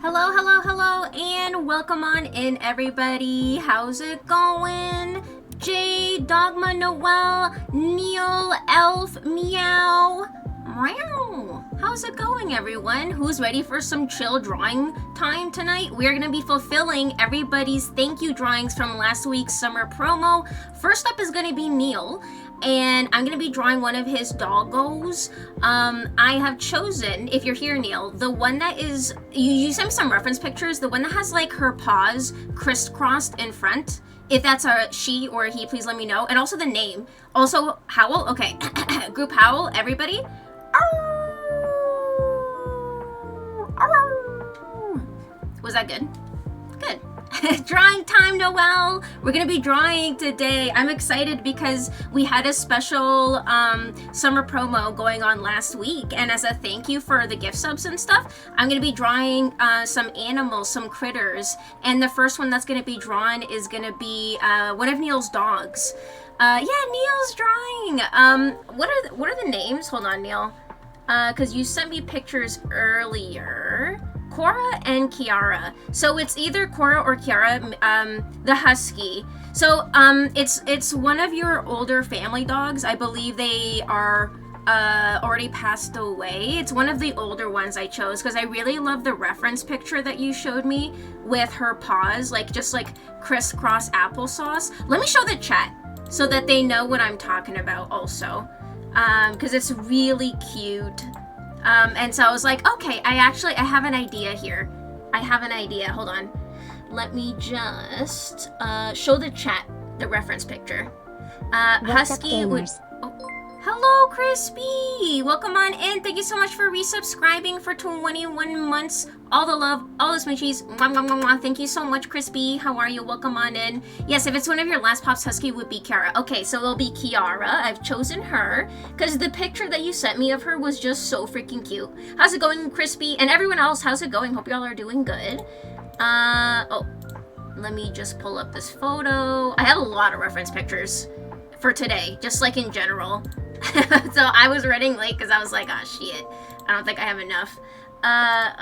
Hello, hello, hello, and welcome on in, everybody. How's it going? Jay, Dogma, Noel, Neil, Elf, Meow. Meow. How's it going, everyone? Who's ready for some chill drawing time tonight? We're going to be fulfilling everybody's thank you drawings from last week's summer promo. First up is going to be Neil, and I'm going to be drawing one of his doggos. I have chosen, if you're here, Neil, the one that is, you sent me some reference pictures, the one that has like her paws crisscrossed in front. If that's a she or a he, please let me know. And also the name. Also, Howl. Okay. Group Howl, everybody. Was that good? Good. Drawing time, Noel. We're gonna be drawing today. I'm excited because we had a special summer promo going on last week, and as a thank you for the gift subs and stuff, I'm gonna be drawing some animals, some critters, and the first one that's gonna be drawn is gonna be one of Neil's dogs. Yeah, Neil's drawing. What are the names? Hold on, Neil. Because you sent me pictures earlier. Cora and Kiara. So it's either Cora or Kiara, the husky. So it's one of your older family dogs. I believe they are already passed away. It's one of the older ones I chose because I really love the reference picture that you showed me with her paws, like just like crisscross applesauce. Let me show the chat so that they know what I'm talking about also, because it's really cute. And so I was like, okay, I have an idea here. I have an idea. Hold on. Let me just show the chat the reference picture. Husky would. Oh. Hello, Crispy. Welcome on in. Thank you so much for resubscribing for 21 months. All the love, all the smoochies. Mwah, mwah, mwah, mwah. Thank you so much, Crispy. How are you? Welcome on in. Yes, if it's one of your last pops, Husky would be Kiara. Okay, so it'll be Kiara. I've chosen her because the picture that you sent me of her was just so freaking cute. How's it going, Crispy? And everyone else, how's it going? Hope y'all are doing good. Oh, let me just pull up this photo. I had a lot of reference pictures for today, just like in general. So I was running late because I was like, oh shit, I don't think I have enough.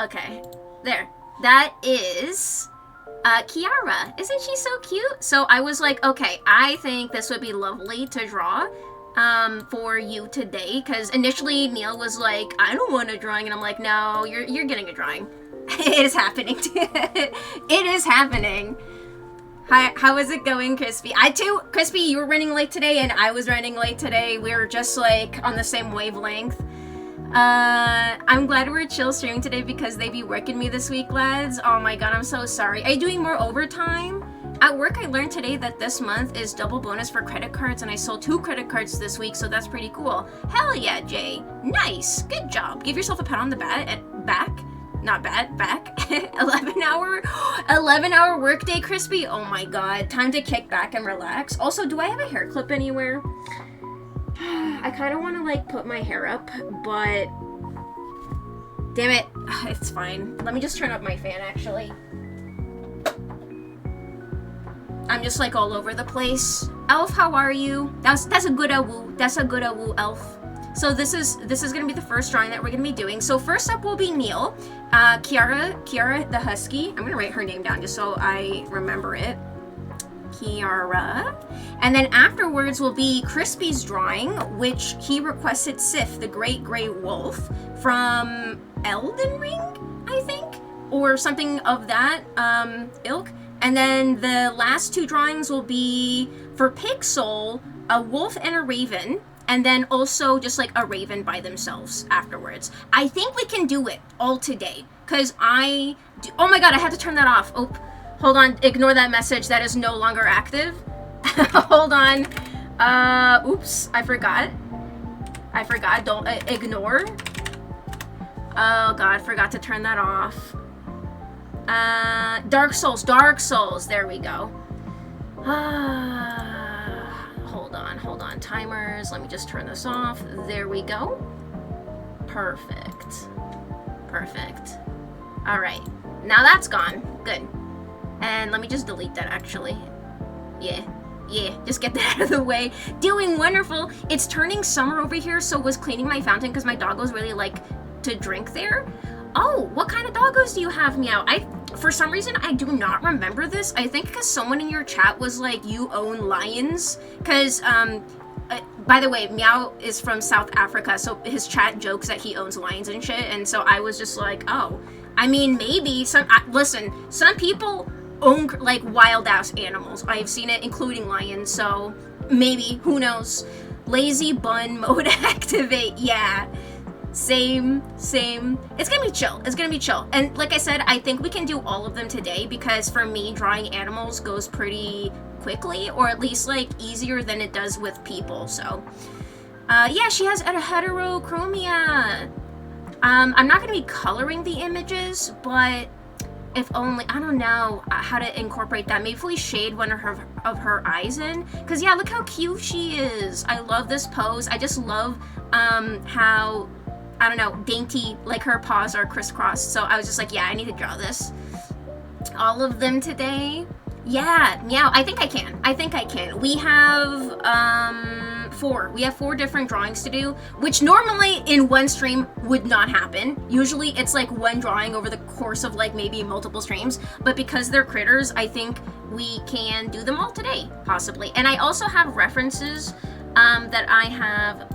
Okay, there. That is Kiara. Isn't she so cute? So I was like, okay, I think this would be lovely to draw for you today, because initially Neil was like, I don't want a drawing, and I'm like, no, you're getting a drawing. It is happening. It is happening. Hi, how is it going, Crispy? Crispy, you were running late today and I was running late today. We were just like on the same wavelength. I'm glad we're chill streaming today because they be working me this week, lads. Oh my god, I'm so sorry. Are you doing more overtime? At work, I learned today that this month is double bonus for credit cards, and I sold 2 credit cards this week, so that's pretty cool. Hell yeah, Jay. Nice. Good job. Give yourself a pat on the back. Not bad, back. 11 hour workday, Crispy. Oh my god, time to kick back and relax. Also, do I have a hair clip anywhere? I kind of want to like put my hair up, but damn it, it's fine. Let me just turn up my fan actually. I'm just like all over the place. Elf, how are you? That's a good woo. That's a good woo, Elf. So this is gonna be the first drawing that we're gonna be doing. So first up will be Neil, Kiara the husky. I'm gonna write her name down just so I remember it. Kiara. And then afterwards will be Crispy's drawing, which he requested Sif, the great gray wolf from Elden Ring, I think, or something of that ilk. And then the last 2 drawings will be for Pixel, a wolf and a raven. And then also just like a raven by themselves afterwards. I think we can do it all today. Because oh my god, I had to turn that off. Oh, hold on. Ignore that message. That is no longer active. Hold on. Oops. I forgot. Don't ignore. Oh god, forgot to turn that off. Dark Souls. There we go. Hold on, timers. Let me just turn this off. There we go. Perfect. All right, now that's gone. Good. And let me just delete that actually. Yeah, just get that out of the way. Doing wonderful. It's turning summer over here, so was cleaning my fountain because my dog was really like to drink there. Oh, what kind of doggos do you have, Meow? For some reason, I do not remember this. I think because someone in your chat was like, you own lions. Because, by the way, Meow is from South Africa, so his chat jokes that he owns lions and shit. And so I was just like, oh, I mean, maybe listen, some people own like wild ass animals. I've seen it, including lions. So maybe, who knows? Lazy bun mode activate. Yeah. Same. It's gonna be chill. And like I said, I think we can do all of them today because for me, drawing animals goes pretty quickly, or at least like easier than it does with people. So, yeah, she has a heterochromia. I'm not gonna be coloring the images, but if only, I don't know how to incorporate that. Maybe if we shade one of her eyes in, because yeah, look how cute she is. I love this pose. I just love how, I don't know, dainty, like her paws are crisscrossed. So I was just like, yeah, I need to draw this. All of them today. Yeah, Meow, I think I can. We have, 4. We have 4 different drawings to do, which normally in one stream would not happen. Usually it's like one drawing over the course of like maybe multiple streams, but because they're critters, I think we can do them all today, possibly. And I also have references that I have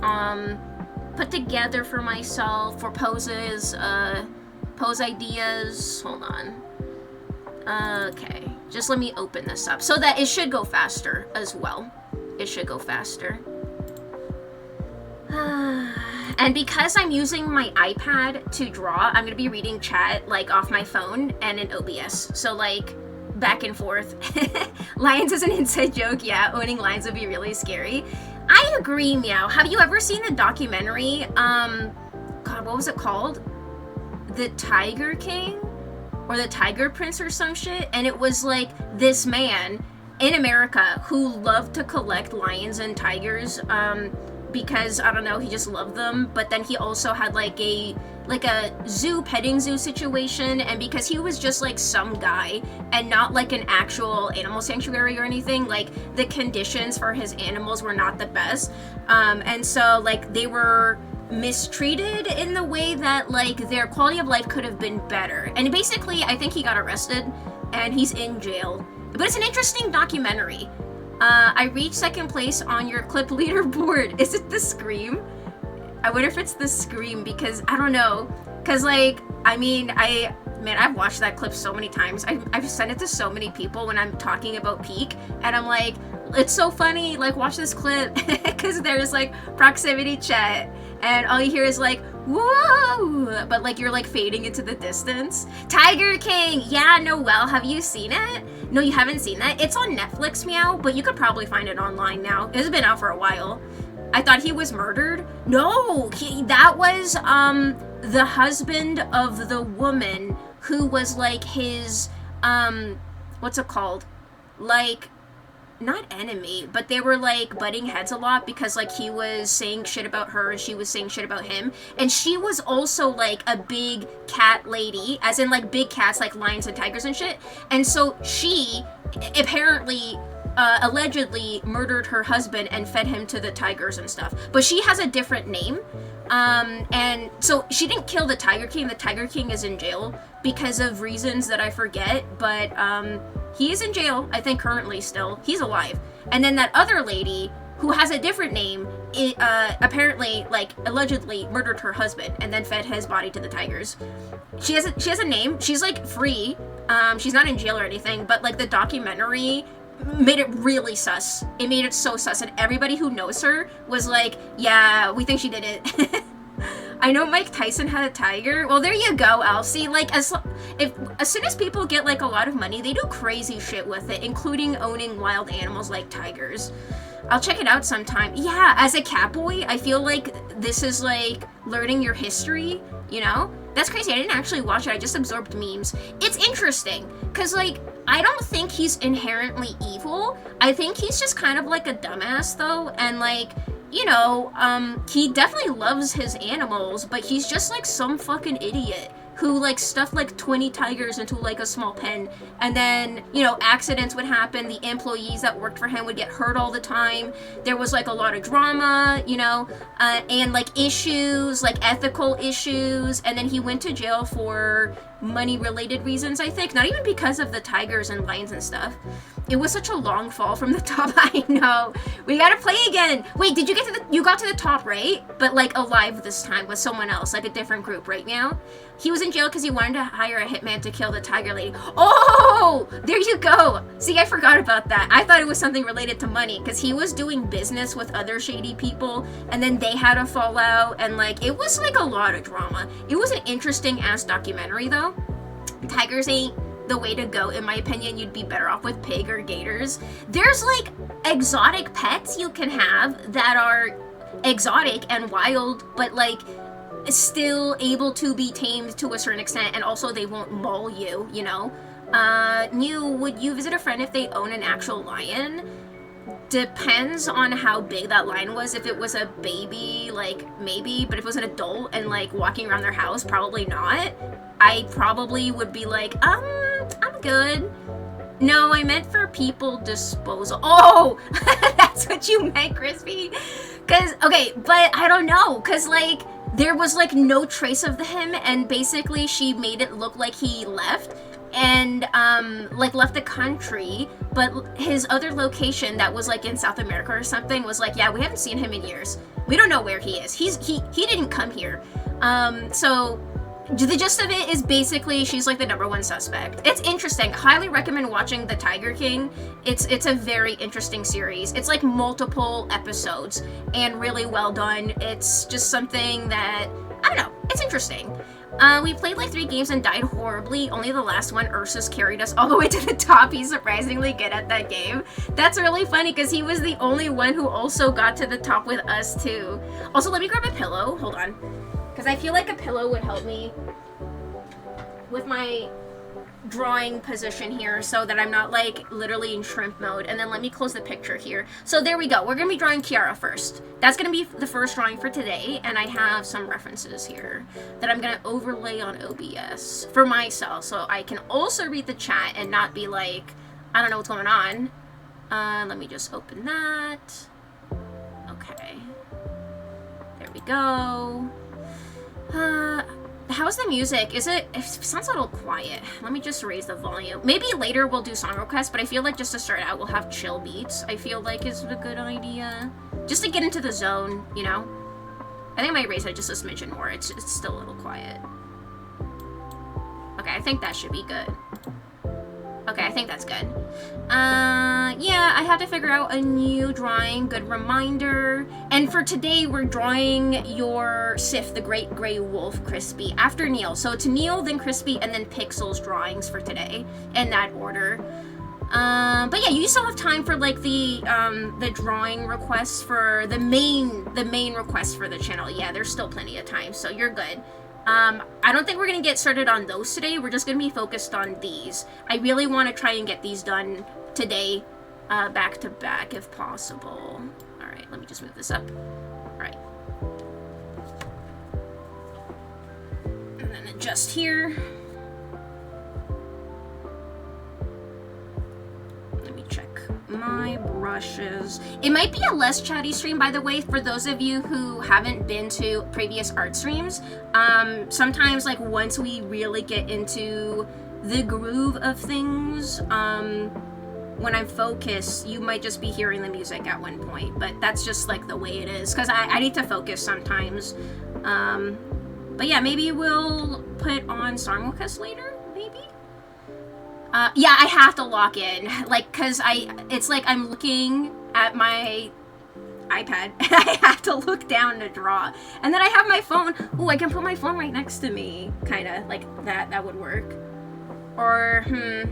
put together for myself for poses, pose ideas. Hold on. Okay, just let me open this up so that it should go faster as well. It should go faster. And because I'm using my iPad to draw, I'm gonna be reading chat like off my phone and in OBS. So like back and forth. Lions is an inside joke. Yeah, owning lions would be really scary. I agree, Meow. Have you ever seen the documentary? God, what was it called? The Tiger King? Or the Tiger Prince or some shit? And it was like this man in America who loved to collect lions and tigers, because, I don't know, he just loved them. But then he also had like a petting zoo situation, and because he was just like some guy and not like an actual animal sanctuary or anything, like the conditions for his animals were not the best, and so like they were mistreated in the way that like their quality of life could have been better. And basically I think he got arrested and he's in jail, but it's an interesting documentary. I reached 2nd place on your clip leaderboard. Is it the scream? I wonder if it's the scream, because I don't know. Because, like, I mean, I've watched that clip so many times. I've sent it to so many people when I'm talking about Peak, and I'm like, it's so funny, like, watch this clip. Because there's, like, proximity chat, and all you hear is, like, whoa! But, like, you're, like, fading into the distance. Tiger King! Yeah, Noelle, have you seen it? No, you haven't seen that? It's on Netflix, Meow, but you could probably find it online now. It's been out for a while. I thought he was murdered. No, that was the husband of the woman who was like his what's it called? Like, not enemy, but they were like butting heads a lot because like he was saying shit about her and she was saying shit about him, and she was also like a big cat lady, as in like big cats like lions and tigers and shit, and so she apparently allegedly murdered her husband and fed him to the tigers and stuff. But she has a different name. And so she didn't kill the Tiger King. The Tiger King is in jail because of reasons that I forget. But he is in jail, I think, currently still. He's alive. And then that other lady who has a different name, apparently, like, allegedly murdered her husband and then fed his body to the tigers. She has a name. She's, like, free. She's not in jail or anything. But, like, the documentary made it really sus. It made it so sus, and everybody who knows her was like, yeah, we think she did it. I know Mike Tyson had a tiger. Well, there you go, Elsie. Like, as soon as people get like a lot of money, they do crazy shit with it, including owning wild animals like tigers. I'll check it out sometime. Yeah, as a cat boy, I feel like this is like learning your history, you know? That's crazy. I didn't actually watch it. I just absorbed memes. It's interesting because, like, I don't think he's inherently evil. I think he's just kind of like a dumbass, though. And, like, you know, he definitely loves his animals, but he's just like some fucking idiot who like stuffed like 20 tigers into like a small pen, and then, you know, accidents would happen. The employees that worked for him would get hurt all the time. There was like a lot of drama, you know, and like issues, like ethical issues, and then he went to jail for money related reasons, I think, not even because of the tigers and lions and stuff. It was such a long fall from the top. I know. We gotta play again. Wait, did you get to you got to the top, right? But like alive this time with someone else, like a different group right now. He was in jail because he wanted to hire a hitman to kill the tiger lady. Oh, there you go. See, I forgot about that. I thought it was something related to money because he was doing business with other shady people, and then they had a fallout, and like it was like a lot of drama. It was an interesting ass documentary though. Tigers ain't the way to go, in my opinion. You'd be better off with pig or gators. There's like exotic pets you can have that are exotic and wild, but like still able to be tamed to a certain extent, and also they won't maul you, you know. Would you visit a friend if they own an actual lion? Depends on how big that lion was. If it was a baby, like maybe, but if it was an adult and like walking around their house, probably not. I probably would be like, I'm good. No, I meant for people disposal. Oh, that's what you meant, Crispy. Cause, okay, but I don't know, cause like, there was like no trace of him, and basically she made it look like he left, and like left the country, but his other location that was like in South America or something was like, yeah, we haven't seen him in years. We don't know where he is. He didn't come here. So the gist of it is basically she's like the #1 suspect. It's interesting. Highly recommend watching The Tiger King. It's a very interesting series. It's like multiple episodes and really well done. It's just something that, I don't know, it's interesting. We played like 3 games and died horribly. Only the last one, Ursus, carried us all the way to the top. He's surprisingly good at that game. That's really funny because he was the only one who also got to the top with us too. Also, let me grab a pillow. Hold on. Because I feel like a pillow would help me with my drawing position here so that I'm not like literally in shrimp mode. And then let me close the picture here. So there we go. We're going to be drawing Kiara first. That's going to be the first drawing for today. And I have some references here that I'm going to overlay on OBS for myself so I can also read the chat and not be like, I don't know what's going on. Let me just open that. Okay. There we go. How's the music? It sounds a little quiet. Let me just raise the volume. Maybe later we'll do song requests, but I feel like just to start out, we'll have chill beats. I feel like is a good idea. Just to get into the zone, you know? I think I might raise it just a smidgen more. It's still a little quiet. Okay, I think that should be good. Okay, I think that's good. Yeah, I have to figure out a new drawing. Good reminder. And for today, we're drawing your Sif, the Great Grey Wolf, Crispy, after Neil. So it's Neil, then Crispy, and then Pixel's drawings for today, in that order. But yeah, you still have time for like the drawing requests for the main requests for the channel. Yeah, there's still plenty of time, so you're good. I don't think we're gonna get started on those today. We're just gonna be focused on these. I really want to try and get these done today, back to back if possible. All right, let me just move this up. All right. And then adjust here. Let me check my brushes. It might be a less chatty stream, by the way, for those of you who haven't been to previous art streams. Sometimes, like, once we really get into the groove of things, when I'm focused, you might just be hearing the music at one point, but that's just like the way it is, because I need to focus sometimes. But yeah, maybe we'll put on song requests later, maybe? Yeah, I have to lock in, like, cause it's like I'm looking at my iPad, and I have to look down to draw, and then I have my phone. Ooh, I can put my phone right next to me, kinda, like, that would work. Or,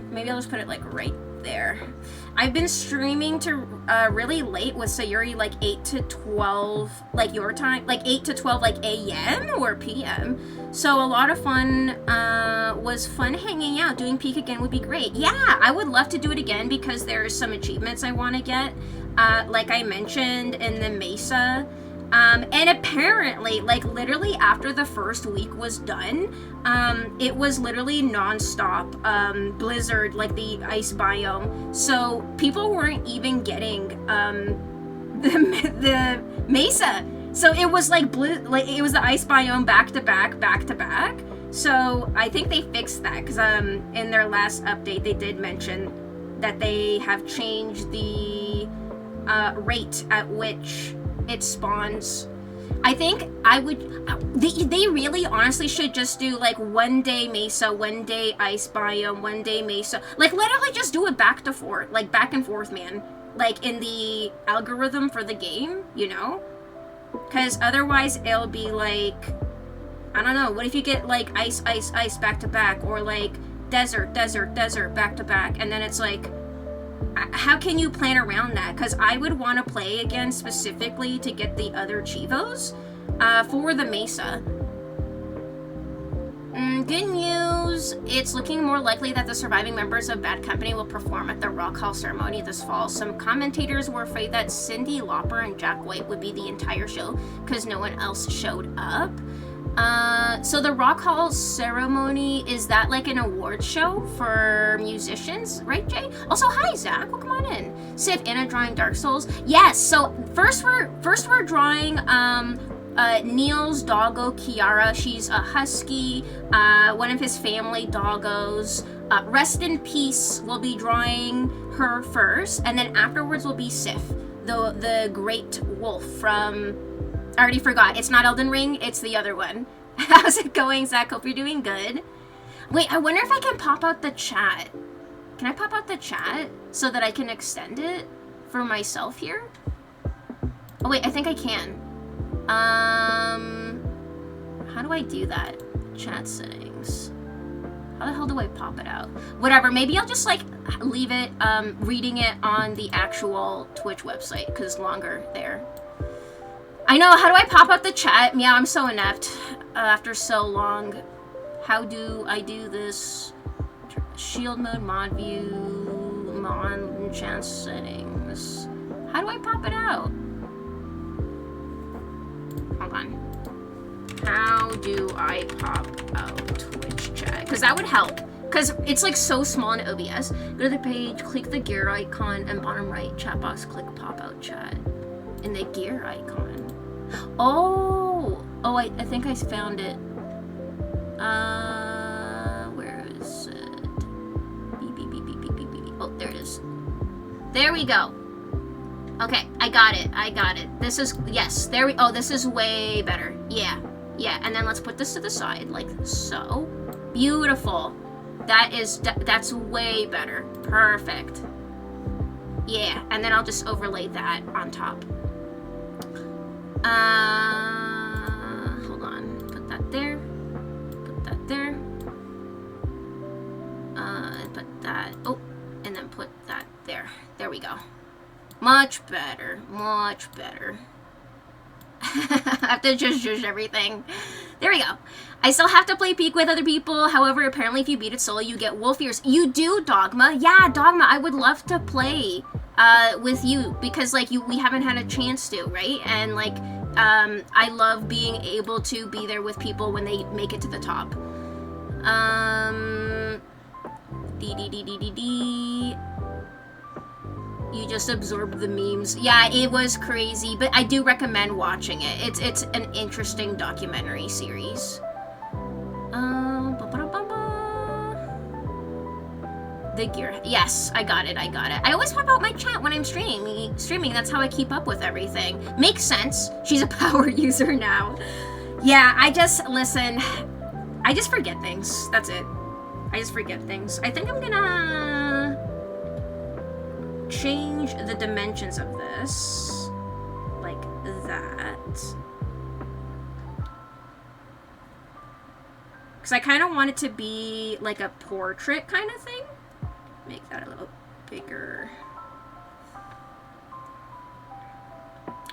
maybe I'll just put it, like, right there. I've been streaming to, really late with Sayuri, like, 8 to 12, like, your time, like, 8 to 12, like, a.m. or p.m., so a lot of fun, was fun hanging out. Doing Peak again would be great. Yeah, I would love to do it again because there's some achievements I want to get. Like I mentioned in the Mesa, And apparently, like literally after the first week was done, it was literally non-stop blizzard, like the ice biome. So people weren't even getting the mesa. So it was like it was the ice biome back to back. So I think they fixed that because in their last update they did mention that they have changed the rate at which it spawns. I think they really honestly should just do like 1 day mesa, 1 day ice biome, 1 day mesa. Like literally just do it back and forth, man. Like in the algorithm for the game, you know? Because otherwise it'll be like, I don't know, what if you get like ice back to back, or like desert back to back, and then it's like, how can you plan around that? Because I would want to play again specifically to get the other Chivos for the Mesa. Good news, it's looking more likely that the surviving members of Bad Company will perform at the Rock Hall ceremony this fall. Some commentators were afraid that Cyndi Lauper and Jack White would be the entire show because no one else showed up. So the Rock Hall ceremony, is that like an award show for musicians, right, Jay? Also, hi Zach, welcome on in. Civ, Anna drawing Dark Souls. Yes, so first we're drawing Neil's doggo Kiara. She's a husky, one of his family doggos. Rest in Peace will be drawing her first, and then afterwards will be Sif, the great wolf from, I already forgot. It's not Elden Ring, it's the other one. How's it going, Zach? Hope you're doing good. Wait, I wonder if I can pop out the chat. Can I pop out the chat so that I can extend it for myself here? Oh wait, I think I can. How do I do that? Chat settings. How the hell do I pop it out? Whatever, maybe I'll just like leave it, reading it on the actual Twitch website, because it's longer there. I know, how do I pop out the chat? Yeah, I'm so inept after so long. How do I do this? Shield mode, mod view, mod chance settings. How do I pop it out? Hold on. How do I pop out Twitch chat? Because that would help. Because it's like so small in OBS. Go to the page, click the gear icon, and bottom right chat box, click pop out chat. In the gear icon. Oh, I think I found it. Where is it? Beep. Oh, there it is. There we go. Okay, I got it. This is, yes, this is way better. Yeah, and then let's put this to the side, like so. Beautiful. That's way better. Perfect. Yeah, and then I'll just overlay that on top. Hold on. Put that there. Put that there. And put that. Oh, and then put that there. There we go. Much better. Much better. I have to just zhuzh everything. There we go. I still have to play Peak with other people. However, apparently if you beat it solo, you get wolf ears. You do, Dogma. Yeah, Dogma. I would love to play with you because like we haven't had a chance to, right? And like I love being able to be there with people when they make it to the top. You just absorbed the memes. Yeah, it was crazy, but I do recommend watching it. It's an interesting documentary series. The gear. Yes, I got it. I always pop out my chat when I'm streaming. That's how I keep up with everything. Makes sense. She's a power user now. Yeah, I just forget things. That's it. I just forget things. I think I'm gonna change the dimensions of this like that. Because I kind of want it to be like a portrait kind of thing. Make that a little bigger.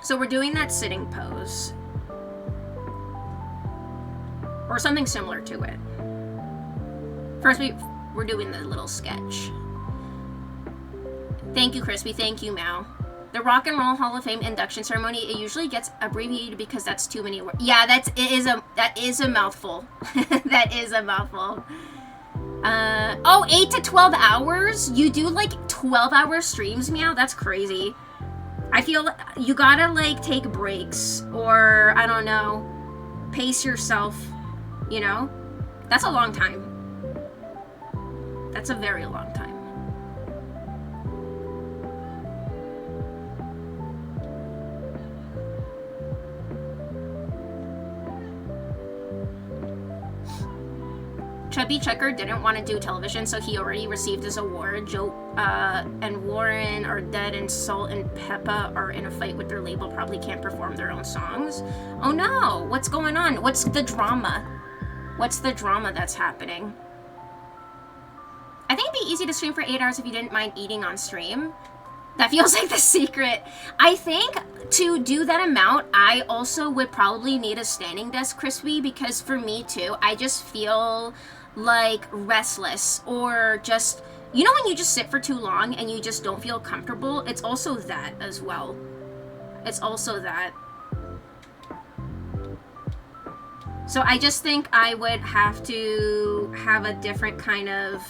So we're doing that sitting pose. Or something similar to it. First we're doing the little sketch. Thank you, Crispy. Thank you, Mao. The Rock and Roll Hall of Fame induction ceremony, it usually gets abbreviated because that's too many words. Yeah, that is a mouthful. That is a mouthful. 8 to 12 hours? You do like 12-hour streams, Meow? That's crazy. I feel you gotta like take breaks or, I don't know, pace yourself, you know? That's a long time. That's a very long time. Chubby Checker didn't want to do television, so he already received his award. Joe and Warren are dead, and Salt and Peppa are in a fight with their label, probably can't perform their own songs. Oh no, what's going on? What's the drama? What's the drama that's happening? I think it'd be easy to stream for 8 hours if you didn't mind eating on stream. That feels like the secret. I think to do that amount, I also would probably need a standing desk, Crispy, because for me too, I just feel like restless or just, you know, when you just sit for too long and you just don't feel comfortable, it's also that as well. It's also that. So I just think I would have to have a different kind of,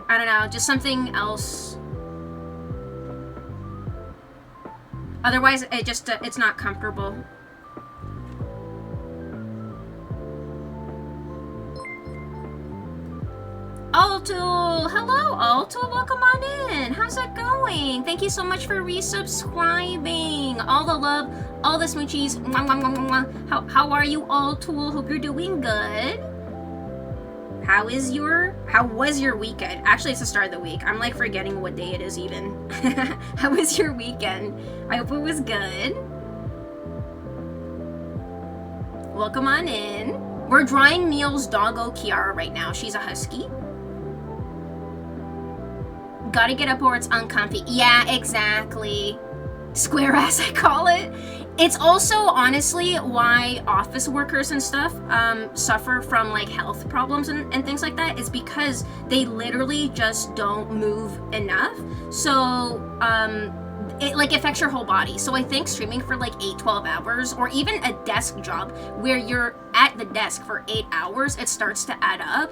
I don't know, just something else. Otherwise, it's not comfortable. Altul! Hello, Altul! Welcome on in! How's it going? Thank you so much for resubscribing! All the love, all the smoochies. Mwah, mwah, mwah, mwah. How are you, Altul? Hope you're doing good. How was your weekend? Actually, it's the start of the week. I'm like forgetting what day it is even. How was your weekend? I hope it was good. Welcome on in. We're drawing Neil's doggo Kiara right now. She's a husky. Gotta get up or it's uncomfy. Yeah, exactly. Square ass, I call it. It's also honestly why office workers and stuff suffer from like health problems and things like that, is because they literally just don't move enough. So it like affects your whole body. So I think streaming for like 8-12 hours, or even a desk job where you're at the desk for 8 hours, it starts to add up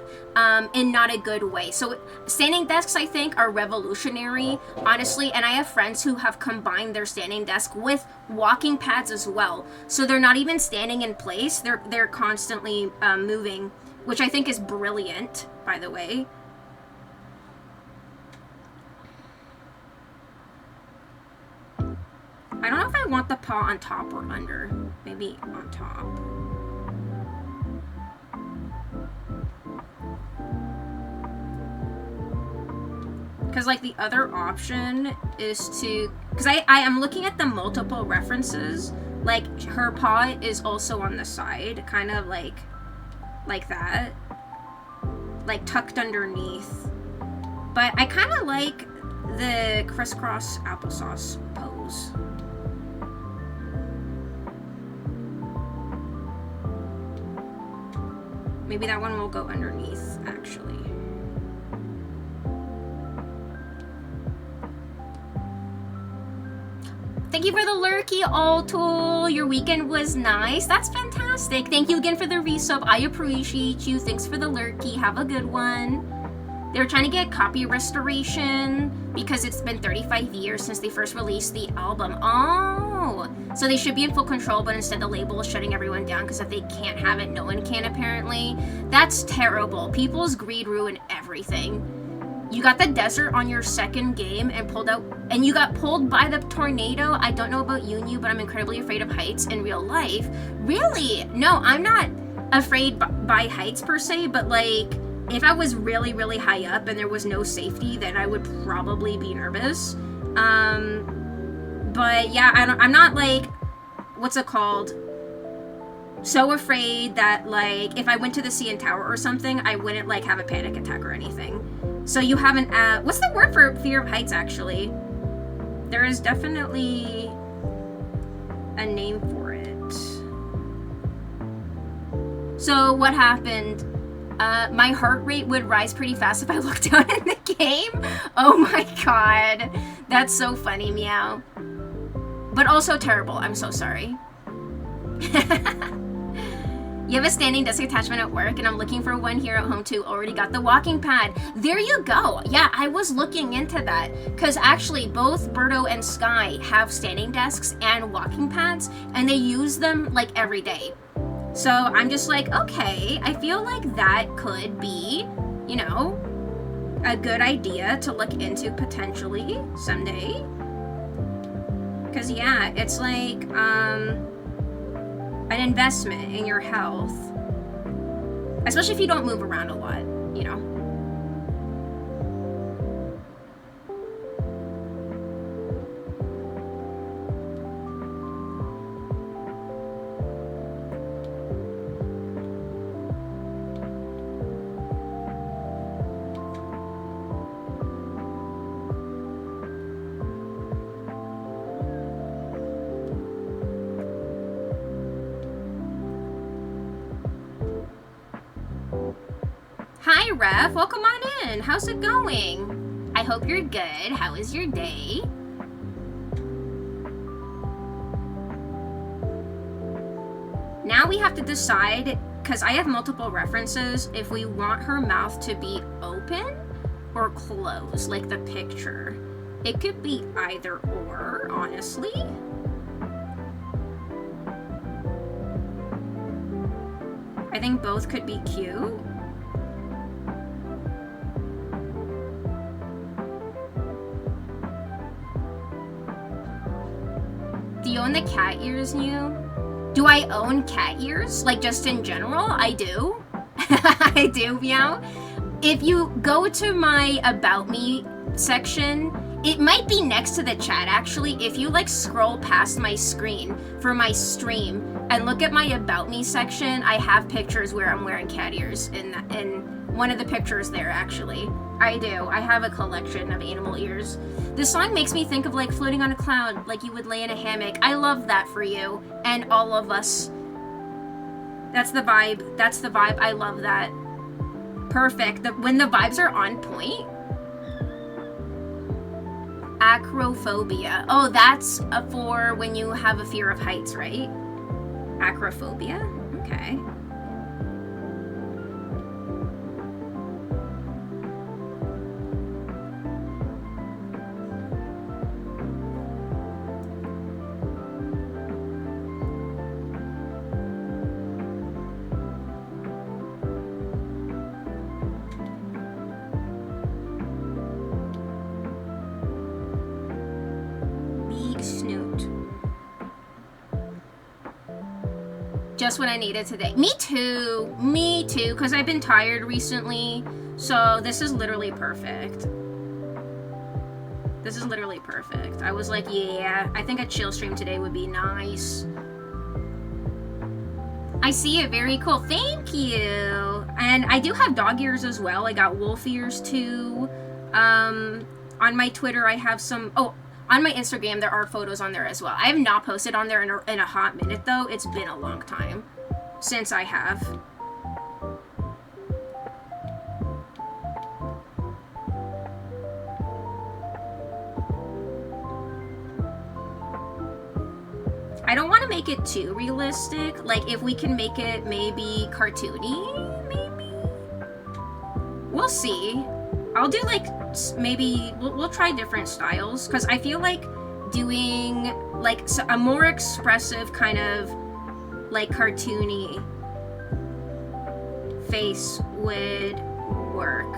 in not a good way. So standing desks, I think, are revolutionary, honestly, and I have friends who have combined their standing desk with walking pads as well. So they're not even standing in place, they're constantly moving, which I think is brilliant, by the way. I don't know if I want the paw on top or under. Maybe on top. Because like the other option is to, because I am looking at the multiple references, like her paw is also on the side, kind of like that, like tucked underneath. But I kind of like the crisscross applesauce pose. Maybe that one will go underneath, actually. Thank you for the lurky, Altul. Your weekend was nice. That's fantastic. Thank you again for the resub. I appreciate you. Thanks for the lurky. Have a good one. They're trying to get copy restoration because it's been 35 years since they first released the album. Oh, so they should be in full control, but instead the label is shutting everyone down because if they can't have it, no one can, apparently. That's terrible. People's greed ruin everything. You got the desert on your second game and you got pulled by the tornado. I don't know about you, but I'm incredibly afraid of heights in real life. Really? No, I'm not afraid by heights per se, but like, if I was really, really high up and there was no safety, then I would probably be nervous. But yeah, I'm not like, what's it called? So afraid that like, if I went to the CN Tower or something, I wouldn't like have a panic attack or anything. So you haven't, what's the word for fear of heights actually? There is definitely a name for it. So what happened? My heart rate would rise pretty fast if I looked down in the game. Oh my god. That's so funny, Meow. But also terrible. I'm so sorry. You have a standing desk attachment at work, and I'm looking for one here at home too. Already got the walking pad. There you go. Yeah, I was looking into that. Because actually, both Birdo and Sky have standing desks and walking pads, and they use them like every day. So I'm just like, okay, I feel like that could be, you know, a good idea to look into potentially someday. Because yeah, it's like, an investment in your health, especially if you don't move around a lot, you know. Hi, Ref. Welcome on in. How's it going? I hope you're good. How is your day? Now we have to decide, because I have multiple references, if we want her mouth to be open or closed, like the picture. It could be either or, honestly. I think both could be cute. Do you own the cat ears, New? Do I own cat ears? Like, just in general? I do. I do, Meow. If you go to my About Me section, it might be next to the chat, actually. If you, like, scroll past my screen for my stream and look at my About Me section, I have pictures where I'm wearing cat ears in one of the pictures there, actually. I do. I have a collection of animal ears. This song makes me think of like floating on a cloud, like you would lay in a hammock. I love that for you and all of us. That's the vibe. That's the vibe. I love that. Perfect. When the vibes are on point. Acrophobia. Oh, that's for when you have a fear of heights, right? Acrophobia? Okay. Just what I needed today. Me too, because I've been tired recently, so this is literally perfect. This is literally perfect. I was like, yeah, I think a chill stream today would be nice. I see it, very cool, thank you. And I do have dog ears as well. I got wolf ears too. On my Twitter, I have some, on my Instagram, there are photos on there as well. I have not posted on there in a hot minute, though. It's been a long time since I have. I don't want to make it too realistic. Like, if we can make it maybe cartoony, maybe? We'll see. I'll do, like, maybe we'll try different styles, because I feel like doing like a more expressive kind of like cartoony face would work,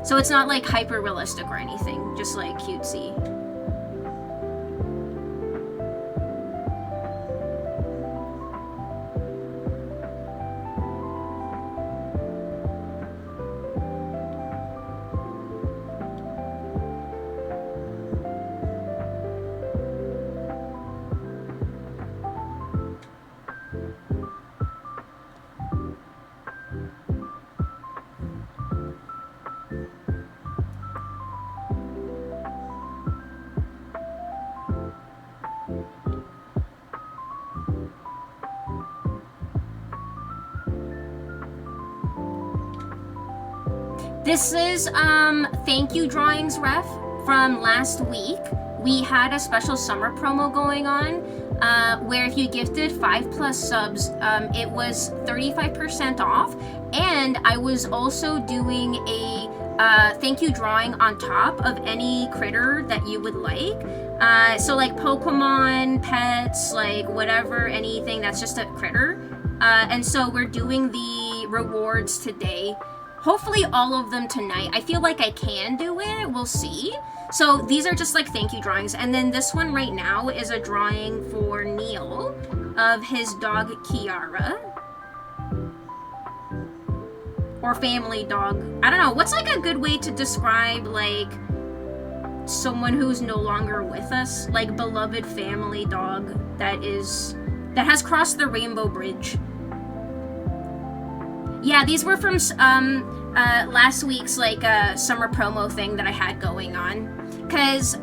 so it's not like hyper realistic or anything, just like cutesy. This is thank you drawings ref from last week. We had a special summer promo going on where if you gifted 5+ subs, it was 35% off, and I was also doing a thank you drawing on top of any critter that you would like. So like Pokemon, pets, like whatever, anything that's just a critter. And so we're doing the rewards today. Hopefully all of them tonight. I feel like I can do it. We'll see. So these are just like thank you drawings. And then this one right now is a drawing for Neil of his dog Kiara. Or family dog. I don't know. What's like a good way to describe like someone who's no longer with us? Like beloved family dog that has crossed the rainbow bridge. Yeah, these were from last week's like summer promo thing that I had going on. Because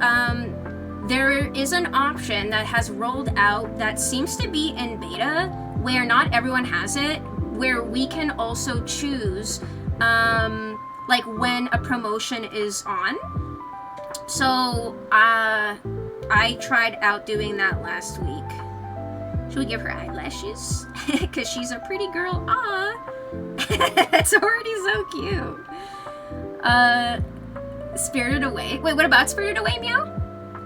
there is an option that has rolled out that seems to be in beta, where not everyone has it, where we can also choose like when a promotion is on. So I tried out doing that last week. Should we give her eyelashes? Because she's a pretty girl. Ah, it's already so cute. Spirited Away. Wait, what about Spirited Away, Meow?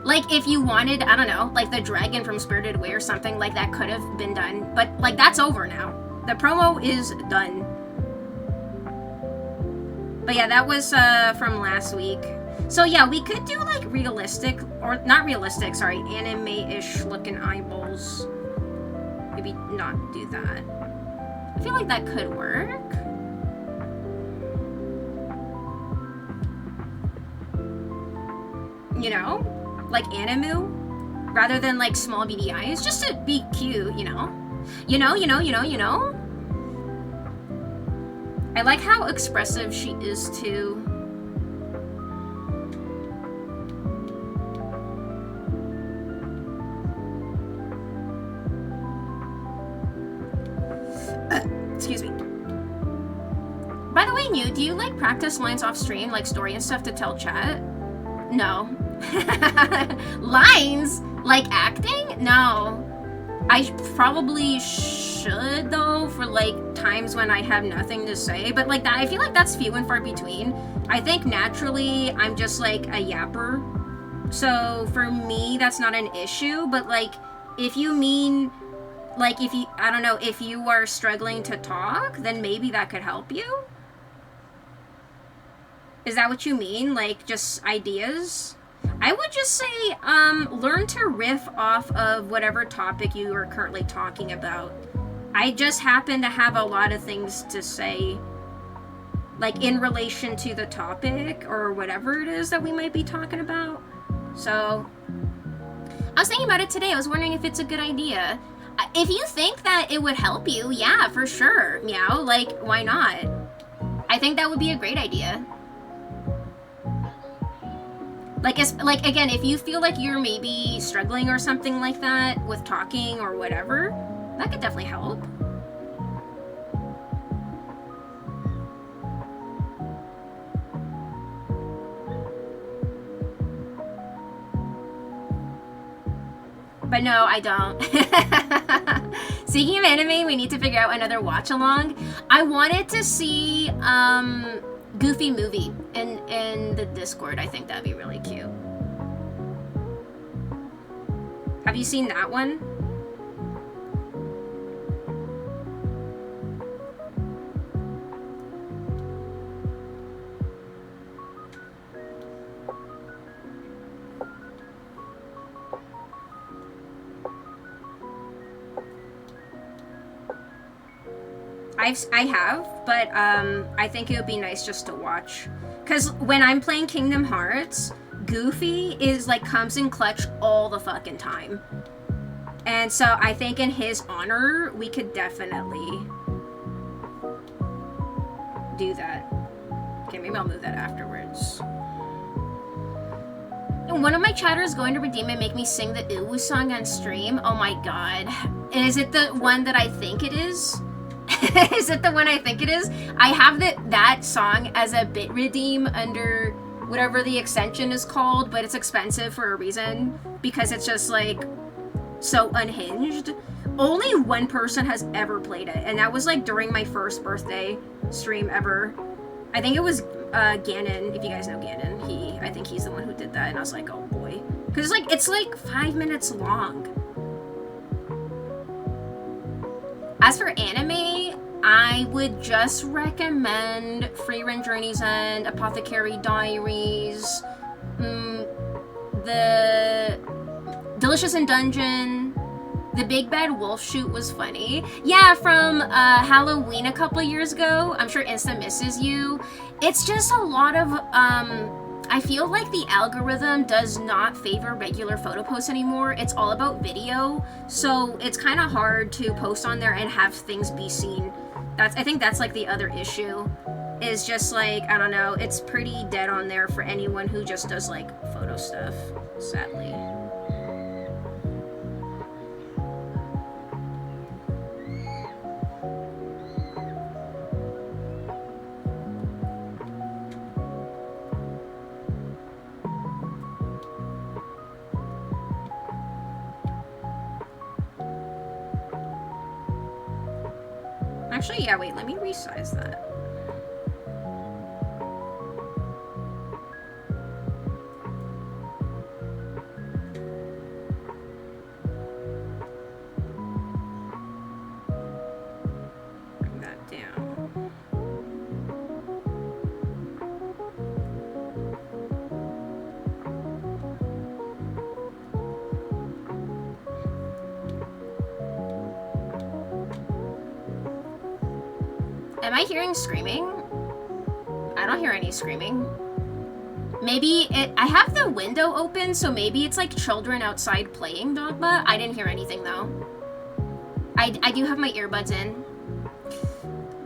Like if you wanted, I don't know, like the dragon from Spirited Away or something, like that could have been done. But like that's over now. The promo is done. But yeah, that was from last week. So yeah, we could do like realistic, or not realistic, sorry, anime-ish looking eyeballs. Maybe not do that. I feel like that could work. You know? Like Animu? Rather than like small beady eyes, just to be cute, you know? You know? I like how expressive she is too. Excuse me. By the way, New, do you like practice lines off stream, like story and stuff to tell chat? No. Lines? Like acting? No. I probably should though, for like times when I have nothing to say, but like that, I feel like that's few and far between. I think naturally I'm just like a yapper, so for me that's not an issue. But like if you mean like if you, I don't know, if you are struggling to talk, then maybe that could help you. Is that what you mean? Like just ideas? I would just say learn to riff off of whatever topic you are currently talking about. I just happen to have a lot of things to say, like in relation to the topic or whatever it is that we might be talking about. So I was thinking about it today. I was wondering if it's a good idea. If you think that it would help you, yeah, for sure, Meow. Like, why not? I think that would be a great idea. Like, again, if you feel like you're maybe struggling or something like that with talking or whatever, that could definitely help. But no, I don't. Speaking of anime, we need to figure out another watch along. I wanted to see Goofy Movie in the Discord. I think that'd be really cute. Have you seen that one? I have, but I think it would be nice just to watch. Because when I'm playing Kingdom Hearts, Goofy is like comes in clutch all the fucking time. And so I think in his honor, we could definitely do that. Okay, maybe I'll move that afterwards. And one of my chatters is going to redeem and make me sing the Uwu song on stream. Oh my god. Is it the one that I think it is? Is it the one I think it is? I have that song as a bit redeem under whatever the extension is called, but it's expensive for a reason because it's just like so unhinged. Only one person has ever played it, and that was like during my first birthday stream ever. I think it was Ganon, if you guys know Ganon. I think he's the one who did that, and I was like, oh boy. Because it's like 5 minutes long. As for anime, I would just recommend Free Run Journey's End, Apothecary Diaries, the Delicious in Dungeon. The Big Bad Wolf Shoot was funny. Yeah, from Halloween a couple years ago. I'm sure Insta misses you. It's just a lot of, I feel like the algorithm does not favor regular photo posts anymore. It's all about video. So it's kind of hard to post on there and have things be seen. I think that's like the other issue. Is just like, I don't know, it's pretty dead on there for anyone who just does like photo stuff, sadly. Actually, yeah, wait, let me resize that. Bring that down. Am I hearing screaming? I don't hear any screaming. Maybe I have the window open, so maybe it's like children outside playing Dogma. I didn't hear anything though. I do have my earbuds in.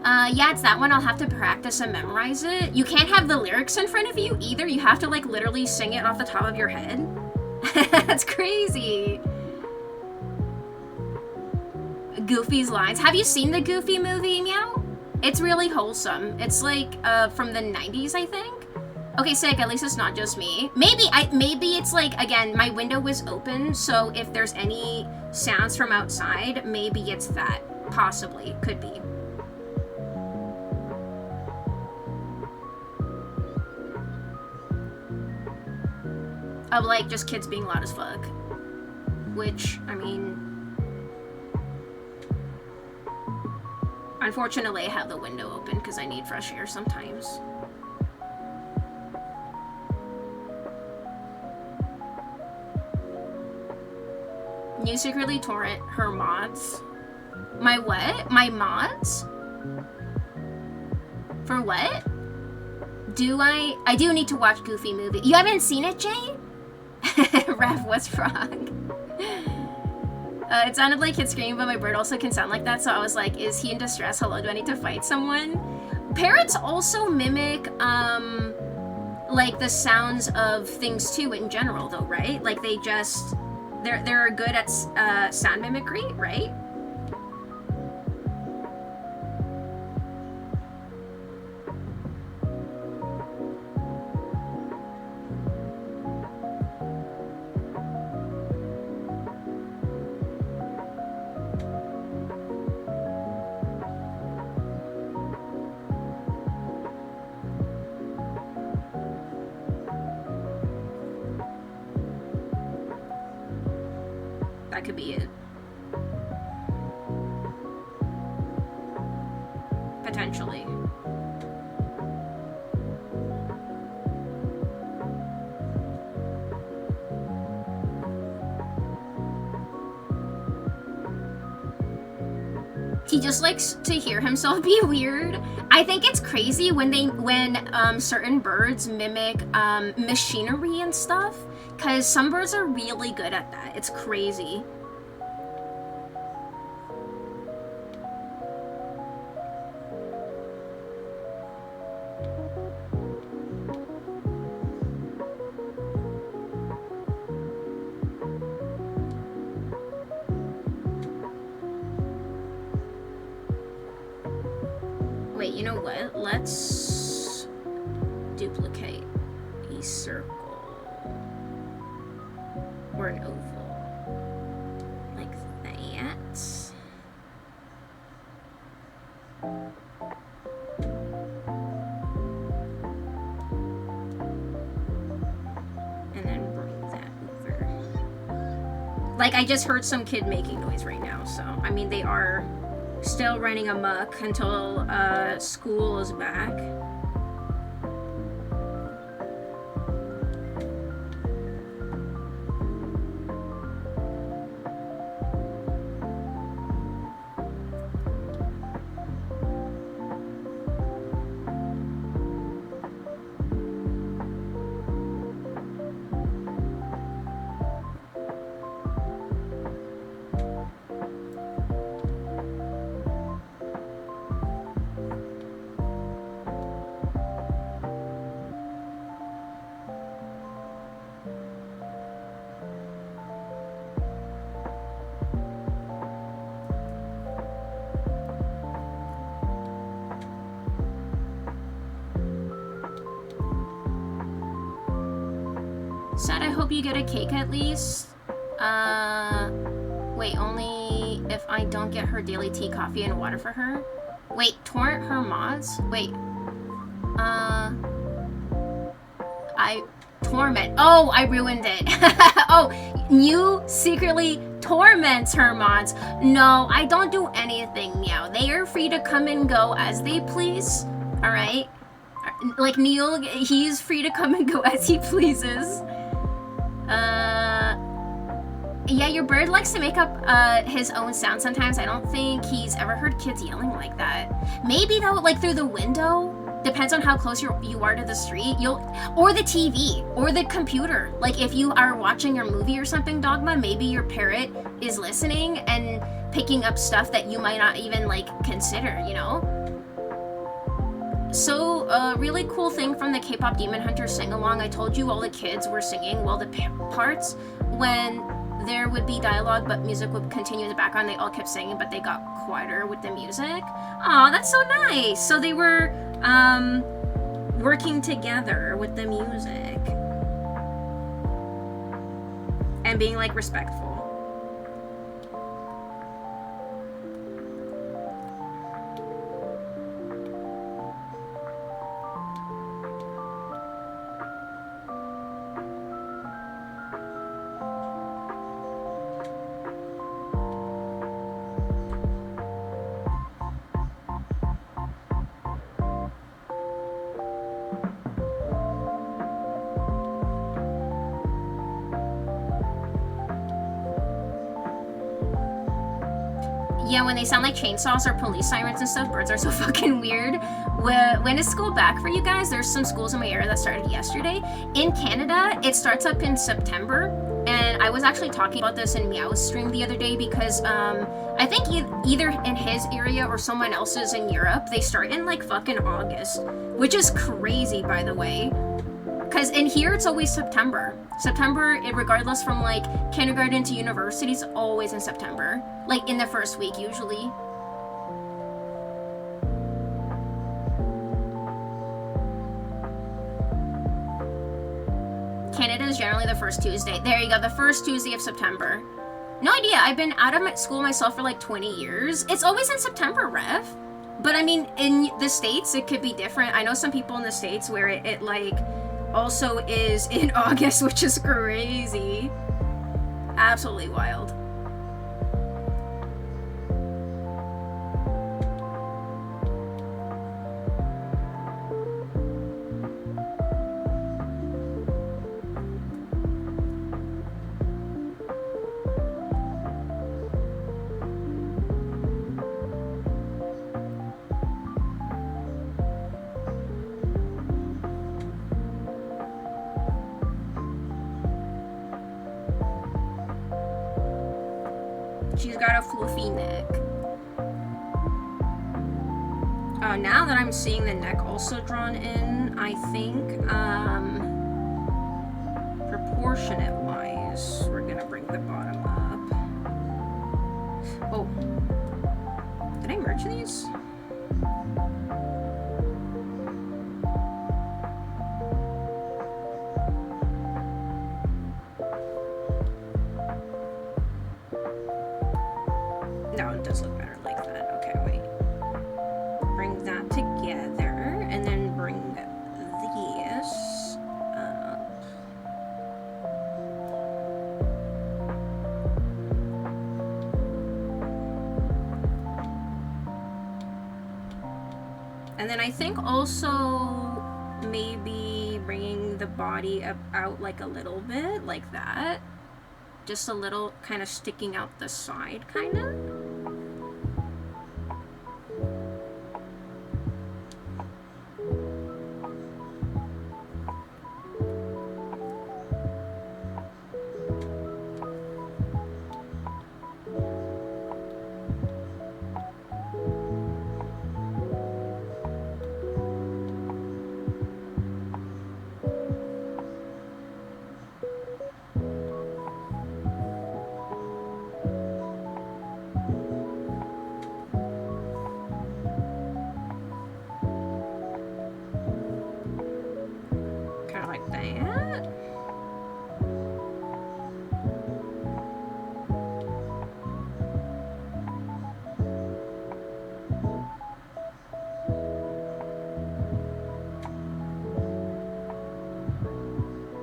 Yeah, it's that one. I'll have to practice and memorize it. You can't have the lyrics in front of you either. You have to like literally sing it off the top of your head. That's crazy. Goofy's lines. Have you seen the Goofy movie, Meow? It's really wholesome. It's like from the 90s, I think. Okay, sick. At least it's not just me. Maybe it's like, again, my window was open, so if there's any sounds from outside, maybe it's that. Possibly. Could be. Of like just kids being loud as fuck. Which, I mean, unfortunately, I have the window open because I need fresh air sometimes. You secretly torrent her mods. My what? My mods? For what? I do need to watch Goofy movie. You haven't seen it, Jay? Raph, what's wrong? It sounded like kid screaming, but my bird also can sound like that, so I was like, is he in distress? Hello, do I need to fight someone? Parrots also mimic, like, the sounds of things, too, in general, though, right? Like, they're good at, sound mimicry, right? That could be it. Potentially. He just likes to hear himself be weird. I think it's crazy when certain birds mimic machinery and stuff, because some birds are really good at that. It's crazy. you know what? Let's duplicate a circle or an oval like that. And then bring that over. Like, I just heard some kid making noise right now, so I mean they are still running amok until school is back. Sad, I hope you get a cake at least. Wait, only if I don't get her daily tea, coffee, and water for her? Wait, torrent her mods? Wait. I torment. Oh, I ruined it. Oh, you secretly torment her mods. No, I don't do anything, Meow. They are free to come and go as they please. Alright? Like, Neil, he's free to come and go as he pleases. Yeah, your bird likes to make up his own sound sometimes. I don't think he's ever heard kids yelling like that. Maybe though, like through the window. Depends on how close you are to the street. Or the TV, or the computer. Like if you are watching your movie or something, Dogma, maybe your parrot is listening and picking up stuff that you might not even like consider, you know? So, a really cool thing from the K-pop Demon Hunter sing-along, I told you all the kids were singing, well, the parts when there would be dialogue but music would continue in the background, they all kept singing, but they got quieter with the music. Aw, that's so nice! So they were, working together with the music. And being, like, respectful. Yeah, when they sound like chainsaws or police sirens and stuff, birds are so fucking weird. When is school back for you guys? There's some schools in my area that started yesterday. In Canada, it starts up in September. And I was actually talking about this in Meow's stream the other day because I think either in his area or someone else's in Europe, they start in like fucking August. Which is crazy, by the way. Because in here, it's always September. September, regardless from like kindergarten to university, is always in September. Like in the first week, usually. Canada is generally the first Tuesday. There you go, the first Tuesday of September. No idea, I've been out of school myself for like 20 years. It's always in September, Rev. But I mean, in the States, it could be different. I know some people in the States where it like also is in August, which is crazy. Absolutely wild. She's got a fluffy neck. Now that I'm seeing the neck also drawn in, I think, proportionate wise, we're gonna bring the bottom up. Oh. Did I merge these? No, it does look better like that. Okay, wait. Bring that together, and then bring this up. And then I think also maybe bringing the body up out like a little bit, like that. Just a little kind of sticking out the side, kind of.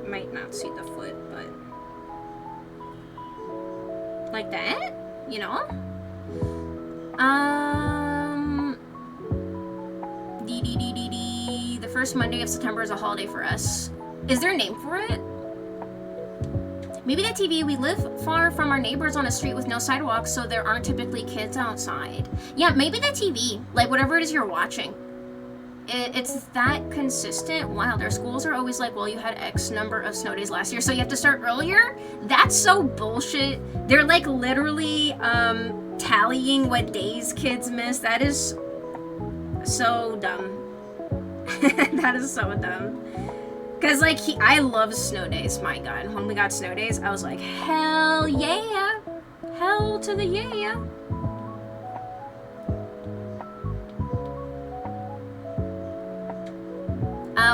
Might not see the foot, but like that, you know? The first Monday of September is a holiday for us. Is there a name for it? Maybe the TV. We live far from our neighbors on a street with no sidewalks, so there aren't typically kids outside. Yeah, maybe the TV. Like, whatever it is you're watching. It's that consistent. Wow, their schools are always like, well, you had X number of snow days last year, so you have to start earlier? That's so bullshit. They're like literally tallying what days kids miss. That is so dumb. That is so dumb. Because, like, I love snow days, my God. When we got snow days, I was like, hell yeah. Hell to the yeah.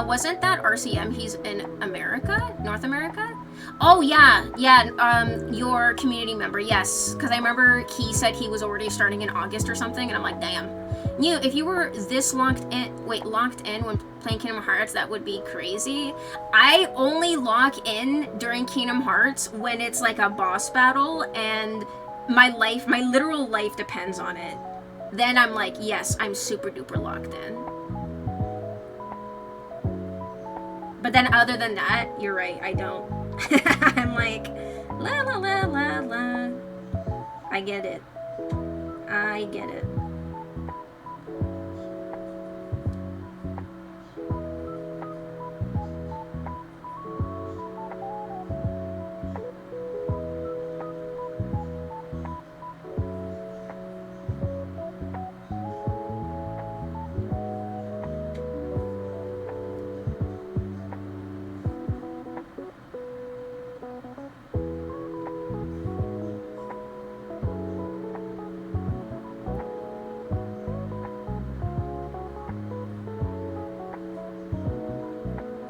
Wasn't that RCM? He's in America? North America? Oh, yeah. Your community member, yes. Because I remember he said he was already starting in August or something, and I'm like, damn. If you were this locked in when playing Kingdom Hearts, that would be crazy. I only lock in during Kingdom Hearts when it's like a boss battle and my literal life depends on it. Then I'm like, yes, I'm super duper locked in. But then other than that, you're right, I don't. I'm like, la la la la la. I get it.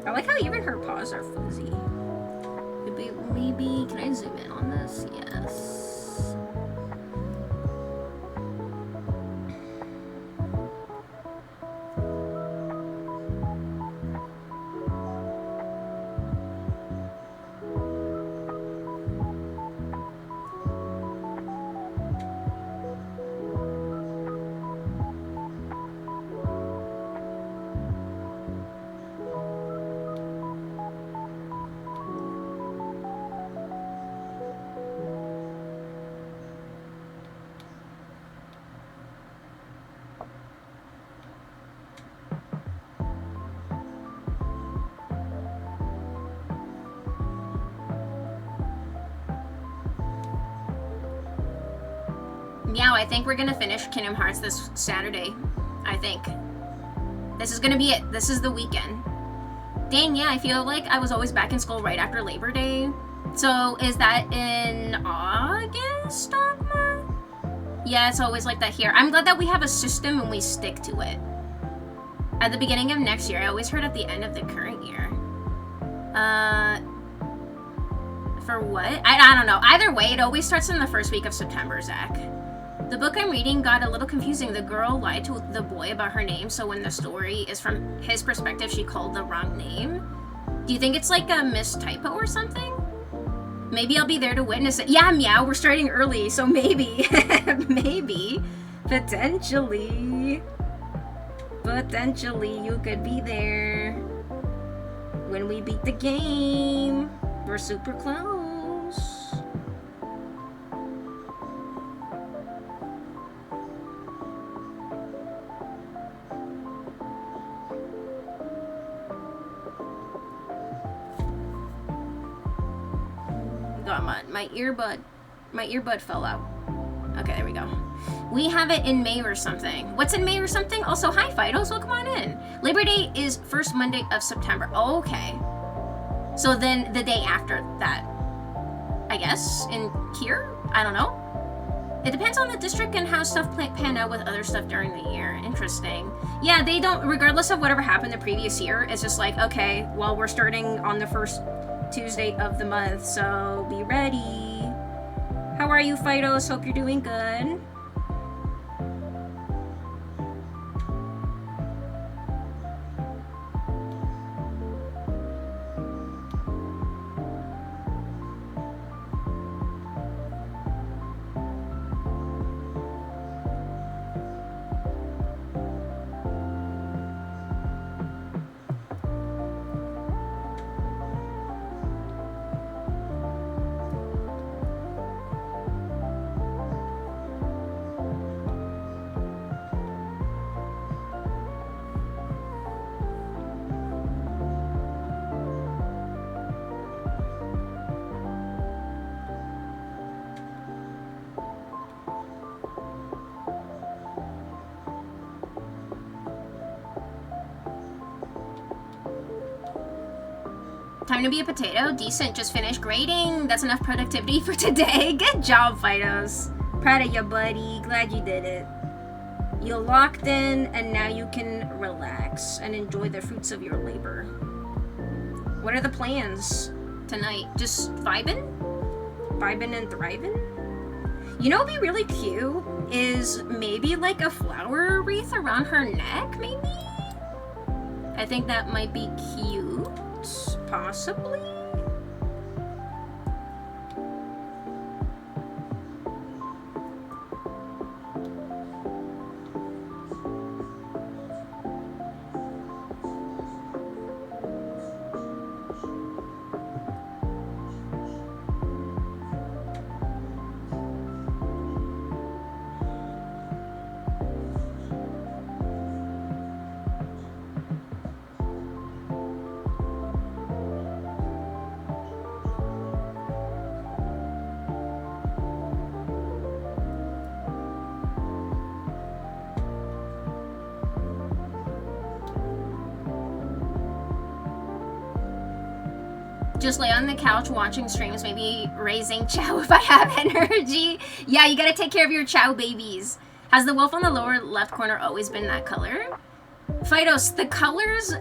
I like how even her paws are fuzzy. Maybe, can I zoom in on this? Yes. Yeah, I think we're gonna finish Kingdom Hearts this Saturday. I think. This is gonna be it. This is the weekend. Dang, yeah, I feel like I was always back in school right after Labor Day. So, is that in August, Dogma? Yeah, it's always like that here. I'm glad that we have a system and we stick to it. At the beginning of next year, I always heard at the end of the current year. For what? I don't know. Either way, it always starts in the first week of September, Zach. The book I'm reading got a little confusing. The girl lied to the boy about her name, so when the story is from his perspective, she called the wrong name. Do you think it's like a mistypo or something? Maybe I'll be there to witness it. Yeah, Meow, we're starting early, so maybe. Maybe. Potentially. Potentially, you could be there. When we beat the game. We're super close. God, my earbud fell out. Okay, there we go. We have it in May or something. What's in May or something? Also, hi Fidos, welcome on in. Labor Day is first Monday of September. Okay. So then the day after that, I guess, in here? I don't know. It depends on the district and how stuff pan out with other stuff during the year. Interesting. Yeah, they don't, regardless of whatever happened the previous year, it's just like, okay, well, we're starting on the first Tuesday of the month, so be ready. How are you, Fidos? Hope you're doing good. Time to be a potato. Decent. Just finished grading. That's enough productivity for today. Good job, Fidos. Proud of you, buddy. Glad you did it. You locked in, and now you can relax and enjoy the fruits of your labor. What are the plans tonight? Just vibing? Vibing and thriving? You know what'd be really cute is maybe like a flower wreath around her neck, maybe? I think that might be cute. Possibly? Just lay on the couch watching streams, maybe raising Chow if I have energy. Yeah, you gotta take care of your Chow babies. Has the wolf on the lower left corner always been that color? Fidos, the colors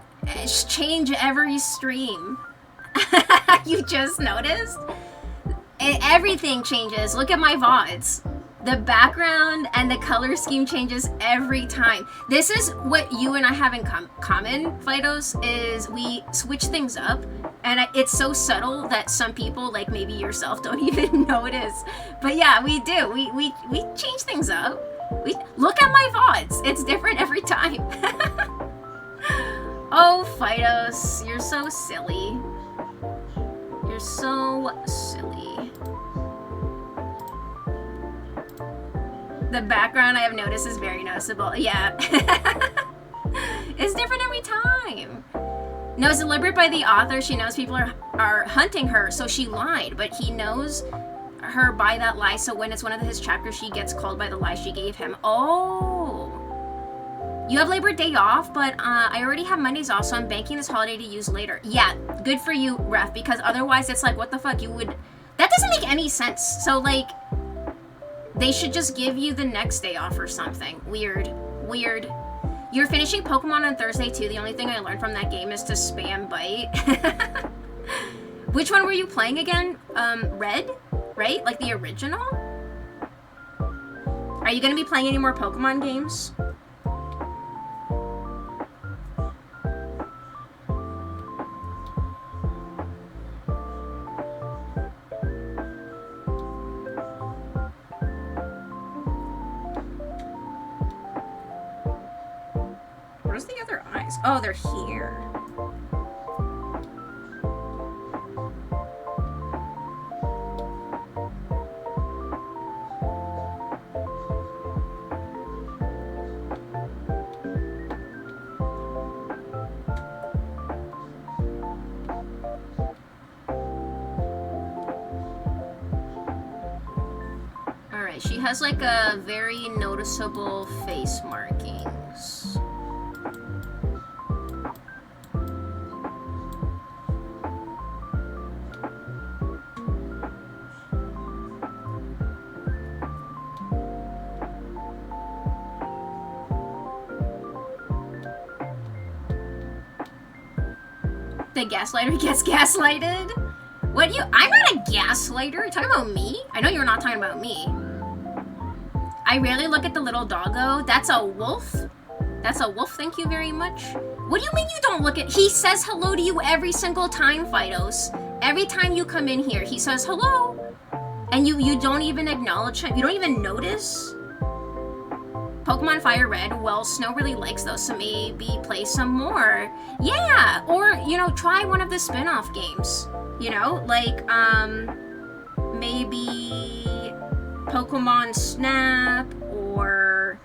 change every stream. You just noticed? Everything changes. Look at my VODs. The background and the color scheme changes every time. This is what you and I have in common, Fidos, is we switch things up. And it's so subtle that some people, like maybe yourself, don't even notice. But yeah, we do. We change things up. We look at my VODs. It's different every time. Oh, Fidos, you're so silly. You're so silly. The background I have noticed is very noticeable. Yeah. It's different every time. No, it's deliberate by the author. She knows people are hunting her, so she lied. But he knows her by that lie, so when it's one of his chapters, she gets called by the lie she gave him. Oh. You have Labor Day off, but I already have Mondays off, so I'm banking this holiday to use later. Yeah, good for you, Ref, because otherwise it's like, what the fuck, you would... That doesn't make any sense. So, like, they should just give you the next day off or something. Weird. Weird. You're finishing Pokemon on Thursday, too. The only thing I learned from that game is to spam bite. Which one were you playing again? Red? Right? Like the original? Are you gonna be playing any more Pokemon games? Where's the other eyes? Oh, they're here. Alright, she has like a very noticeable face markings. The gaslighter gets gaslighted? What do you- I'm not a gaslighter. Are you talking about me? I know you're not talking about me. I rarely look at the little doggo. That's a wolf? That's a wolf, thank you very much. What do you mean you don't look at- He says hello to you every single time, Fidos. Every time you come in here, he says hello. And you don't even acknowledge him. You don't even notice? Pokemon Fire Red, well, Snow really likes those, so maybe play some more. Yeah, or, you know, try one of the spin-off games. You know, like, maybe Pokemon Snap, or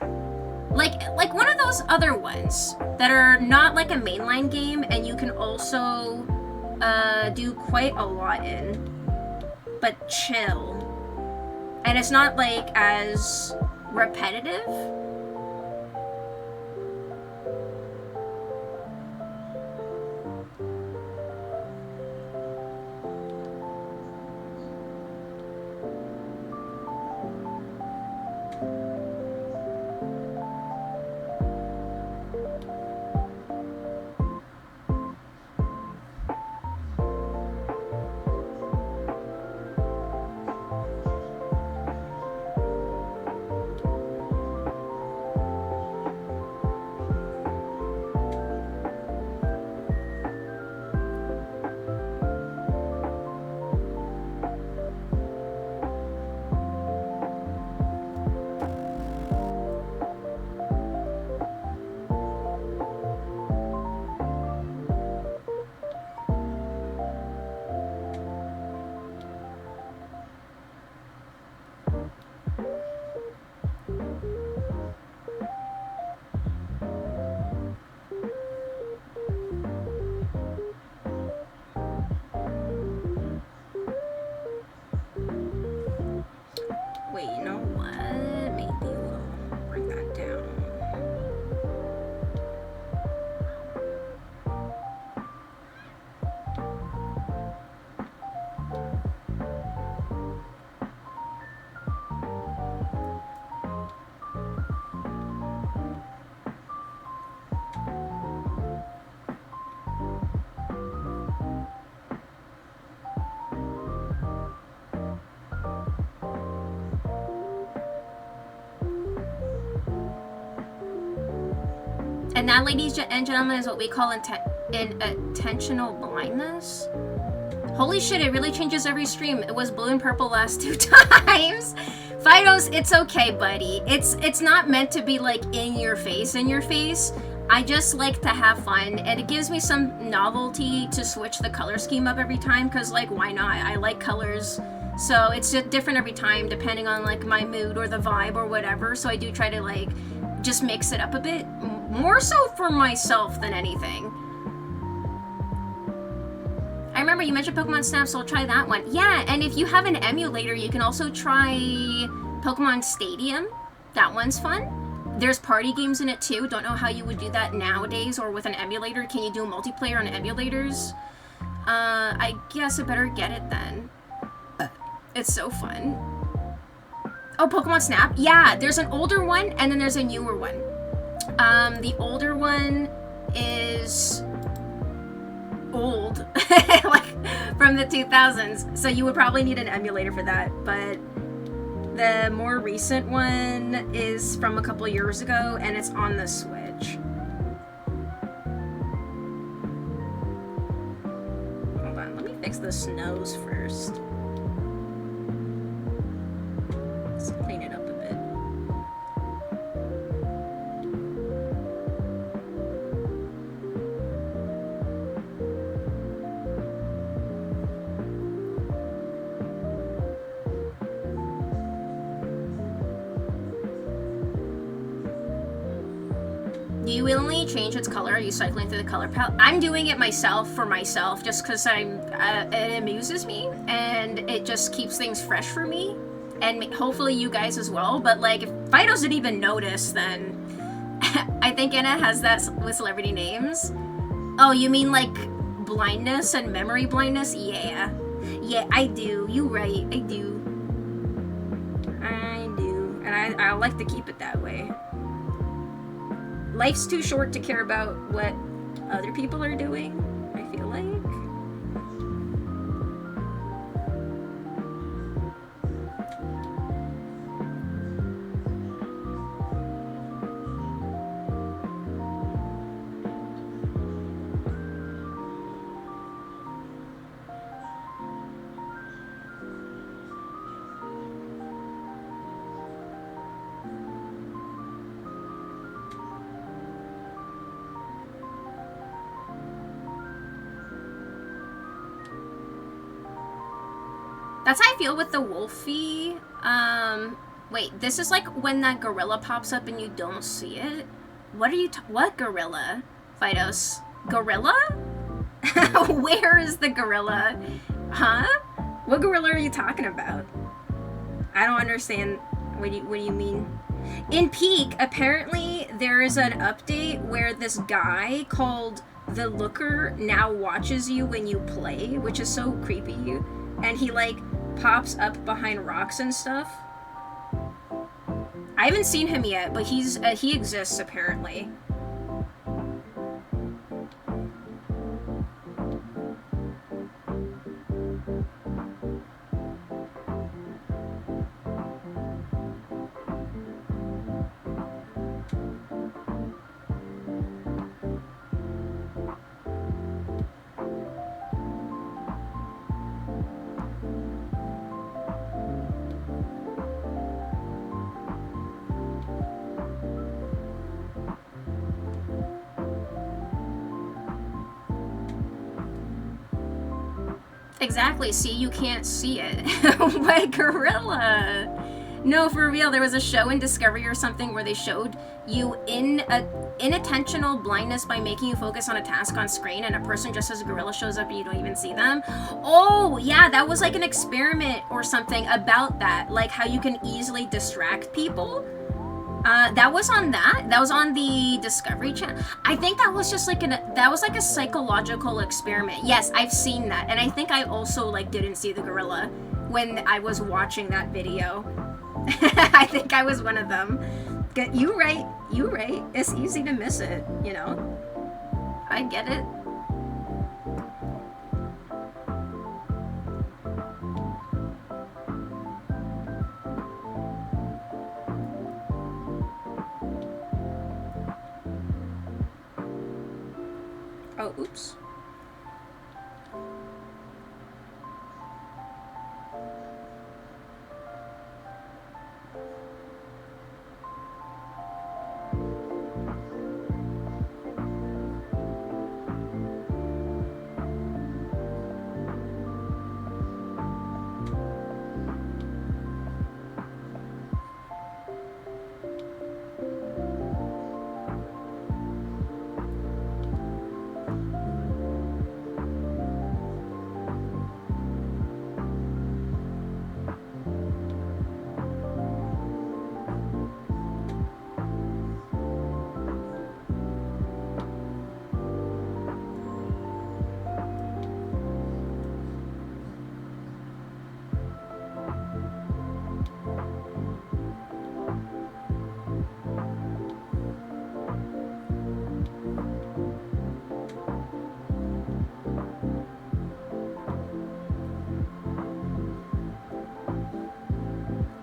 like one of those other ones that are not like a mainline game and you can also do quite a lot in, but chill. And it's not like as repetitive. Wait, you know what? Maybe we'll bring that down. And that, ladies and gentlemen, is what we call intentional blindness. Holy shit, it really changes every stream. It was blue and purple last 2 times. Fidos, it's okay, buddy. It's not meant to be like in your face. I just like to have fun, and it gives me some novelty to switch the color scheme up every time, because like, why not? I like colors. So it's just different every time depending on like my mood or the vibe or whatever. So I do try to like just mix it up a bit. More so for myself than anything. I remember you mentioned Pokemon Snap, so I'll try that one. Yeah, and if you have an emulator, you can also try Pokemon Stadium. That one's fun. There's party games in it too. Don't know how you would do that nowadays or with an emulator. Can you do multiplayer on emulators? I guess I better get it then. It's so fun. Oh, Pokemon Snap? Yeah, there's an older one and then there's a newer one. The older one is old, like from the 2000s, so you would probably need an emulator for that, but The more recent one is from a couple years ago, and it's on the Switch. Hold on, let me fix the snows first. Let's clean it up a bit. Do you willingly change its color? Are you cycling through the color palette? I'm doing it myself for myself, just because it amuses me and it just keeps things fresh for me, and hopefully you guys as well. But like, if Fidos didn't even notice, then I think Anna has that with celebrity names. Oh, you mean like blindness and memory blindness? Yeah, I do. You right, I do, and I like to keep it that way. Life's too short to care about what other people are doing, I feel like. That's how I feel with the Wolfie. Wait, this is like when that gorilla pops up and you don't see it? What are you what gorilla? Fidos. Gorilla? Where is the gorilla? Huh? What gorilla are you talking about? I don't understand. What do you mean? In Peak, apparently there is an update where this guy called the Looker now watches you when you play, which is so creepy. And he like pops up behind rocks and stuff. I haven't seen him yet, but he exists apparently. Exactly, see, you can't see it. What gorilla? No, for real, there was a show in Discovery or something where they showed you inattentional blindness by making you focus on a task on screen, and a person just as a gorilla shows up and you don't even see them. Oh, yeah, that was like an experiment or something about that, like how you can easily distract people. That was on the Discovery Channel. I think that was just like a psychological experiment. Yes, I've seen that, and I think I also like didn't see the gorilla when I was watching that video. I think I was one of them. You right. It's easy to miss it, you know. I get it. Oh, oops.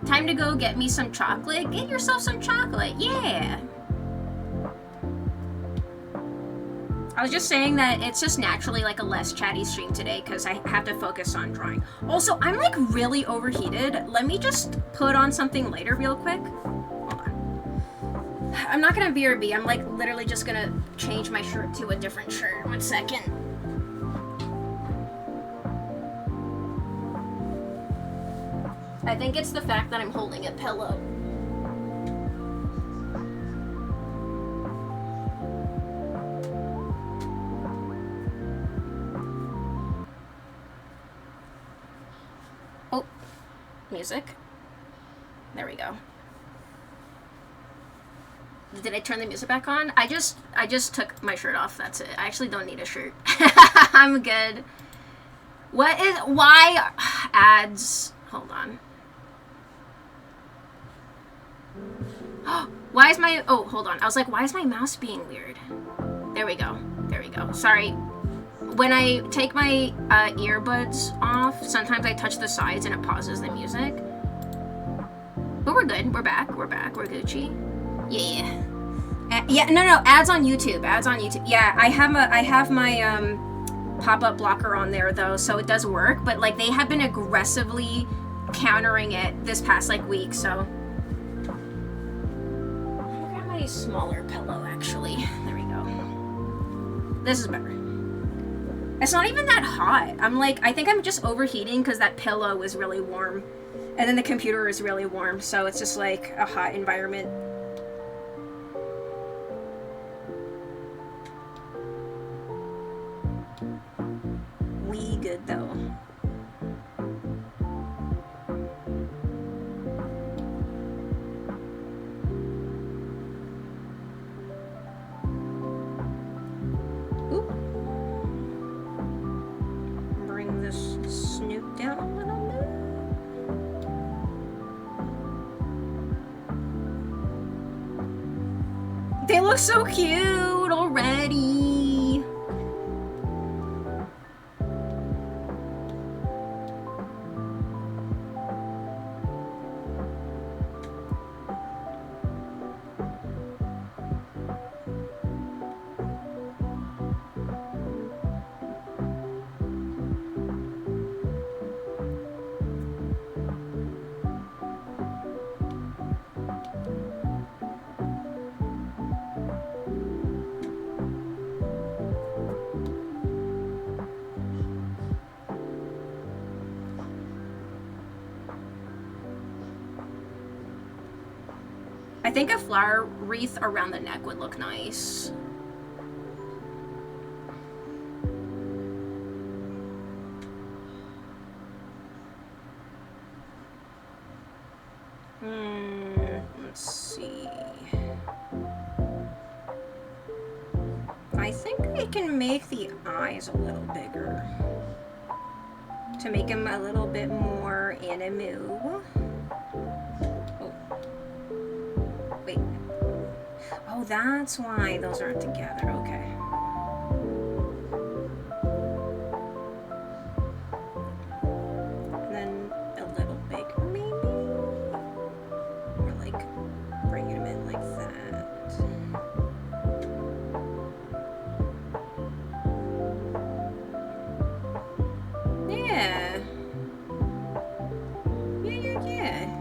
Time to go get me some chocolate. Get yourself some chocolate. Yeah. I was just saying that it's just naturally like a less chatty stream today because I have to focus on drawing. Also, I'm like really overheated. Let me just put on something later real quick. Hold on. I'm not gonna BRB. I'm like literally just gonna change my shirt to a different shirt. 1 second. I think it's the fact that I'm holding a pillow. Oh, music. There we go. Did I turn the music back on? I just took my shirt off. That's it. I actually don't need a shirt. I'm good. Why ads? Hold on. Why is my, oh, hold on. I was like, why is my mouse being weird? There we go. There we go. Sorry. When I take my earbuds off, sometimes I touch the sides and it pauses the music. But we're good. We're back. We're back. We're Gucci. Yeah. Yeah, no, ads on YouTube. Ads on YouTube. Yeah, I have my pop-up blocker on there though, so it does work, but like they have been aggressively countering it this past like week, so a smaller pillow actually. There we go. This is better. It's not even that hot. I'm like, I think I'm just overheating because that pillow is really warm and then the computer is really warm, so it's just like a hot environment. We good though. Snoop down a little bit. They look so cute already. I think a flower wreath around the neck would look nice. Let's see. I think I can make the eyes a little bigger to make them a little bit more animu. Wait. Oh, that's why those aren't together. Okay. And then a little bigger, maybe? Or like bringing them in like that. Yeah. Yeah.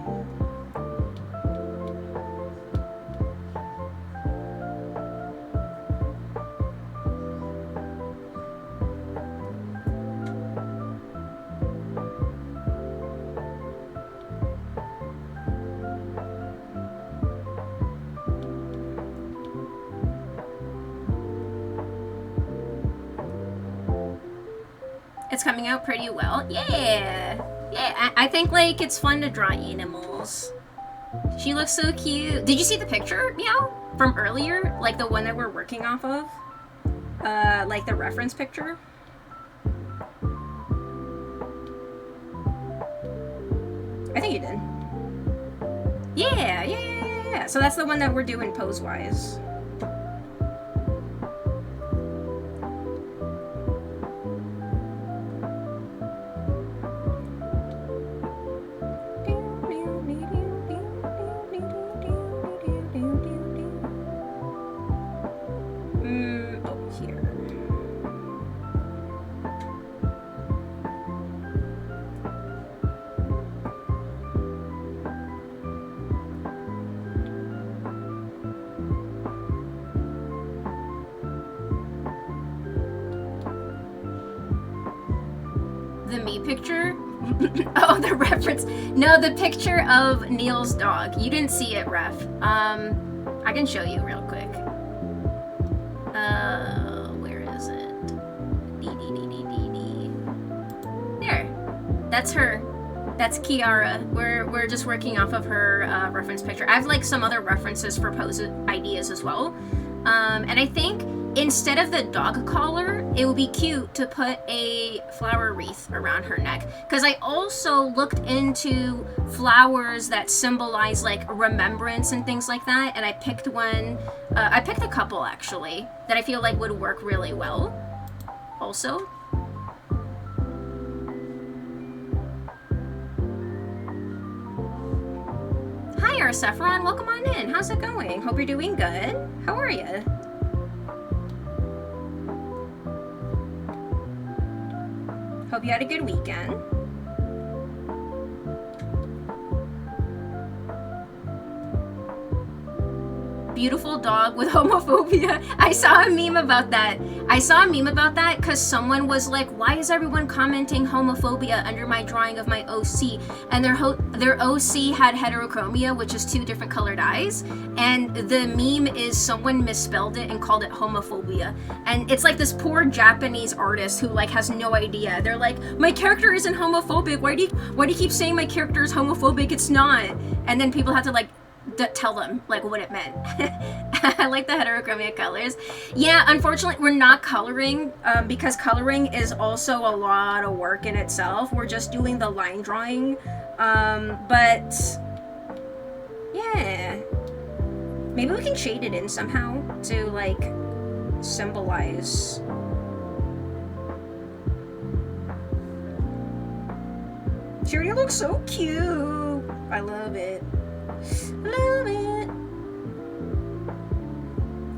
It's coming out pretty well. Yeah. Yeah, I think like it's fun to draw animals. She looks so cute. Did you see the picture, Meow? From earlier? Like the one that we're working off of? Like the reference picture? I think you did. Yeah. So that's the one that we're doing pose-wise. picture? Oh, the reference. No, the picture of Neil's dog. You didn't see it, Ref. I can show you real quick. Where is it? There. That's her. That's Kiara. We're just working off of her reference picture. I have like some other references for pose ideas as well. And I think instead of the dog collar, it would be cute to put a flower wreath around her neck. Because I also looked into flowers that symbolize like remembrance and things like that. And I picked one, I picked a couple actually, that I feel like would work really well also. Hi, Arsephoron. Welcome on in. How's it going? Hope you're doing good. How are you? Hope you had a good weekend. Beautiful dog with homophobia. I saw a meme about that. Because someone was like, why is everyone commenting homophobia under my drawing of my OC? And their OC had heterochromia, which is 2 different colored eyes. And the meme is someone misspelled it and called it homophobia. And it's like this poor Japanese artist who like has no idea. They're like, my character isn't homophobic. Why do you keep saying my character is homophobic? It's not. And then people have to like tell them like what it meant. I like the heterochromia colors. Yeah, unfortunately we're not coloring because coloring is also a lot of work in itself. We're just doing the line drawing, but yeah, maybe we can shade it in somehow to like symbolize. Shuri looks so cute. I love it. Love it.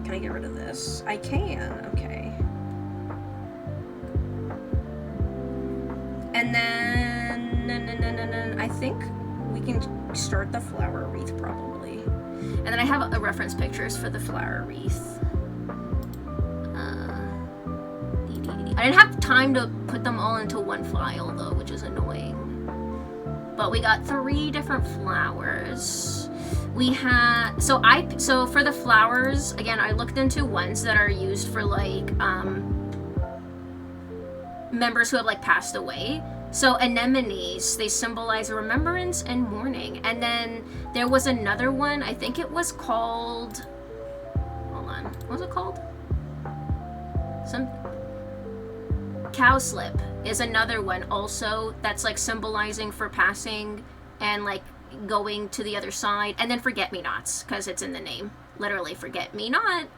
Can I get rid of this? I can. Okay. And then I think we can start the flower wreath probably. And then I have a reference pictures for the flower wreath. I didn't have time to put them all into one file though, which is annoying. But we got 3 different flowers. We had, so for the flowers, again, I looked into ones that are used for like, members who have like passed away. So anemones, they symbolize remembrance and mourning. And then there was another one, I think it was called, hold on, what was it called? Cowslip is another one also that's like symbolizing for passing and like going to the other side. And then forget-me-nots, because it's in the name. Literally, forget-me-not.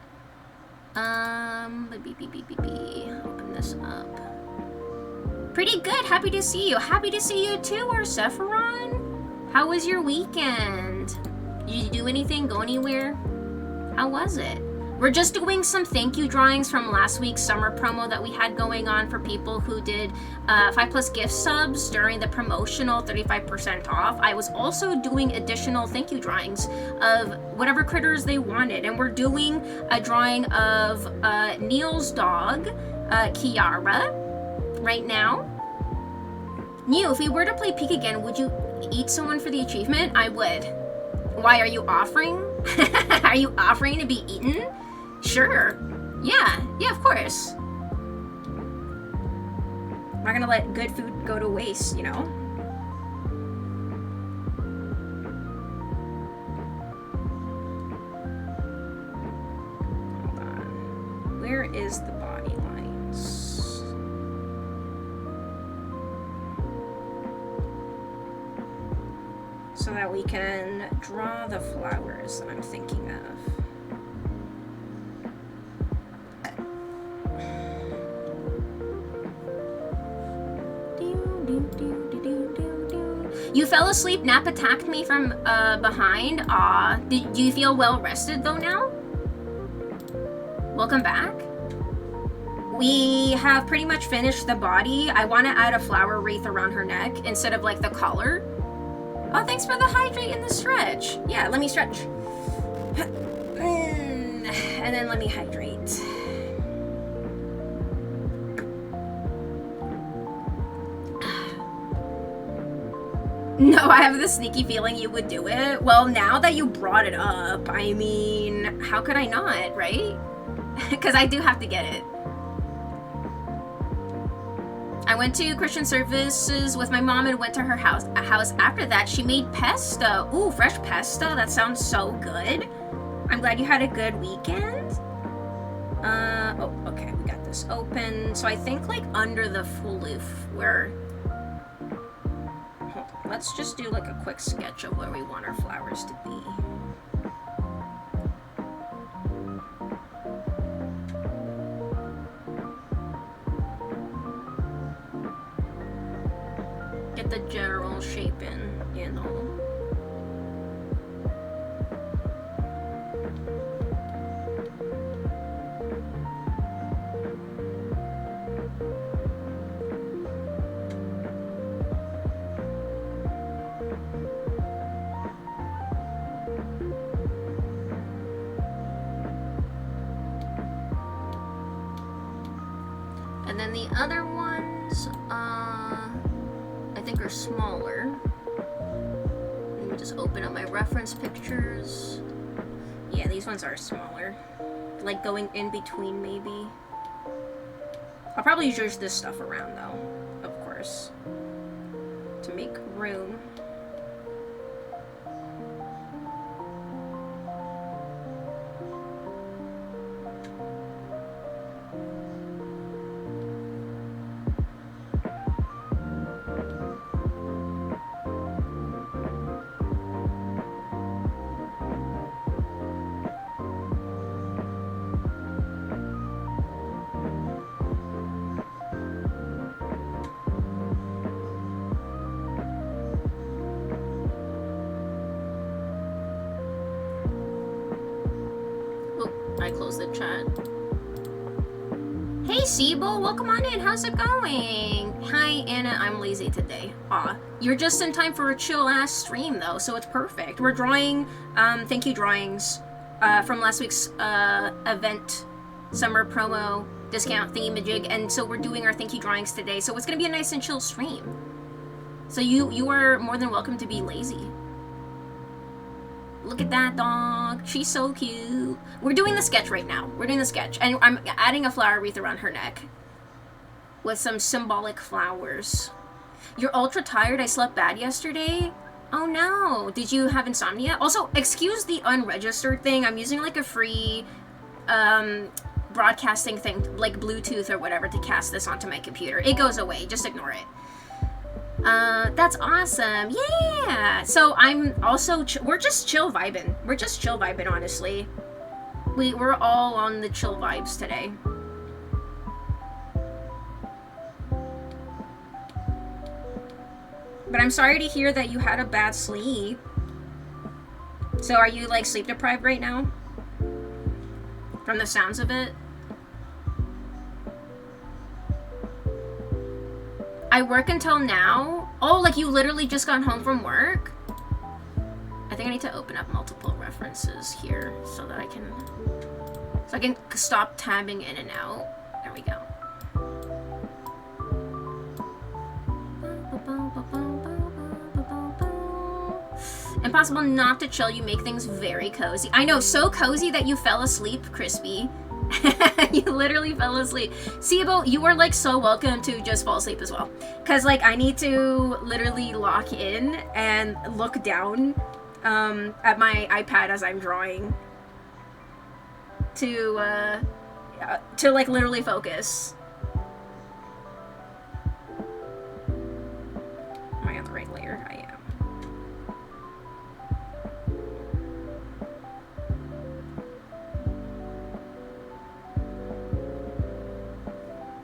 Open this up. Pretty good. Happy to see you. Happy to see you too, Arsephoron. How was your weekend? Did you do anything? Go anywhere? How was it? We're just doing some thank you drawings from last week's summer promo that we had going on for people who did 5+ gift subs during the promotional 35% off. I was also doing additional thank you drawings of whatever critters they wanted. And we're doing a drawing of Neil's dog, Kiara, right now. Neil, if we were to play Peek again, would you eat someone for the achievement? I would. Why, are you offering? Are you offering to be eaten? Sure. Yeah, of course. I'm not gonna let good food go to waste, you know? Hold on. Where is the body lines? So that we can draw the flowers that I'm thinking of. You fell asleep, nap attacked me from behind. Aw, do you feel well rested though now? Welcome back. We have pretty much finished the body. I want to add a flower wreath around her neck instead of like the collar. Oh, thanks for the hydrate and the stretch. Yeah, let me stretch. And then let me hydrate. No, I have this sneaky feeling you would do it. Well, now that you brought it up, I mean, how could I not, right? Because I do have to get it. I went to Christian services with my mom and went to her house. After that. She made pesto. Ooh, fresh pesto. That sounds so good. I'm glad you had a good weekend. Oh, okay, we got this open. So I think like under the floof where... Let's just do like a quick sketch of where we want our flowers to be. Get the general shape in, you know. And then the other ones, I think are smaller. Let me just open up my reference pictures. Yeah, these ones are smaller. Like going in between, maybe. I'll probably use this stuff around, though, of course, to make room. I closed the chat. Hey Sibo, welcome on in. How's it going? Hi Anna, I'm lazy today. Aw, you're just in time for a chill ass stream though, so it's perfect. We're drawing thank you drawings from last week's event summer promo discount thingy-majig, and so we're doing our thank you drawings today. So it's gonna be a nice and chill stream. So you are more than welcome to be lazy. Look at that dog. She's so cute. We're doing the sketch right now. We're doing the sketch. And I'm adding a flower wreath around her neck. With some symbolic flowers. You're ultra tired. I slept bad yesterday. Oh no. Did you have insomnia? Also, excuse the unregistered thing. I'm using like a free broadcasting thing. Like Bluetooth or whatever to cast this onto my computer. It goes away. Just ignore it. That's awesome. Yeah. So I'm also, we're just chill vibing. We're just chill vibing, honestly. We're all on the chill vibes today. But I'm sorry to hear that you had a bad sleep. So are you like sleep deprived right now? From the sounds of it? I work until now? Oh, like you literally just got home from work? I think I need to open up multiple references here so that I can stop tabbing in and out. There we go. Impossible not to chill. You make things very cozy. I know, so cozy that you fell asleep, Crispy. You literally fell asleep. Sibo, you are like so welcome to just fall asleep as well. Cause like I need to literally lock in and look down at my iPad as I'm drawing to like literally focus. Am I on the right layer? I am.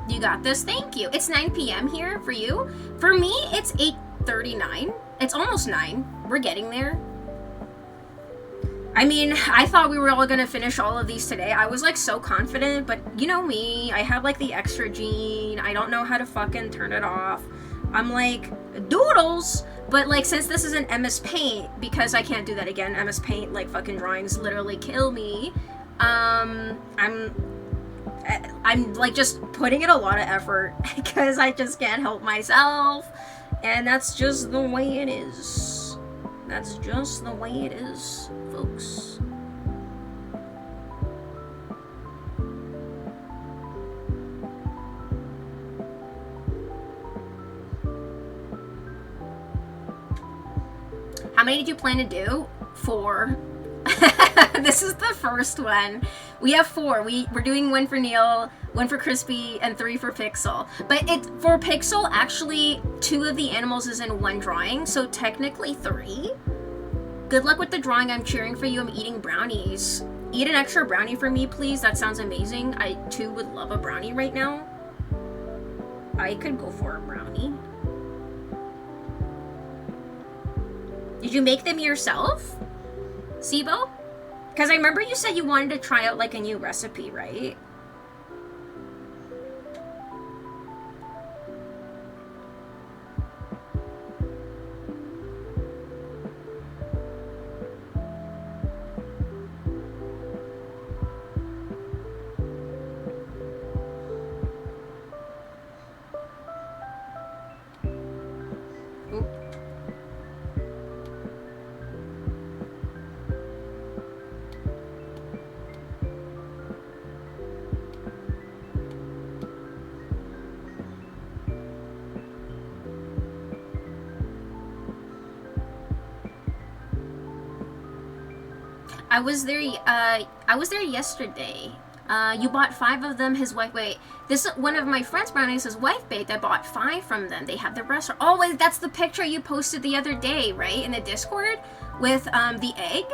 You got this. Thank you. It's 9 p.m. here for you. For me, it's 8:39. It's almost 9. We're getting there. I mean, I thought we were all gonna finish all of these today. I was like so confident, but you know me. I have like the extra gene. I don't know how to fucking turn it off. I'm like, doodles. But like, since this is an MS Paint, because I can't do that again, MS Paint, like fucking drawings literally kill me. I'm like just putting in a lot of effort because I just can't help myself. And that's just the way it is. That's just the way it is, folks. How many did you plan to do? 4. This is the first one. We have 4. We're doing 1 for Neil, 1 for Crispy, and 3 for Pixel. But for Pixel, actually, 2 of the animals is in 1 drawing, so technically 3. Good luck with the drawing. I'm cheering for you. I'm eating brownies. Eat an extra brownie for me, please. That sounds amazing. I, too, would love a brownie right now. I could go for a brownie. Did you make them yourself, Sibo? Because I remember you said you wanted to try out like a new recipe, right? I was there yesterday. You bought 5 of them. His wife, wait, this one of my friend's brownies, his wife baked. I bought 5 from them. They have the restaurant. Oh, wait, that's the picture you posted the other day, right? In the Discord with the egg.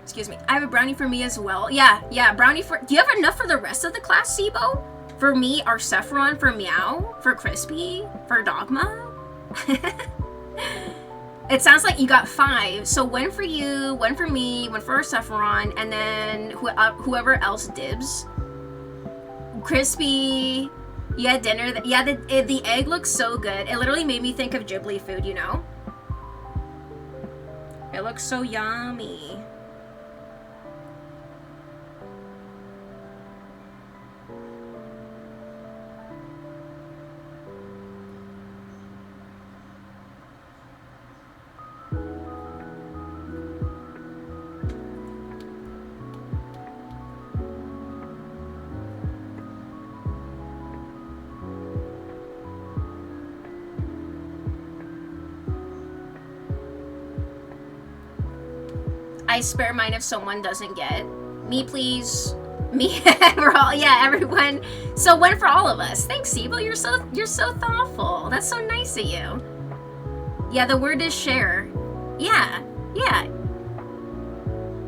Excuse me. I have a brownie for me as well. Yeah, brownie for. Do you have enough for the rest of the class, Sibo? For me, our Sephiron, for Meow, for Crispy, for Dogma. It sounds like you got 5. So 1 for you, 1 for me, 1 for Sephiron, and then whoever else dibs. Crispy. Yeah, dinner. Yeah, the egg looks so good. It literally made me think of Ghibli food, you know? It looks so yummy. I spare mine if someone doesn't get. Me, please. Me. We're all, yeah, everyone. So 1 for all of us. Thanks, Sibo. You're so thoughtful. That's so nice of you. Yeah, the word is share. Yeah.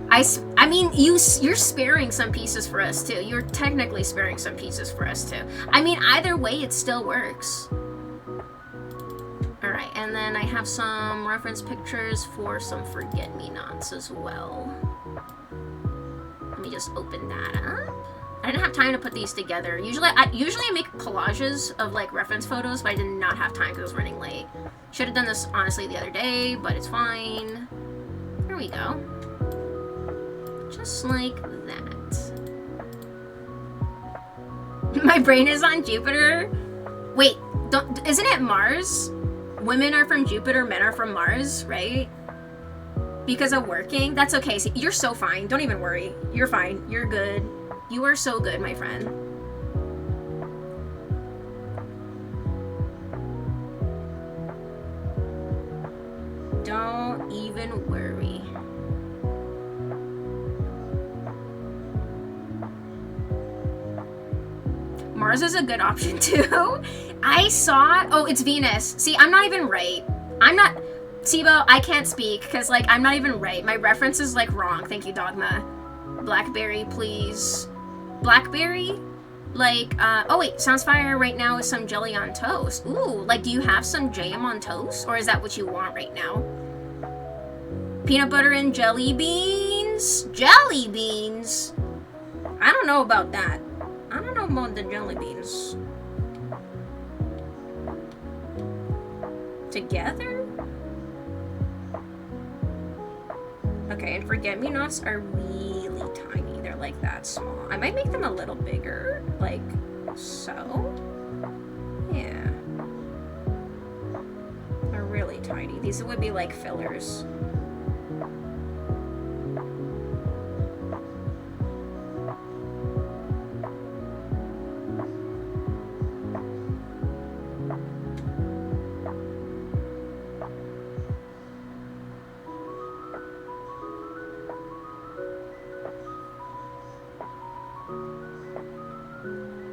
I mean, you're sparing some pieces for us too. You're technically sparing some pieces for us too. I mean, either way, it still works. Alright, and then I have some reference pictures for some forget-me-nots as well. Let me just open that up. I didn't have time to put these together. Usually I make collages of like reference photos, but I did not have time because I was running late. Should have done this honestly the other day, but it's fine. There we go. Just like that. My brain is on Jupiter. Wait, isn't it Mars? Women are from Jupiter, men are from Mars, right? Because of working? That's okay. See, you're so fine. Don't even worry. You're fine. You're good. You are so good, my friend. Don't even worry. Mars is a good option too. I saw, oh, it's Venus. See, I'm not even right. Sibo, I can't speak because like I'm not even right. My reference is like wrong. Thank you, Dogma. Blackberry, please. Blackberry? Like, oh wait, sounds fire right now with some jelly on toast. Ooh, like do you have some jam on toast? Or is that what you want right now? Peanut butter and jelly beans? Jelly beans? I don't know about that. I don't know about the jelly beans. Together? Okay, and forget-me-nots are really tiny. They're like that small. I might make them a little bigger, like so. Yeah. tiny. These would be like fillers.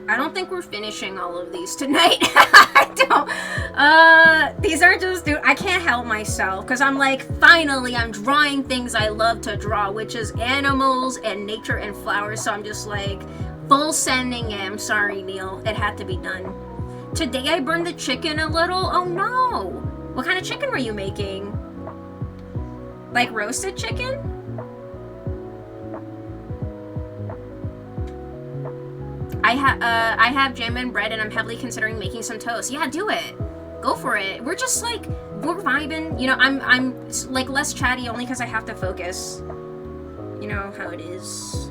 I don't think we're finishing all of these tonight. I don't. These are just, dude, I can't help myself because I'm like, finally, I'm drawing things I love to draw, which is animals and nature and flowers. So I'm just like, full sending it. I'm sorry, Neil. It had to be done. Today I burned the chicken a little. Oh no. What kind of chicken were you making? Like roasted chicken? I have jam and bread, and I'm heavily considering making some toast. Yeah, do it. Go for it. We're just like, we're vibing. You know, I'm like less chatty only because I have to focus. You know how it is.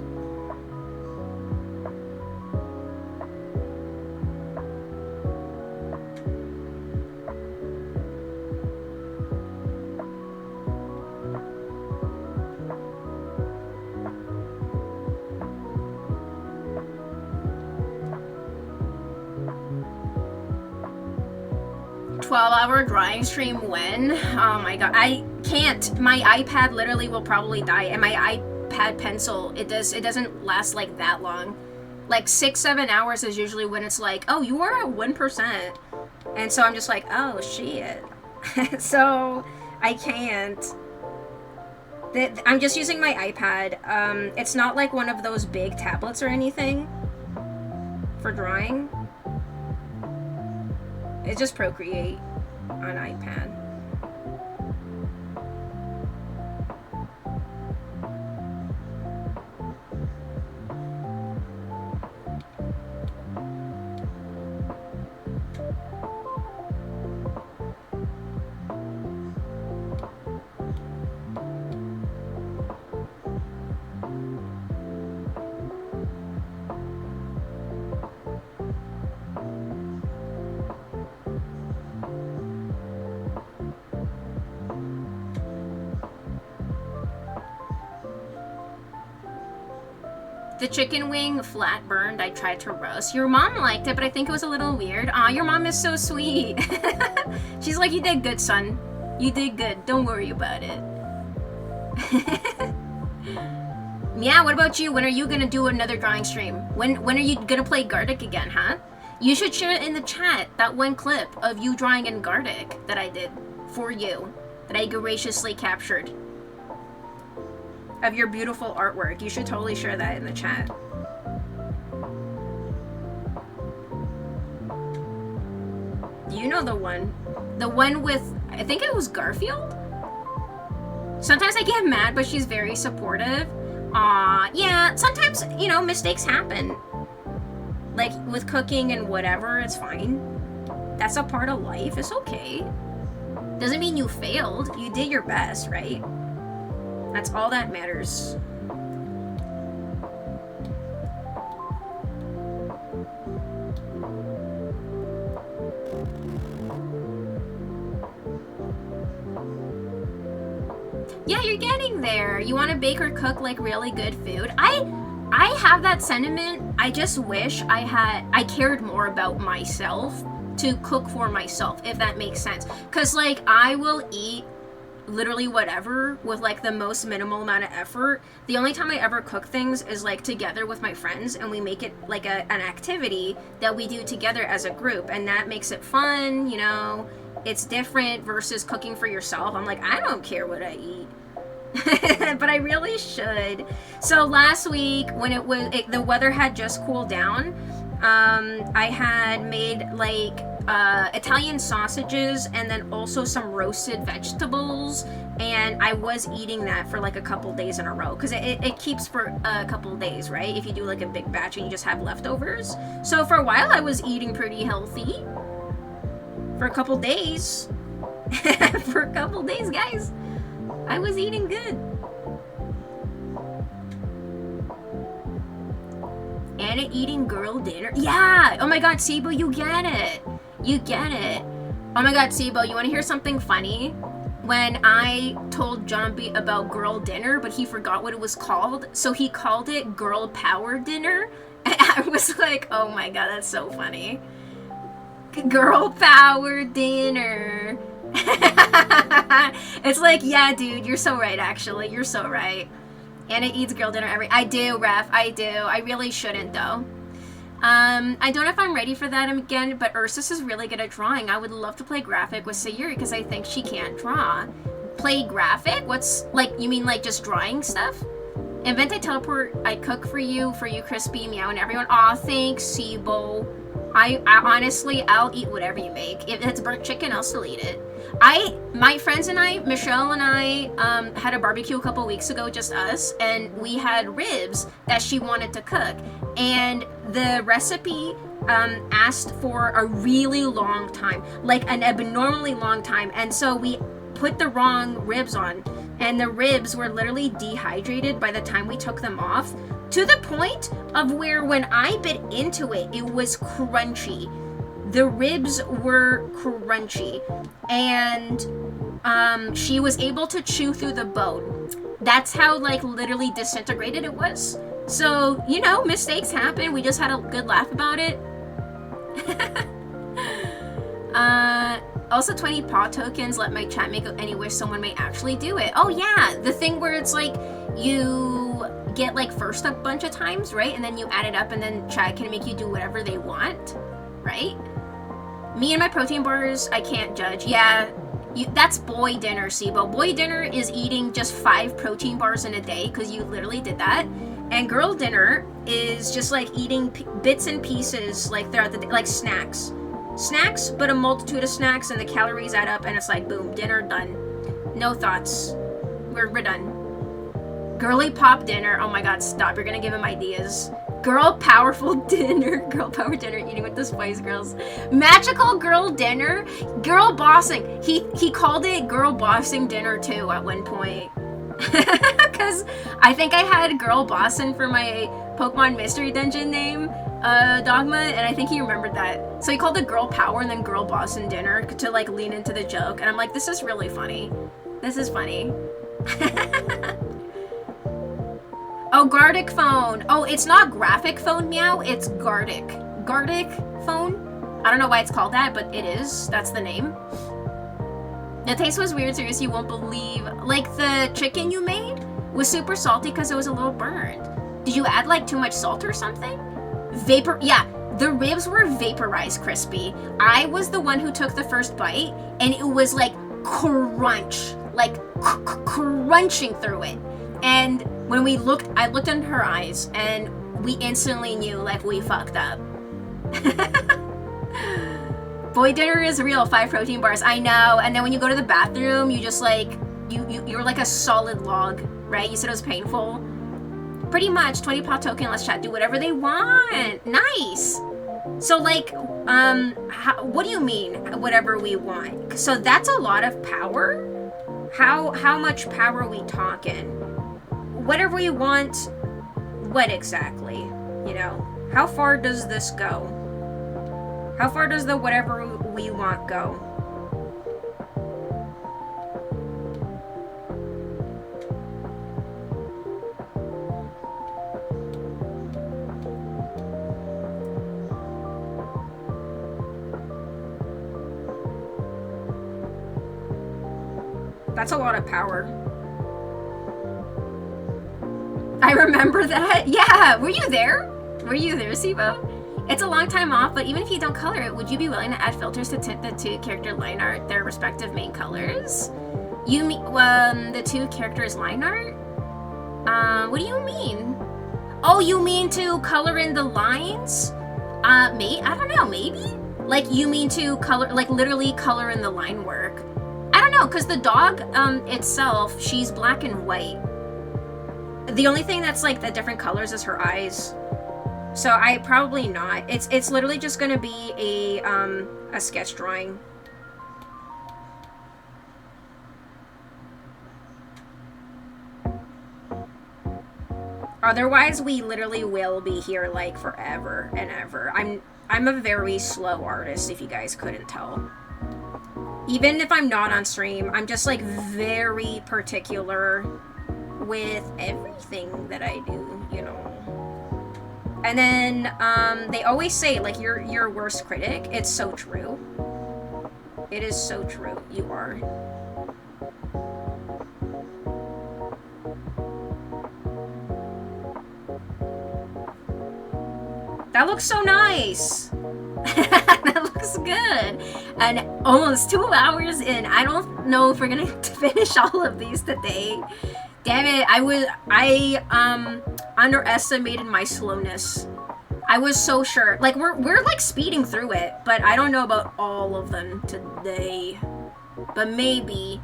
12-hour drawing stream when? Oh my god, I can't. My iPad literally will probably die, and my iPad pencil, it doesn't last like that long. Like 6-7 hours is usually when it's like, oh, you are at 1%, and so I'm just like, oh shit. So I can't. I'm just using my iPad. It's not like one of those big tablets or anything for drawing. It's just Procreate on iPad. The chicken wing flat burned, I tried to roast. Your mom liked it, but I think it was a little weird. Aw, your mom is so sweet. She's like, you did good, son. You did good. Don't worry about it. Yeah, what about you? When are you gonna do another drawing stream? When are you gonna play Gartic again, huh? You should share it in the chat, that one clip of you drawing in Gartic that I did for you, that I graciously captured. Of your beautiful artwork. You should totally share that in the chat. You know the one. The one with, I think it was Garfield? Sometimes I get mad, but she's very supportive. Aw, yeah, sometimes, you know, mistakes happen. Like, with cooking and whatever, it's fine. That's a part of life, it's okay. Doesn't mean you failed. You did your best, right? That's all that matters. Yeah, you're getting there. You want to bake or cook like really good food? I have that sentiment. I just wish I cared more about myself to cook for myself, if that makes sense. Cause like I will eat literally whatever with like the most minimal amount of effort. The only time I ever cook things is like together with my friends, and we make it like an activity that we do together as a group, and that makes it fun, you know. It's different versus cooking for yourself. I'm like, I don't care what I eat. But I really should. So last week when the weather had just cooled down, I had made like Italian sausages and then also some roasted vegetables, and I was eating that for like a couple days in a row because it keeps for a couple days, right? If you do like a big batch and you just have leftovers. So for a while I was eating pretty healthy for a couple days. For a couple days, guys, I was eating good. Anna eating girl dinner. Yeah, oh my god, Sibu, you get it. You get it. Oh my god, Sibo, you want to hear something funny? When I told Jambi about girl dinner, but he forgot what it was called, so he called it girl power dinner. And I was like, oh my god, that's so funny. Girl power dinner. It's like, yeah, dude, you're so right, actually. You're so right. Anna eats girl dinner I do, Ref. I do. I really shouldn't, though. I don't know if I'm ready for that again, but Ursus is really good at drawing. I would love to play graphic with Sayuri because I think she can't draw. Play graphic? What's, like, you mean, like, just drawing stuff? Invent a teleport. I cook for you, Crispy, Meow, and everyone. Aw, thanks, Sibo. I honestly, I'll eat whatever you make. If it's burnt chicken, I'll still eat it. My friends and I, Michelle and I, had a barbecue a couple weeks ago, just us, and we had ribs that she wanted to cook. And the recipe asked for a really long time, like an abnormally long time. And so we put the wrong ribs on, and the ribs were literally dehydrated by the time we took them off, to the point of where when I bit into it, it was crunchy. The ribs were crunchy, and she was able to chew through the bone. That's how, like, literally disintegrated it was. So, you know, mistakes happen. We just had a good laugh about it. Also 20 paw tokens let my chat make any wish someone may actually do it. Oh yeah, the thing where it's like you get like first a bunch of times, right? And then you add it up and then chat can make you do whatever they want, right? Me and my protein bars, I can't judge. Yeah, that's boy dinner, Sibo. Boy dinner is eating just 5 protein bars in a day because you literally did that. And girl dinner is just like eating bits and pieces like throughout the day, like snacks. Snacks, but a multitude of snacks, and the calories add up, and it's like, boom, dinner done. No thoughts. We're done. Girly pop dinner. Oh my god, stop. You're gonna give him ideas. Girl powerful dinner. Girl power dinner, eating with the Spice Girls. Magical girl dinner. Girl bossing. He called it girl bossing dinner too at one point. Because I think I had girl bossing for my Pokemon Mystery Dungeon name. Dogma, and I think he remembered that. So he called it girl power and then girl boss and dinner to like lean into the joke, and I'm like, this is really funny. This is funny. Oh, Gardic phone. Oh, it's not graphic phone, Meow, it's Gardic. Gardic phone? I don't know why it's called that, but it is. That's the name. The taste was weird, seriously, you won't believe. Like, the chicken you made was super salty because it was a little burned. Did you add like too much salt or something? Yeah, the ribs were vaporized, Crispy. I was the one who took the first bite, and it was like crunch, like crunching through it. And when we looked, I looked into her eyes, and we instantly knew, like, we fucked up. Boy dinner is real, 5 protein bars, I know. And then when you go to the bathroom, you just like, you're like a solid log, right? You said it was painful. Pretty much, 20 pot token, let's chat, do whatever they want. Nice. So like, what do you mean, whatever we want? So that's a lot of power? How much power are we talking? Whatever we want, what exactly? You know, how far does this go? How far does the whatever we want go? That's a lot of power. I remember that. Yeah, were you there? Were you there, Sibo? It's a long time off, but even if you don't color it, would you be willing to add filters to tint the 2 character line art their respective main colors? You mean the 2 characters line art? What do you mean? Oh, you mean to color in the lines? I don't know, maybe? Like, you mean to color, like, literally color in the line work? I don't know, because the dog itself, she's black and white. The only thing that's like the different colors is her eyes. So I probably not. It's literally just gonna be a sketch drawing. Otherwise, we literally will be here like forever and ever. I'm a very slow artist, if you guys couldn't tell. Even if I'm not on stream, I'm just like very particular with everything that I do, you know. And then they always say like you're your worst critic. It's so true. It is so true. You are. That looks so nice. That looks good. And almost 2 hours in. I don't know if we're gonna finish all of these today. Damn it, I underestimated my slowness. I was so sure. Like we're like speeding through it, but I don't know about all of them today. But maybe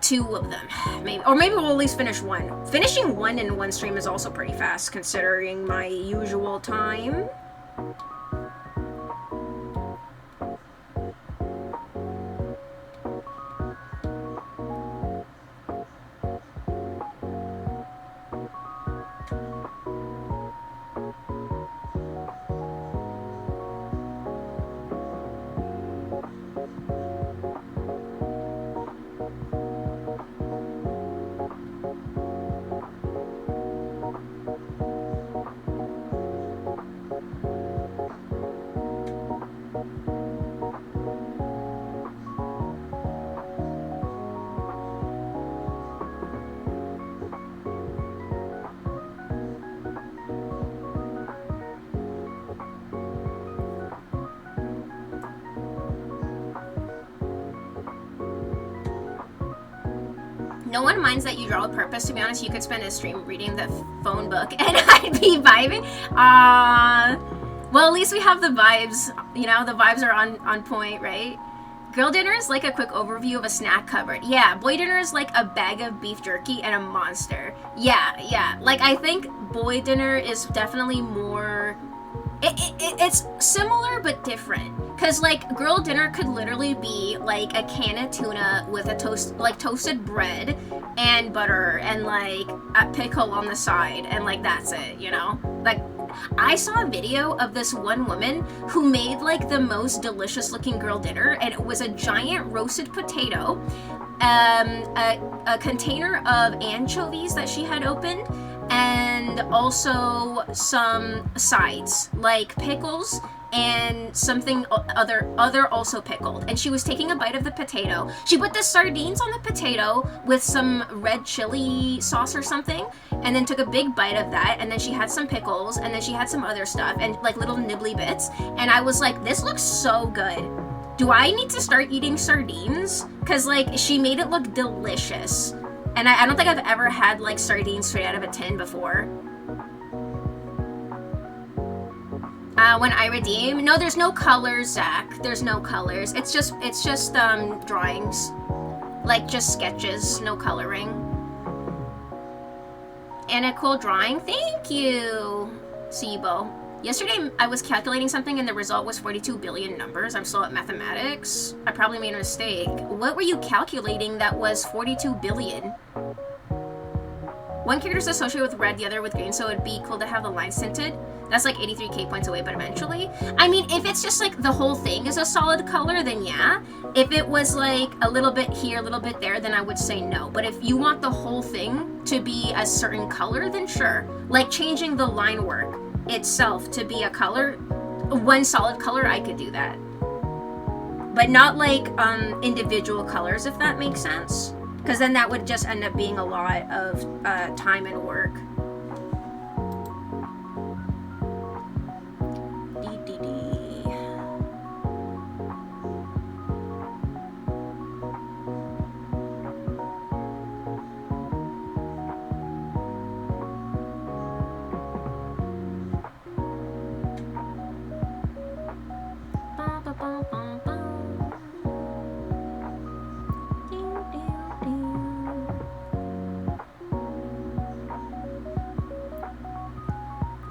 2 of them. Maybe, or maybe we'll at least finish 1. Finishing 1 in 1 stream is also pretty fast considering my usual time. No one minds that you draw with purpose. To be honest, you could spend a stream reading the phone book and I'd be vibing. Well, at least we have the vibes. You know, the vibes are on point, right? Girl dinner is like a quick overview of a snack cupboard. Yeah, boy dinner is like a bag of beef jerky and a monster. Yeah. Like, I think boy dinner is definitely more... It's similar but different. Cause like girl dinner could literally be like a can of tuna with a toasted bread and butter and like a pickle on the side and like that's it, you know? Like I saw a video of this one woman who made like the most delicious looking girl dinner, and it was a giant roasted potato, a container of anchovies that she had opened, and also some sides like pickles and something other also pickled. And she was taking a bite of the potato. She put the sardines on the potato with some red chili sauce or something, and then took a big bite of that, and then she had some pickles, and then she had some other stuff and like little nibbly bits, and I was like, this looks so good. Do I need to start eating sardines? Because like she made it look delicious, and I don't think I've ever had like sardines straight out of a tin before. When I redeem, no, there's no colors, Zach. There's no colors. It's just drawings, like just sketches, no coloring. And a cool drawing. Thank you, Sibo. Yesterday I was calculating something and the result was 42 billion numbers. I'm still at mathematics. I probably made a mistake. What were you calculating that was 42 billion? One character is associated with red, the other with green, so it'd be cool to have the lines tinted. That's like 83k points away, but eventually. I mean, if it's just like the whole thing is a solid color, then yeah. If it was like a little bit here, a little bit there, then I would say no. But if you want the whole thing to be a certain color, then sure. Like changing the line work itself to be a color, one solid color, I could do that. But not like individual colors, if that makes sense. Because then that would just end up being a lot of time and work.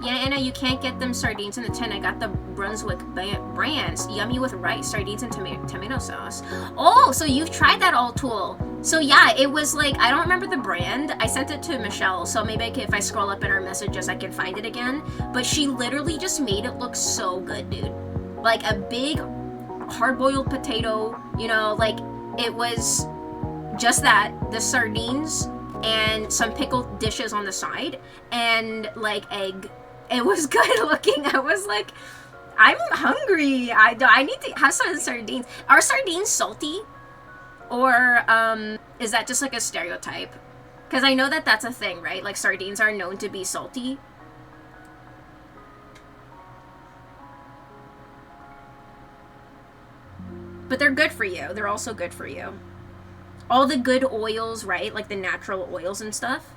Yeah, Anna, you can't get them sardines in the tin. I got the Brunswick brands. Yummy with rice, sardines, and tomato sauce. Oh, so you've tried that all tool. So yeah, it was like, I don't remember the brand. I sent it to Michelle, so maybe if I scroll up in our messages, I can find it again. But she literally just made it look so good, dude. Like a big hard-boiled potato, you know, like it was just that, the sardines and some pickled dishes on the side and like egg. It was good looking. I was like, I'm hungry. I need to have some sardines. Are sardines salty? Or is that just like a stereotype? Because I know that that's a thing, right? Like sardines are known to be salty. But they're good for you. They're also good for you. All the good oils, right? Like the natural oils and stuff.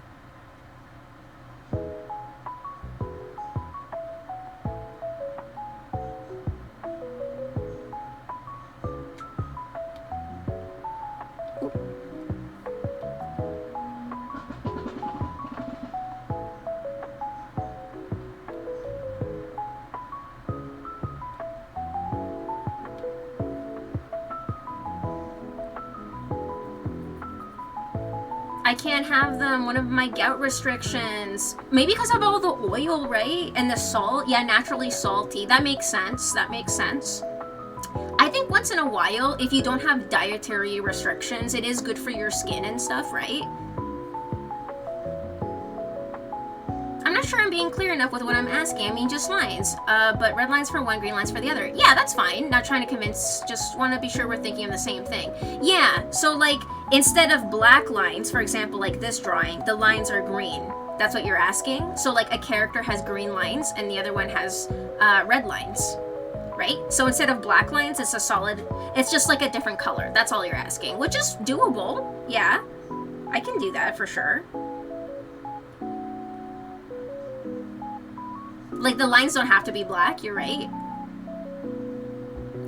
I can't have them. One of my gout restrictions. Maybe because of all the oil, right? And the salt. Yeah, naturally salty. That makes sense. That makes sense. I think once in a while, if you don't have dietary restrictions, it is good for your skin and stuff, right? I'm not sure I'm being clear enough with what I'm asking. I mean, just lines. But red lines for one, green lines for the other. Yeah, that's fine. Not trying to convince, just want to be sure we're thinking of the same thing. Yeah, so like, instead of black lines, for example, like this drawing, the lines are green. That's what you're asking? So like a character has green lines and the other one has red lines, right? So instead of black lines, it's a solid, it's just like a different color. That's all you're asking, which is doable. Yeah, I can do that for sure. Like, the lines don't have to be black, you're right.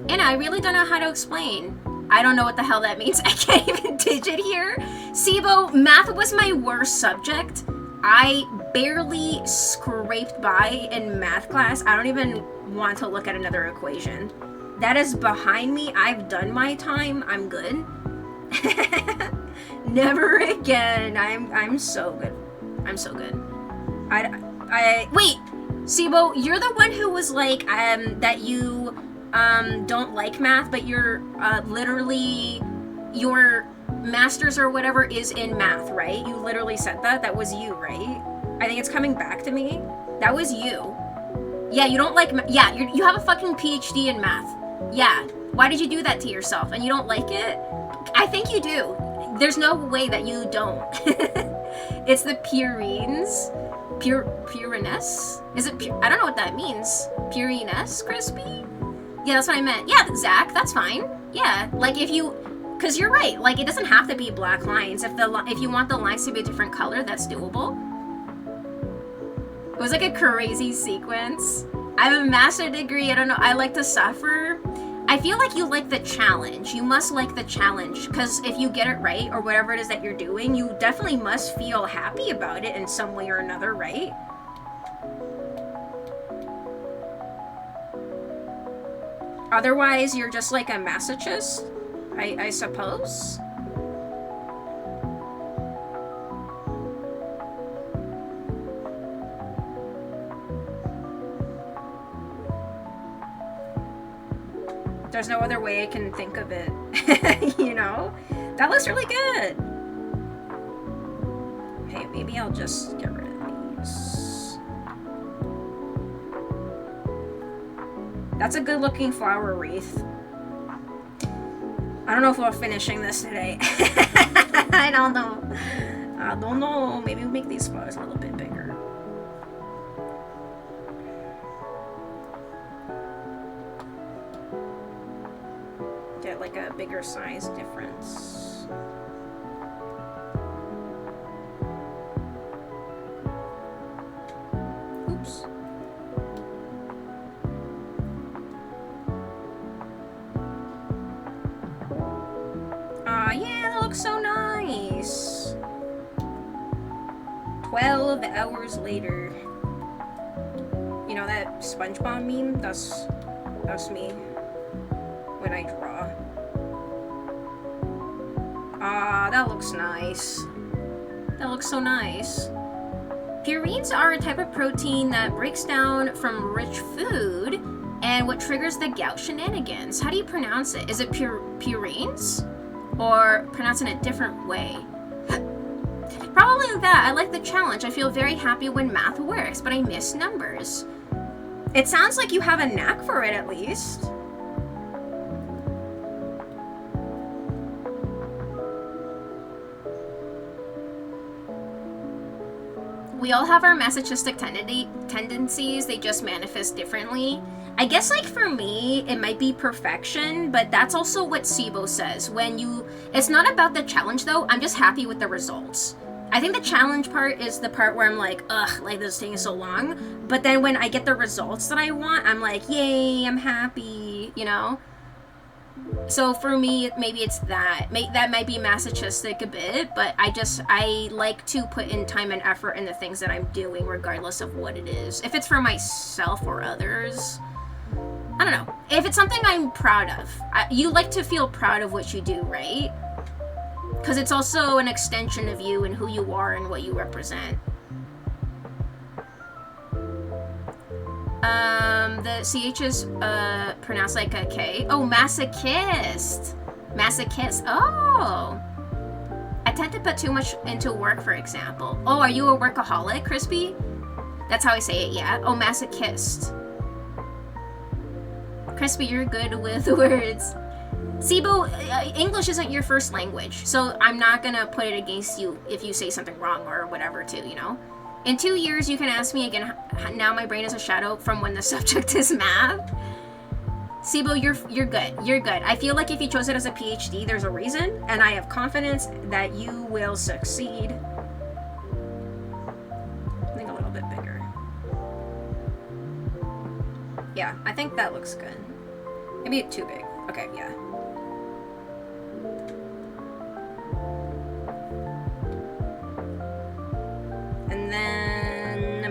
And I really don't know how to explain. I don't know what the hell that means. I can't even digit here. Sibo, math was my worst subject. I barely scraped by in math class. I don't even want to look at another equation. That is behind me. I've done my time. I'm good. Never again. I'm so good. I'm so good. Wait. Sibo, you're the one who was like, that you, don't like math, but you're, literally, your master's or whatever is in math, right? You literally said that? That was you, right? I think it's coming back to me. That was you. Yeah, you don't like, yeah, you have a fucking PhD in math. Yeah. Why did you do that to yourself? And you don't like it? I think you do. There's no way that you don't. It's the purines. Purines? Is it pure? I don't know what that means. Purines, crispy? Yeah, that's what I meant. Yeah, Zach, that's fine. Yeah, like if you, cause you're right. Like it doesn't have to be black lines. If you want the lines to be a different color, that's doable. It was like a crazy sequence. I have a master's degree. I don't know. I like to suffer. I feel like you like the challenge. You must like the challenge, because if you get it right or whatever it is that you're doing, you definitely must feel happy about it in some way or another, right? Otherwise, you're just like a masochist, I suppose. There's no other way I can think of it. You know? That looks really good. Okay, maybe I'll just get rid of these. That's a good looking flower wreath. I don't know if we're finishing this today. I don't know. I don't know. Maybe we'll make these flowers a little bit bigger. Get like a bigger size difference. Oops. Yeah, that looks so nice. 12 hours later. You know that SpongeBob meme? That's me when I draw. That looks nice. That looks so nice. Purines are a type of protein that breaks down from rich food And what triggers the gout shenanigans? How do you pronounce it? Is it purines? Or pronounce it in a different way? Probably that. I like the challenge. I feel very happy when math works, but I miss numbers. It sounds like you have a knack for it, at least. We all have our masochistic tendencies, they just manifest differently. I guess, like, for me, it might be perfection, but that's also what SIBO says. It's not about the challenge, though. I'm just happy with the results. I think the challenge part is the part where I'm like, ugh, like, this thing is so long. But then when I get the results that I want, I'm like, yay, I'm happy, you know? So for me, maybe it's that. That might be masochistic a bit, but I like to put in time and effort in the things that I'm doing, regardless of what it is. If it's for myself or others, I don't know. If it's something I'm proud of, you like to feel proud of what you do, right? Because it's also an extension of you and who you are and what you represent. The CH is pronounced like a K. Oh, masochist. Masochist. Oh. I tend to put too much into work, for example. Oh, are you a workaholic, Crispy? That's how I say it, yeah? Oh, masochist. Crispy, you're good with words. SIBO, English isn't your first language, so I'm not gonna put it against you if you say something wrong or whatever, too, you know? In 2 years, you can ask me again. Now my brain is a shadow from when the subject is math. SIBO, you're good. You're good. I feel like if you chose it as a PhD, there's a reason, and I have confidence that you will succeed. I think a little bit bigger. Yeah, I think that looks good. Maybe too big. Okay, yeah. And then,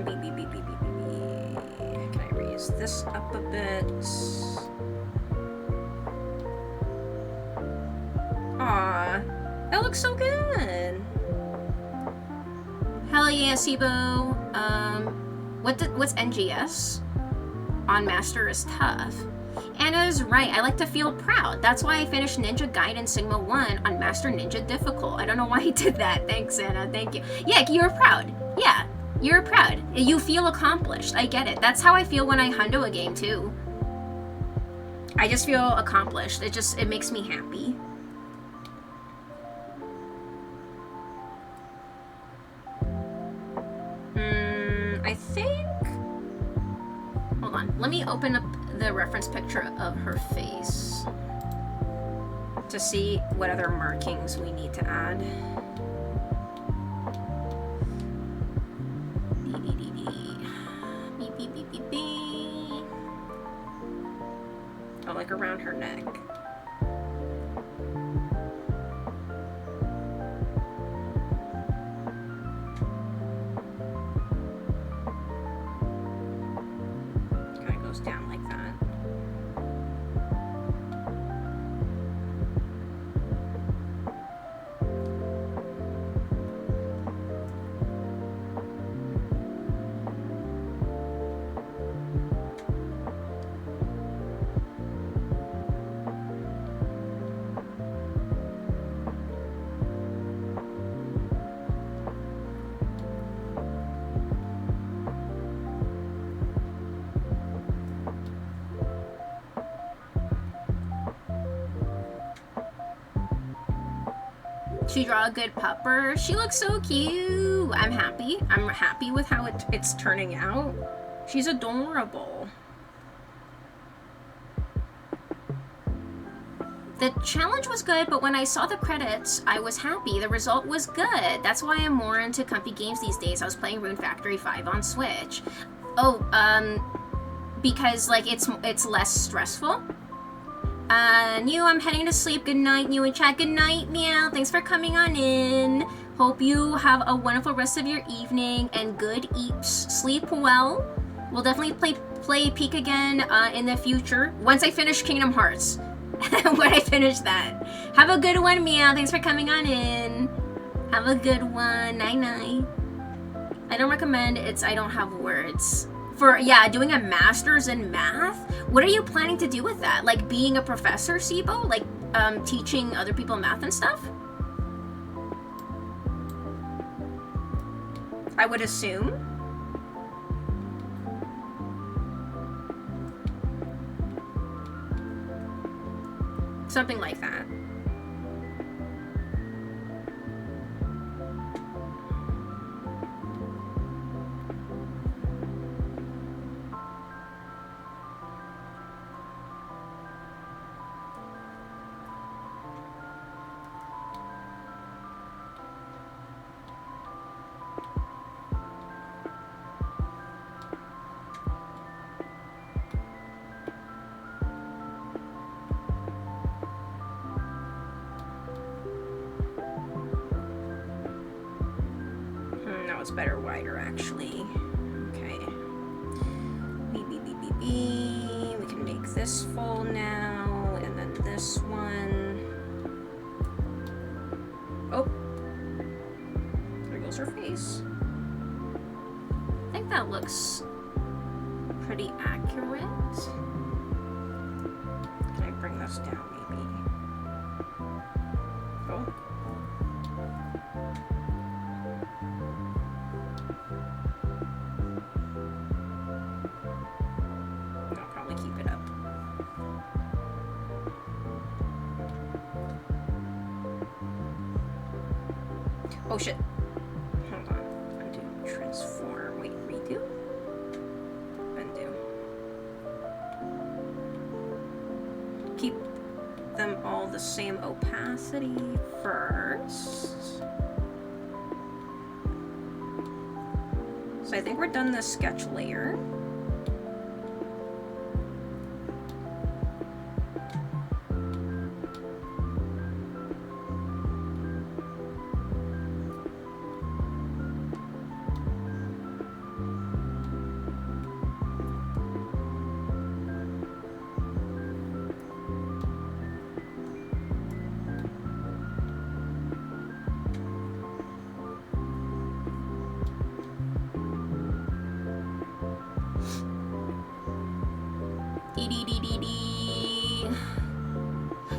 can I raise this up a bit? Aw, that looks so good. Hell yeah, SIBO. What's NGS? On Master is tough. Anna's right, I like to feel proud. That's why I finished Ninja Gaiden Sigma 1 on Master Ninja Difficult. I don't know why he did that. Thanks, Anna. Thank you. Yeah, you're proud. Yeah, you're proud. You feel accomplished. I get it. That's how I feel when I hundo a game, too. I just feel accomplished. It makes me happy. I think... Hold on. Let me open up the reference picture of her face to see what other markings we need to add. Oh, like around her neck. Kind of goes down like that. She draw a good pupper. She looks so cute. I'm happy. I'm happy with how it's turning out. She's adorable. The challenge was good, but when I saw the credits, I was happy. The result was good. That's why I'm more into comfy games these days. I was playing Rune Factory 5 on Switch. Oh, because like it's less stressful. New, I'm heading to sleep. Good night, New and chat. Good night, Meow. Thanks for coming on in. Hope you have a wonderful rest of your evening and good eats. Sleep well. We'll definitely play Peak again in the future once I finish Kingdom Hearts. When I finish that. Have a good one, Meow. Thanks for coming on in. Have a good one. Night night. I don't recommend I don't have words. for, yeah, doing a master's in math. What are you planning to do with that? Like being a professor, Sibo? Like teaching other people math and stuff? I would assume. Something like that. It's better wider actually. Okay. We can make this full now, and then this one. Oh, there goes her face. I think that looks pretty accurate. Can I bring this down maybe? Oh. Oh shit. Hold on. Undo. Transform. Wait, redo? Undo. Keep them all the same opacity first. So I think we're done the sketch layer.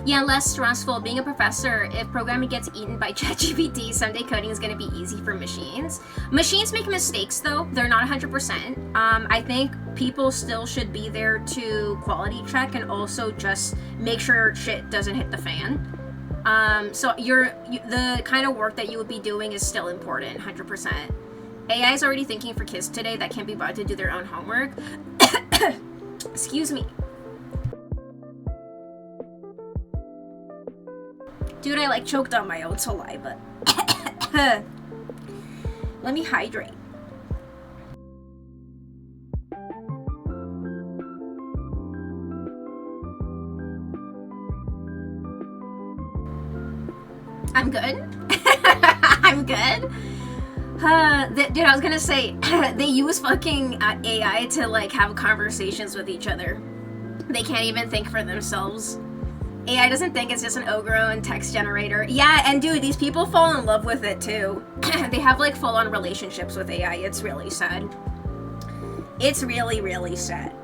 Yeah, less stressful. Being a professor, if programming gets eaten by ChatGPT, someday coding is going to be easy for machines. Machines make mistakes, though. They're not 100%. I think people still should be there to quality check and also just make sure shit doesn't hit the fan. So the kind of work that you would be doing is still important, 100%. AI is already thinking for kids today that can't be brought to do their own homework. Excuse me. Dude, I like choked on my own saliva. Let me hydrate. I'm good. I'm good. Dude, I was gonna say, they use fucking AI to like have conversations with each other. They can't even think for themselves. AI doesn't think, it's just an ogre-owned text generator. Yeah, and dude, these people fall in love with it too. They have like full-on relationships with AI. It's really sad. It's really, really sad.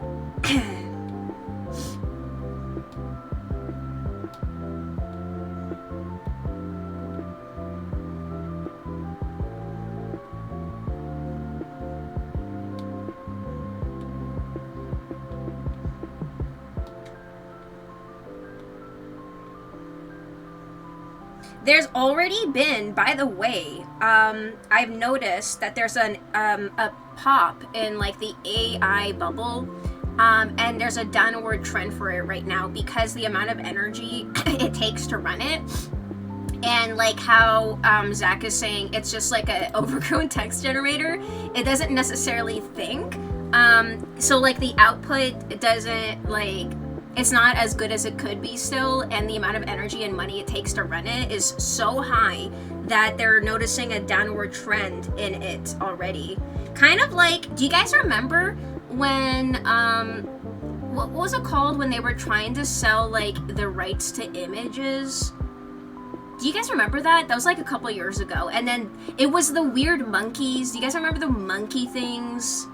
There's already been, by the way, I've noticed that there's a pop in like the AI bubble, and there's a downward trend for it right now because the amount of energy it takes to run it. And like how Zach is saying, it's just like an overgrown text generator. It doesn't necessarily think. So like the output, it doesn't like, it's not as good as it could be still, and the amount of energy and money it takes to run it is so high that they're noticing a downward trend in it already. Kind of like, do you guys remember when, what was it called when they were trying to sell like the rights to images? Do you guys remember that? That was like a couple years ago. And then it was the weird monkeys. Do you guys remember the monkey things?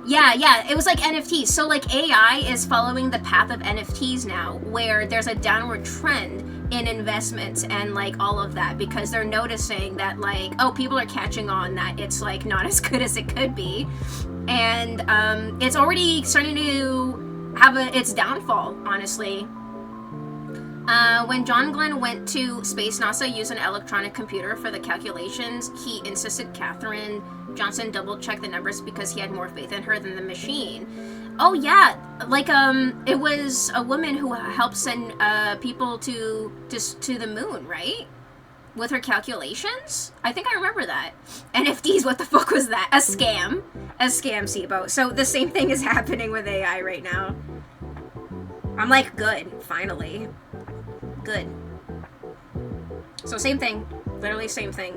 Yeah, it was like NFTs. So like AI is following the path of NFTs now, where there's a downward trend in investments and like all of that, because they're noticing that like, oh, people are catching on that it's like not as good as it could be, and it's already starting to have its downfall, honestly. When John Glenn went to space, NASA used an electronic computer for the calculations. He insisted Katherine Johnson double check the numbers because he had more faith in her than the machine. Oh yeah, like it was a woman who helped send people to the moon, right? With her calculations? I think I remember that. NFTs, what the fuck was that? A scam, SIBO. So the same thing is happening with AI right now. I'm like, good, finally. Good. So same thing, literally same thing.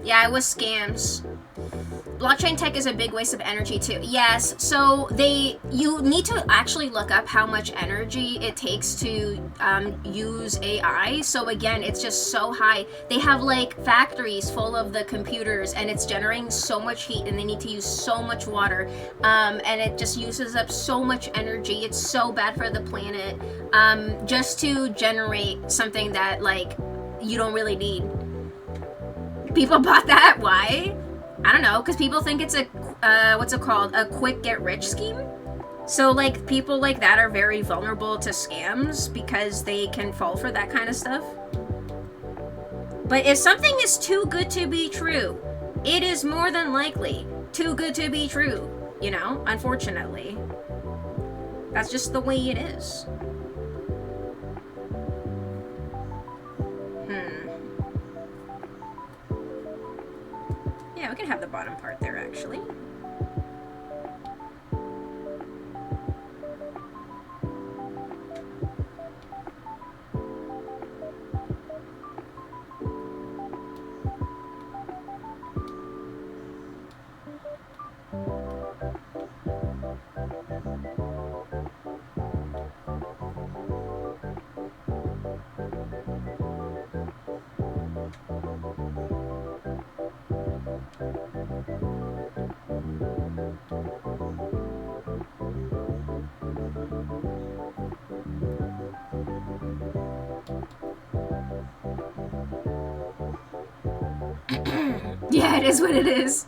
Yeah, it was scams. Blockchain tech is a big waste of energy too. Yes, so you need to actually look up how much energy it takes to use AI. So again, it's just so high. They have like factories full of the computers, and it's generating so much heat, and they need to use so much water, and it just uses up so much energy. It's so bad for the planet, just to generate something that like you don't really need. People bought that. Why? I don't know, because people think it's a, what's it called? A quick get rich scheme? So, like, people like that are very vulnerable to scams because they can fall for that kind of stuff. But if something is too good to be true, it is more than likely too good to be true, you know? Unfortunately. That's just the way it is. Yeah, we can have the bottom part there, actually. Yeah, it is what it is.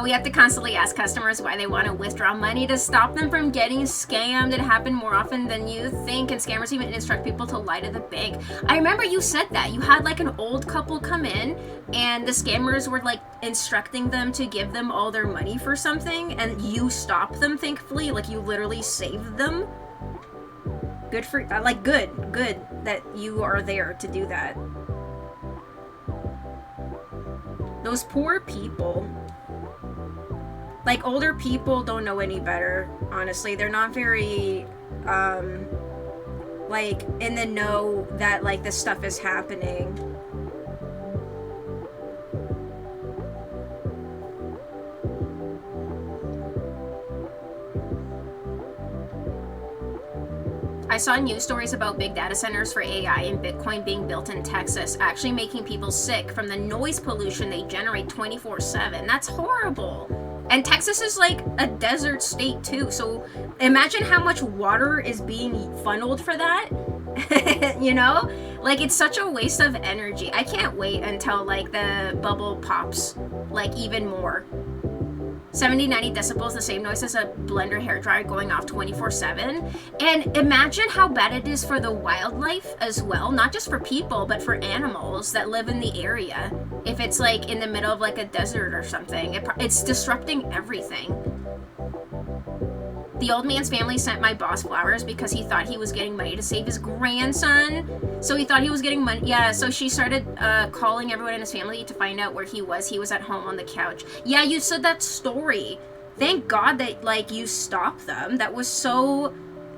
We have to constantly ask customers why they want to withdraw money to stop them from getting scammed. It happened more often than you think, and scammers even instruct people to lie to the bank. I remember you said that. You had like an old couple come in, and the scammers were like instructing them to give them all their money for something, and you stopped them, thankfully. Like, you literally saved them. Good for, like, good that you are there to do that. Those poor people. Like, older people don't know any better, honestly. They're not very, like, in the know that, like, this stuff is happening. I saw news stories about big data centers for AI and Bitcoin being built in Texas, actually making people sick from the noise pollution they generate 24/7. That's horrible. And Texas is like a desert state too, so imagine how much water is being funneled for that. You know? Like, it's such a waste of energy. I can't wait until like the bubble pops like even more. 70-90 decibels, the same noise as a blender hairdryer going off 24/7. And imagine how bad it is for the wildlife as well, not just for people, but for animals that live in the area. If it's like in the middle of like a desert or something, it's disrupting everything. The old man's family sent my boss flowers because he thought he was getting money to save his grandson. So he thought he was getting money. Yeah, so she started calling everyone in his family to find out where he was. He was at home on the couch. Yeah, you said that story. Thank God that, like, you stopped them. That was so,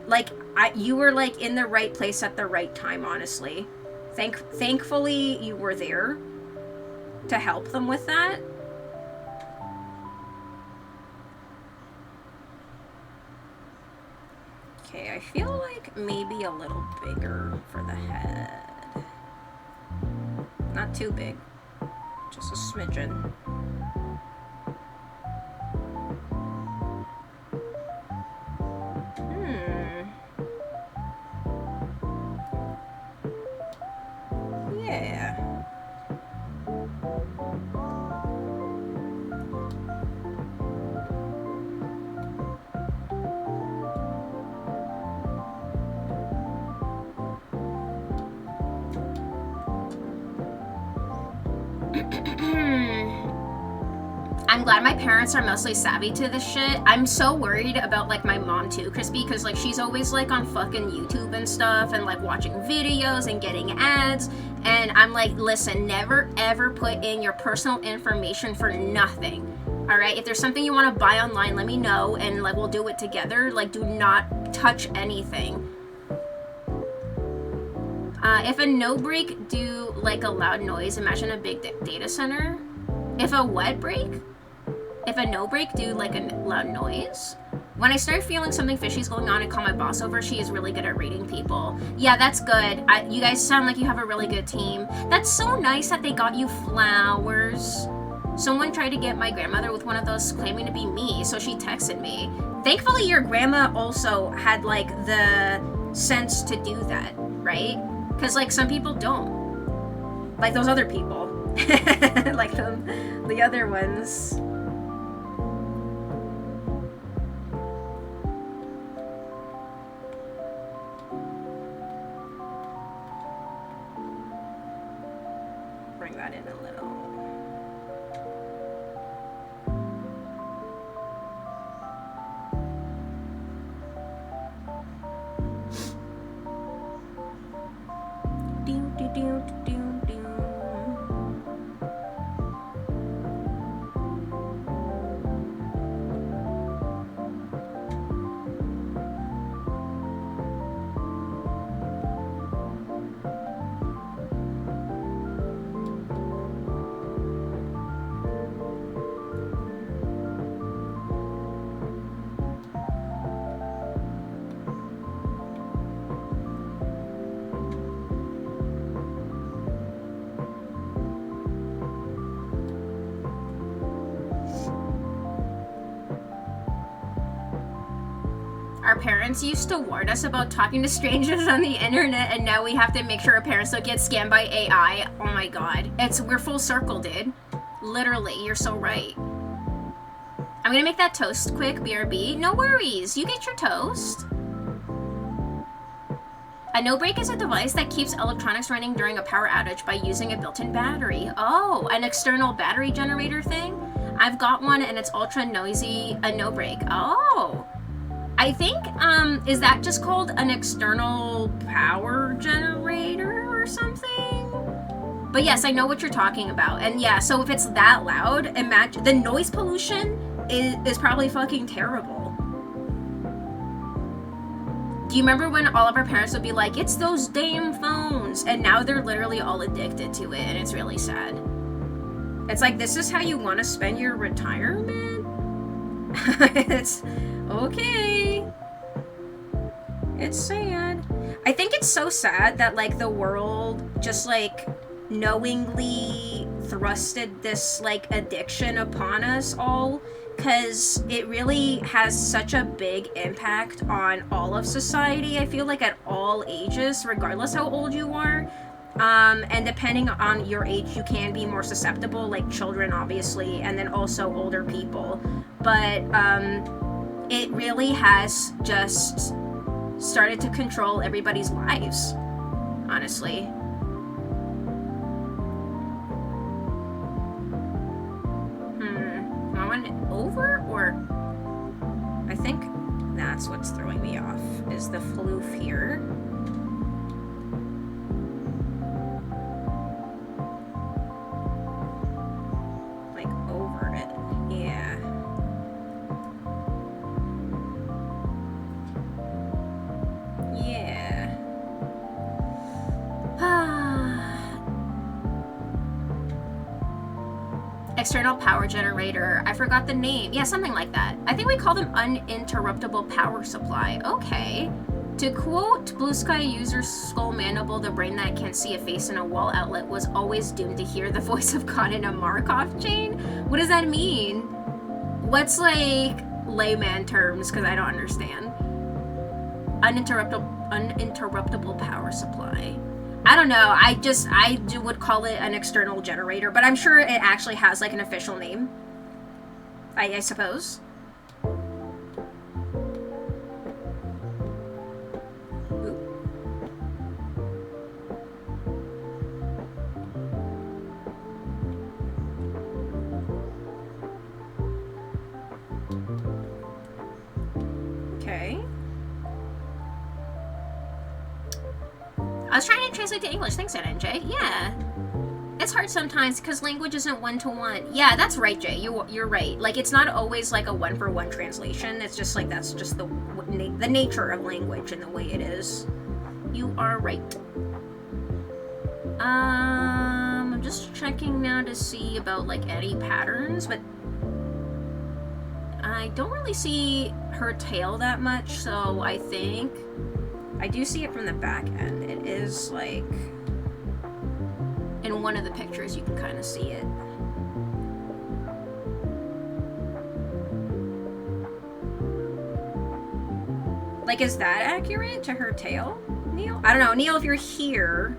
like, you were, like, in the right place at the right time, honestly. Thankfully, you were there to help them with that. I feel like maybe a little bigger for the head. Not too big, just a smidgen. Yeah. I'm glad my parents are mostly savvy to this shit. I'm so worried about like my mom too, Crispy, because like she's always like on fucking YouTube and stuff and like watching videos and getting ads. And I'm like, listen, never ever put in your personal information for nothing. All right, if there's something you want to buy online, let me know and like we'll do it together. Like, do not touch anything. If a no break do like a loud noise, imagine a big data center. If a what break? If a no break do like a loud noise? When I start feeling something fishy's going on, I call my boss over. She is really good at reading people. Yeah, that's good. You guys sound like you have a really good team. That's so nice that they got you flowers. Someone tried to get my grandmother with one of those claiming to be me, so she texted me. Thankfully, your grandma also had like the sense to do that, right? Because like some people don't. Like those other people. Like the other ones. Bring that in a little. Our parents used to warn us about talking to strangers on the internet, and now we have to make sure our parents don't get scammed by AI. Oh my god. We're full circle, dude. Literally, you're so right. I'm gonna make that toast quick, BRB. No worries, you get your toast. A no-break is a device that keeps electronics running during a power outage by using a built-in battery. Oh, an external battery generator thing? I've got one and it's ultra noisy, a no-break. Oh. I think, is that just called an external power generator or something? But yes, I know what you're talking about. And yeah, so if it's that loud, imagine the noise pollution is probably fucking terrible. Do you remember when all of our parents would be like, it's those damn phones? And now they're literally all addicted to it, and it's really sad. It's like, this is how you want to spend your retirement? It's okay. It's sad. I think it's so sad that like the world just like knowingly thrusted this like addiction upon us all, because it really has such a big impact on all of society. I feel like at all ages, regardless how old you are. And depending on your age, you can be more susceptible, like children, obviously, and then also older people. But it really has just started to control everybody's lives, honestly. I want it over, or I think that's what's throwing me off, is the floof here. External power generator. I forgot the name. Yeah, something like that. I think we call them uninterruptible power supply. Okay. To quote Blue Sky user Skull Mandible, the brain that can't see a face in a wall outlet was always doomed to hear the voice of God in a Markov chain? What does that mean? What's like layman terms, because I don't understand. Uninterruptible power supply. I don't know, I would call it an external generator, but I'm sure it actually has like an official name. I suppose. Okay. I was trying to translate to English. Thanks, NJ. Yeah. It's hard sometimes because language isn't one-to-one. Yeah, that's right, Jay. You're right. Like, it's not always like a one-for-one translation. It's just like that's just the nature of language and the way it is. You are right. I'm just checking now to see about like any patterns, but I don't really see her tail that much, so I think I do see it from the back end. It is like in one of the pictures you can kind of see it. Like, is that accurate to her tail, Neil? I don't know, Neil, if you're here,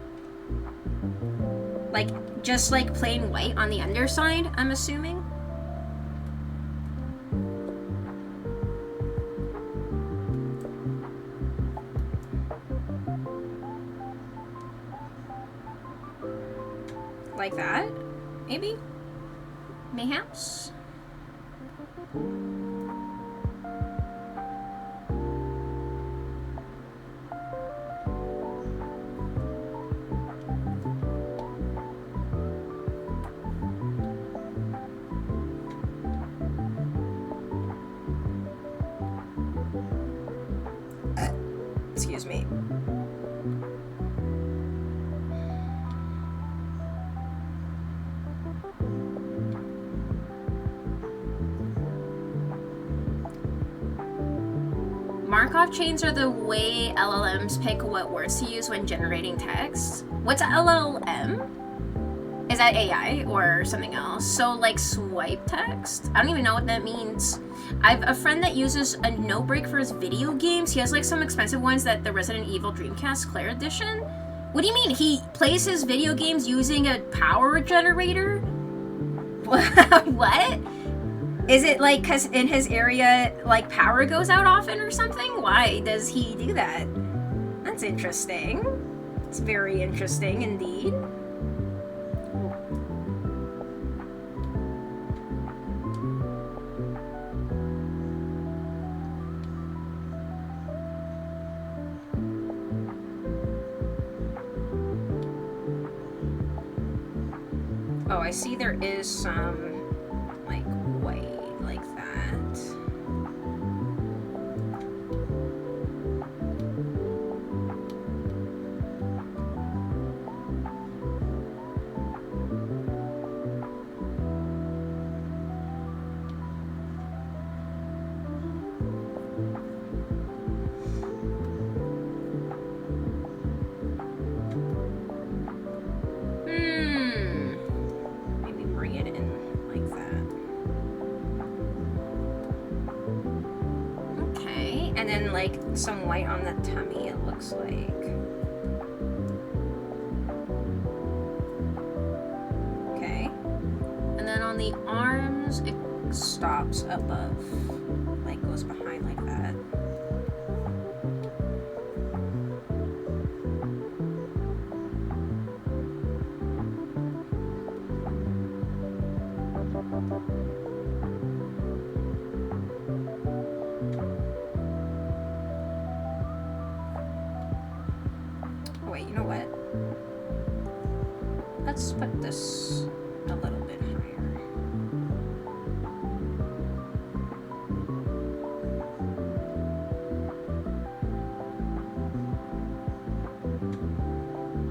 like just like plain white on the underside, I'm assuming. Like that, maybe? Mayhaps? Excuse me. Markov chains are the way LLMs pick what words to use when generating text. What's an LLM? Is that AI or something else? So like swipe text? I don't even know what that means. I have a friend that uses a Notebreak for his video games. He has like some expensive ones, that the Resident Evil Dreamcast Claire Edition. What do you mean? He plays his video games using a power generator? What? Is it like because in his area like power goes out often or something? Why does he do that? That's interesting. It's very interesting indeed. Oh, I see there is some like white like that. Maybe bring it in like that. Okay, and then like some white on the tummy, it looks like. Okay. And then on the arms, it stops above, like goes behind like that. Wait, you know what? Let's put this a little bit higher.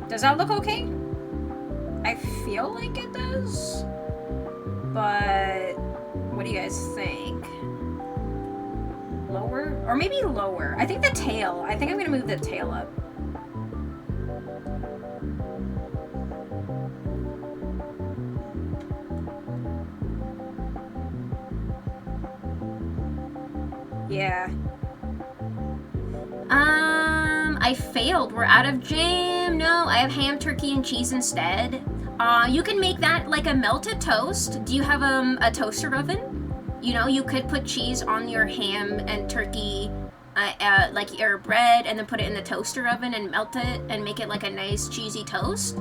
Does that look okay? I feel like it does, but what do you guys think? Lower? lower, or maybe lower. I think the tail. I think I'm gonna move the tail up. Yeah. I failed. We're out of jam. No, I have ham, turkey, and cheese instead. You can make that like a melted toast. Do you have a toaster oven? You know, you could put cheese on your ham and turkey, like your bread, and then put it in the toaster oven and melt it and make it like a nice cheesy toast.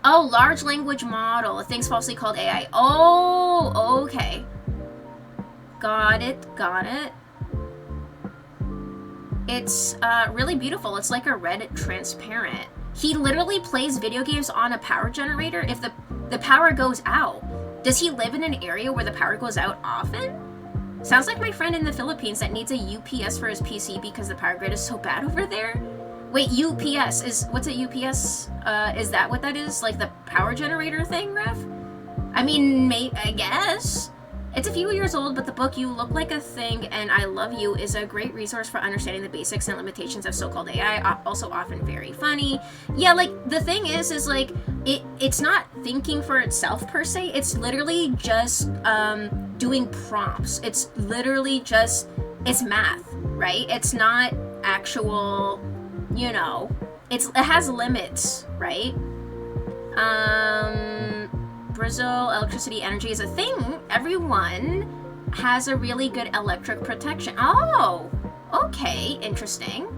Oh, large language model. Things falsely called AI. Oh, okay. Got it. It's really beautiful. It's like a red transparent. He literally plays video games on a power generator if the power goes out. Does he live in an area where the power goes out often? Sounds like my friend in the Philippines that needs a UPS for his PC because the power grid is so bad over there. Wait, UPS what's a UPS? Is that what that is? Like the power generator thing, Ref? I mean, I guess. It's a few years old, but the book You Look Like a Thing and I Love You is a great resource for understanding the basics and limitations of so-called AI, also often very funny. Yeah, like, the thing is like, it's not thinking for itself per se, it's literally just doing prompts. It's literally just, it's math, right? It's not actual, you know, it has limits, right? Brazil, electricity, energy is a thing. Everyone has a really good electric protection. Oh, okay, interesting.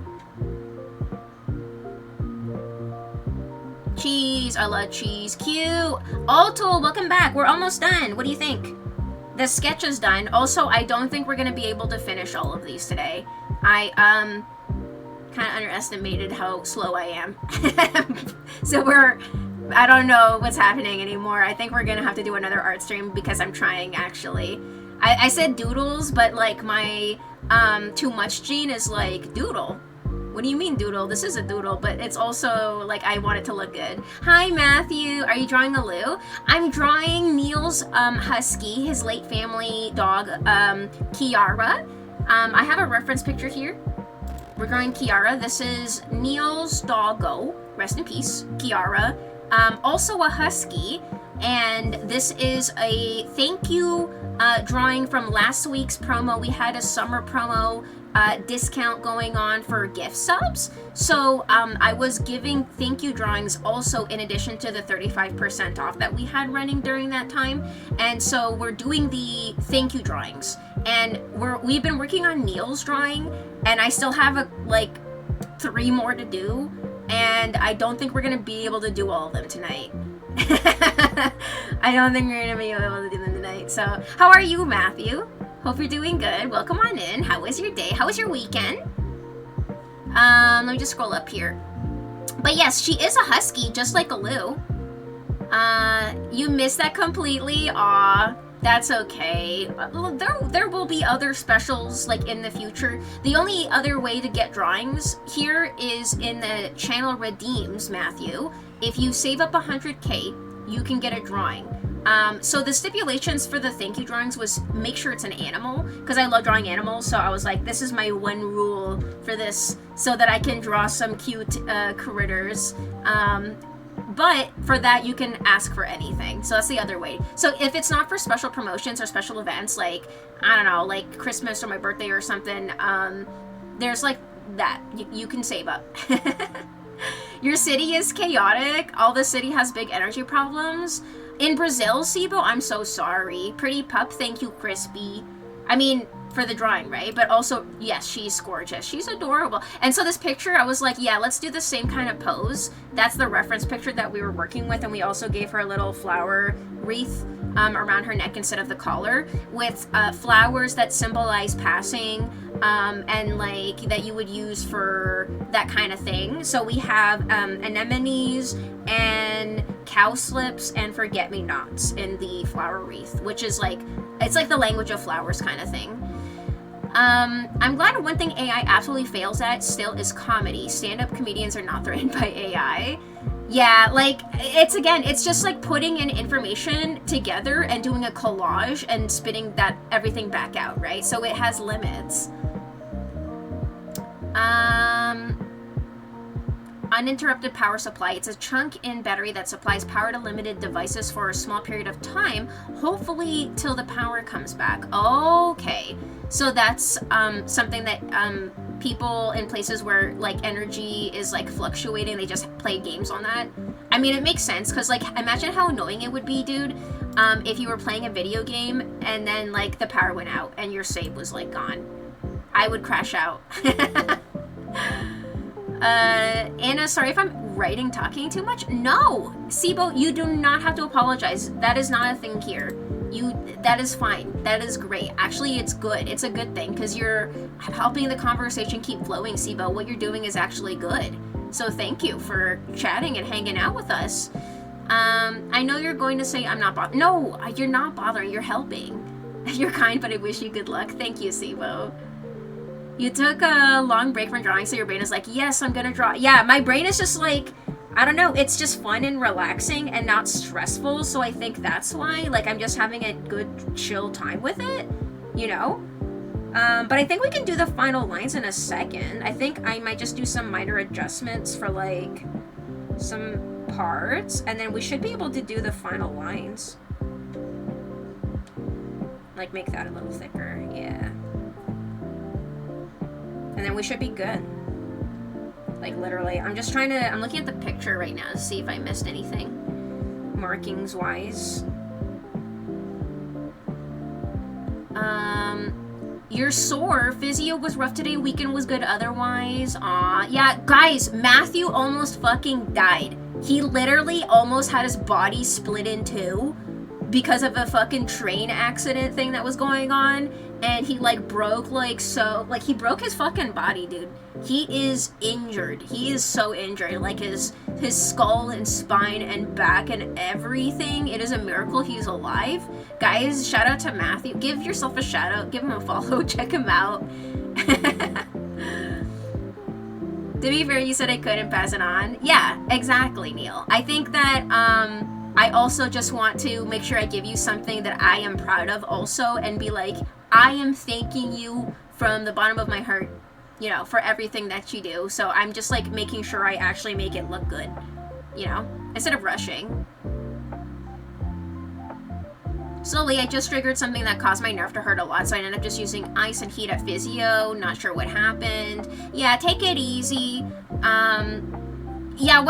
Cheese, I love cheese. Cute. Alto, welcome back. We're almost done. What do you think? The sketch is done. Also, I don't think we're gonna be able to finish all of these today. I kind of underestimated how slow I am. So I don't know what's happening anymore. I think we're gonna have to do another art stream because I'm trying, actually. I said doodles, but like my too much gene is like doodle. What do you mean doodle? This is a doodle, but it's also like I want it to look good. Hi Matthew, are you drawing a Lou? I'm drawing Neil's husky, his late family dog, Kiara. I have a reference picture here. We're drawing Kiara. This is Neil's doggo. Rest in peace, Kiara. Also a husky, and this is a thank you drawing from last week's promo. We had a summer promo discount going on for gift subs, so I was giving thank you drawings also in addition to the 35% off that we had running during that time, and so we're doing the thank you drawings, and we've been working on Neil's drawing, and I still have like 3 more to do. And I don't think we're gonna be able to do all of them tonight. I don't think we're gonna be able to do them tonight. So, how are you, Matthew? Hope you're doing good. Welcome on in. How was your day? How was your weekend? Let me just scroll up here. But yes, she is a husky, just like a Lou. You missed that completely. Aw. That's okay. There will be other specials like in the future. The only other way to get drawings here is in the channel redeems, Matthew. If you save up 100k, you can get a drawing. So the stipulations for the thank you drawings was make sure it's an animal, because I love drawing animals, so I was like, this is my one rule for this, so that I can draw some cute critters. But for that, you can ask for anything. So that's the other way. So if it's not for special promotions or special events, like, I don't know, like Christmas or my birthday or something, there's like that. You can save up. Your city is chaotic. All the city has big energy problems. In Brazil, Sibo, I'm so sorry. Pretty pup, thank you, Crispy. I mean, for the drawing, right? But also, yes, she's gorgeous. She's adorable. And so this picture, I was like, yeah, let's do the same kind of pose. That's the reference picture that we were working with, and we also gave her a little flower wreath around her neck instead of the collar, with flowers that symbolize passing, and like that you would use for that kind of thing. So we have anemones and cowslips and forget-me-nots in the flower wreath, which is like, it's like the language of flowers kind of thing. I'm glad one thing AI absolutely fails at still is comedy. Stand-up comedians are not threatened by AI. Yeah, like, it's just like putting in information together and doing a collage and spitting that everything back out, right? So it has limits. Uninterrupted power supply. It's a chunk in battery that supplies power to limited devices for a small period of time, hopefully till the power comes back. Okay. So that's something that people in places where like energy is like fluctuating, they just play games on that. I mean, it makes sense because like imagine how annoying it would be, dude, if you were playing a video game and then like the power went out and your save was like gone. I would crash out. Anna, sorry if I'm talking too much. No, Sibo, you do not have to apologize. That is not a thing here. That is fine. That is great. Actually, it's good. It's a good thing because you're helping the conversation keep flowing, Sibo. What you're doing is actually good. So thank you for chatting and hanging out with us. I know you're going to say I'm not bothering. No, you're not bothering. You're helping. You're kind, but I wish you good luck. Thank you, Sibo. You took a long break from drawing, so your brain is like, yes, I'm gonna draw. Yeah, my brain is just like, I don't know, it's just fun and relaxing and not stressful, so I think that's why, like, I'm just having a good, chill time with it, you know? But I think we can do the final lines in a second. I think I might just do some minor adjustments for, like, some parts, and then we should be able to do the final lines. Like, make that a little thicker, yeah. And then we should be good. Like, literally. I'm looking at the picture right now to see if I missed anything. Markings-wise. You're sore. Physio was rough today. Weekend was good otherwise. Aw. Yeah, guys, Matthew almost fucking died. He literally almost had his body split in two because of a fucking train accident thing that was going on. And he like broke he broke his fucking body, dude. He is injured. He is so injured. Like his skull and spine and back and everything. It is a miracle he's alive. Guys, shout out to Matthew. Give yourself a shout out. Give him a follow. Check him out. To be fair, you said I couldn't pass it on. Yeah, exactly, Neil. I think that I also just want to make sure I give you something that I am proud of also and be like, I am thanking you from the bottom of my heart, you know, for everything that you do. So I'm just like making sure I actually make it look good, you know, instead of rushing. Slowly, I just triggered something that caused my nerve to hurt a lot, so I ended up just using ice and heat at physio. Not sure what happened. Yeah, take it easy. Yeah,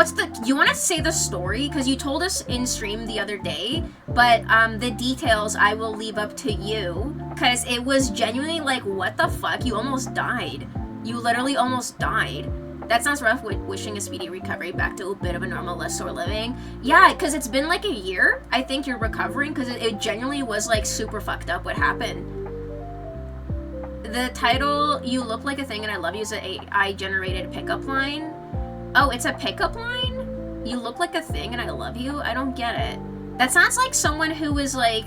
you want to say the story? Because you told us in stream the other day, but the details I will leave up to you. Because it was genuinely like, what the fuck? You almost died. You literally almost died. That sounds rough, wishing a speedy recovery back to a bit of a normal, less sore living. Yeah, because it's been like a year, I think you're recovering, because it genuinely was like super fucked up what happened. The title, You Look Like a Thing and I Love You, is an AI-generated pickup line. Oh, it's a pickup line? You look like a thing and I love you? I don't get it. That sounds like someone who is like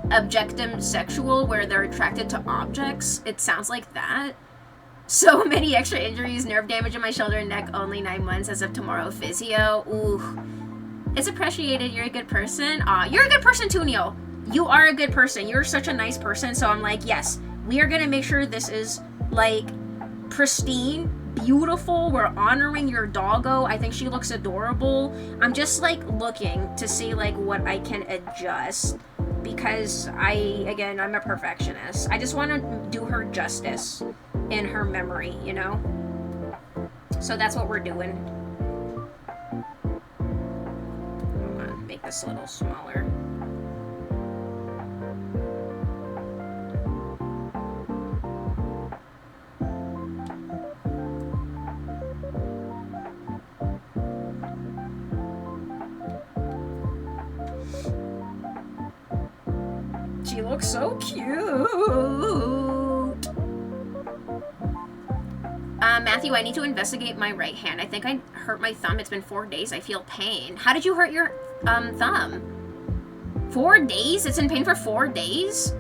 objectum sexual where they're attracted to objects. It sounds like that. So many extra injuries, nerve damage in my shoulder and neck, only 9 months as of tomorrow, physio. Ooh. It's appreciated. You're a good person. You're a good person too, Neil. You are a good person. You're such a nice person. So I'm like, yes, we are going to make sure this is like pristine, beautiful. We're honoring your doggo. I think she looks adorable. I'm just like looking to see like what I can adjust because I'm a perfectionist. I just want to do her justice in her memory, you know? So that's what we're doing. I'm gonna make this a little smaller. She looks so cute. Matthew, I need to investigate my right hand. I think I hurt my thumb. It's been 4 days. I feel pain. How did you hurt your thumb? 4 days? It's in pain for 4 days?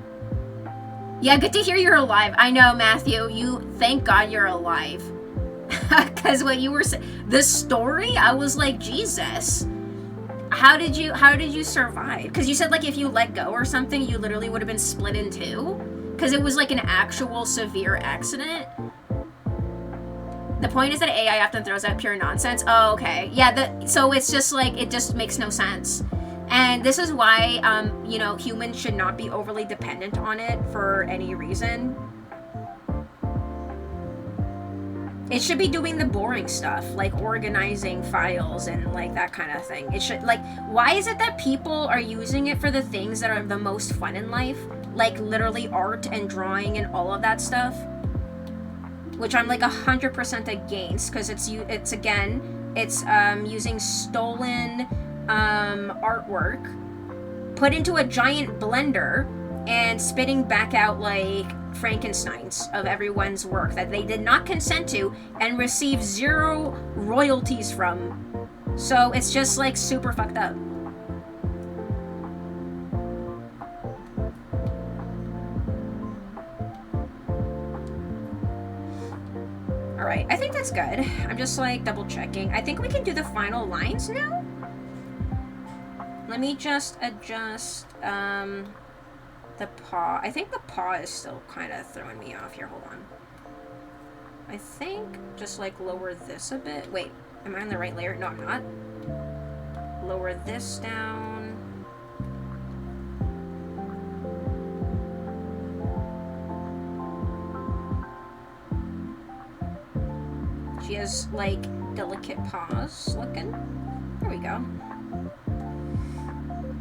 Yeah, good to hear you're alive. I know, Matthew. Thank God you're alive. Because what you were saying, the story, I was like, Jesus, how did you survive? Because you said like if you let go or something, you literally would have been split in two. Because it was like an actual severe accident. The point is that AI often throws out pure nonsense. Oh, okay. Yeah, so it's just like, it just makes no sense. And this is why, you know, humans should not be overly dependent on it for any reason. It should be doing the boring stuff, like organizing files and like that kind of thing. It should, like, why is it that people are using it for the things that are the most fun in life? Like literally art and drawing and all of that stuff? Which I'm like 100% against, because it's using stolen artwork put into a giant blender and spitting back out like Frankensteins of everyone's work that they did not consent to and receive 0 royalties from. So it's just like super fucked up. Alright, I think that's good. I'm just like double checking. I think we can do the final lines now. Let me just adjust the paw. I think the paw is still kind of throwing me off here. Hold on. I think just like lower this a bit. Wait, am I on the right layer? No, I'm not. Lower this down. She has like delicate paws looking. There we go.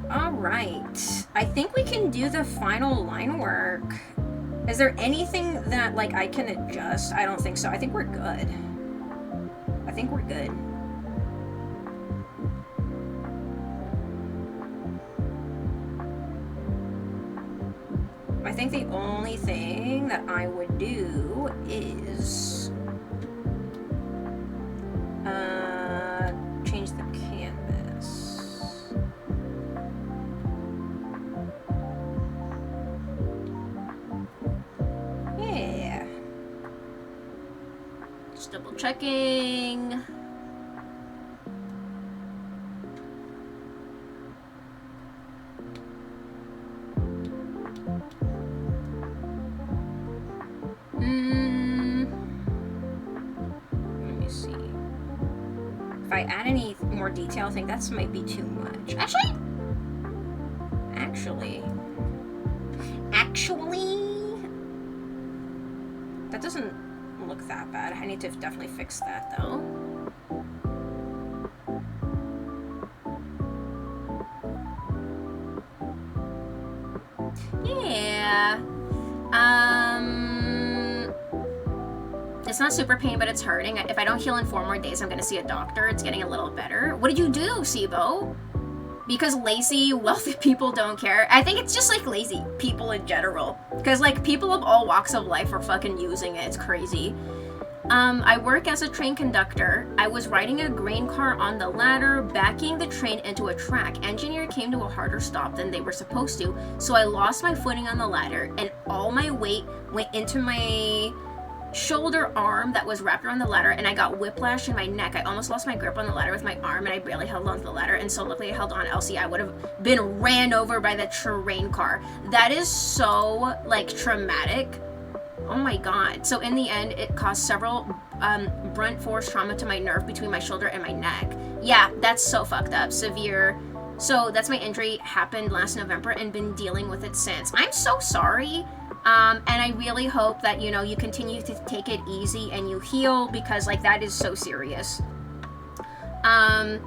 Alright. I think we can do the final line work. Is there anything that like I can adjust? I don't think so. I think we're good. I think we're good. I think the only thing that I would do is change the canvas. Yeah. Just double checking. If I add any more detail, I think that might be too much. Actually, that doesn't look that bad. I need to definitely fix that though. Yeah. It's not super pain, but it's hurting. If I don't heal in 4 more days, I'm gonna see a doctor. It's getting a little better. What did you do, Sibo? Because lazy, wealthy people don't care. I think it's just like lazy people in general. Because like people of all walks of life are fucking using it. It's crazy. I work as a train conductor. I was riding a grain car on the ladder, backing the train into a track. Engineer came to a harder stop than they were supposed to, so I lost my footing on the ladder, and all my weight went into my shoulder arm that was wrapped around the ladder, and I got whiplash in my neck. I almost lost my grip on the ladder with my arm, and I barely held onto the ladder, and so luckily I held on, else I would have been ran over by the train car. That is so, like, traumatic. Oh my god. So in the end, it caused several blunt force trauma to my nerve between my shoulder and my neck. Yeah, that's so fucked up. Severe. So that's my injury. Happened last November and been dealing with it since. I'm so sorry. And I really hope that, you know, you continue to take it easy and you heal, because like that is so serious. I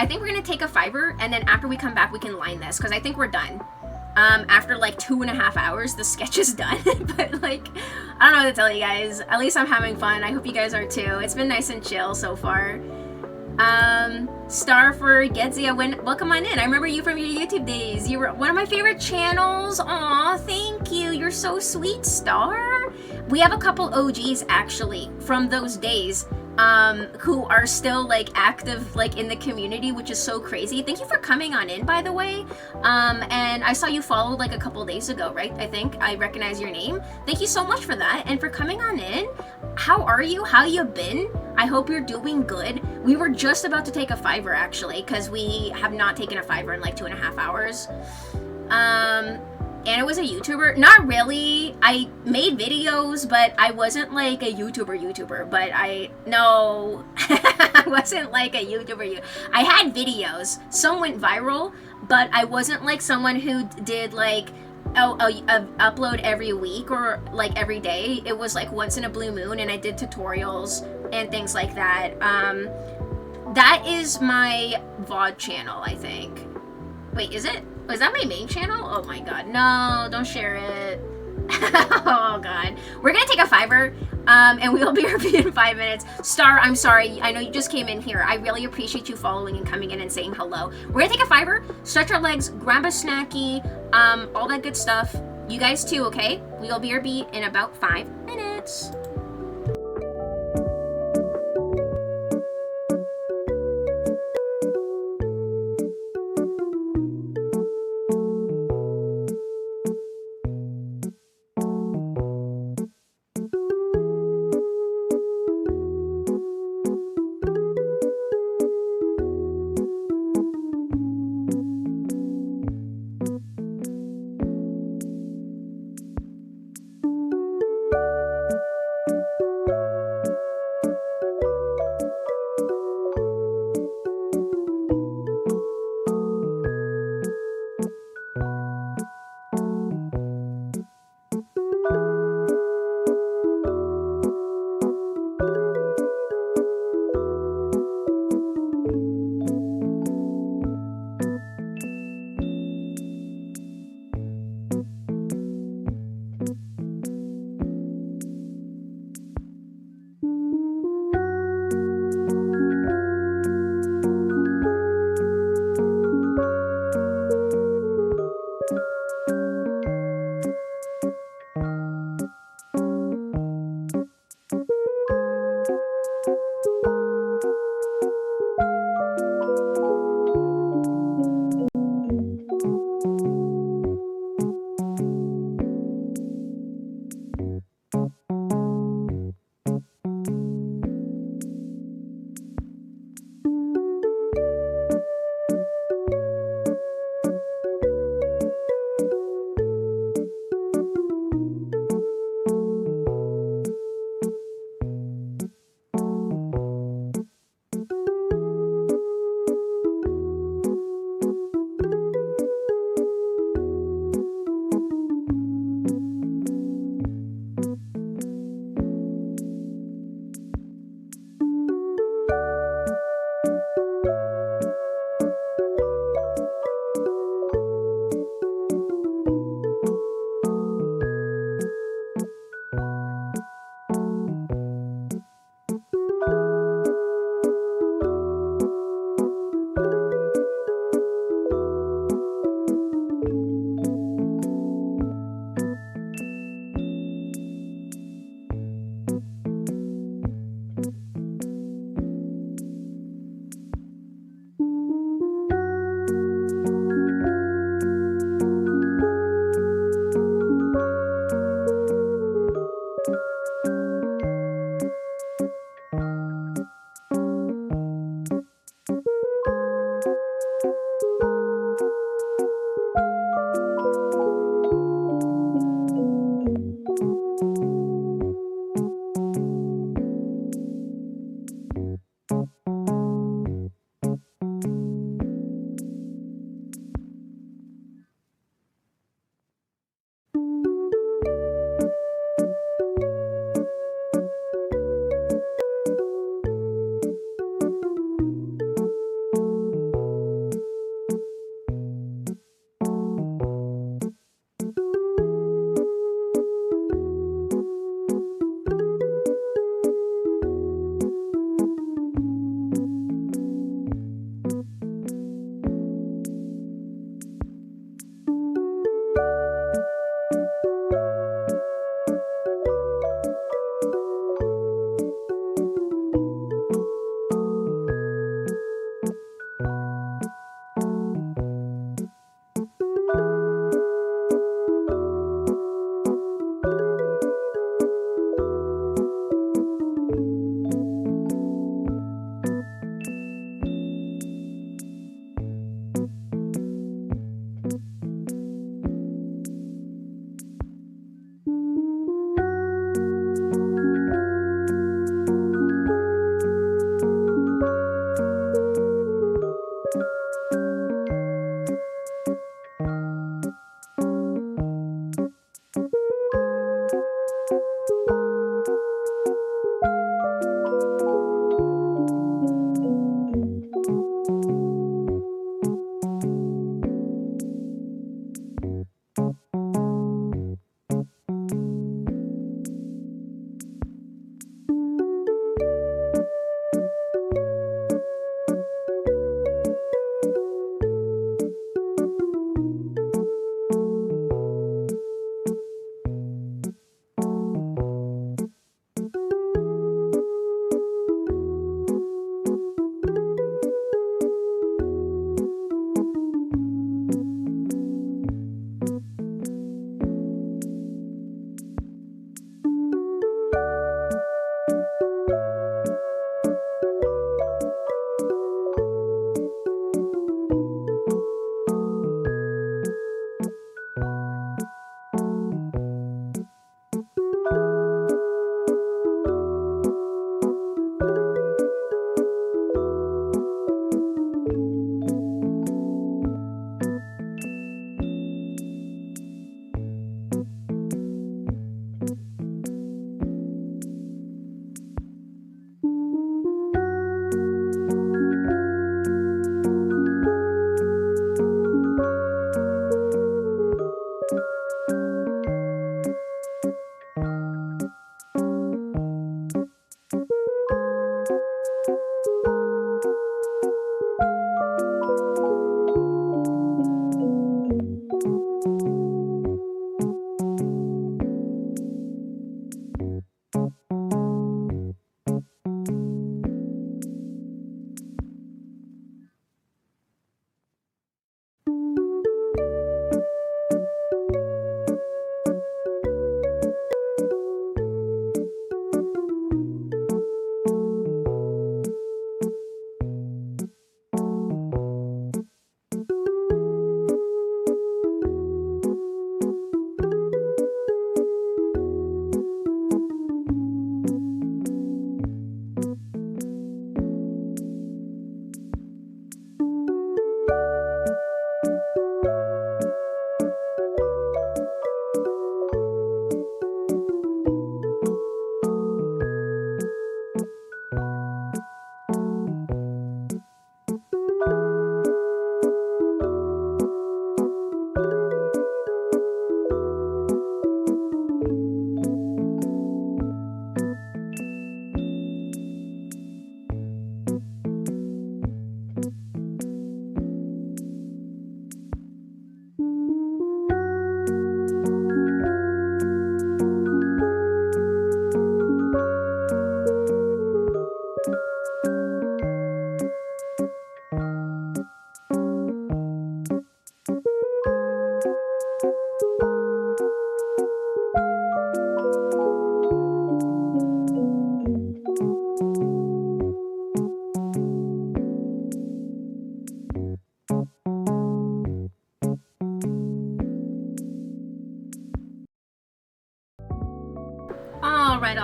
think we're gonna take a fiver, and then after we come back we can line this, because I think we're done. After like 2.5 hours, the sketch is done. But like, I don't know what to tell you guys. At least I'm having fun. I hope you guys are too. It's been nice and chill so far. Star for Gedzia, welcome on in. I remember you from your YouTube days. You were one of my favorite channels. Aw, thank you. You're so sweet, Star. We have a couple OGs actually from those days. who are still like active like in the community, which is so crazy. Thank you for coming on in, by the way. And I saw you followed like a couple days ago, right? I think I recognize your name. Thank you so much for that and for coming on in. How are you? How you been? I hope you're doing good. We were just about to take a Fiverr actually, because we have not taken a Fiverr in like 2.5 hours. And it was a YouTuber. Not really. I made videos, but I wasn't like a YouTuber. But no, I wasn't like a YouTuber. I had videos. Some went viral, but I wasn't like someone who did like a upload every week or like every day. It was like once in a blue moon, and I did tutorials and things like that. That is my VOD channel, I think. Wait, is it? Was that my main channel? Oh my god, no, don't share it. Oh god. We're gonna take a Fiverr, and we'll be in 5 minutes. Star, I'm sorry, I know you just came in here. I really appreciate you following and coming in and saying hello. We're gonna take a Fiverr, stretch our legs, grab a snacky, all that good stuff. You guys too, okay? We'll be in about 5 minutes.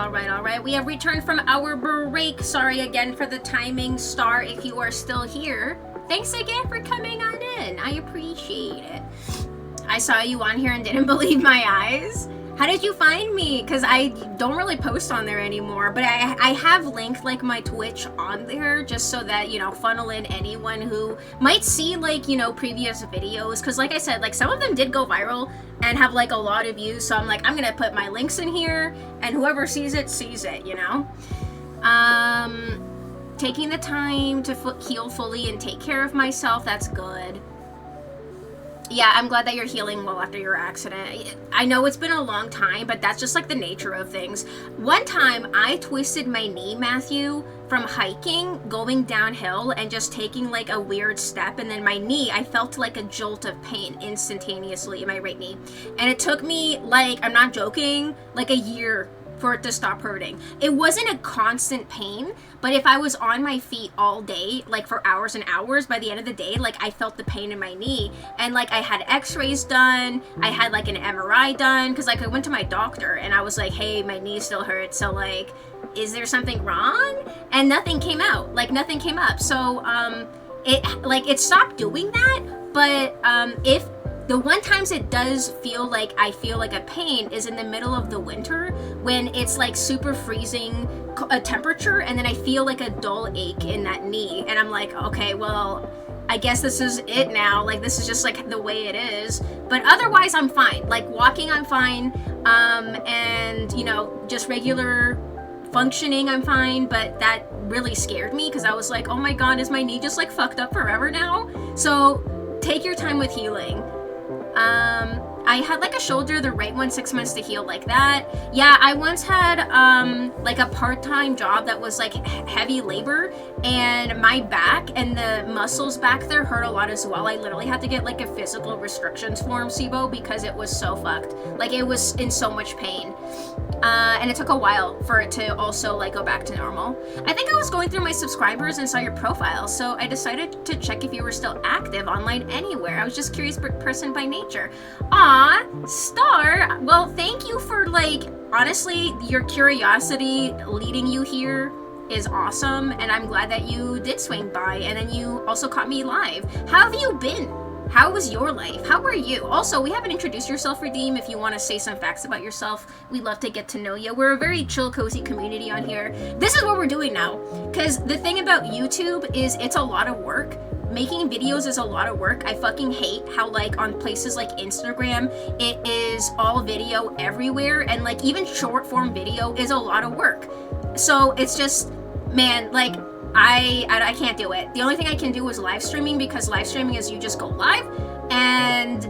all right. We have returned from our break. Sorry again for the timing, Star, if you are still here. Thanks again for coming on in. I appreciate it. I saw you on here and didn't believe my eyes. How did you find me? Because I don't really post on there anymore, but I have linked like my Twitch on there just so that, you know, funnel in anyone who might see like, you know, previous videos. Because like I said, like some of them did go viral and have like a lot of views. So I'm like, I'm going to put my links in here and whoever sees it, you know? Taking the time to heal fully and take care of myself, that's good. Yeah, I'm glad that you're healing well after your accident. I know it's been a long time, but that's just like the nature of things. One time, I twisted my knee, Matthew, from hiking, going downhill, and just taking like a weird step, and then my knee, I felt like a jolt of pain instantaneously in my right knee. And it took me, like, I'm not joking, like a year for it to stop hurting. It wasn't a constant pain, but if I was on my feet all day, like for hours and hours, by the end of the day, like I felt the pain in my knee. And like I had x-rays done, I had like an MRI done, because like I went to my doctor and I was like, hey, my knee still hurts, so like, is there something wrong? And nothing came out, like nothing came up. So it stopped doing that, but if the one times it does feel like I feel like a pain is in the middle of the winter when it's like super freezing temperature, and then I feel like a dull ache in that knee, and I'm like, okay, well, I guess this is it now, like this is just like the way it is. But otherwise I'm fine, like walking I'm fine, and you know, just regular functioning I'm fine. But that really scared me because I was like, oh my god, is my knee just like fucked up forever now? So take your time with healing. I had like a shoulder, the right one, 6 months to heal, like that. Yeah, I once had like a part-time job that was like heavy labor, and my back and the muscles back there hurt a lot as well. I literally had to get like a physical restrictions form, SIBO, because it was so fucked. Like it was in so much pain. And it took a while for it to also like go back to normal. I think I was going through my subscribers and saw your profile, so I decided to check if you were still active online anywhere. I was just curious person by nature. Aw, Star, well, thank you for like, honestly, your curiosity leading you here is awesome, and I'm glad that you did swing by, and then you also caught me live. How have you been? How was your life? How are you? Also, we haven't introduced yourself, Redeem. If you want to say some facts about yourself, we'd love to get to know you. We're a very chill, cozy community on here. This is what we're doing now. Because the thing about YouTube is it's a lot of work. Making videos is a lot of work. I fucking hate how like on places like Instagram, it is all video everywhere. And like even short form video is a lot of work. So it's just, man, like, I can't do it. The only thing I can do is live streaming, because live streaming is you just go live and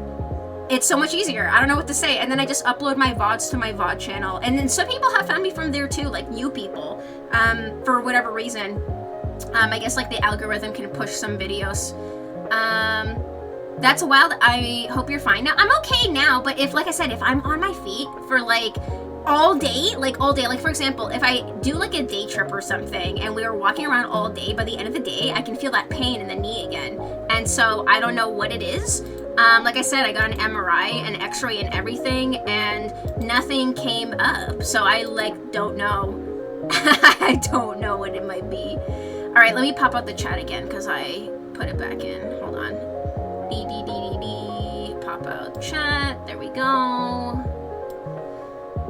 it's so much easier. I don't know what to say. And then I just upload my VODs to my VOD channel. And then some people have found me from there too, like new people, for whatever reason. I guess like the algorithm can push some videos. That's wild. I hope you're fine now. I'm okay now, but if, like I said, if I'm on my feet for like all day, like for example, if I do like a day trip or something and we were walking around all day, by the end of the day I can feel that pain in the knee again, and so I don't know what it is. Like I said, I got an MRI, an x-ray and everything, and nothing came up, so I like don't know. I don't know what it might be. All right, let me pop out the chat again because I put it back in. Hold on. Pop out chat, there we go.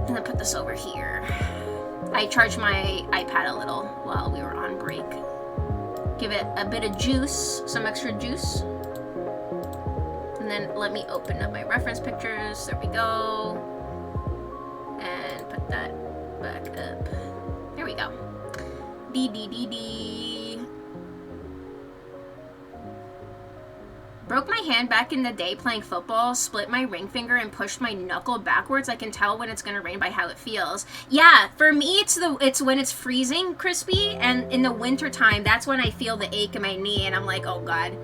And then put this over here. I charged my iPad a little while we were on break. Give it a bit of juice, some extra juice. And then let me open up my reference pictures. There we go. And put that back up. There we go. Broke my hand back in the day playing football, split my ring finger, and pushed my knuckle backwards. I can tell when it's gonna rain by how it feels. Yeah, for me, it's when it's freezing, Crispy, and in the winter time, that's when I feel the ache in my knee, and I'm like, oh god.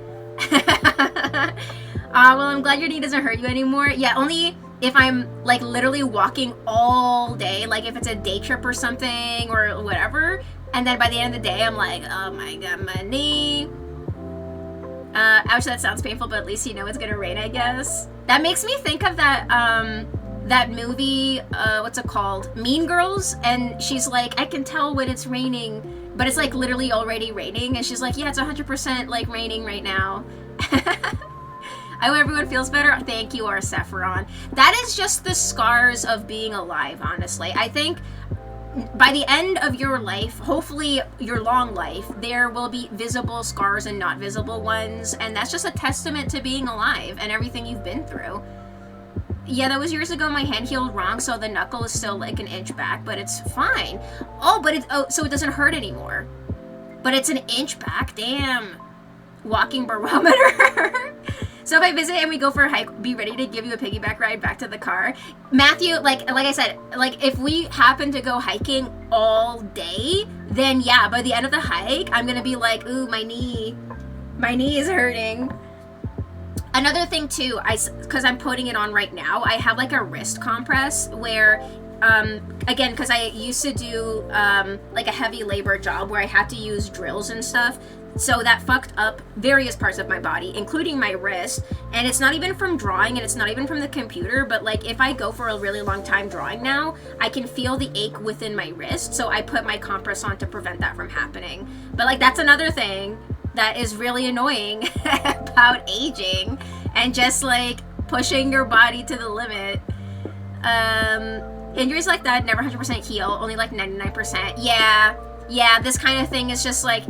Well, I'm glad your knee doesn't hurt you anymore. Yeah, only if I'm like literally walking all day, like if it's a day trip or something or whatever, and then by the end of the day, I'm like, oh my god, my knee. Ouch, that sounds painful, but at least you know it's gonna rain, I guess. That makes me think of that that movie, what's it called? Mean Girls, and she's like, I can tell when it's raining, but it's like literally already raining, and she's like, yeah, it's 100% like raining right now. I hope everyone feels better. Thank you, our Sephiron. That is just the scars of being alive, honestly. I think by the end of your life, hopefully your long life, there will be visible scars and not visible ones, and that's just a testament to being alive and everything you've been through. Yeah, that was years ago. My hand healed wrong, so the knuckle is still like an inch back, but it's fine. So it doesn't hurt anymore. But it's an inch back. Damn. Walking barometer. So if I visit and we go for a hike, be ready to give you a piggyback ride back to the car. Matthew, like I said, like if we happen to go hiking all day, then yeah, by the end of the hike, I'm gonna be like, ooh, my knee is hurting. Another thing too, because I'm putting it on right now, I have like a wrist compress where, again, because I used to do like a heavy labor job where I had to use drills and stuff. So that fucked up various parts of my body, including my wrist. And it's not even from drawing, and it's not even from the computer, but like if I go for a really long time drawing now, I can feel the ache within my wrist. So I put my compress on to prevent that from happening. But like that's another thing that is really annoying about aging and just like pushing your body to the limit. Injuries like that never 100% heal, only like 99%. Yeah, this kind of thing is just like,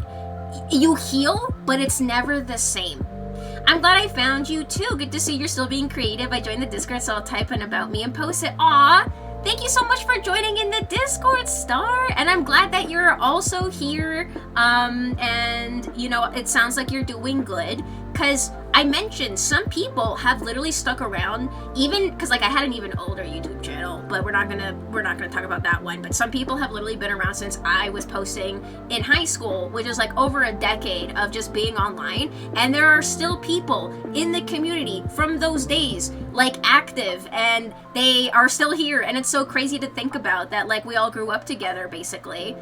you heal, but it's never the same. I'm glad I found you too. Good to see you're still being creative. I joined the Discord, so I'll type in about me and post it. Aw, thank you so much for joining in the Discord, Star. And I'm glad that you're also here. And you know, it sounds like you're doing good. Because I mentioned some people have literally stuck around, even because like I had an even older YouTube channel, but we're not gonna talk about that one. But some people have literally been around since I was posting in high school, which is like over a decade of just being online. And there are still people in the community from those days, like active, and they are still here. And it's so crazy to think about that, like we all grew up together, basically.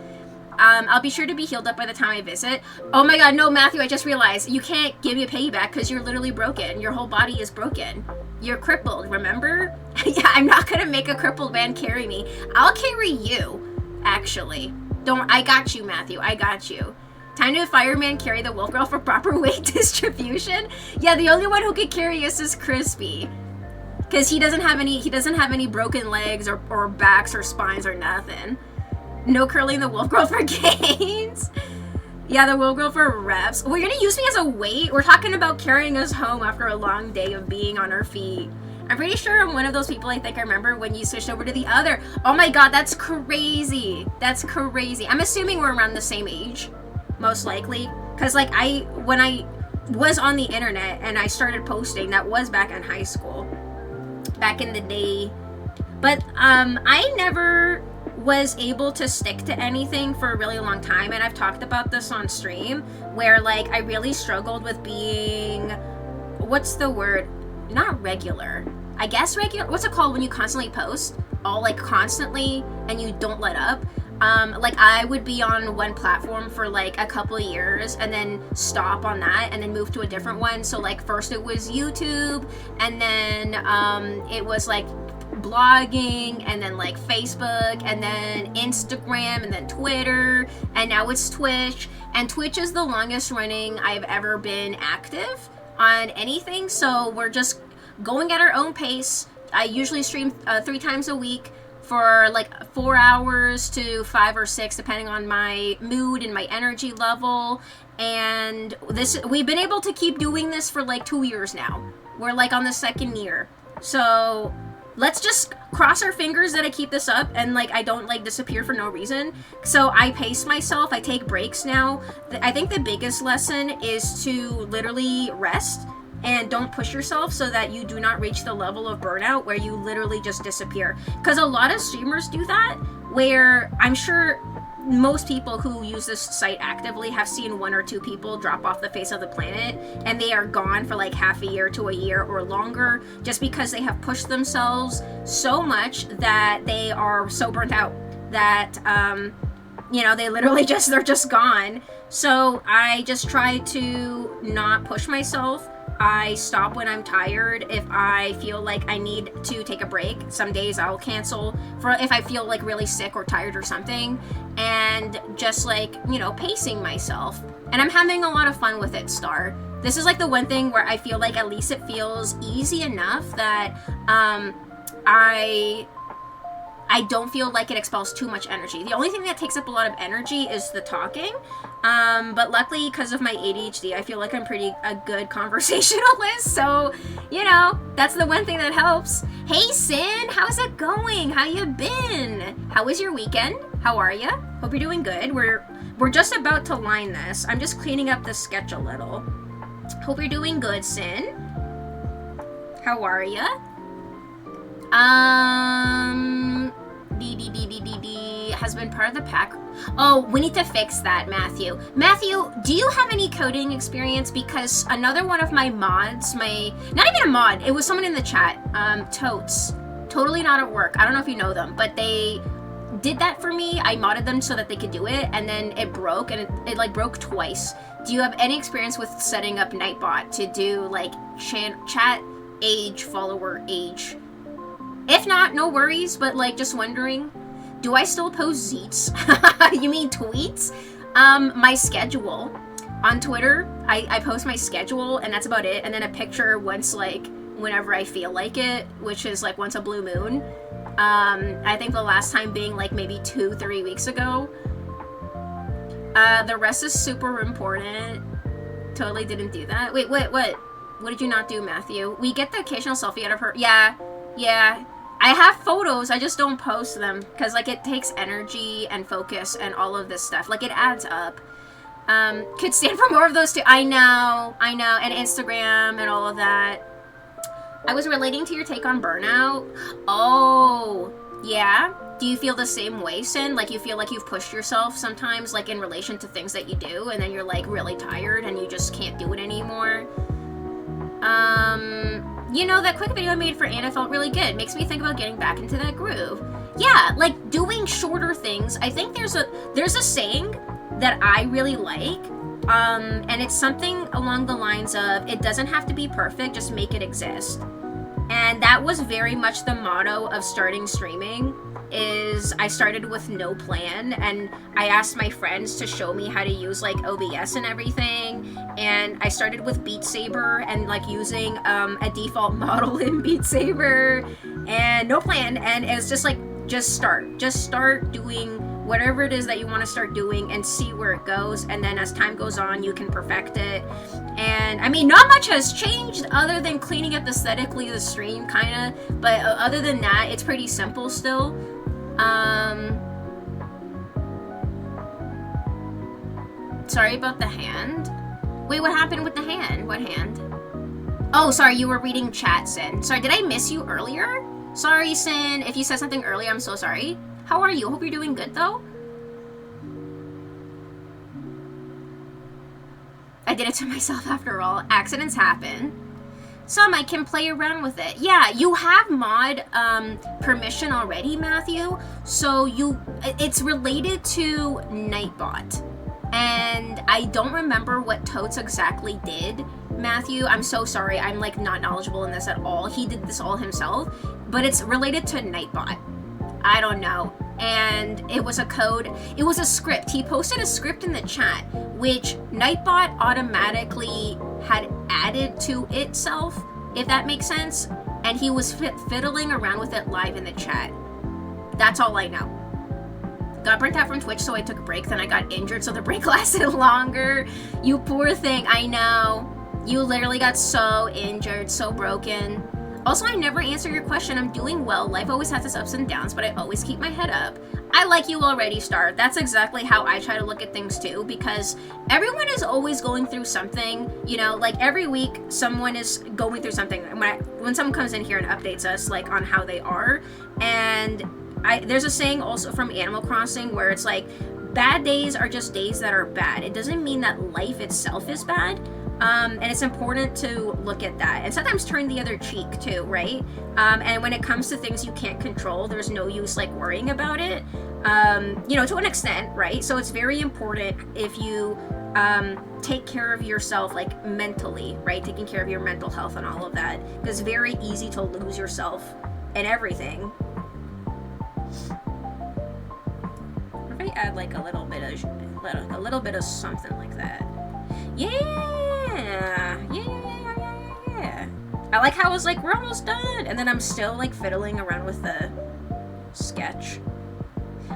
I'll be sure to be healed up by the time I visit. Oh my god, no, Matthew, I just realized you can't give me a piggyback because you're literally broken. Your whole body is broken. You're crippled, remember? Yeah, I'm not gonna make a crippled man carry me. I'll carry you, actually. I got you, Matthew, I got you. Time to fireman carry the wolf girl for proper weight distribution? Yeah, the only one who could carry us is Crispy. Because he doesn't have any broken legs or backs or spines or nothing. No curling the wolf girl for gains. Yeah, the wolf girl for reps. Well, you're gonna use me as a weight? We're talking about carrying us home after a long day of being on our feet. I'm pretty sure I'm one of those people. I think I remember when you switched over to the other. Oh my god, that's crazy. That's crazy. I'm assuming we're around the same age, most likely. Because like when I was on the internet and I started posting, that was back in high school. Back in the day. But I never was able to stick to anything for a really long time, and I've talked about this on stream where like I really struggled with being, what's the word, not regular, I guess regular, what's it called when you constantly post all like constantly and you don't let up. Like I would be on one platform for like a couple of years and then stop on that and then move to a different one. So like first it was YouTube, and then it was like blogging, and then like Facebook, and then Instagram, and then Twitter, and now it's Twitch. And Twitch is the longest running I've ever been active on anything, so we're just going at our own pace. I usually stream 3 times a week for like 4 hours to 5 or 6 depending on my mood and my energy level. And we've been able to keep doing this for like 2 years now. We're like on the 2nd year, so let's just cross our fingers that I keep this up and like I don't like disappear for no reason. So I pace myself, I take breaks now. I think the biggest lesson is to literally rest and don't push yourself so that you do not reach the level of burnout where you literally just disappear. Because a lot of streamers do that, where I'm sure most people who use this site actively have seen 1 or 2 people drop off the face of the planet, and they are gone for like half a year to a year or longer just because they have pushed themselves so much that they are so burnt out that you know, they're just gone. So I just try to not push myself I stop when I'm tired. If I feel like I need to take a break, some days I'll cancel for if I feel like really sick or tired or something, and just like, you know, pacing myself. And I'm having a lot of fun with it, Star. This is like the one thing where I feel like at least it feels easy enough that I don't feel like it expels too much energy. The only thing that takes up a lot of energy is the talking. But luckily, because of my ADHD, I feel like I'm a good conversationalist. So, you know, that's the one thing that helps. Hey, Sin, how's it going? How you been? How was your weekend? How are ya? Hope you're doing good. We're just about to line this. I'm just cleaning up the sketch a little. Hope you're doing good, Sin. How are ya? Has been part of the pack. Oh, we need to fix that, Matthew. Matthew, do you have any coding experience? Because another one of my mods, not even a mod, it was someone in the chat, Totes, totally not at work. I don't know if you know them, but they did that for me. I modded them so that they could do it, and then it broke, and it like broke twice. Do you have any experience with setting up Nightbot to do like chat age, follower age? If not, no worries, but like just wondering, do I still post zeets? You mean tweets? My schedule. On Twitter, I post my schedule and that's about it. And then a picture once like whenever I feel like it, which is like once a blue moon. I think the last time being like maybe 2-3 weeks ago. The rest is super important. Totally didn't do that. Wait, what? What did you not do, Matthew? We get the occasional selfie out of her. Yeah. I have photos, I just don't post them because like it takes energy and focus and all of this stuff. Like it adds up. Could stand for more of those too. I know, and Instagram and all of that. I was relating to your take on burnout. Oh, yeah. Do you feel the same way, Sin? Like you feel like you've pushed yourself sometimes, like in relation to things that you do, and then you're like really tired and you just can't do it anymore? You know, that quick video I made for Anna felt really good. Makes me think about getting back into that groove. Yeah, like doing shorter things. I think there's a saying that I really like, and it's something along the lines of, it doesn't have to be perfect, just make it exist. And that was very much the motto of starting streaming. Is I started with no plan, and I asked my friends to show me how to use like OBS and everything, and I started with Beat Saber and like using a default model in Beat Saber and no plan, and it's just like just start doing whatever it is that you want to start doing and see where it goes, and then as time goes on you can perfect it. And I mean, not much has changed other than cleaning up aesthetically the stream kinda, but other than that it's pretty simple still. Sorry about the hand. Wait, what happened with the hand? What hand? Oh, sorry, you were reading chat, Sin. Sorry, did I miss you earlier? Sorry, Sin. If you said something earlier, I'm so sorry. How are you? Hope you're doing good, though. I did it to myself after all. Accidents happen. Some I can play around with it. Yeah, you have mod permission already, Matthew. So it's related to Nightbot. And I don't remember what Totes exactly did, Matthew. I'm so sorry. I'm like not knowledgeable in this at all. He did this all himself. But it's related to Nightbot. I don't know. And it was a code. It was a script. He posted a script in the chat, which Nightbot automatically had added to itself, if that makes sense. And he was fiddling around with it live in the chat. That's all I know. Got burnt out from Twitch, so I took a break. Then I got injured, so the break lasted longer. You poor thing. I know. You literally got so injured, so broken. Also, I never answer your question. I'm doing well. Life always has its ups and downs, but I always keep my head up. I like you already, Star. That's exactly how I try to look at things too, because everyone is always going through something. You know, like every week, someone is going through something. When someone comes in here and updates us, like on how they are, and there's a saying also from Animal Crossing where it's like, bad days are just days that are bad. It doesn't mean that life itself is bad. And it's important to look at that and sometimes turn the other cheek too, right? And when it comes to things you can't control, there's no use like worrying about it, you know, to an extent, right? So it's very important if you take care of yourself, like mentally, right? Taking care of your mental health and all of that, because it's very easy to lose yourself and everything. What if I add like a little bit of something like that? Yeah. I like how I was like, we're almost done, and then I'm still like fiddling around with the sketch.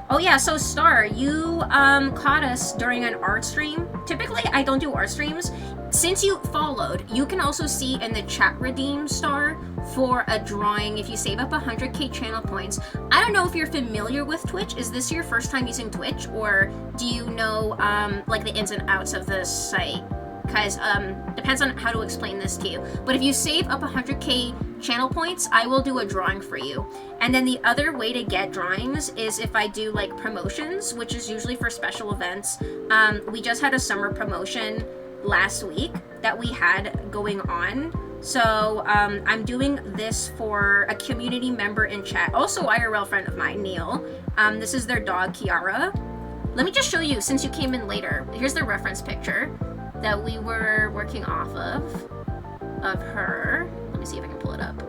Oh yeah, so Star, you caught us during an art stream. Typically, I don't do art streams. Since you followed, you can also see in the chat redeem, Star, for a drawing if you save up 100k channel points. I don't know if you're familiar with Twitch. Is this your first time using Twitch, or do you know like the ins and outs of the site? Because depends on how to explain this to you. But if you save up 100k channel points, I will do a drawing for you. And then the other way to get drawings is if I do like promotions, which is usually for special events. We just had a summer promotion last week that we had going on. So I'm doing this for a community member in chat, also IRL friend of mine, Neil. This is their dog, Kiara. Let me just show you, since you came in later. Here's the reference picture that we were working off of her. Let me see if I can pull it up.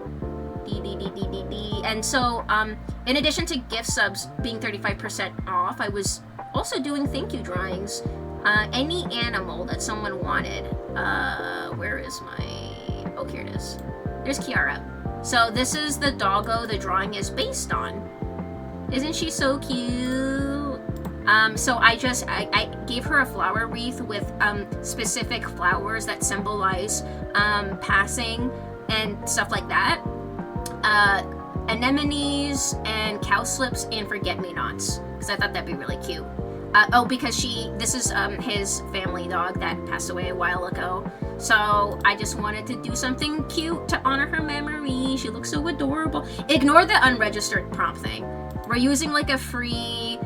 And so, in addition to gift subs being 35% off, I was also doing thank you drawings. Any animal that someone wanted. Where is my... Oh, here it is. There's Kiara. So this is the doggo the drawing is based on. Isn't she so cute? So I gave her a flower wreath with specific flowers that symbolize passing and stuff like that. Anemones and cowslips and forget-me-nots, because I thought that'd be really cute. Because this is his family dog that passed away a while ago. So I just wanted to do something cute to honor her memory. She looks so adorable. Ignore the unregistered prompt thing. We're using like a free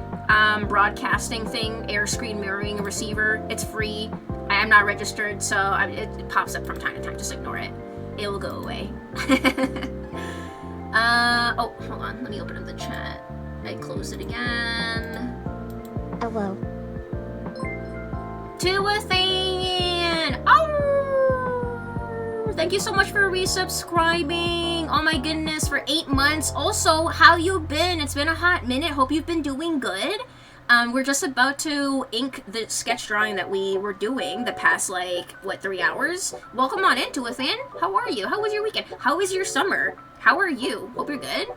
broadcasting thing, air screen mirroring receiver. It's free. I am not registered, so it pops up from time to time. Just ignore it. It will go away. Oh, hold on. Let me open up the chat. I closed it again. Hello. To Athan! Oh! Thank you so much for resubscribing. Oh my goodness, for 8 months. Also, how you been? It's been a hot minute. Hope you've been doing good. We're just about to ink the sketch drawing that we were doing the past, 3 hours? Welcome on in, To Athan. How are you? How was your weekend? How was your summer? How are you? Hope you're good.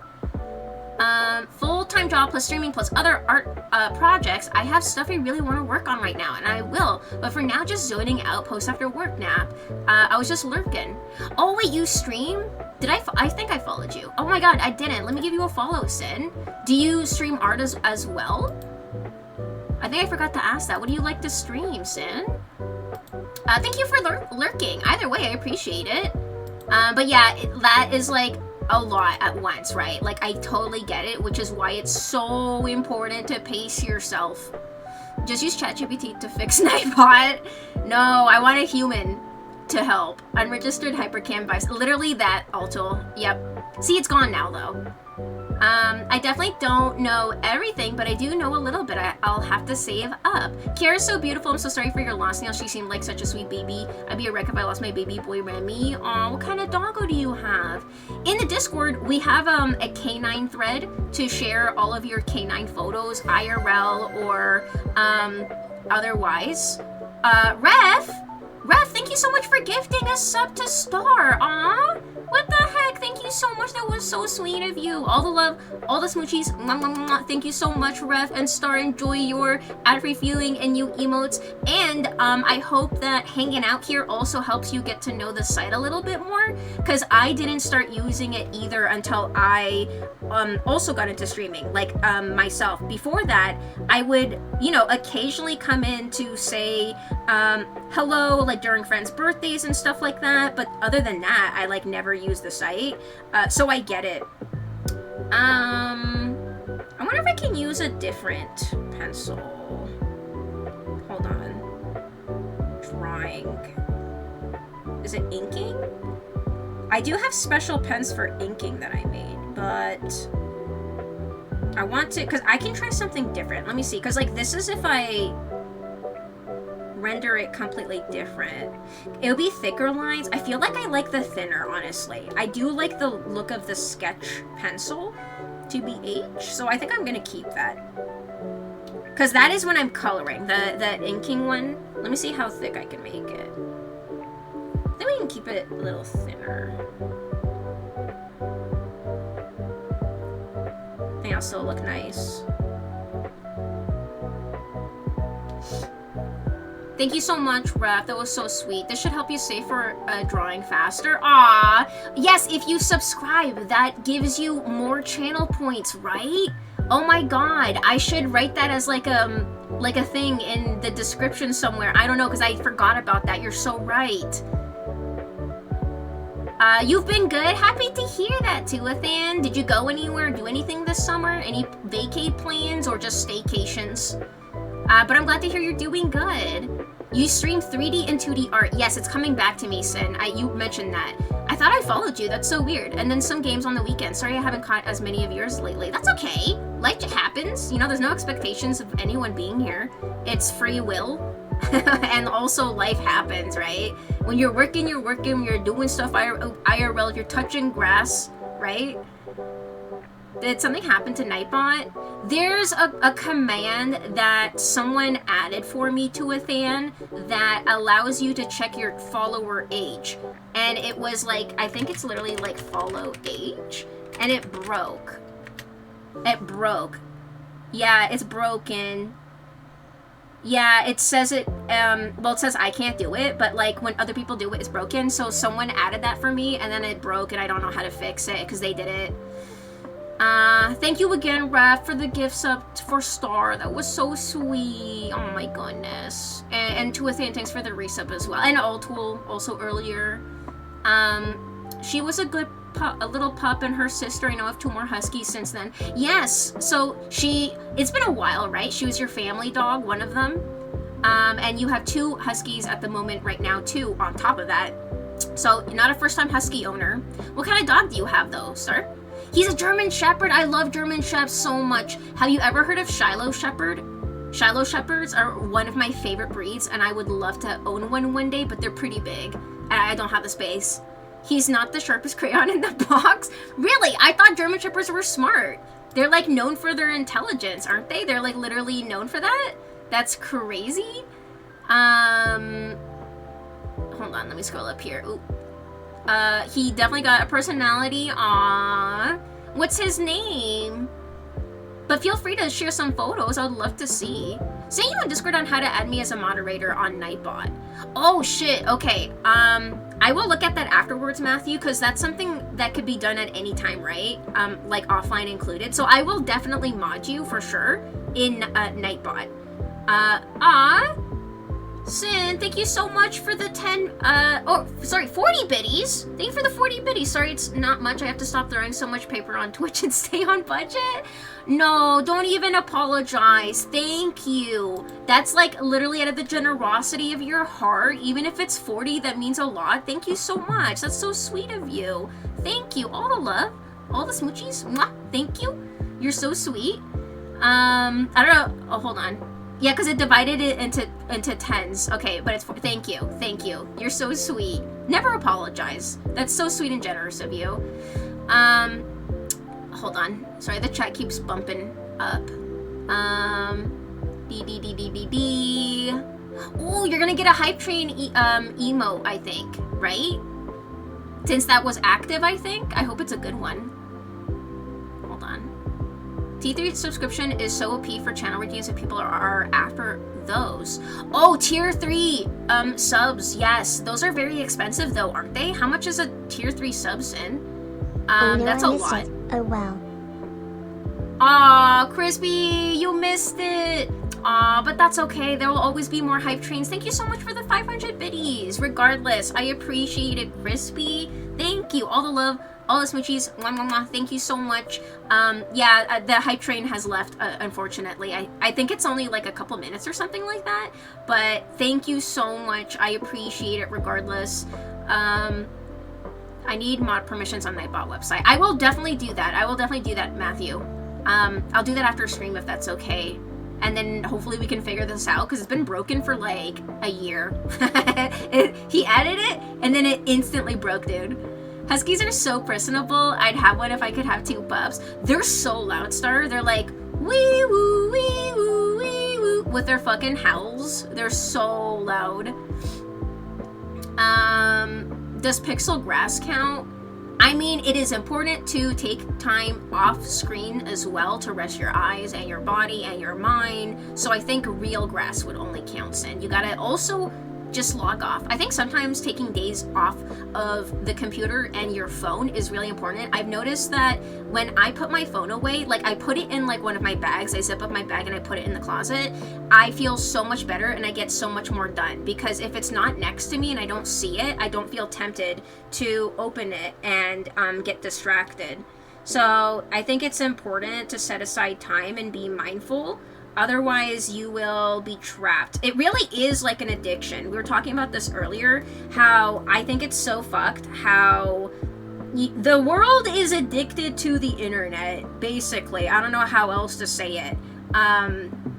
Full-time job plus streaming plus other art projects. I have stuff I really want to work on right now, and I will. But for now, just zoning out post after work nap. I was just lurking. Oh wait, you stream? Did I think I followed you. Oh my god, I didn't. Let me give you a follow, Sin. Do you stream art as well? I think I forgot to ask that. What do you like to stream, Sin? Thank you for lurking. Either way, I appreciate it. But yeah, that is like a lot at once, right? Like, I totally get it, which is why it's so important to pace yourself. Just use ChatGPT to fix Nightbot. No, I want a human to help. Unregistered hypercam vibes. Literally that, Alto. Yep. See, it's gone now, though. I definitely don't know everything, but I do know a little bit. I'll have to save up. Kiara's so beautiful. I'm so sorry for your loss, Neil. She seemed like such a sweet baby. I'd be a wreck if I lost my baby boy, Remy. Aw, what kind of doggo do you have? In the Discord, we have a canine thread to share all of your canine photos, IRL or otherwise. Ref, thank you so much for gifting a sub to Star. Aw. What the heck? Thank you so much. That was so sweet of you. All the love, all the smoochies. Mwah, mwah, mwah. Thank you so much, Ref and Star. Enjoy your ad-free feeling and new emotes. And I hope that hanging out here also helps you get to know the site a little bit more, because I didn't start using it either until I also got into streaming, like myself. Before that, I would, occasionally come in to say hello, like during friends' birthdays and stuff like that. But other than that, I never use the site. So I get it. I wonder if I can use a different pencil. Hold on. Drawing. Is it inking? I do have special pens for inking that I made, but I want to, because I can try something different. Let me see, because this is if I render it completely different. It'll be thicker lines. I feel like I like the thinner, honestly. I do like the look of the sketch pencil, TBH, so I think I'm gonna keep that. Because that is when I'm coloring, the inking one. Let me see how thick I can make it. Then we can keep it a little thinner. I think it'll still look nice. Thank you so much, Ref. That was so sweet. This should help you save for drawing faster. Ah, yes, if you subscribe, that gives you more channel points, right? Oh my god, I should write that as like a thing in the description somewhere. I don't know, because I forgot about that. You're so right. You've been good. Happy to hear that, Tuathan. Did you go anywhere, do anything this summer? Any vacay plans or just staycations? But I'm glad to hear you're doing good. You stream 3D and 2D art. Yes, it's coming back to me, Sin. You mentioned that. I thought I followed you. That's so weird. And then some games on the weekend. Sorry I haven't caught as many of yours lately. That's okay. Life happens. You know, there's no expectations of anyone being here. It's free will. And also life happens, right? When you're working, you're doing stuff IRL, you're touching grass, right? Did something happen to Nightbot? There's a command that someone added for me, Tuathan, that allows you to check your follower age. And it was like, I think it's literally like follow age. And it broke. It broke. Yeah, it's broken. Yeah, it says it, well, it says I can't do it, but like when other people do it, it's broken. So someone added that for me and then it broke and I don't know how to fix it because they did it. Thank you again, Raph, for the gifts up for Star. That was so sweet. Oh my goodness. And Tuathan, thanks for the resub as well. And Altool also earlier. She was a good a little pup, and her sister, I know, I have 2 more huskies since then. Yes, so it's been a while, right? She was your family dog, one of them. And you have 2 huskies at the moment right now, too, on top of that. So you're not a first-time husky owner. What kind of dog do you have, though, sir? He's a German Shepherd. I love German Shepherds so much. Have you ever heard of Shiloh Shepherd? Shiloh Shepherds are one of my favorite breeds, and I would love to own one day, but they're pretty big, and I don't have the space. He's not the sharpest crayon in the box. Really? I thought German Shepherds were smart. They're like known for their intelligence, aren't they? They're like literally known for that? That's crazy. Hold on, let me scroll up here. Ooh. He definitely got a personality. Aww. What's his name? But feel free to share some photos. I would love to see. Say you on Discord on how to add me as a moderator on Nightbot. Oh shit, okay. I will look at that afterwards, Matthew, because that's something that could be done at any time, right? Like offline included. So I will definitely mod you for sure in Nightbot. Sin, thank you so much for the 40 biddies. Thank you for the 40 biddies. Sorry, it's not much. I have to stop throwing so much paper on Twitch and stay on budget. No, don't even apologize. Thank you. That's like literally out of the generosity of your heart. Even if it's 40, that means a lot. Thank you so much. That's so sweet of you. Thank you. All the love. All the smoochies. Mwah. Thank you. You're so sweet. I don't know. Oh, hold on. Yeah, because it divided it into tens. Okay, but it's thank you. Thank you. You're so sweet. Never apologize. That's so sweet and generous of you. Hold on. Sorry, the chat keeps bumping up. Oh, you're gonna get a Hype Train emote, I think, right? Since that was active, I think. I hope it's a good one. Hold on. T3 subscription is so OP for channel reviews if people are after those. Oh, tier 3 subs, yes. Those are very expensive though, aren't they? How much is a tier 3 subs in? That's a lot. Oh wow. Aw, Crispy, you missed it. Aw, but that's okay. There will always be more Hype Trains. Thank you so much for the 500 biddies. Regardless, I appreciate it, Crispy. Thank you. All the love. All the smoochies, mwah, mwah, mwah. Thank you so much. Yeah, the Hype Train has left, unfortunately. I think it's only like a couple minutes or something like that. But thank you so much. I appreciate it regardless. I need mod permissions on Nightbot website. I will definitely do that. I will definitely do that, Matthew. I'll do that after stream if that's okay. and then hopefully we can figure this out, because it's been broken for like a year. He added it and then it instantly broke, dude. Huskies are so personable. I'd have one if I could have 2 pups. They're so loud, Star. They're like wee woo, wee woo, wee woo, with their fucking howls. They're so loud. Does pixel grass count? I mean, it is important to take time off screen as well to rest your eyes and your body and your mind. So I think real grass would only count, Sin. You gotta also just log off. I think sometimes taking days off of the computer and your phone is really important. I've noticed that when I put my phone away, like I put it in like one of my bags, I zip up my bag and I put it in the closet, I feel so much better and I get so much more done, because if it's not next to me and I don't see it, I don't feel tempted to open it and get distracted. So I think it's important to set aside time and be mindful. Otherwise, you will be trapped. It really is like an addiction. We were talking about this earlier, how I think it's so fucked how the world is addicted to the internet, basically. I don't know how else to say it.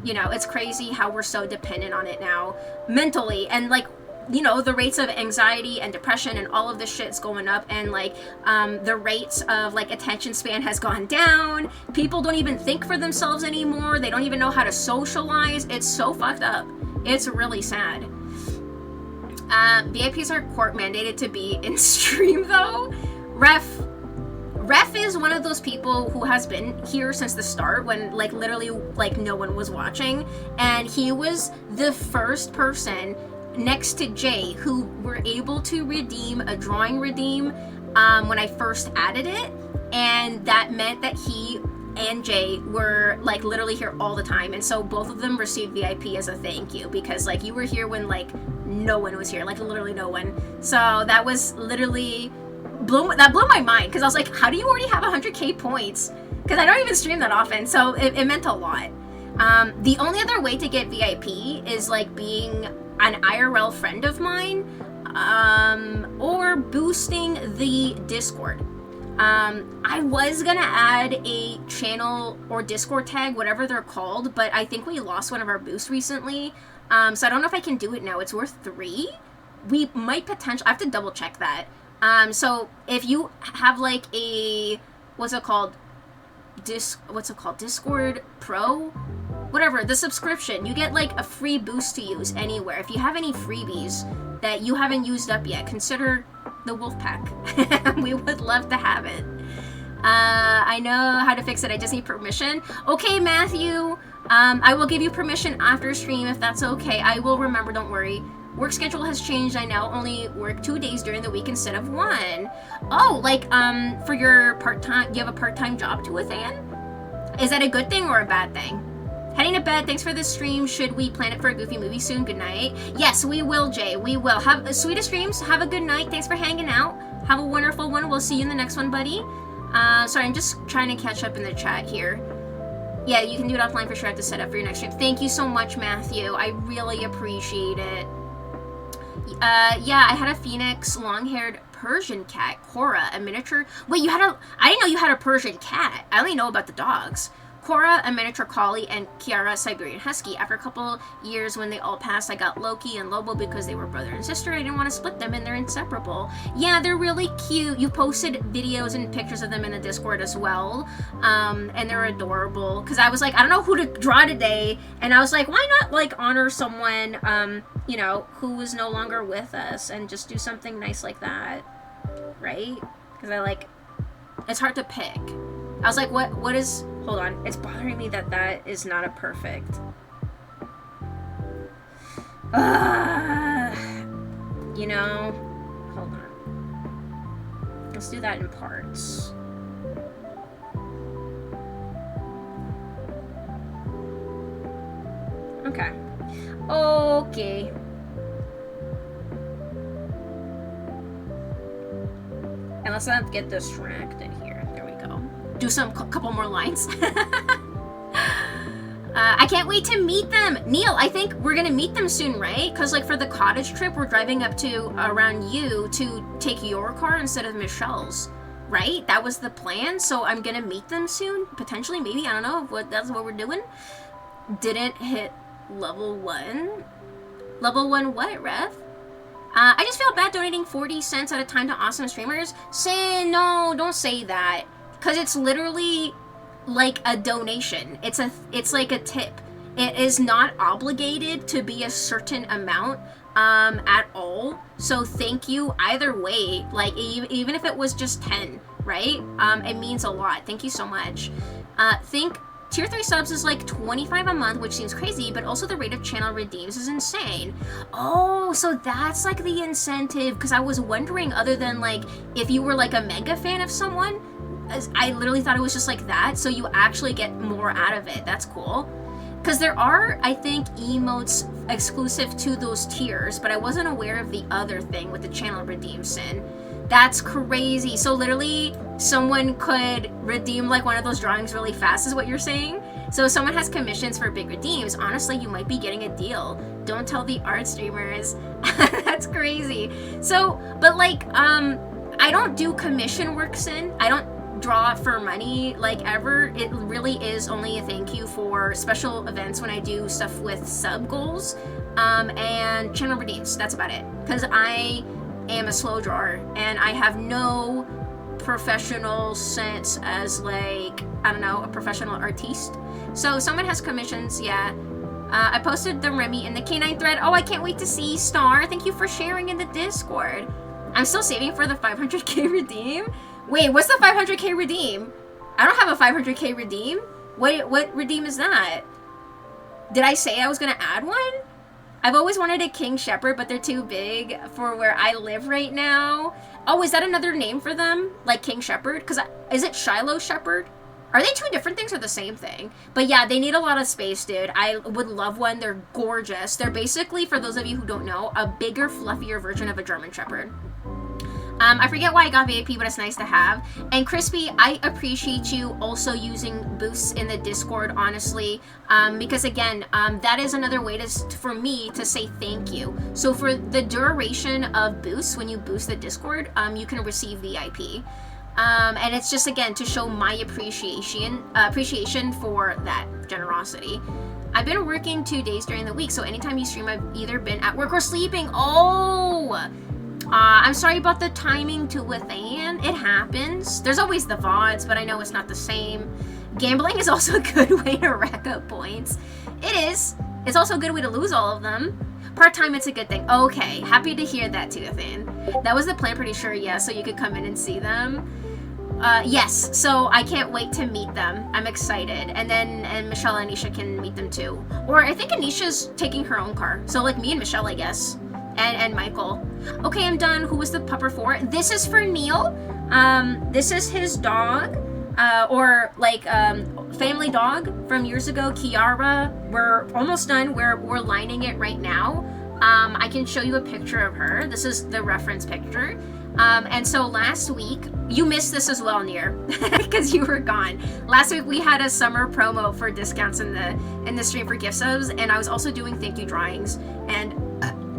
You know, it's crazy how we're so dependent on it now, mentally, and like, you know, the rates of anxiety and depression and all of this shit's going up, and like the rates of like attention span has gone down. People don't even think for themselves anymore. They don't even know how to socialize. It's so fucked up. It's really sad. VIPs are court mandated to be in stream though. Ref is one of those people who has been here since the start, when like literally like no one was watching, and he was the first person next to Jay who were able to redeem a drawing redeem when I first added it, and that meant that he and Jay were like literally here all the time, and so both of them received VIP as a thank you, because like you were here when like no one was here, like literally no one. So that was literally blew my mind, because I was like, how do you already have 100k points? Because I don't even stream that often, so it meant a lot. The only other way to get VIP is like being an IRL friend of mine, or boosting the Discord. I was gonna add a channel or Discord tag, whatever they're called, but I think we lost one of our boosts recently, so I don't know if I can do it now. It's worth 3. We might potentially, I have to double check that. So if you have like a, what's it called, Discord Pro, whatever, the subscription, you get like a free boost to use anywhere. If you have any freebies that you haven't used up yet, consider the Wolfpack. We would love to have it. I know how to fix it, I just need permission. Okay, Matthew, I will give you permission after stream if that's okay. I will remember, don't worry. Work schedule has changed. I now only work 2 days during the week instead of 1. Oh, like, for your part-time, you have a part-time job too, Ethan? Is that a good thing or a bad thing? Heading to bed. Thanks for the stream. Should we plan it for a goofy movie soon? Good night. Yes, we will, Jay. We will. Have sweetest dreams. Have a good night. Thanks for hanging out. Have a wonderful one. We'll see you in the next one, buddy. Sorry, I'm just trying to catch up in the chat here. Yeah, you can do it offline for sure. I have to set up for your next stream. Thank you so much, Matthew. I really appreciate it. Yeah, I had a Phoenix long-haired Persian cat, Cora, a miniature. Wait, I didn't know you had a Persian cat. I only know about the dogs. Cora, a miniature collie, and Kiara, Siberian Husky. After a couple years when they all passed, I got Loki and Lobo because they were brother and sister. I didn't want to split them, and they're inseparable. Yeah, they're really cute. You posted videos and pictures of them in the Discord as well, and they're adorable. Because I was like, I don't know who to draw today, and I was like, why not like honor someone, you know, who is no longer with us, and just do something nice like that, right? Because I like, it's hard to pick. I was like, what is, hold on, it's bothering me that is not a perfect. You know, hold on. Let's do that in parts. Okay. Okay. And let's not get distracted here. There we go. Do some couple more lines. I can't wait to meet them. Neil, I think we're gonna meet them soon, right? Because like for the cottage trip, we're driving up to around you to take your car instead of Michelle's, right? That was the plan. So I'm gonna meet them soon, potentially, maybe. I don't know if that's what we're doing. didn't hit level 1. Level 1 what, Ref? I just feel bad donating 40 cents at a time to awesome streamers. Sin, no, don't say that. Because it's literally like a donation. It's like a tip. It is not obligated to be a certain amount at all. So thank you either way. Like, even if it was just 10, right? It means a lot. Thank you so much. Think Tier 3 subs is like 25 a month, which seems crazy, but also the rate of channel redeems is insane. Oh, so that's like the incentive, because I was wondering, other than like, if you were like a mega fan of someone, I literally thought it was just like that, so you actually get more out of it. That's cool. Because there are, I think, emotes exclusive to those tiers, but I wasn't aware of the other thing with the channel redeem, Sin. That's crazy. So literally, someone could redeem like one of those drawings really fast, is what you're saying? So if someone has commissions for big redeems, honestly, you might be getting a deal. Don't tell the art streamers. That's crazy. So, but like, I don't do commission work, Sin. I don't draw for money like ever. It really is only a thank you for special events when I do stuff with sub goals and channel redeems. That's about it, because I am a slow drawer and I have no professional sense as like, I don't know, a professional artiste. So someone has commissions, yeah. I posted the Remy in the K9 thread. Oh, I can't wait to see Star. Thank you for sharing in the Discord. I'm still saving for the 500k redeem. Wait, what's the 500k redeem? I don't have a 500k redeem. What redeem is that? Did I say I was gonna add one? I've always wanted a King Shepherd, but they're too big for where I live right now. Oh, is that another name for them? Like King Shepherd? Because is it Shiloh Shepherd? Are they two different things or the same thing? But yeah, they need a lot of space, dude. I would love one. They're gorgeous. They're basically, for those of you who don't know, a bigger, fluffier version of a German Shepherd. I forget why I got VIP, but it's nice to have. And Crispy, I appreciate you also using boosts in the Discord, honestly, because again, that is another way for me to say thank you. So for the duration of boosts, when you boost the Discord, you can receive VIP. And it's just, again, to show my appreciation for that generosity. I've been working 2 days during the week, so anytime you stream, I've either been at work or sleeping. Oh! I'm sorry about the timing to Withan. It happens. There's always the VODs, but I know it's not the same. Gambling is also a good way to rack up points. It is. It's also a good way to lose all of them. Part-time, it's a good thing. Okay, happy to hear that, Withan. That was the plan, pretty sure, yeah, so you could come in and see them. Yes, so I can't wait to meet them. I'm excited. And Michelle and Anisha can meet them too. Or I think Anisha's taking her own car. So like me and Michelle, I guess. And Michael. Okay, I'm done. Who was the pupper for? This is for Neil. This is his dog. Or like family dog from years ago, Kiara. We're almost done. We're lining it right now. I can show you a picture of her. This is the reference picture. And so last week, you missed this as well, Near, because you were gone. Last week we had a summer promo for discounts in the stream for gift subs, and I was also doing thank you drawings, and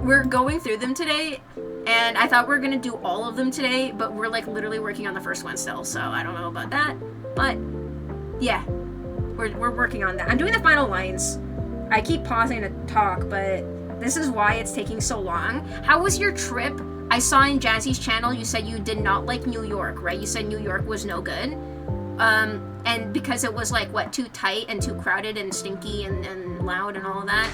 we're going through them today, and I thought we were gonna do all of them today, but we're like literally working on the first one still, so I don't know about that, but yeah, we're working on that. I'm doing the final lines. I keep pausing to talk, but this is why it's taking so long. How was your trip? I saw in Jazzy's channel you said you did not like New York, right? You said New York was no good. And because it was like, what, too tight and too crowded and stinky and loud and all of that.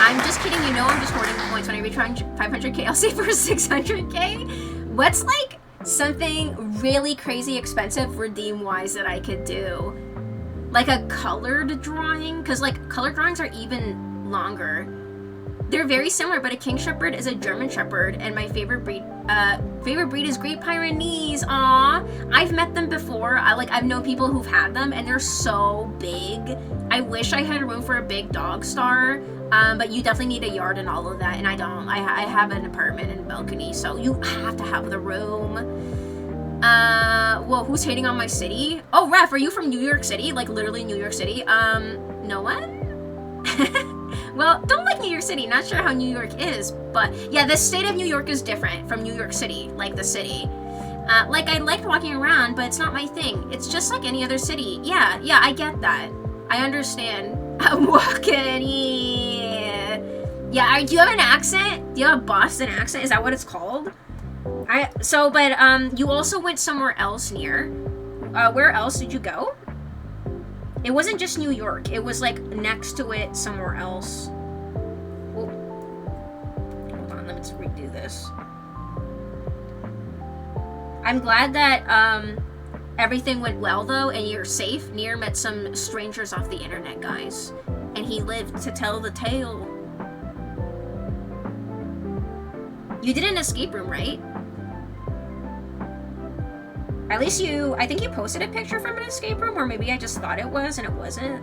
I'm just kidding, you know I'm just hoarding points. When I reach 500k, I'll save for 600k. What's like something really crazy expensive redeem-wise that I could do? Like a colored drawing? Because like colored drawings are even longer. They're very similar, but a King Shepherd is a German Shepherd, and my favorite breed is Great Pyrenees. Aw, I've met them before. I've known people who've had them, and they're so big. I wish I had room for a big dog star, but you definitely need a yard and all of that, and I don't. I have an apartment and balcony, so you have to have the room. Well, who's hating on my city? Oh, Ref, are you from New York City? Like literally New York City? No one? Well, don't like New York City. Not sure how New York is, but yeah, the state of New York is different from New York City, like the city. Like, I liked walking around, but it's not my thing. It's just like any other city. Yeah, I get that. I understand. I'm walking. Yeah, do you have an accent? Do you have a Boston accent? Is that what it's called? But you also went somewhere else near. Where else did you go? It wasn't just New York. It was like next to it somewhere else. Oh. Hold on, let's redo this. I'm glad that everything went well though, and you're safe. Nier met some strangers off the internet, guys, and he lived to tell the tale. You did an escape room, right? At least I think you posted a picture from an escape room, or maybe I just thought it was and it wasn't.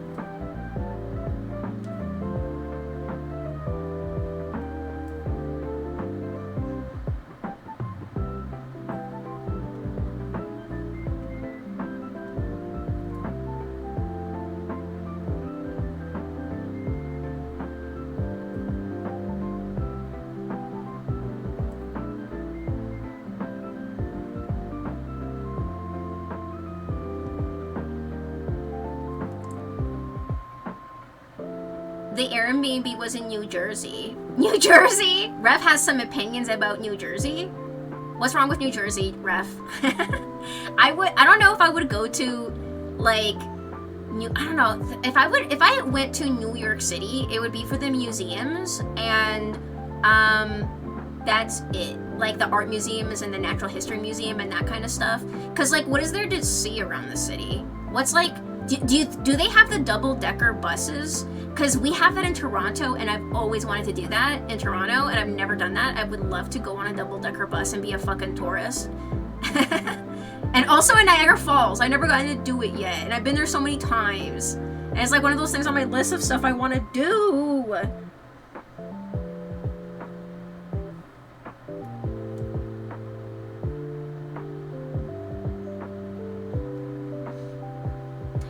The Airbnb was in New Jersey. New Jersey? Ref has some opinions about New Jersey. What's wrong with New Jersey, Ref? I don't know if I would go to, like, I don't know. If I went to New York City, it would be for the museums, and that's it. Like the art museums and the natural history museum and that kind of stuff. Cause like, what is there to see around the city? What's like, do they have the double-decker buses? Because we have that in Toronto, and I've always wanted to do that in Toronto, and I've never done that. I would love to go on a double-decker bus and be a fucking tourist. And also in Niagara Falls. I never gotten to do it yet, and I've been there so many times. And it's like one of those things on my list of stuff I want to do.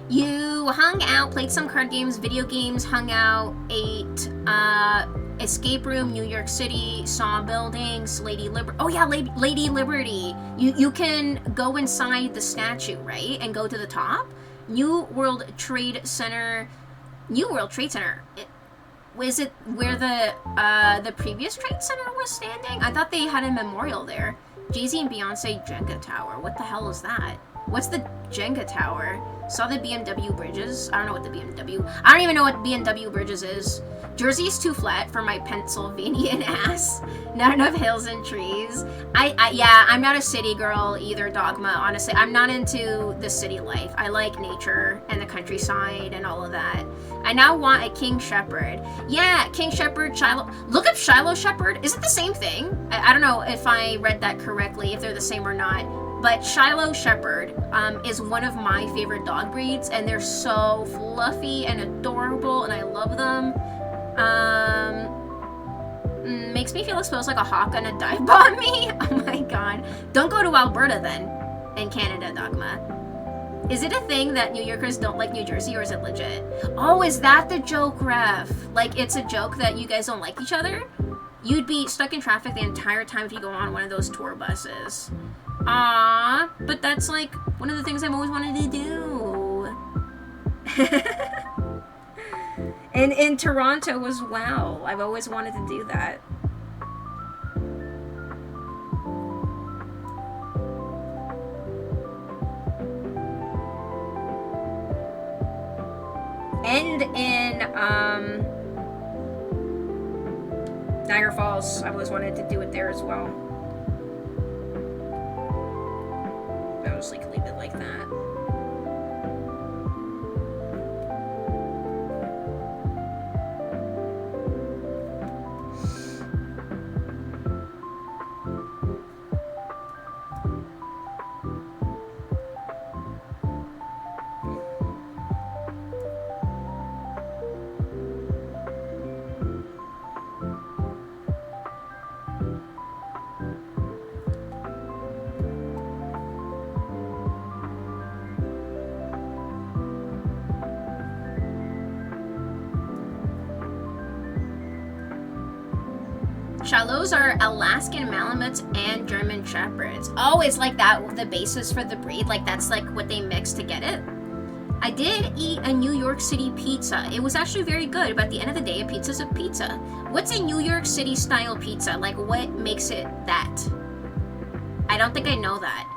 You hung out, played some card games, video games, hung out, ate, escape room, New York City, saw buildings, Lady Liberty. Oh yeah, Lady Liberty. You can go inside the statue, right, and go to the top. New World Trade Center. Was it where the previous Trade Center was standing? I thought they had a memorial there. Jay-Z and Beyonce Jenga Tower. What the hell is that? What's the Jenga Tower? Saw the BMW bridges. I don't know what the BMW. I don't even know what BMW bridges is. Jersey is too flat for my Pennsylvanian ass. Not enough hills and trees. Yeah, I'm not a city girl either, Dogma. Honestly, I'm not into the city life. I like nature and the countryside and all of that. I now want a King Shepherd. Yeah, King Shepherd, Shiloh. Look up Shiloh Shepherd. Is it the same thing? I don't know if I read that correctly, if they're the same or not. But Shiloh Shepherd is one of my favorite dog breeds, and they're so fluffy and adorable, and I love them. Makes me feel exposed like a hawk gonna dive bomb me. Oh my god. Don't go to Alberta then, in Canada, Dogma. Is it a thing that New Yorkers don't like New Jersey, or is it legit? Oh, is that the joke, Ref? Like, it's a joke that you guys don't like each other? You'd be stuck in traffic the entire time if you go on one of those tour buses. Aww, but that's like one of the things I've always wanted to do. And in Toronto as well. I've always wanted to do that. And in Niagara Falls, I've always wanted to do it there as well. I'll just like leave it like that. Shallows are Alaskan Malamutes and German Shepherds. Oh, it's like that, the basis for the breed? Like that's like what they mix to get it? I did eat a New York City pizza. It was actually very good, but at the end of the day, a pizza's a pizza. What's a New York City style pizza? Like what makes it that? I don't think I know that.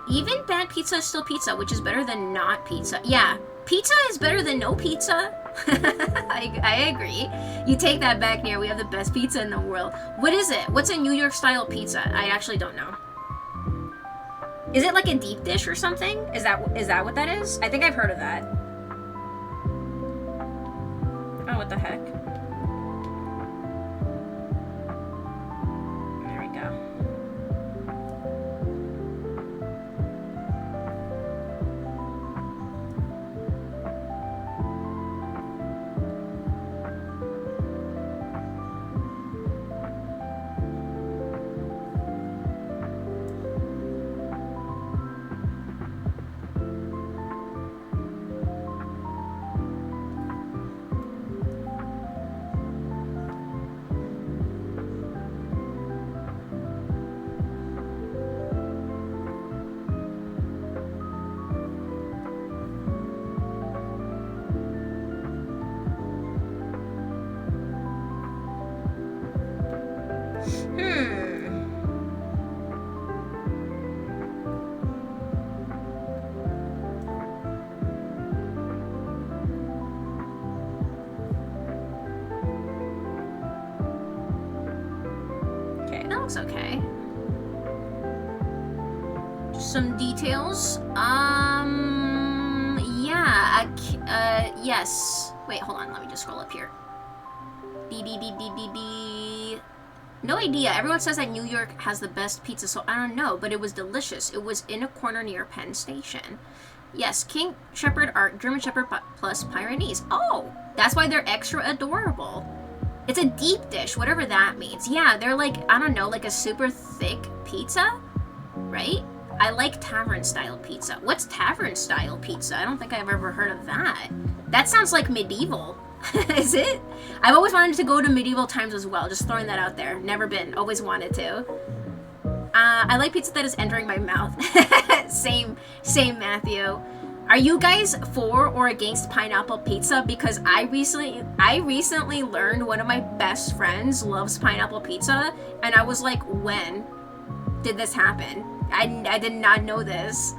Even bad pizza is still pizza, which is better than not pizza. Yeah, pizza is better than no pizza. I agree. You take that back, Near. We have the best pizza in the world. What is it? What's a New York style pizza? I actually don't know. Is it like a deep dish or something? Is that what that is? I think I've heard of that. Oh, what the heck? There we go. Okay. Just some details. Yes. Wait, hold on. Let me just scroll up here. No idea. Everyone says that New York has the best pizza, so I don't know, but it was delicious. It was in a corner near Penn Station. Yes, King Shepherd are German Shepherd plus Pyrenees. Oh, that's why they're extra adorable. It's a deep dish, whatever that means. Yeah, they're like, I don't know, like a super thick pizza, right? I like tavern-style pizza. What's tavern-style pizza? I don't think I've ever heard of that. That sounds like medieval. Is it? I've always wanted to go to medieval times as well. Just throwing that out there. Never been. Always wanted to. I like pizza that is entering my mouth. Same, Matthew. Are you guys for or against pineapple pizza? Because I recently learned one of my best friends loves pineapple pizza, and I was like, when did this happen? I did not know this.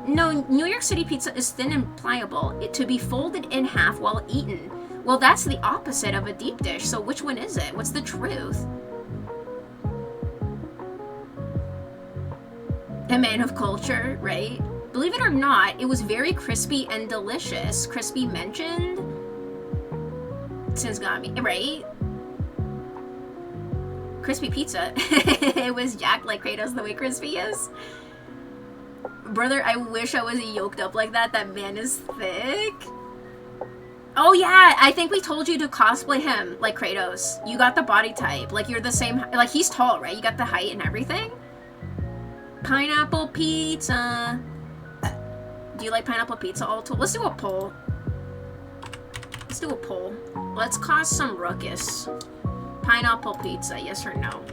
No, New York City pizza is thin and pliable, to be folded in half while eaten. Well, that's the opposite of a deep dish, so which one is it? What's the truth? A man of culture, right? Believe it or not, it was very crispy and delicious. Crispy mentioned? Shinzgami, right? Crispy pizza. It was jacked like Kratos the way crispy is. Brother, I wish I was yoked up like that. That man is thick. Oh yeah, I think we told you to cosplay him like Kratos. You got the body type. Like you're the same, like he's tall, right? You got the height and everything. Pineapple pizza. Do you like pineapple pizza, Alto? Let's do a poll. Let's do a poll. Let's cause some ruckus. Pineapple pizza, yes or no?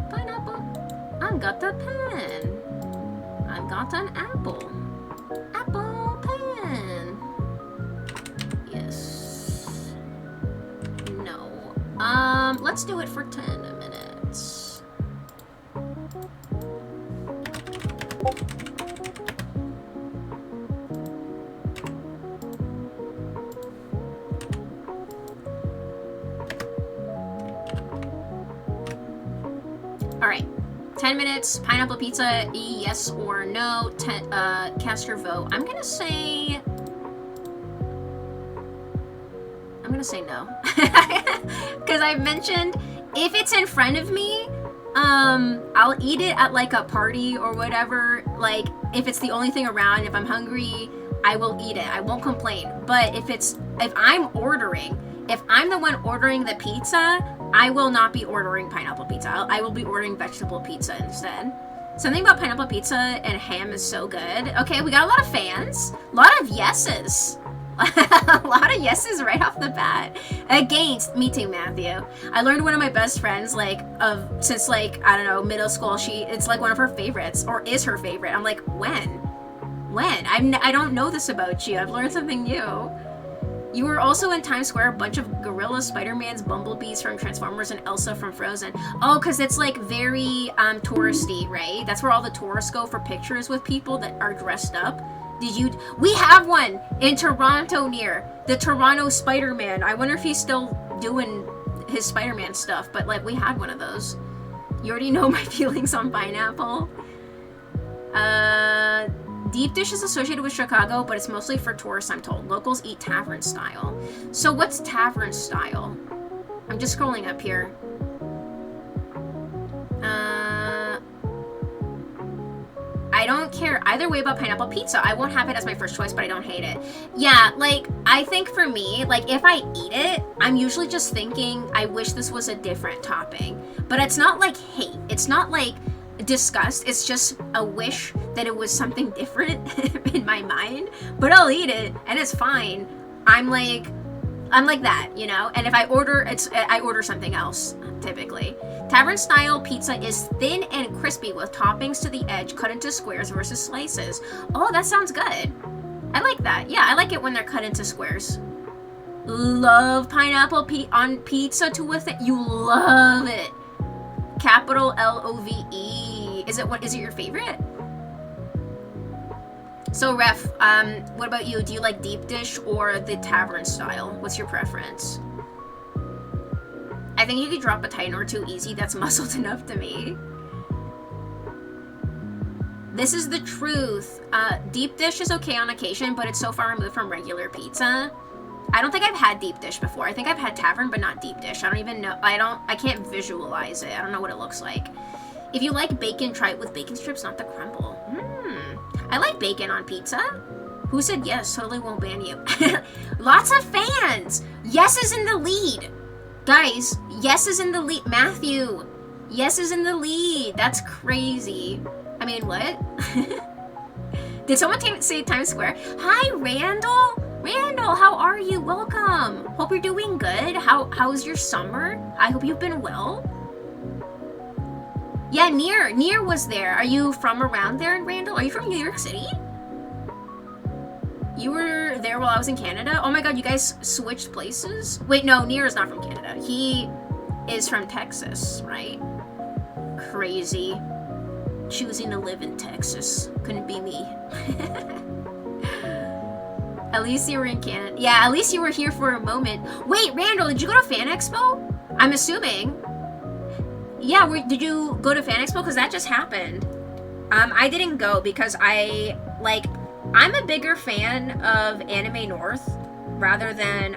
Pineapple. I've got the pen. I've got an apple. Apple pen. Yes. No. Let's do it for 10 minutes. Alright. 10 minutes, pineapple pizza, yes or no. Cast your vote. I'm gonna say no. Because I mentioned if it's in front of me, I'll eat it at like a party or whatever. Like if it's the only thing around, if I'm hungry, I will eat it. I won't complain. But if I'm the one ordering the pizza, I will not be ordering pineapple pizza. I will be ordering vegetable pizza instead. Something about pineapple pizza and ham is so good. Okay, we got a lot of fans. A lot of yeses. A lot of yeses right off the bat. Against me too, Matthew. I learned one of my best friends, since I don't know, middle school. It's like one of her favorites, or is her favorite. I'm like, when? I don't know this about you. I've learned something new. You were also in Times Square, a bunch of gorillas, Spider-Mans, Bumblebees from Transformers, and Elsa from Frozen. Oh, because it's like very touristy, right? That's where all the tourists go for pictures with people that are dressed up. We have one in Toronto near the Toronto Spider-Man. I wonder if he's still doing his Spider-Man stuff, but like we had one of those. You already know my feelings on pineapple. Deep dish is associated with Chicago, but it's mostly for tourists, I'm told. Locals eat tavern style. So what's tavern style? I'm just scrolling up here. I don't care either way about pineapple pizza. I won't have it as my first choice, but I don't hate it. Yeah, like, I think for me, like, if I eat it, I'm usually just thinking, I wish this was a different topping. But it's not like hate. It's not like disgust. It's just a wish that it was something different in my mind. But I'll eat it, and it's fine. I'm like that, you know? And if I order, I order something else, typically. Tavern style pizza is thin and crispy with toppings to the edge cut into squares versus slices. Oh, that sounds good. I like that. Yeah, I like it when they're cut into squares. Love pineapple on pizza to with it. You love it. Capital Love. Is it your favorite? So, Ref, what about you? Do you like deep dish or the tavern style? What's your preference? I think you could drop a Titan or two easy. That's muscled enough to me. This is the truth. Deep dish is okay on occasion, but it's so far removed from regular pizza. I don't think I've had deep dish before. I think I've had tavern, but not deep dish. I don't even know. I can't visualize it. I don't know what it looks like. If you like bacon, try it with bacon strips, not the crumble. I like bacon on pizza. Who said yes? Totally won't ban you. Lots of fans. Yes is in the lead. Guys, yes is in the lead. Matthew, yes is in the lead. That's crazy. I mean, what? Did someone say Times Square? Hi, Randall. Randall, how are you? Welcome. Hope you're doing good. How's your summer? I hope you've been well. Yeah, Near was there. Are you from around there, Randall? Are you from New York City? You were there while I was in Canada? Oh my god, you guys switched places? Wait, no, Near is not from Canada. He is from Texas, right? Crazy. Choosing to live in Texas. Couldn't be me. At least you were in Canada. Yeah, at least you were here for a moment. Wait, Randall, did you go to Fan Expo? I'm assuming. Yeah, did you go to Fan Expo? Because that just happened. I didn't go because I'm a bigger fan of Anime North rather than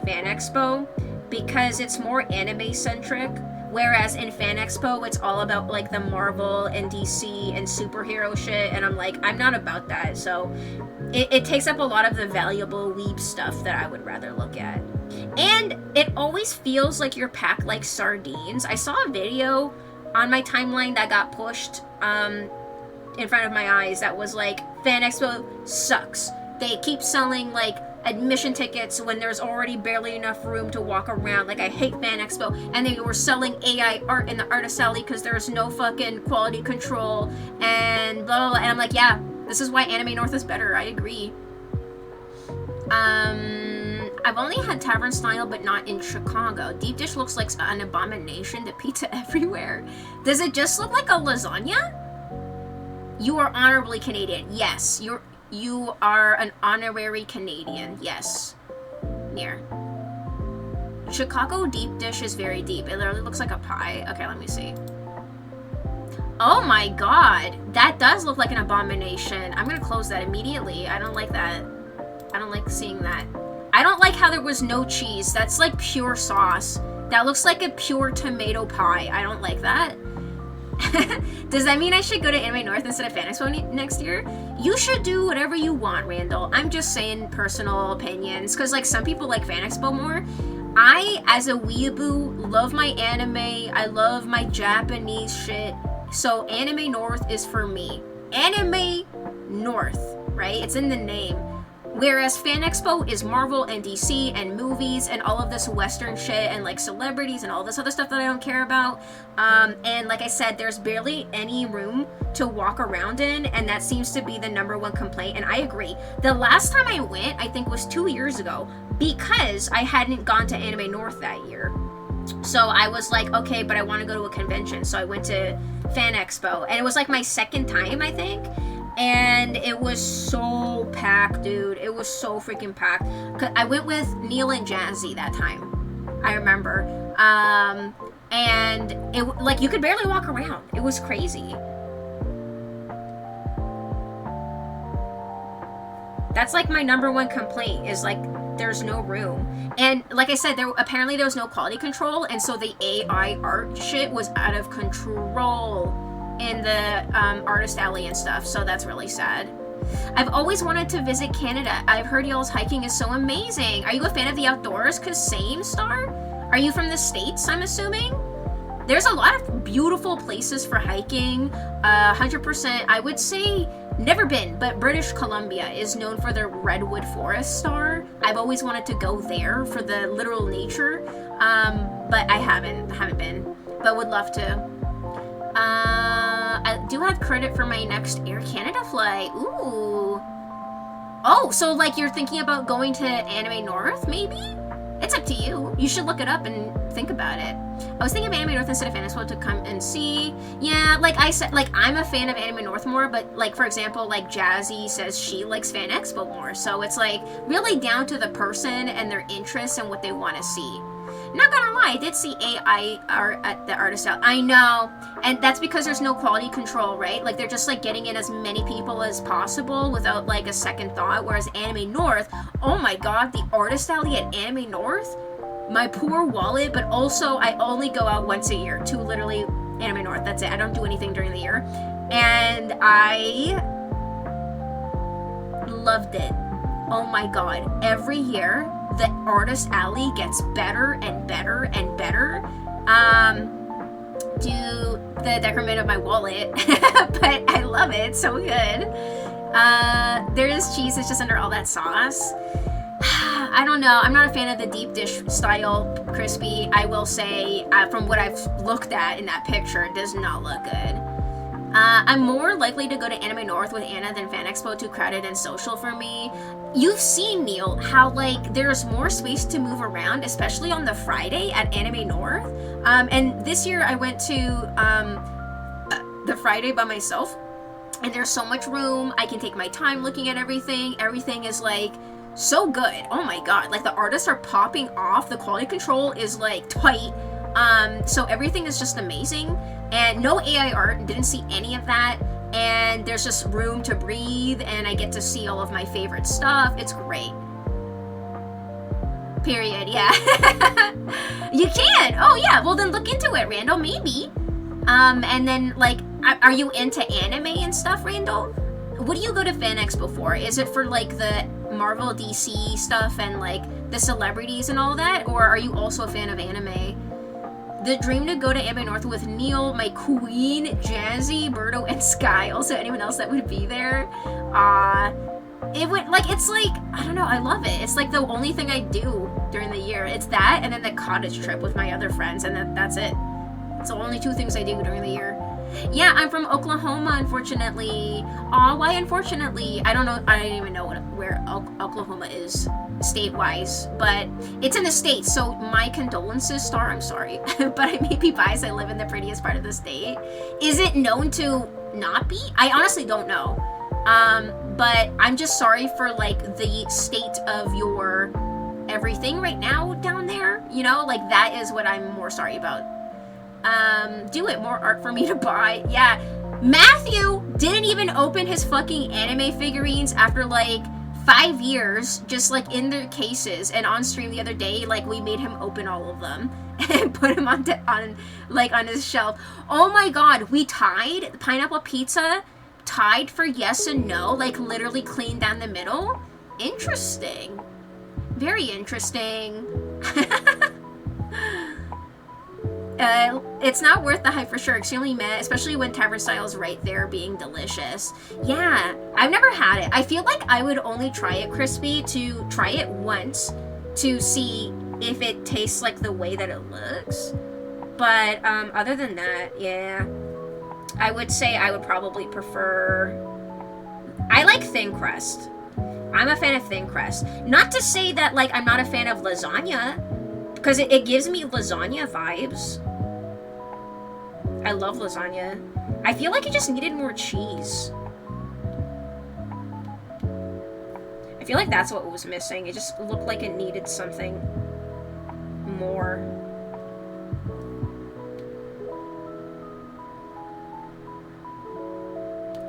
Fan Expo because it's more anime centric. Whereas in Fan Expo, it's all about like the Marvel and DC and superhero shit, and I'm not about that. So it takes up a lot of the valuable weeb stuff that I would rather look at. And it always feels like you're packed like sardines. I saw a video on my timeline that got pushed in front of my eyes that was like, Fan Expo sucks. They keep selling like admission tickets when there's already barely enough room to walk around. Like, I hate Fan Expo. And they were selling AI art in the artist alley because there's no fucking quality control and blah, blah, blah. And I'm like, yeah, this is why Anime North is better. I agree. I've only had tavern style, but not in Chicago. Deep dish looks like an abomination to pizza everywhere. Does it just look like a lasagna? You are honorably Canadian. Yes, you are an honorary Canadian. Yes. Near. Chicago deep dish is very deep. It literally looks like a pie. Okay, let me see. Oh my god. That does look like an abomination. I'm gonna close that immediately. I don't like that. I don't like seeing that. I don't like how there was no cheese. That's like pure sauce. That looks like a pure tomato pie. I don't like that. Does that mean I should go to Anime North instead of Fan Expo next year? You should do whatever you want, Randall. I'm just saying personal opinions. Because, like, some people like Fan Expo more. I, as a weeaboo, love my anime. I love my Japanese shit. So Anime North is for me. Anime North, right? It's in the name. Whereas Fan Expo is Marvel and DC and movies and all of this Western shit and like celebrities and all this other stuff that I don't care about. And like I said, there's barely any room to walk around in, and that seems to be the number one complaint. And I agree. The last time I went, I think, was 2 years ago, because I hadn't gone to Anime North that year. So I was like, okay, but I want to go to a convention. So I went to Fan Expo, and it was like my second time, I think. And it was so packed, dude. It was so freaking packed. I went with Neil and Jazzy that time, I remember. And it, like, you could barely walk around. It was crazy. That's like my number one complaint, is like there's no room. And like I said, there was no quality control, and so the AI art shit was out of control in the artist alley and stuff, so that's really sad. I've always wanted to visit Canada. I've heard y'all's hiking is so amazing. Are you a fan of the outdoors? Cause same, Star. Are you from the States, I'm assuming? There's a lot of beautiful places for hiking. 100%, I would say, never been, but British Columbia is known for their redwood forest, Star. I've always wanted to go there for the literal nature, but I haven't been, but would love to. I do have credit for my next Air Canada flight. Ooh. Oh, so like you're thinking about going to Anime North, maybe? It's up to you. You should look it up and think about it. I was thinking of Anime North instead of Fan Expo to come and see. Yeah, like I said, like I'm a fan of Anime North more, but like for example, like Jazzy says she likes Fan Expo more. So it's like really down to the person and their interests and what they want to see. Not gonna lie, I did see AI art at the artist out. I know, and that's because there's no quality control, right? Like they're just like getting in as many people as possible without like a second thought. Whereas Anime North, oh my god, the artist alley at Anime North, my poor wallet. But also, I only go out once a year to literally Anime North. That's it. I don't do anything during the year, and I loved it. Oh my god, every year the artist alley gets better and better and better. To the decrement of my wallet, but I love it. It's so good. There is cheese, it's just under all that sauce. I don't know. I'm not a fan of the deep dish style crispy. I will say, from what I've looked at in that picture, it does not look good. I'm more likely to go to Anime North with Anna than Fan Expo, too crowded and social for me. You've seen, Neil, how like there's more space to move around, especially on the Friday at Anime North. And this year I went to the Friday by myself, and there's so much room. I can take my time looking at everything. Everything is like so good. Oh my god, like the artists are popping off. The quality control is like tight. So everything is just amazing. And no AI art, didn't see any of that. And there's just room to breathe, and I get to see all of my favorite stuff. It's great. Period, yeah. You can! Oh yeah, well then look into it, Randall, maybe. And then like, are you into anime and stuff, Randall? What do you go to Fan Expo for? Is it for like the Marvel DC stuff and like the celebrities and all that? Or are you also a fan of anime? The dream to go to Anime North with Neil, my queen, Jazzy, Birdo, and Sky. Also, anyone else that would be there. It would, like, it's like, I don't know, I love it. It's like the only thing I do during the year. It's that, and then the cottage trip with my other friends, and that's it. It's the only two things I do during the year. Yeah, I'm from Oklahoma, unfortunately. Aw, why unfortunately? I don't know, I don't even know where Oklahoma is state-wise, but it's in the States, so my condolences, Star, I'm sorry, but I may be biased, I live in the prettiest part of the state. Is it known to not be? I honestly don't know, but I'm just sorry for, like, the state of your everything right now down there, you know, like, that is what I'm more sorry about. Do it, more art for me to buy. Yeah, Matthew didn't even open his fucking anime figurines after, like, 5 years, just like in their cases, and on stream the other day, like we made him open all of them and put him on his shelf. Oh my god, we tied Pineapple Pizza, tied for yes and no, like literally clean down the middle. Interesting, very interesting. It's not worth the hype for sure. Extremely meh, especially when tavern style is right there being delicious. Yeah, I've never had it. I feel like I would only try it crispy to try it once to see if it tastes like the way that it looks. But other than that, yeah, I would say I would probably prefer. I like thin crust. I'm a fan of thin crust. Not to say that like I'm not a fan of lasagna, because it gives me lasagna vibes. I love lasagna. I feel like it just needed more cheese. I feel like that's what was missing. It just looked like it needed something more.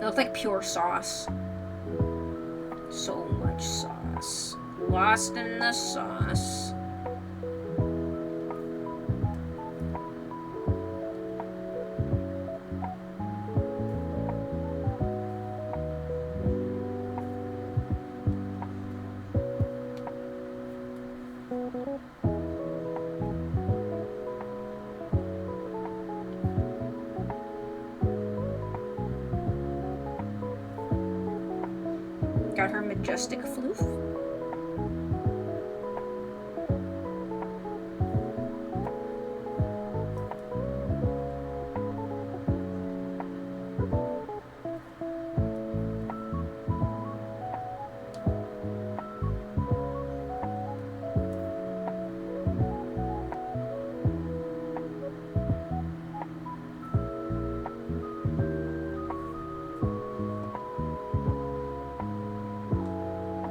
It looked like pure sauce. So much sauce. Lost in the sauce. Got her majestic floof.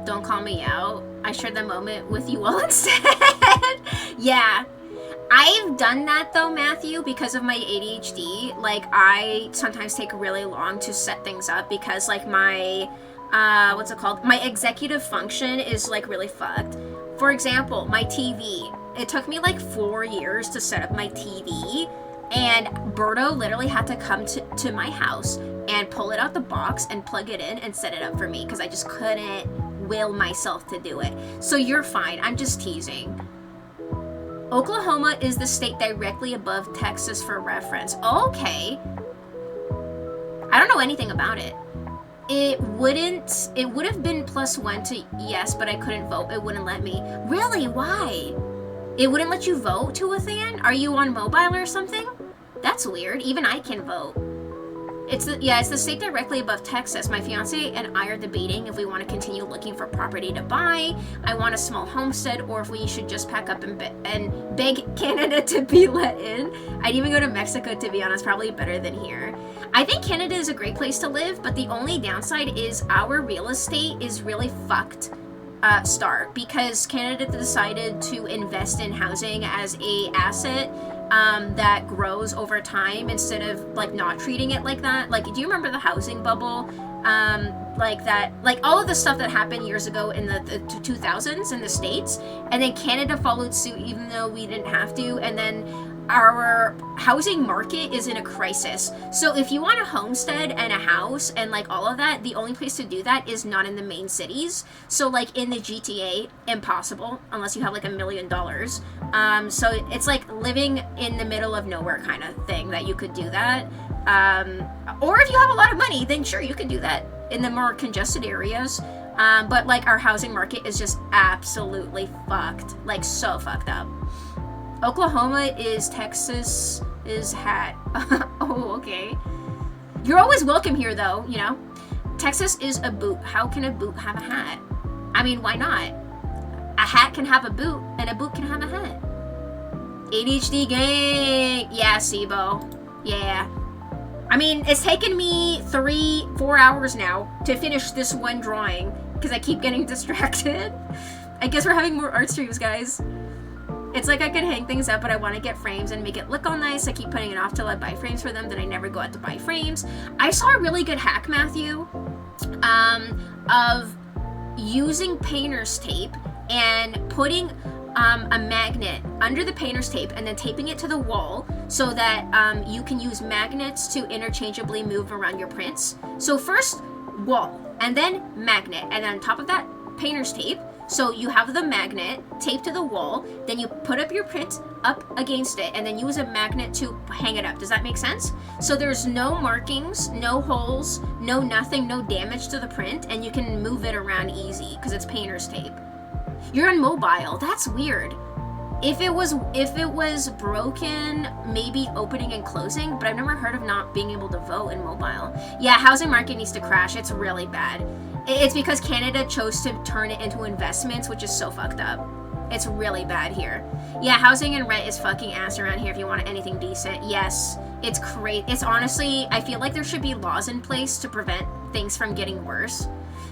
Don't call me out. I shared the moment with you all instead. Yeah. I've done that though, Matthew, because of my ADHD. Like, I sometimes take really long to set things up because, like, my, what's it called? My executive function is, like, really fucked. For example, my TV. It took me, like, 4 years to set up my TV. And Berto literally had to come to my house and pull it out the box and plug it in and set it up for me because I just couldn't will myself to do it. So you're fine. I'm just teasing. Oklahoma is the state directly above Texas for reference. Okay. I don't know anything about it. It would have been +1 to yes, but I couldn't vote. It wouldn't let me. Really? Why? It wouldn't let you vote to a thing? Are you on mobile or something? That's weird. Even I can vote. It's the state directly above Texas. My fiance and I are debating if we want to continue looking for property to buy. I want a small homestead, or if we should just pack up and beg Canada to be let in. I'd even go to Mexico, to be honest, probably better than here. I think Canada is a great place to live, but the only downside is our real estate is really fucked. Start because Canada decided to invest in housing as a asset that grows over time instead of like not treating it like that. Like, do you remember the housing bubble? Like that, like all of the stuff that happened years ago in the 2000s in the States, and then Canada followed suit even though we didn't have to, and then our housing market is in a crisis. So if you want a homestead and a house and like all of that, the only place to do that is not in the main cities. So like in the GTA, impossible unless you have like $1 million. So it's like living in the middle of nowhere kind of thing that you could do that. Or if you have a lot of money, then sure, you could do that in the more congested areas. But like our housing market is just absolutely fucked, like so fucked up. Oklahoma is Texas is hat. Oh, okay. You're always welcome here, though, you know? Texas is a boot. How can a boot have a hat? I mean, why not? A hat can have a boot, and a boot can have a hat. ADHD gang! Yeah, Sibo. Yeah. I mean, it's taken me 3-4 hours now to finish this one drawing, because I keep getting distracted. I guess we're having more art streams, guys. It's like I could hang things up, but I want to get frames and make it look all nice. I keep putting it off till I buy frames for them, then I never go out to buy frames. I saw a really good hack, Matthew, of using painter's tape and putting a magnet under the painter's tape and then taping it to the wall so that you can use magnets to interchangeably move around your prints. So first wall, and then magnet, and then on top of that, painter's tape. So you have the magnet taped to the wall, then you put up your print up against it, and then use a magnet to hang it up. Does that make sense? So there's no markings, no holes, no nothing, no damage to the print, and you can move it around easy because it's painter's tape. You're on mobile. That's weird. If it was broken, maybe opening and closing, but I've never heard of not being able to vote in mobile. Yeah, housing market needs to crash. It's really bad. It's because Canada chose to turn it into investments, which is so fucked up. It's really bad here. Yeah, housing and rent is fucking ass around here if you want anything decent. Yes, it's great. It's honestly, I feel like there should be laws in place to prevent things from getting worse.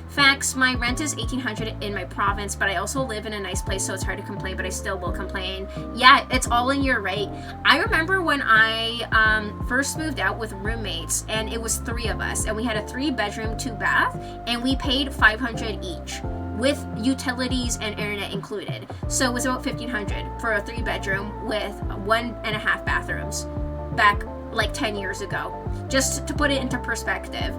Facts, my rent is $1,800 in my province, but I also live in a nice place, so it's hard to complain, but I still will complain. Yeah, it's all in your right. I remember when I first moved out with roommates, and it was 3 of us, and we had a 3-bedroom, 2-bath, and we paid $500 each, with utilities and internet included. So it was about $1,500 for a 3-bedroom with 1.5 bathrooms, back like 10 years ago, just to put it into perspective.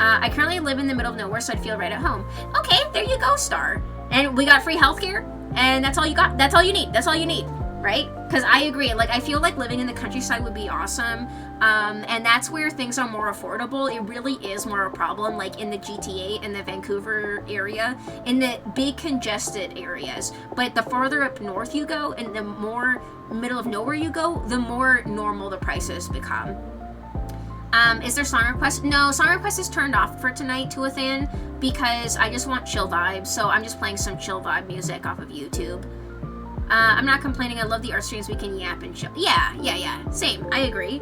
I currently live in the middle of nowhere, so I'd feel right at home. Okay, there you go, Star. And we got free healthcare, and that's all you got. That's all you need. That's all you need, right? Because I agree. Like, I feel like living in the countryside would be awesome, and that's where things are more affordable. It really is more a problem, like in the GTA and the Vancouver area, in the big congested areas. But the farther up north you go, and the more middle of nowhere you go, the more normal the prices become. Is there song request? No, song request is turned off for tonight, Tuathan, because I just want chill vibes, so I'm just playing some chill vibe music off of YouTube. I'm not complaining. I love the art streams. We can yap and chill. Yeah. Same. I agree.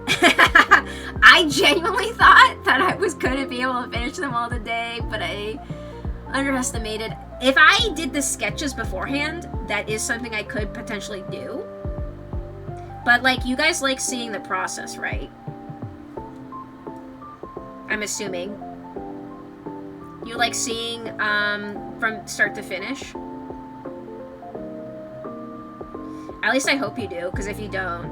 I genuinely thought that I was going to be able to finish them all today, but I underestimated. If I did the sketches beforehand, that is something I could potentially do. But, like, you guys like seeing the process, right? I'm assuming. You like seeing from start to finish? At least I hope you do, because if you don't,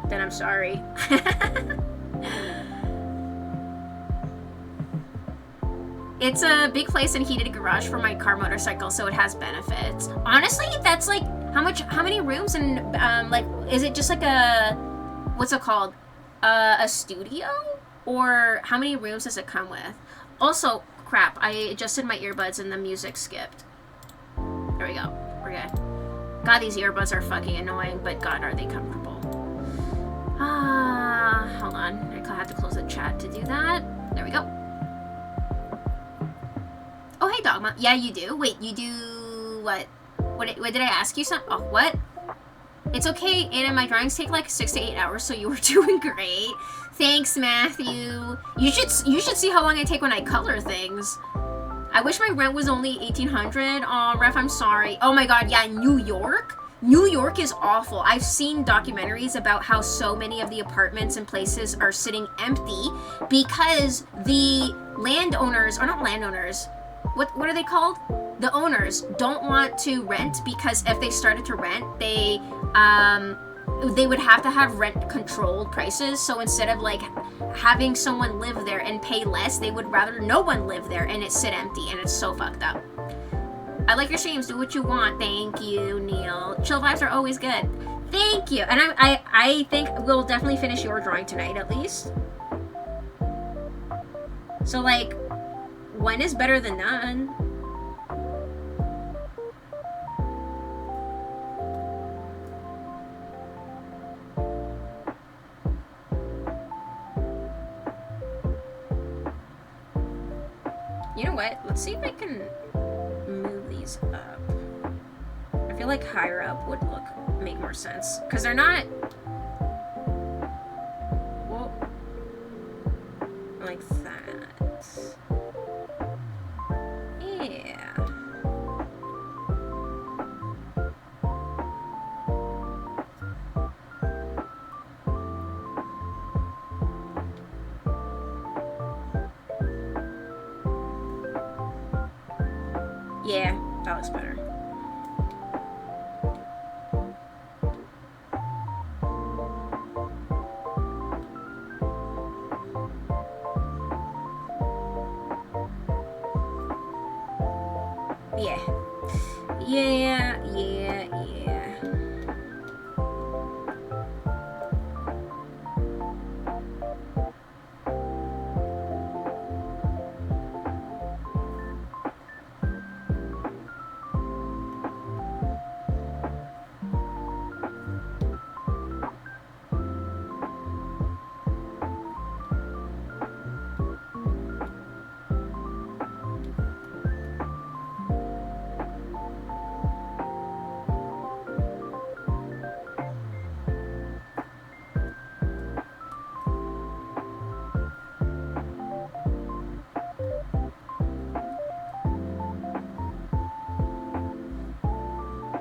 then I'm sorry. It's a big place and heated garage for my car motorcycle, so it has benefits. Honestly, that's like, how many rooms and, like, is it just like a, what's it called? A studio? Or how many rooms does it come with? Also, crap, I adjusted my earbuds and the music skipped. There we go. We're good. God, these earbuds are fucking annoying, but God, are they comfortable. Hold on. I have to close the chat to do that. There we go. Oh, hey, Dogma. Yeah, you do. Wait, you do what? What did I ask you something? Oh, what? It's okay, Anna. My drawings take like 6 to 8 hours, so you were doing great. Thanks, Matthew. You should see how long I take when I color things. I wish my rent was only $1,800. Aw, Ref, I'm sorry. Oh my God, yeah, New York? New York is awful. I've seen documentaries about how so many of the apartments and places are sitting empty because the landowners, or not landowners, what are they called? The owners don't want to rent because if they started to rent, they would have to have rent controlled prices. So instead of like having someone live there and pay less, they would rather no one live there and it sit empty, and it's so fucked up. I like your streams. Do what you want. Thank you, Neil. Chill vibes are always good. Thank you. And I think we'll definitely finish your drawing tonight at least. So like, one is better than none. You know what? Let's see if I can move these up. I feel like higher up would make more sense. Because they're not... Well... Like that. Yeah. Yeah, that looks better. Yeah. Yeah, yeah, yeah.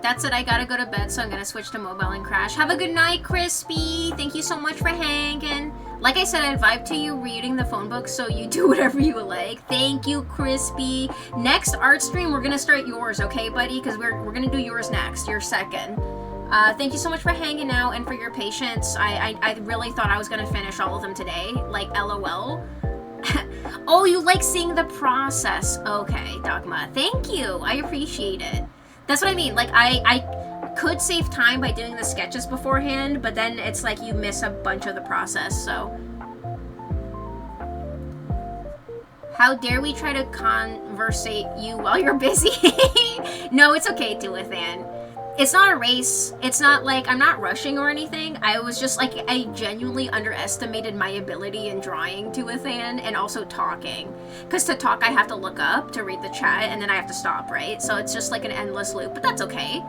That's it. I gotta go to bed, so I'm gonna switch to mobile and crash. Have a good night, Crispy. Thank you so much for hanging. Like I said, I vibe to you reading the phone book, so you do whatever you like. Thank you, Crispy. Next art stream, we're gonna start yours, okay, buddy? Because we're gonna do yours next. You're second. Thank you so much for hanging out and for your patience. I really thought I was gonna finish all of them today. Like, LOL. Oh, you like seeing the process. Okay, Dogma. Thank you. I appreciate it. That's what I mean. Like, I could save time by doing the sketches beforehand, but then it's like you miss a bunch of the process, so. How dare we try to conversate you while you're busy? No, it's okay, Duathan. It's not a race. It's not like, I'm not rushing or anything. I was just like, I genuinely underestimated my ability in drawing Duathan and also talking. Because to talk, I have to look up to read the chat and then I have to stop, right? So it's just like an endless loop, but that's okay.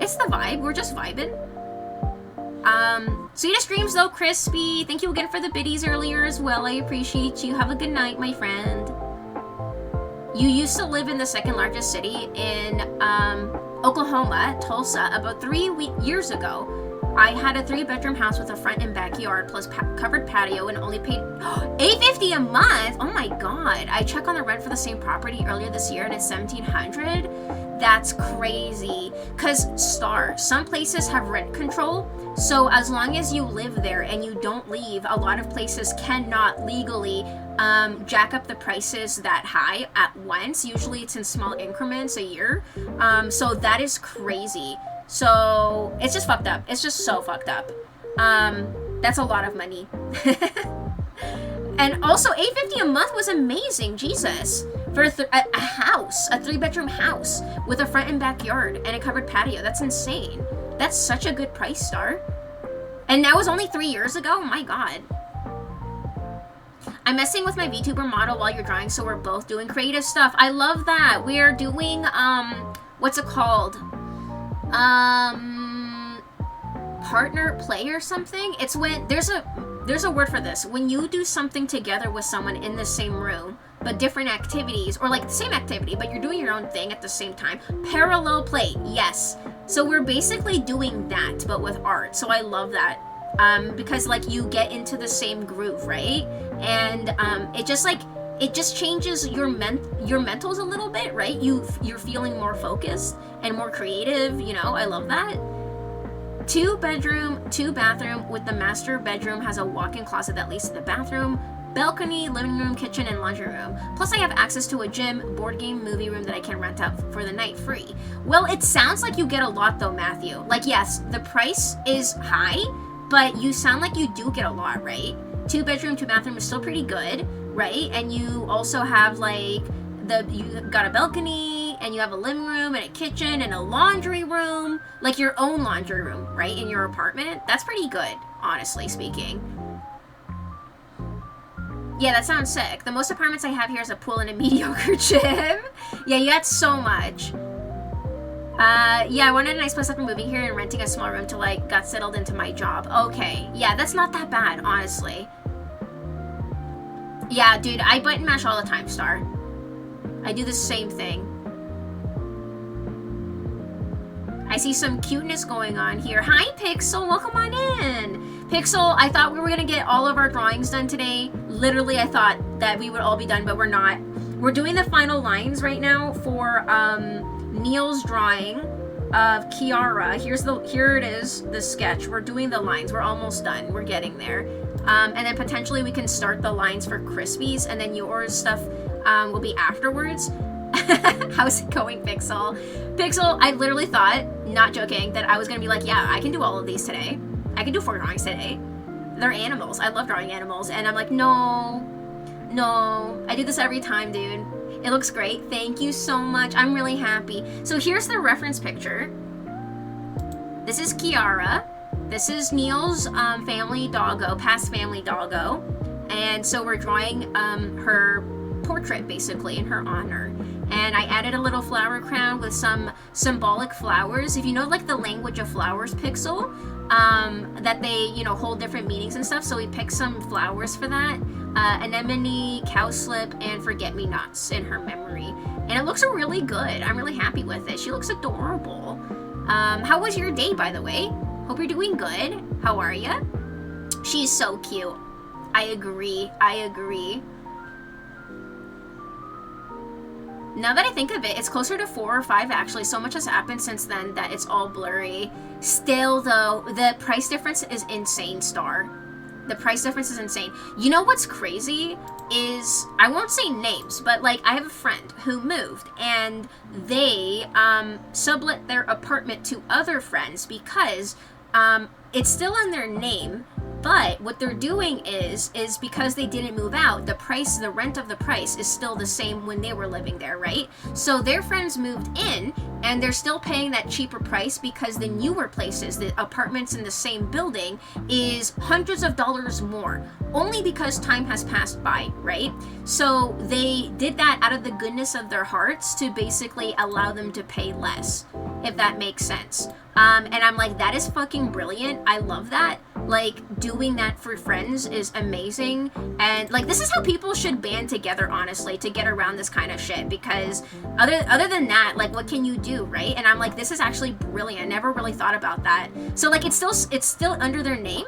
It's the vibe. We're just vibing. Sweetest dreams though, Crispy. Thank you again for the biddies earlier as well. I appreciate you. Have a good night, my friend. You used to live in the second largest city in, Oklahoma, Tulsa, about 3 years ago. I had a 3-bedroom house with a front and backyard plus covered patio and only paid $850 a month. Oh my god. I checked on the rent for the same property earlier this year and it's $1,700. That's crazy. Cause some places have rent control. So as long as you live there and you don't leave, a lot of places cannot legally jack up the prices that high at once. Usually it's in small increments a year. So that is crazy. So it's just fucked up. It's just so fucked up. That's a lot of money. And also $850 a month was amazing. Jesus. For a house, a 3-bedroom house with a front and backyard and a covered patio. That's insane. That's such a good price, Star. And that was only 3 years ago? Oh my god. I'm messing with my VTuber model while you're drawing, so we're both doing creative stuff. I love that. We're doing, what's it called? Partner play or something? It's when, there's a word for this. When you do something together with someone in the same room, but different activities, or like the same activity, but you're doing your own thing at the same time. Parallel play, yes. So we're basically doing that, but with art. So I love that. Because like you get into the same groove, right? And it just changes your mentals a little bit, right? You're feeling more focused and more creative, you know. I love that. 2-bedroom, 2-bathroom with the master bedroom has a walk-in closet that leads to the bathroom, balcony, living room, kitchen, and laundry room. Plus I have access to a gym, board game, movie room that I can rent out for the night free. Well, it sounds like you get a lot though, Matthew. Like, yes, the price is high, but you sound like you do get a lot, right? 2-bedroom, 2-bathroom is still pretty good, right? And you also have like you got a balcony and you have a living room and a kitchen and a laundry room, like your own laundry room, right? In your apartment. That's pretty good, honestly speaking. Yeah, that sounds sick. The most apartments I have here is a pool and a mediocre gym. Yeah, you got so much. Yeah, I wanted a nice place after moving here and renting a small room till I got settled into my job. Okay, yeah, that's not that bad, honestly. Yeah, dude, I button mash all the time, Star. I do the same thing. I see some cuteness going on here. Hi, Pixel, welcome on in. Pixel, I thought we were gonna get all of our drawings done today. Literally, I thought that we would all be done, but we're not. We're doing the final lines right now for Neil's drawing of Kiara. Here it is, the sketch. We're doing the lines. We're almost done. We're getting there. And then potentially we can start the lines for Crispy's, and then yours stuff will be afterwards. How's it going, Pixel? Pixel, I literally thought, not joking, that I was gonna be like, yeah, I can do all of these today. I can do 4 drawings today. They're animals. I love drawing animals. And I'm like, no. I do this every time, dude. It looks great. Thank you so much. I'm really happy. So here's the reference picture. This is Kiara. This is Neil's family doggo, past family doggo. And so we're drawing her portrait, basically, in her honor. And I added a little flower crown with some symbolic flowers. If you know, like, the language of flowers, Pixel, that they, you know, hold different meanings and stuff. So we picked some flowers for that. Anemone, cowslip, and forget-me-nots in her memory. And it looks really good. I'm really happy with it. She looks adorable. How was your day, by the way? Hope you're doing good. How are ya? She's so cute. I agree. Now that I think of it, it's closer to 4 or 5 actually. So much has happened since then that it's all blurry. Still though, the price difference is insane, Star. The price difference is insane. You know what's crazy is, I won't say names, but like I have a friend who moved and they sublet their apartment to other friends because it's still in their name. But what they're doing is because they didn't move out, the rent of the price is still the same when they were living there, right? So their friends moved in and they're still paying that cheaper price because the newer places, the apartments in the same building, is hundreds of dollars more, only because time has passed by, right? So they did that out of the goodness of their hearts to basically allow them to pay less, if that makes sense. And I'm like, that is fucking brilliant. I love that. Like, doing that for friends is amazing. And like, this is how people should band together, honestly, to get around this kind of shit. Because other than that, like, what can you do, right? And I'm like, this is actually brilliant. I never really thought about that. So like, it's still under their name,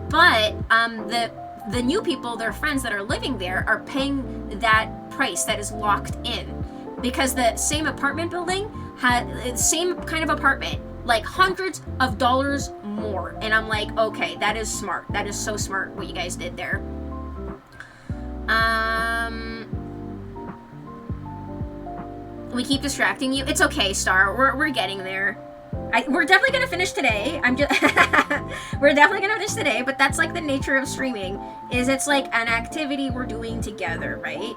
but the new people, their friends that are living there, are paying that price that is locked in. Because the same apartment building had the same kind of apartment, like hundreds of dollars more. And I'm like, okay, that is smart. That is so smart what you guys did there. We keep distracting you. It's okay, Star. We're getting there. We're definitely gonna finish today. We're definitely gonna finish today, but that's like the nature of streaming, is it's like an activity we're doing together, right?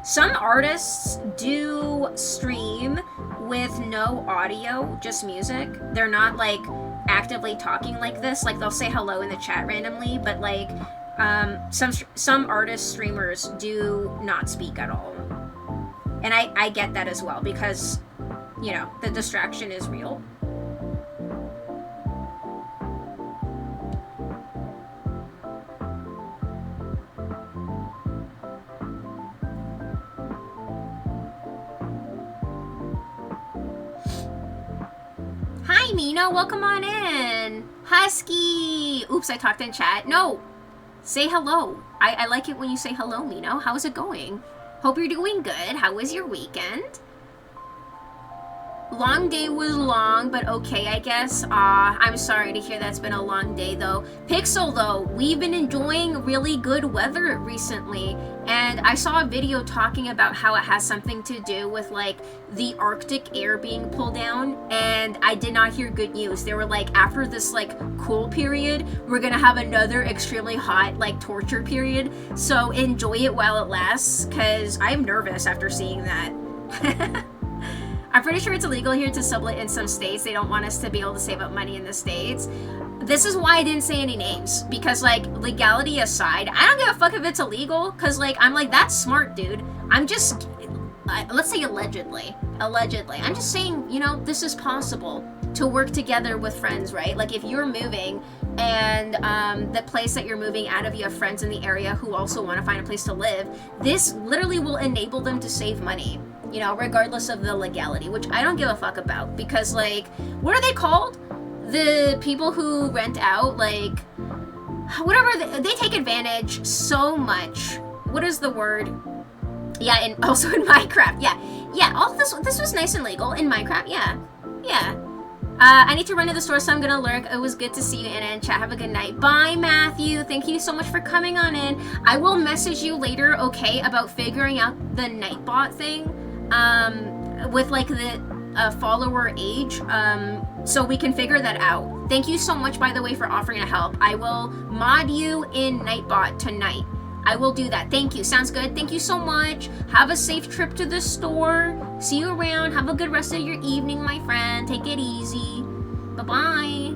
Some artists do stream with no audio, just music. They're not like actively talking like this. Like they'll say hello in the chat randomly, but like some artist streamers do not speak at all. And I get that as well because, you know, the distraction is real. Hi, Mina. Welcome on in. Husky. Oops, I talked in chat. No. Say hello. I like it when you say hello, Mina. How's it going? Hope you're doing good. How was your weekend? Long day was long, but okay, I guess. I'm sorry to hear that's been a long day, though. Pixel, though, we've been enjoying really good weather recently, and I saw a video talking about how it has something to do with, like, the Arctic air being pulled down, and I did not hear good news. They were like, after this, like, cool period, we're gonna have another extremely hot, like, torture period, so enjoy it while it lasts, because I'm nervous after seeing that. I'm pretty sure it's illegal here to sublet in some states. They don't want us to be able to save up money in the States. This is why I didn't say any names. Because, like, legality aside, I don't give a fuck if it's illegal. Because, like, I'm like, that's smart, dude. I'm just, let's say allegedly. Allegedly. I'm just saying, you know, this is possible to work together with friends, right? Like, if you're moving and the place that you're moving out of, you have friends in the area who also want to find a place to live, this literally will enable them to save money. You know, regardless of the legality, which I don't give a fuck about, because, like, what are they called? The people who rent out, like, whatever, they take advantage so much. What is the word? Yeah, and also in Minecraft, yeah, all this was nice and legal in Minecraft, yeah. I need to run to the store, so I'm gonna lurk. It was good to see you, Anna and chat. Have a good night. Bye, Matthew. Thank you so much for coming on in. I will message you later, okay, about figuring out the Nightbot thing, with like the follower age, so we can figure that out. Thank you so much, by the way, for offering to help. I will mod you in Nightbot tonight. I will do that. Thank you. Sounds good. Thank you so much. Have a safe trip to the store. See you around. Have a good rest of your evening, my friend. Take it easy. Bye-bye.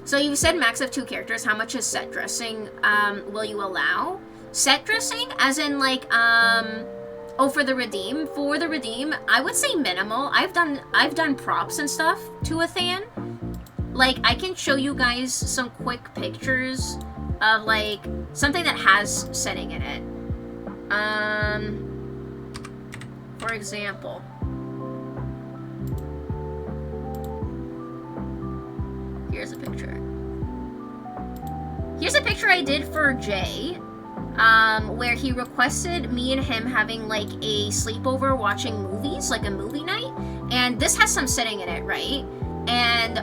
So you said max of 2 characters. How much is set dressing will you allow? Set dressing? As in like, oh, for the redeem? For the redeem, I would say minimal. I've done props and stuff to a Than. Like, I can show you guys some quick pictures of like something that has setting in it. For example, here's a picture. Here's a picture I did for Jay, where he requested me and him having like a sleepover watching movies, like a movie night. And this has some setting in it, right? And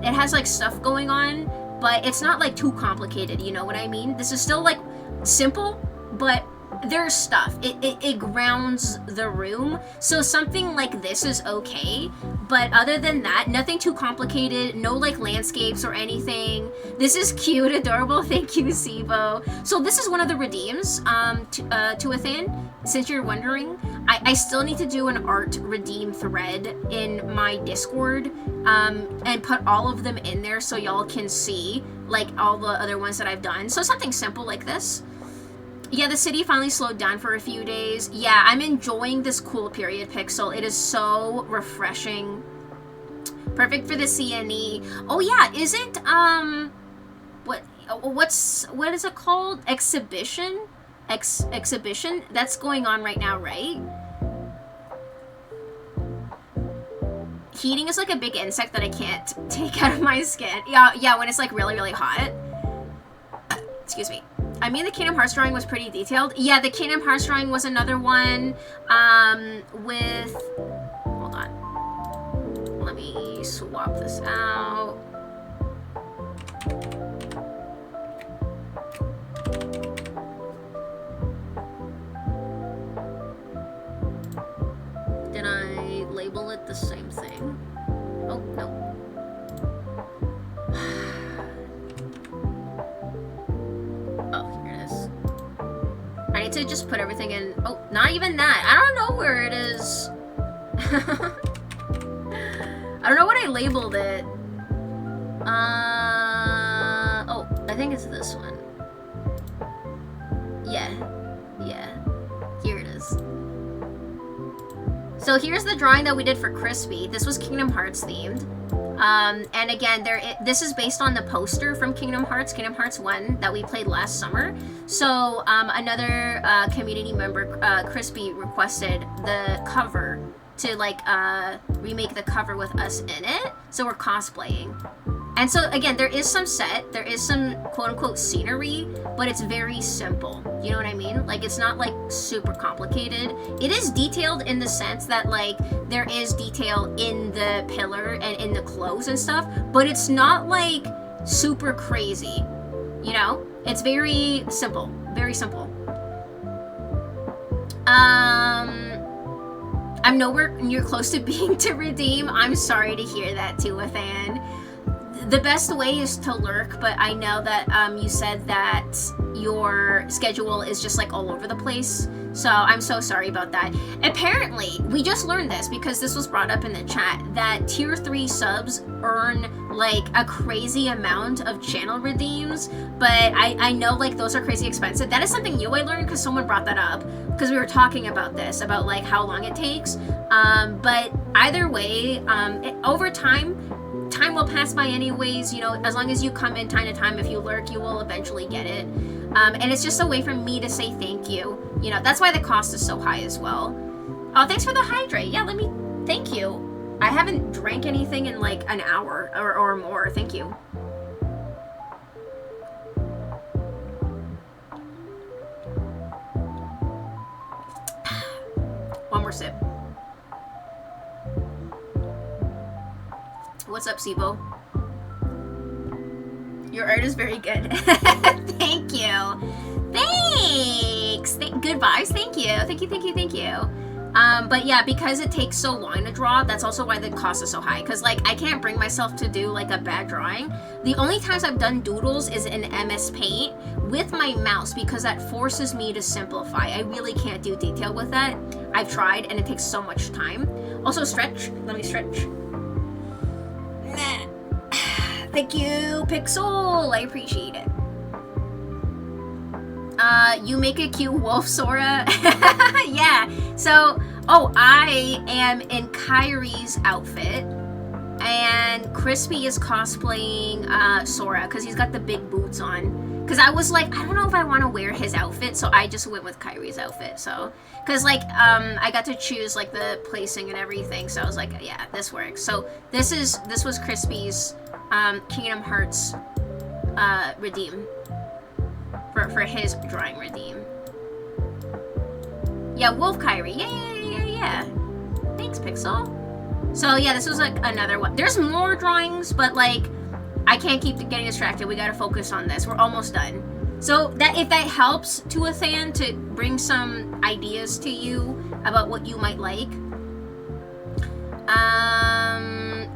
it has like stuff going on, but it's not like too complicated, you know what I mean? This is still like simple, but there's stuff. It grounds the room. So something like this is okay, but other than that, nothing too complicated, no like landscapes or anything. This is cute, adorable. Thank you, Sibo. So this is one of the redeems to a Than, since you're wondering. I still need to do an art redeem thread in my Discord, and put all of them in there so y'all can see like all the other ones that I've done. So something simple like this. Yeah, the city finally slowed down for a few days. Yeah, I'm enjoying this cool period pixel. It is so refreshing. Perfect for the CNE. Oh yeah, isn't what is it called? Exhibition? Exhibition? That's going on right now, right? Heating is like a big insect that I can't take out of my skin. Yeah, when it's like really, really hot. Excuse me. I mean, the Kingdom Hearts drawing was pretty detailed. Yeah, the Kingdom Hearts drawing was another one, with... Hold on. Let me swap this out. Did I label it the same thing? Oh, no. Oh, here it is. I need to just put everything in. Oh, not even that. I don't know where it is. I don't know what I labeled it. Oh, I think it's this one. Yeah. Here it is. So here's the drawing that we did for Crispy. This was Kingdom Hearts themed. And again, this is based on the poster from Kingdom Hearts 1 that we played last summer. So another community member, Crispy, requested the cover to like remake the cover with us in it. So we're cosplaying. And so again, there is some set, there is some quote-unquote scenery, but it's very simple. You know what I mean? Like, it's not like super complicated. It is detailed in the sense that like there is detail in the pillar and in the clothes and stuff, but it's not like super crazy. You know? It's very simple. Very simple. I'm nowhere near close to being to redeem. I'm sorry to hear that, Tuathan. The best way is to lurk, but I know that you said that your schedule is just like all over the place. So I'm so sorry about that. Apparently, we just learned this because this was brought up in the chat, that tier 3 subs earn like a crazy amount of channel redeems, but I know like those are crazy expensive. That is something new I learned because someone brought that up because we were talking about this, about like how long it takes. But either way, over time will pass by anyways, you know, as long as you come in time to time, if you lurk, you will eventually get it. And it's just a way for me to say thank you. You know, that's why the cost is so high as well. Oh, thanks for the hydrate. Yeah, thank you. I haven't drank anything in like an hour or more. Thank you. One more sip. What's up, Sibo? Your art is very good. Thank you. Thanks. Good vibes. Thank you. Thank you. But yeah, because it takes so long to draw, that's also why the cost is so high. Because like I can't bring myself to do like a bad drawing. The only times I've done doodles is in MS Paint with my mouse because that forces me to simplify. I really can't do detail with that. I've tried and it takes so much time. Also stretch. Let me stretch. Thank you, Pixel. I appreciate it. You make a cute wolf, Sora. Yeah. So, I am in Kyrie's outfit, and Crispy is cosplaying Sora because he's got the big boots on. Because I was like, I don't know if I want to wear his outfit, so I just went with Kyrie's outfit. So, because like I got to choose like the placing and everything, so I was like, yeah, this works. So this was Crispy's Kingdom Hearts redeem. For his drawing redeem. Yeah, Wolf Kyrie. Yeah. Thanks, Pixel. So yeah, this was like another one. There's more drawings, but like I can't keep getting distracted. We gotta focus on this. We're almost done. So that if that helps to a fan to bring some ideas to you about what you might like.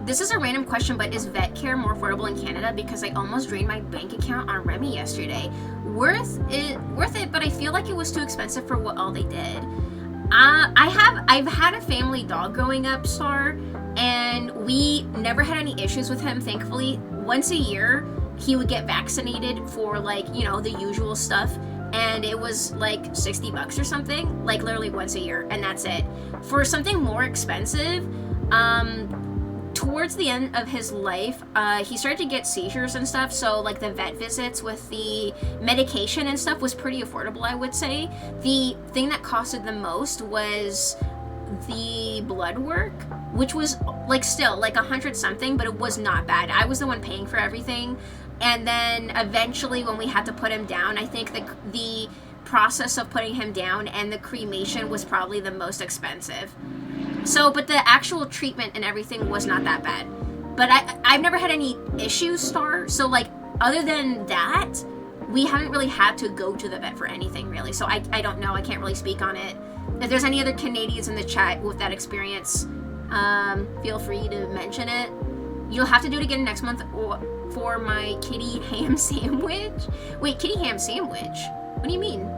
This is a random question, but is vet care more affordable in Canada? Because I almost drained my bank account on Remy yesterday. Worth it, but I feel like it was too expensive for what all they did. I've had a family dog growing up, Star, and we never had any issues with him, thankfully. Once a year, he would get vaccinated for like, you know, the usual stuff. And it was like $60 or something, like literally once a year, and that's it. For something more expensive, towards the end of his life, he started to get seizures and stuff, so like the vet visits with the medication and stuff was pretty affordable, I would say. The thing that costed the most was the blood work, which was like still like 100 something, but it was not bad. I was the one paying for everything. And then eventually when we had to put him down, I think the process of putting him down and the cremation was probably the most expensive. So, but the actual treatment and everything was not that bad. But I've never had any issues, Star. So, like, other than that, we haven't really had to go to the vet for anything, really. So, I don't know. I can't really speak on it. If there's any other Canadians in the chat with that experience, feel free to mention it. You'll have to do it again next month for my kitty ham sandwich. Wait, kitty ham sandwich? What do you mean?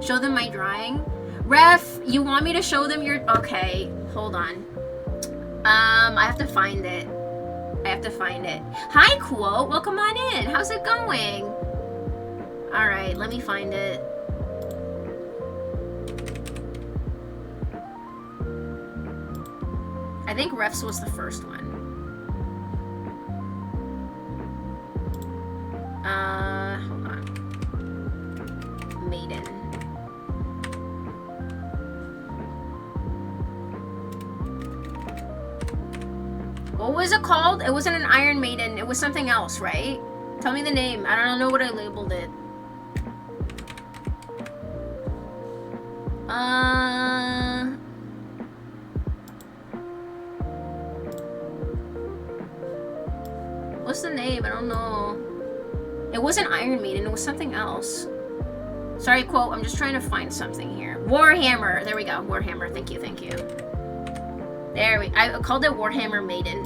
Show them my drawing? Ref, you want me to show them your... Okay, hold on. I have to find it. Hi, Quote. Welcome on in. How's it going? Alright, let me find it. I think Ref's was the first one. Hold on. Maiden. What was it called? It wasn't an Iron Maiden. It was something else, right? Tell me the name. I don't know what I labeled it. What's the name? I don't know. It wasn't Iron Maiden. It was something else. Sorry, Quote. I'm just trying to find something here. Warhammer. There we go. Warhammer. Thank you. I called it Warhammer Maiden.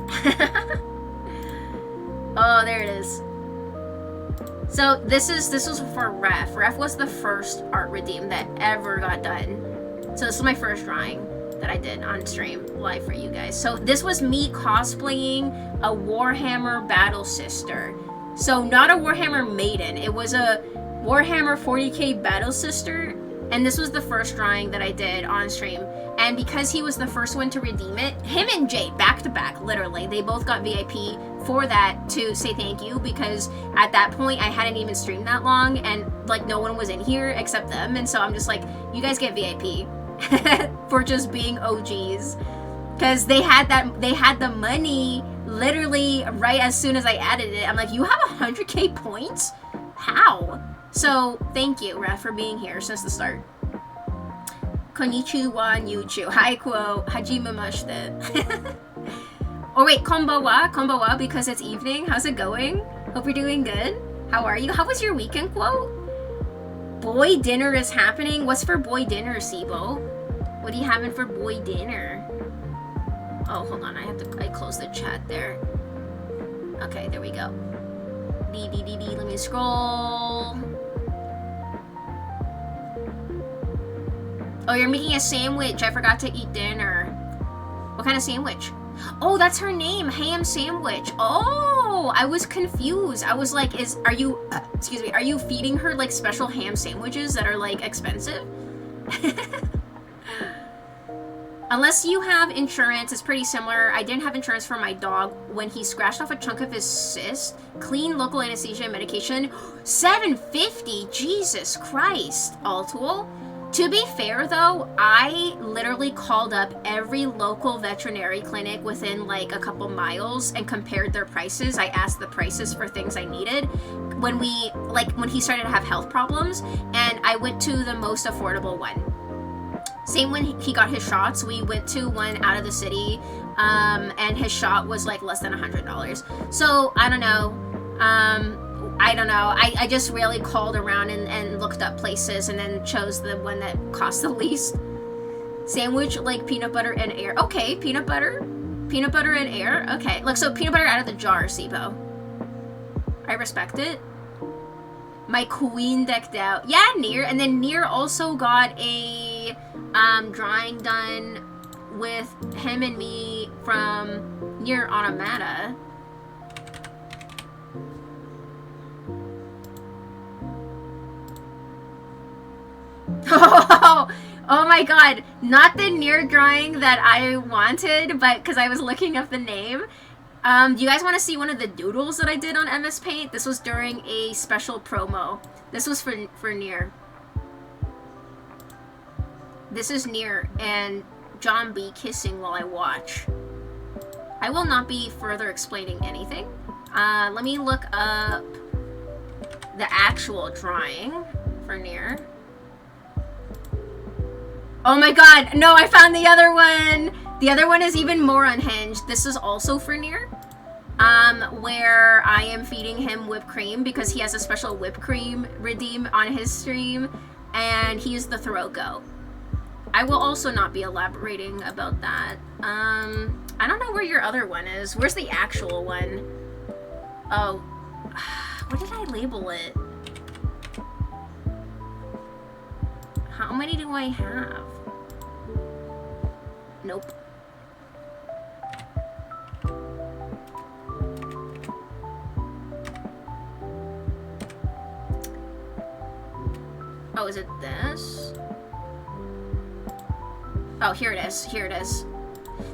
Oh, there it is. So this was for Ref. Ref was the first art redeem that ever got done. So this is my first drawing that I did on stream live for you guys. So this was me cosplaying a Warhammer Battle Sister. So not a Warhammer Maiden. It was a Warhammer 40k Battle Sister. And this was the first drawing that I did on stream. And because he was the first one to redeem it, him and Jay, back to back, literally, they both got VIP for that to say thank you, because at that point I hadn't even streamed that long and like no one was in here except them. And so I'm just like, you guys get VIP for just being OGs. Because they had the money literally right as soon as I added it. I'm like, you have 100k points? How? So thank you, Ref, for being here since the start. Konnichiwa Nyuchu. Hi, Quo. Hajime mashite. Oh wait, konbawa, because it's evening. How's it going? Hope you're doing good. How are you? How was your weekend quote? Boy dinner is happening. What's for boy dinner, Sibo? What are you having for boy dinner? Oh, hold on. I closed the chat there. Okay, there we go. Let me scroll. Oh, you're making a sandwich. I forgot to eat dinner. What kind of sandwich? Oh, that's her name. Ham sandwich. Oh, I was confused. I was like, are you feeding her like special ham sandwiches that are like expensive? Unless you have insurance, it's pretty similar. I didn't have insurance for my dog when he scratched off a chunk of his cyst. Clean local anesthesia and medication. $750. Jesus Christ, Altool. To be fair though, I literally called up every local veterinary clinic within like a couple miles and compared their prices. I asked the prices for things I needed when he started to have health problems, and I went to the most affordable one. Same when he got his shots, we went to one out of the city, and his shot was like less than $100. So I don't know. I just really called around and looked up places and then chose the one that cost the least. Sandwich like peanut butter and air. Okay, peanut butter and air. Okay, look, so peanut butter out of the jar, Sibo. I respect it. My queen decked out. Yeah, Nier. And then Nier also got a drawing done with him and me from Nier Automata. Oh my god, not the Nier drawing that I wanted, but because I was looking up the name. Do you guys want to see one of the doodles that I did on MS Paint? This was during a special promo. This was for Nier. This is Nier and John B kissing while I watch. I will not be further explaining anything. Let me look up the actual drawing for Nier. Oh my god, no, I found the other one! The other one is even more unhinged. This is also for Nier, where I am feeding him whipped cream because he has a special whipped cream redeem on his stream, and he's the throat goat. I will also not be elaborating about that. I don't know where your other one is. Where's the actual one? Oh, where did I label it? How many do I have? Nope. Oh, is it this? Oh, here it is. Here it is.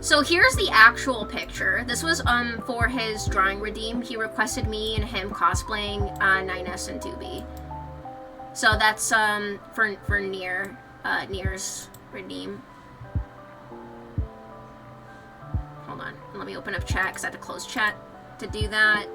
So here's the actual picture. This was for his drawing redeem. He requested me and him cosplaying 9S and 2B. So that's for Nier's redeem. Hold on, let me open up chat because I had to close chat to do that.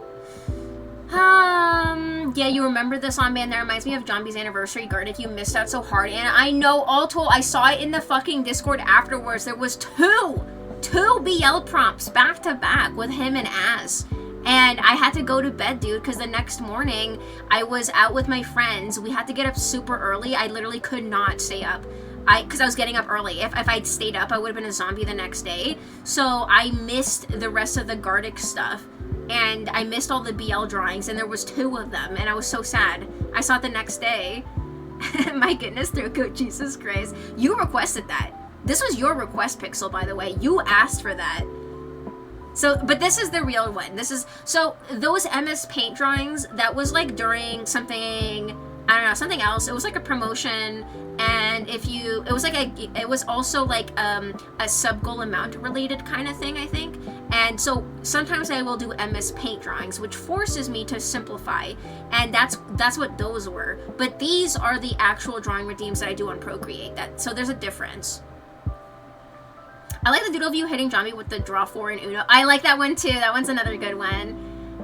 Yeah, you remember this on man? That reminds me of John B's anniversary. Gardic, you missed out so hard. And I know, all told, I saw it in the fucking Discord afterwards. There was two BL prompts back to back with him and Az. And I had to go to bed, dude, because the next morning I was out with my friends. We had to get up super early. I literally could not stay up. Because I was getting up early. If I'd stayed up, I would have been a zombie the next day. So I missed the rest of the Gardic stuff. And I missed all the BL drawings, and there was 2 of them, and I was so sad. I saw it the next day. My goodness, throat, Jesus Christ. You requested that. This was your request, Pixel, by the way. You asked for that. So, but this is the real one. This is, so those MS Paint drawings, that was like during something, I don't know, something else. It was like a promotion, and it was also like a sub-goal amount related kind of thing, I think. And so sometimes I will do MS Paint drawings, which forces me to simplify, and that's what those were. But these are the actual drawing redeems that I do on Procreate. So there's a difference. I like the doodle of you hitting Jambi with the draw 4 in Uno. I like that one too. That one's another good one.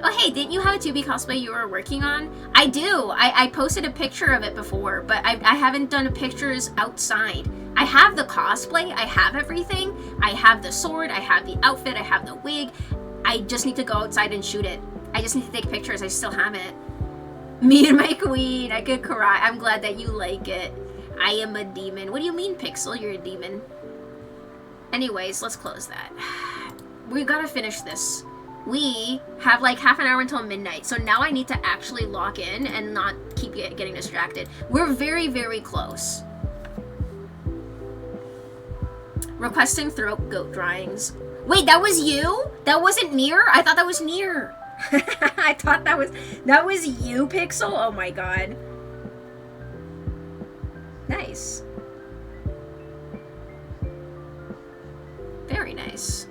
Oh hey, didn't you have a 2B cosplay you were working on? I do. I posted a picture of it before, but I haven't done pictures outside. I have the cosplay, I have everything. I have the sword, I have the outfit, I have the wig. I just need to go outside and shoot it. I just need to take pictures. I still have it. Me and my queen. I could cry. I'm glad that you like it. I am a demon. What do you mean, Pixel? You're a demon. Anyways, let's close that. We gotta finish this. We have like half an hour until midnight, so now I need to actually lock in and not keep getting distracted. We're very, very close. Requesting throat goat drawings. Wait, that was you? That wasn't Nier? I thought that was Nier. I thought that was you, Pixel? Oh my god. Nice. Very nice.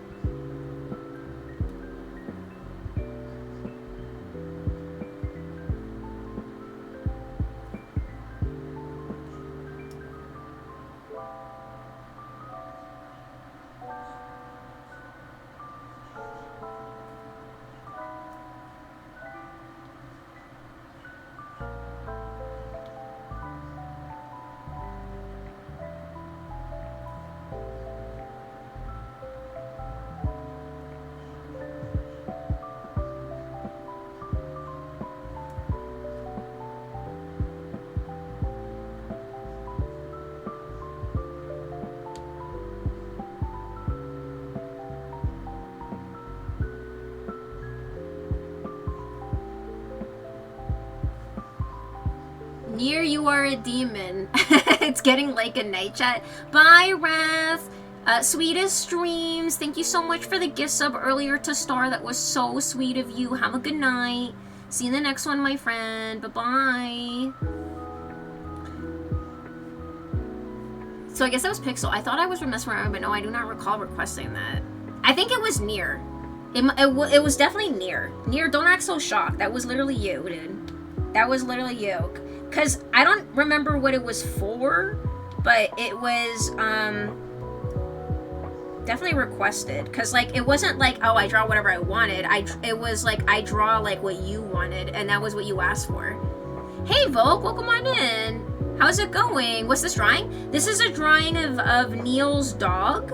Nier, you are a demon. It's getting like a night chat. Bye, Raph. Sweetest streams. Thank you so much for the gift sub earlier to Star. That was so sweet of you. Have a good night. See you in the next one, my friend. Bye-bye. So I guess that was Pixel. I thought I was messing around, but no, I do not recall requesting that. I think it was Nier. It was definitely Nier. Nier, don't act so shocked. That was literally you, dude. That was literally you. Because I don't remember what it was for, but it was definitely requested. Because like it wasn't like, oh, I draw whatever I wanted. It was like I draw like what you wanted, and that was what you asked for. Hey Volk, welcome on in. How's it going? What's this drawing? This is a drawing of Neil's dog.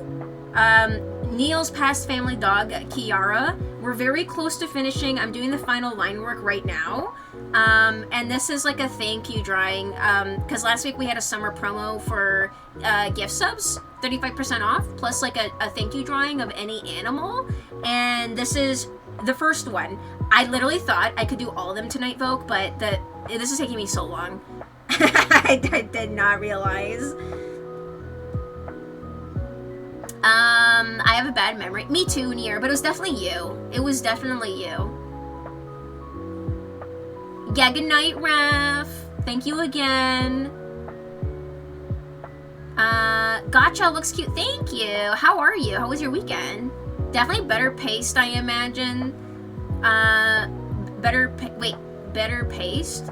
Neil's past family dog, Kiara. We're very close to finishing. I'm doing the final line work right now. And this is like a thank you drawing, because last week we had a summer promo for gift subs, 35% off, plus like a thank you drawing of any animal. And this is the first one. I literally thought I could do all of them tonight, Vogue, but this is taking me so long. I did not realize. I have a bad memory. Me too, Nier, but it was definitely you. It was definitely you. Yeah, good night, Raph. Thank you again. Gotcha looks cute. Thank you. How are you? How was your weekend? Definitely better paced, I imagine. Better paced?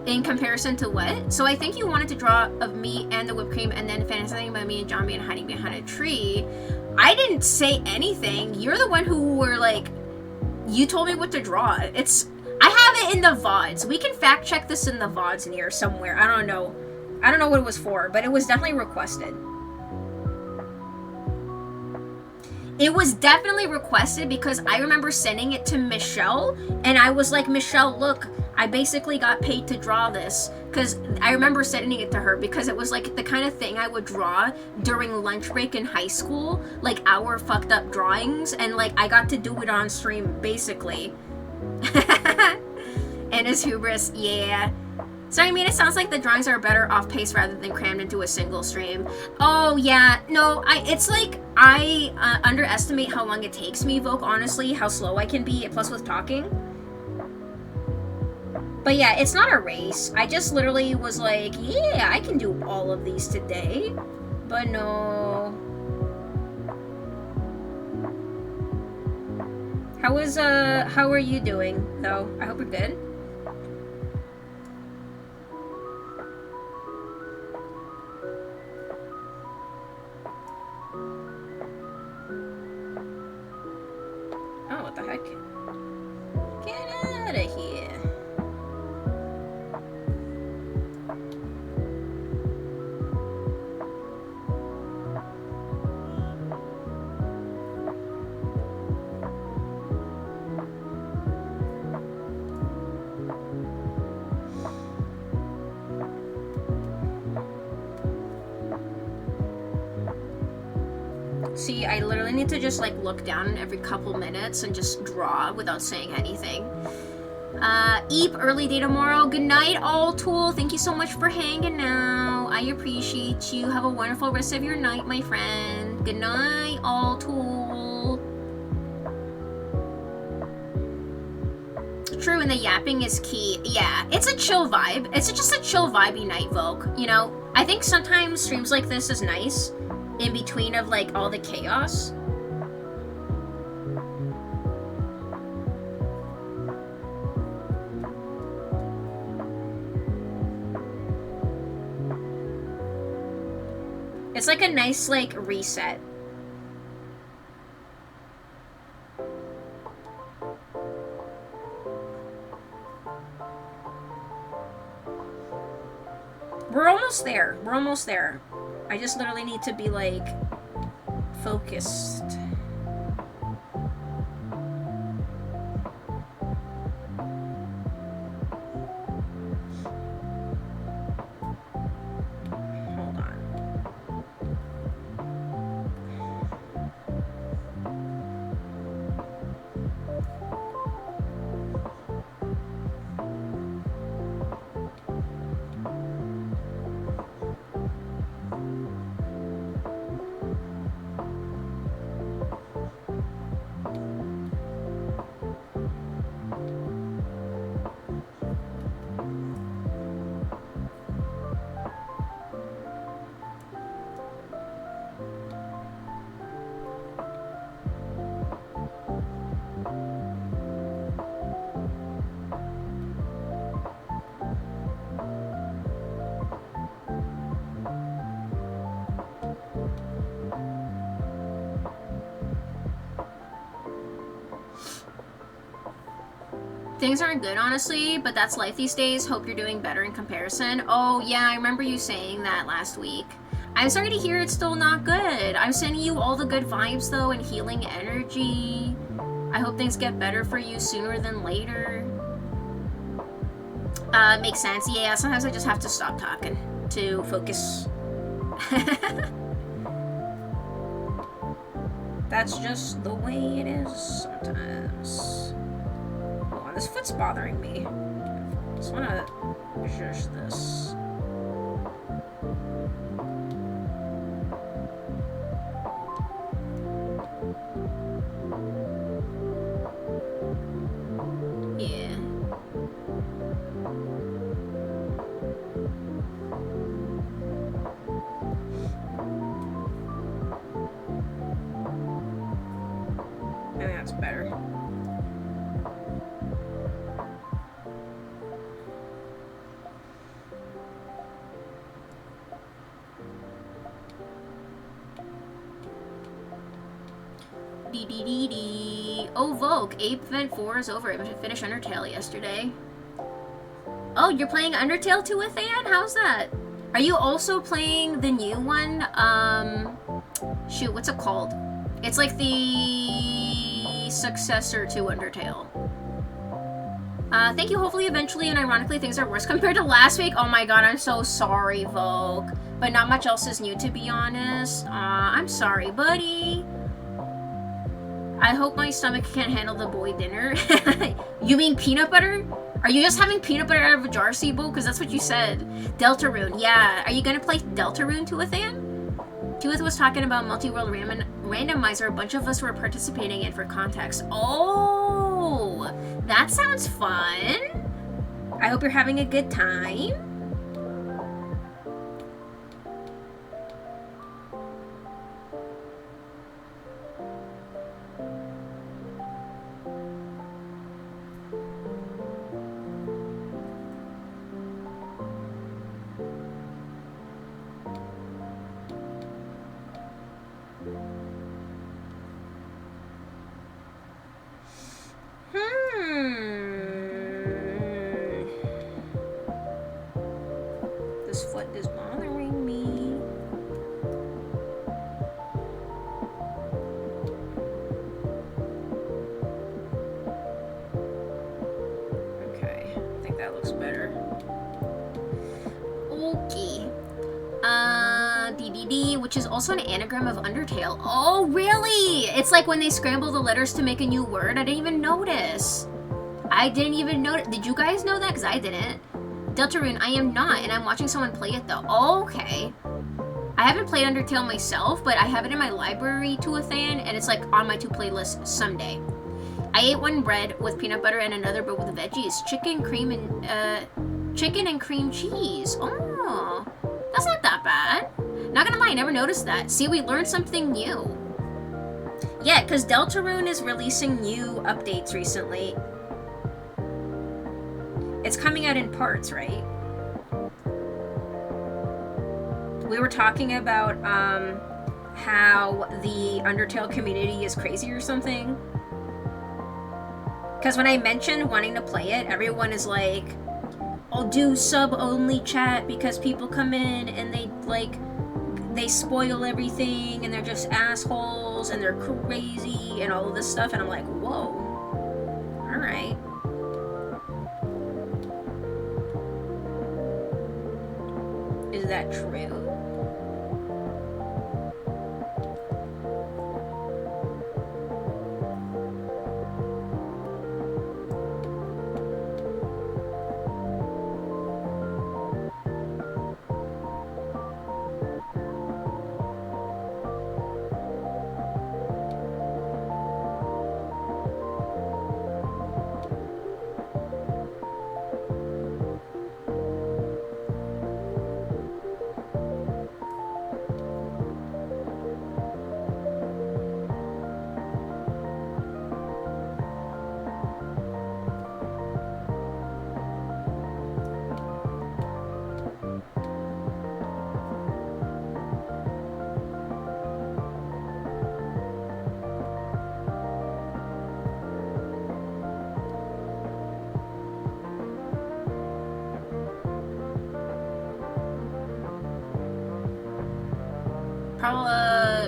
In comparison to what? So I think you wanted to draw of me and the whipped cream and then fantasizing about me and John being hiding behind a tree. I didn't say anything. You're the one who were like, you told me what to draw. I have it in the VODs. We can fact check this in the VODs near somewhere. I don't know. I don't know what it was for, but it was definitely requested. It was definitely requested because I remember sending it to Michelle and I was like, Michelle, look, I basically got paid to draw this, because I remember sending it to her because it was like the kind of thing I would draw during lunch break in high school, like our fucked up drawings, and like I got to do it on stream basically. And his hubris, yeah. So I mean, it sounds like the drawings are better off pace rather than crammed into a single stream. Oh yeah, no, it's like I underestimate how long it takes me, Vogue, honestly, how slow I can be, plus with talking. But yeah, it's not a race. I just literally was like, yeah, I can do all of these today. But no. How are you doing, though? I hope you're good. Oh, what the heck? Get out of here. See, I literally need to just like look down every couple minutes and just draw without saying anything. Eep, early day tomorrow. Good night, all tool. Thank you so much for hanging out. I appreciate you. Have a wonderful rest of your night, my friend. Good night, all tool. True, and the yapping is key. Yeah, it's a chill vibe. It's just a chill vibey night, Vogue. You know, I think sometimes streams like this is nice in between of like all the chaos. It's like a nice like reset. We're almost there. We're almost there. I just literally need to be like focused. Hold on. Things aren't good, honestly, but that's life these days. Hope you're doing better in comparison. Oh, yeah, I remember you saying that last week. I'm sorry to hear it's still not good. I'm sending you all the good vibes, though, and healing energy. I hope things get better for you sooner than later. Makes sense. Yeah, sometimes I just have to stop talking to focus. That's just the way it is sometimes. This foot's bothering me. Just wanna zhuzh this. Yeah. I think that's better. Oh, Vogue, Ape Event 4 is over. I finished Undertale yesterday. Oh, you're playing Undertale too with Anne? How's that? Are you also playing the new one? Shoot, what's it called? It's like the successor to Undertale. Thank you. Hopefully, eventually, and ironically, things are worse compared to last week. Oh my god, I'm so sorry, Vogue. But not much else is new, to be honest. I'm sorry, buddy. I hope my stomach can't handle the boy dinner. You mean peanut butter? Are you just having peanut butter out of a jar, Sibo? Because that's what you said. Deltarune, yeah. Are you gonna play Deltarune, Tuathan? Tuath was talking about multi-world randomizer a bunch of us were participating in for context. Oh, that sounds fun. I hope you're having a good time. DDD, which is also an anagram of Undertale. Oh, really? It's like when they scramble the letters to make a new word. I didn't even notice. Did you guys know that? Because I didn't. Deltarune, I am not, and I'm watching someone play it though. Oh, okay. I haven't played Undertale myself, but I have it in my library to a fan, and it's like on my to-play list someday. I ate one bread with peanut butter and another bread with veggies. Chicken and cream cheese. Oh, that's not that bad. Not gonna lie, I never noticed that. See, we learned something new. Yeah, because Deltarune is releasing new updates recently. It's coming out in parts, right? We were talking about how the Undertale community is crazy or something. Because when I mentioned wanting to play it, everyone is like, I'll do sub-only chat because people come in and they spoil everything and they're just assholes and they're crazy and all of this stuff. And I'm like, whoa. Alright. Is that true?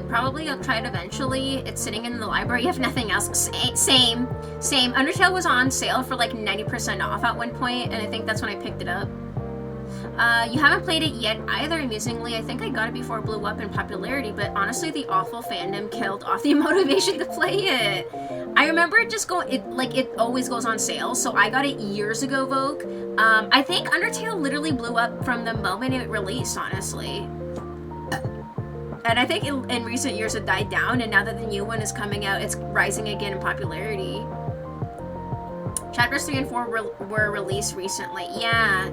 Probably I'll try it eventually. It's sitting in the library if nothing else. Same. Undertale was on sale for like 90% off at one point, and I think that's when I picked it up. You haven't played it yet either, amusingly. I think I got it before it blew up in popularity, but honestly the awful fandom killed off the motivation to play it. I remember it just it always goes on sale, so I got it years ago, Vogue. I think Undertale literally blew up from the moment it released, honestly. And I think in recent years it died down, and now that the new one is coming out, it's rising again in popularity. Chapters 3 and 4 were released recently. Yeah.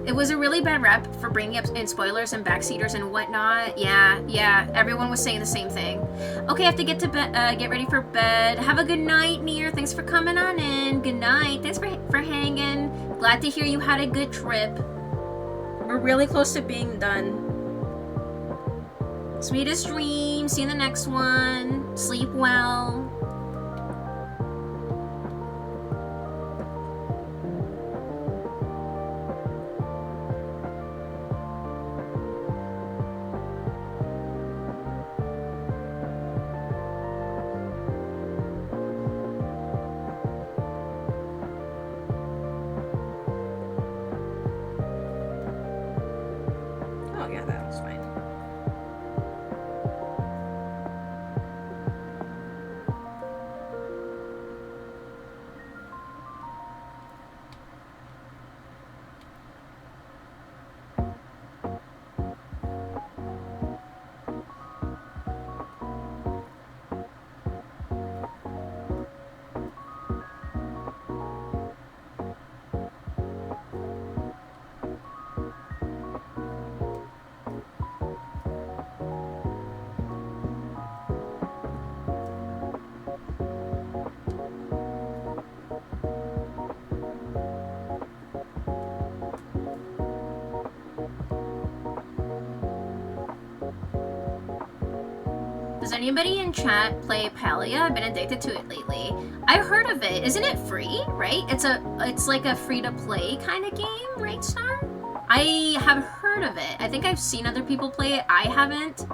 It was a really bad rep for bringing up in spoilers and backseaters and whatnot. Yeah. Everyone was saying the same thing. Okay, I have to get to bed. Get ready for bed. Have a good night, Nier. Thanks for coming on in. Good night. Thanks for hanging. Glad to hear you had a good trip. We're really close to being done. Sweetest dreams. See you in the next one. Sleep well. Oh yeah, that was fine. Does anybody in chat play Palia? I've been addicted to it lately. I've heard of it. Isn't it free, right? It's like a free-to-play kind of game, right, Star? I have heard of it. I think I've seen other people play it. I haven't.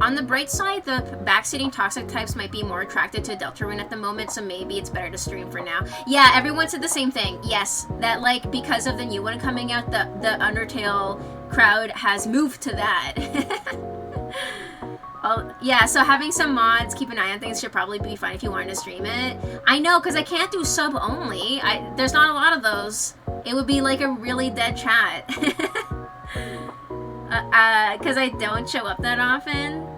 On the bright side, the backseating toxic types might be more attracted to Deltarune at the moment, so maybe it's better to stream for now. Yeah, everyone said the same thing. Yes, that like because of the new one coming out, the Undertale crowd has moved to that. Yeah, so having some mods, keep an eye on things should probably be fine if you wanted to stream it. I know, because I can't do sub only. There's not a lot of those. It would be like a really dead chat. Because I don't show up that often.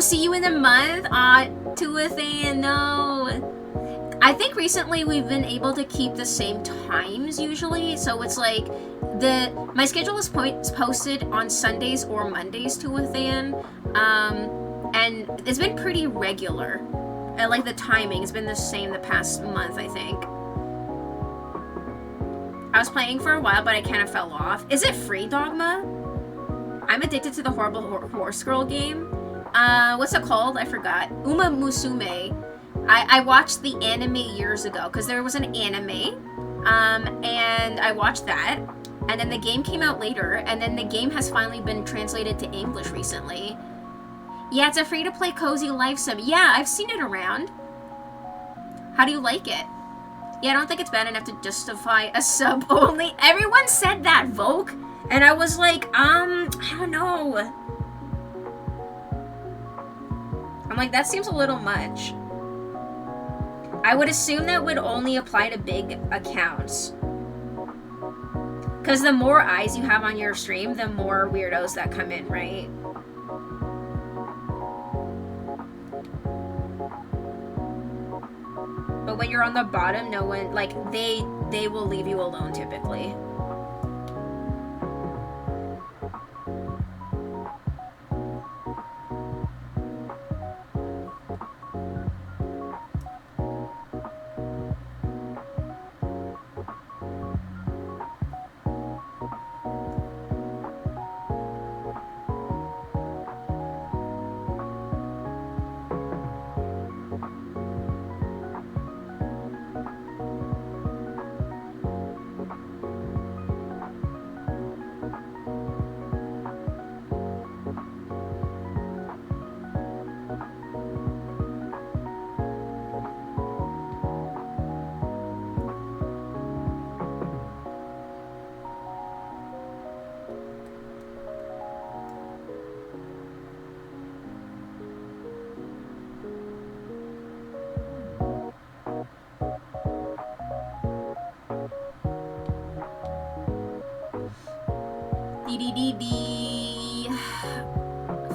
See you in a month? Tuathan, no. I think recently we've been able to keep the same times usually, so it's like my schedule is posted on Sundays or Mondays Tuathan, and it's been pretty regular. And like the timing has been the same the past month, I think. I was playing for a while, but I kind of fell off. Is it free, Dogma? I'm addicted to the horrible horse girl game. What's it called? I forgot. Uma Musume. I watched the anime years ago, because there was an anime, and I watched that, and then the game came out later, and then the game has finally been translated to English recently. Yeah, it's a free-to-play cozy life sim. Yeah, I've seen it around. How do you like it? Yeah, I don't think it's bad enough to justify a sub only. Everyone said that, Vogue. And I was like, I don't know. I'm like, that seems a little much. I would assume that would only apply to big accounts. Because the more eyes you have on your stream, the more weirdos that come in, right? But when you're on the bottom, no one, like, they will leave you alone typically.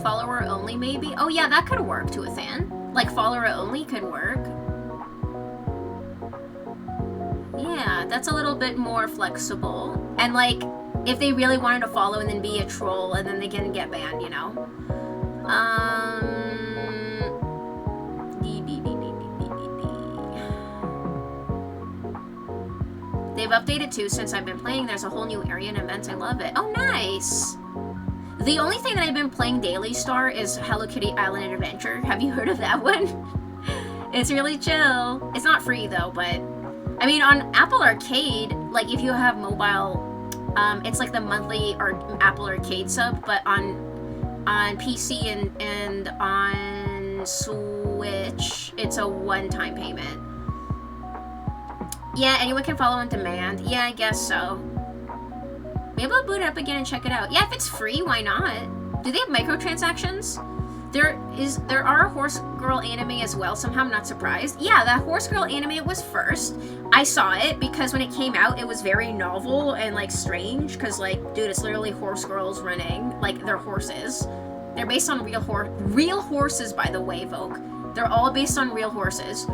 Follower only, maybe? Oh yeah, that could work, Tuathan. Like, follower only could work. Yeah, that's a little bit more flexible. And like, if they really wanted to follow and then be a troll and then they can get banned, you know? They've updated too since I've been playing. There's a whole new area and events. I love it. Oh, nice! The only thing that I've been playing Daily Star is Hello Kitty Island Adventure. Have you heard of that one? It's really chill. It's not free though, but I mean on Apple Arcade, like if you have mobile, it's like the monthly or Apple Arcade sub, but on PC and on Switch, it's a one-time payment. Yeah, anyone can follow on demand. Yeah, I guess so. Maybe I'll boot it up again and check it out. Yeah, if it's free, why not? Do they have microtransactions? There are Horse Girl anime as well. Somehow I'm not surprised. Yeah, that Horse Girl anime was first. I saw it because when it came out, it was very novel and like strange. Cause like, dude, it's literally horse girls running. Like they're horses. They're based on real horses, by the way, Vogue. They're all based on real horses.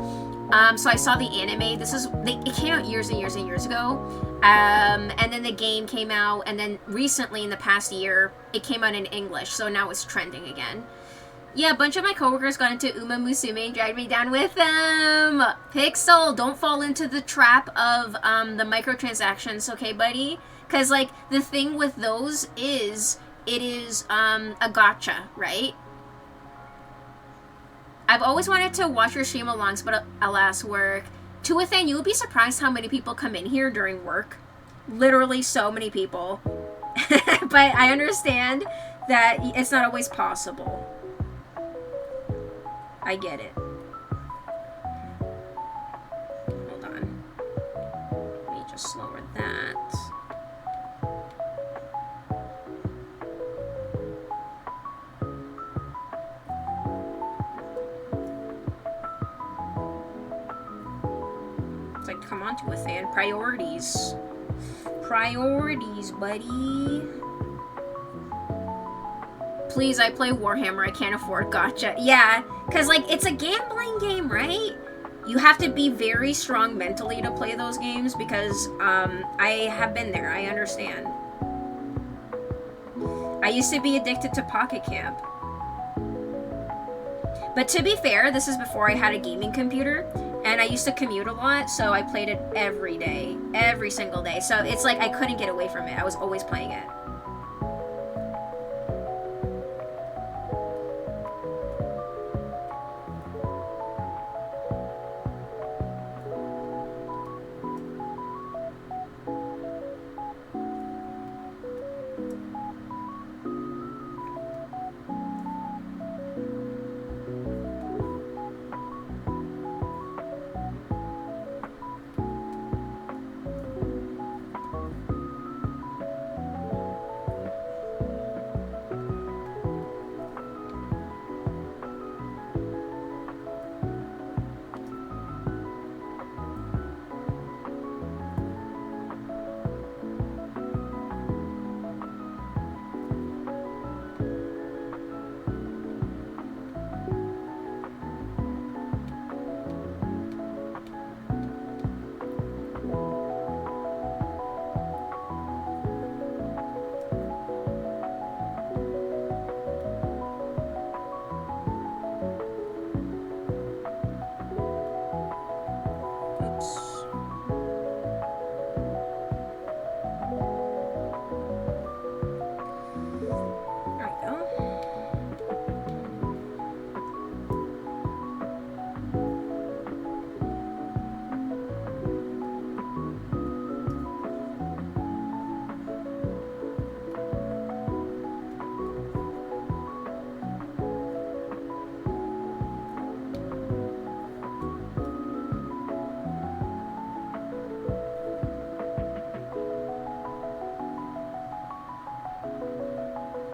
So I saw the anime. It came out years and years and years ago. And then the game came out, and then recently in the past year, it came out in English, so now it's trending again. Yeah, a bunch of my coworkers got into Uma Musume and dragged me down with them. Pixel, don't fall into the trap of the microtransactions, okay, buddy? Because, like, the thing with those is, it is a gacha, right? I've always wanted to watch your stream alongs, but alas, work. Tuathan, you would be surprised how many people come in here during work. Literally so many people. But I understand that it's not always possible. I get it. Hold on. Let me just lower that. It's like, come on to a fan. Priorities. Priorities, buddy. Please, I play Warhammer. I can't afford gacha. Yeah, because, like, it's a gambling game, right? You have to be very strong mentally to play those games because I have been there. I understand. I used to be addicted to Pocket Camp. But to be fair, this is before I had a gaming computer, and I used to commute a lot, so I played it every day, every single day. So it's like I couldn't get away from it. I was always playing it.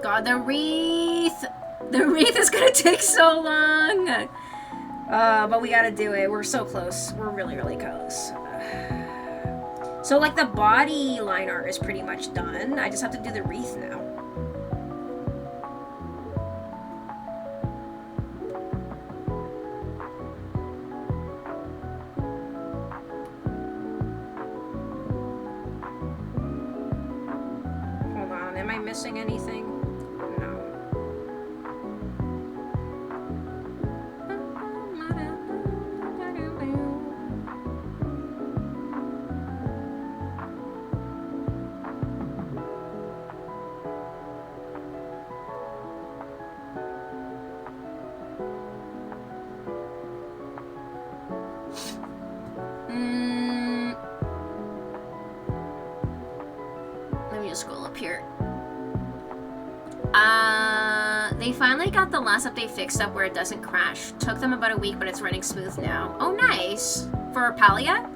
God, the wreath! The wreath is gonna take so long! But we gotta do it. We're so close. We're really, really close. So, like, the body line art is pretty much done. I just have to do the wreath now. Hold on, am I missing anything? Scroll up here. They finally got the last update fixed up where it doesn't crash. Took them about a week, but it's running smooth now. Oh, nice. For Palia?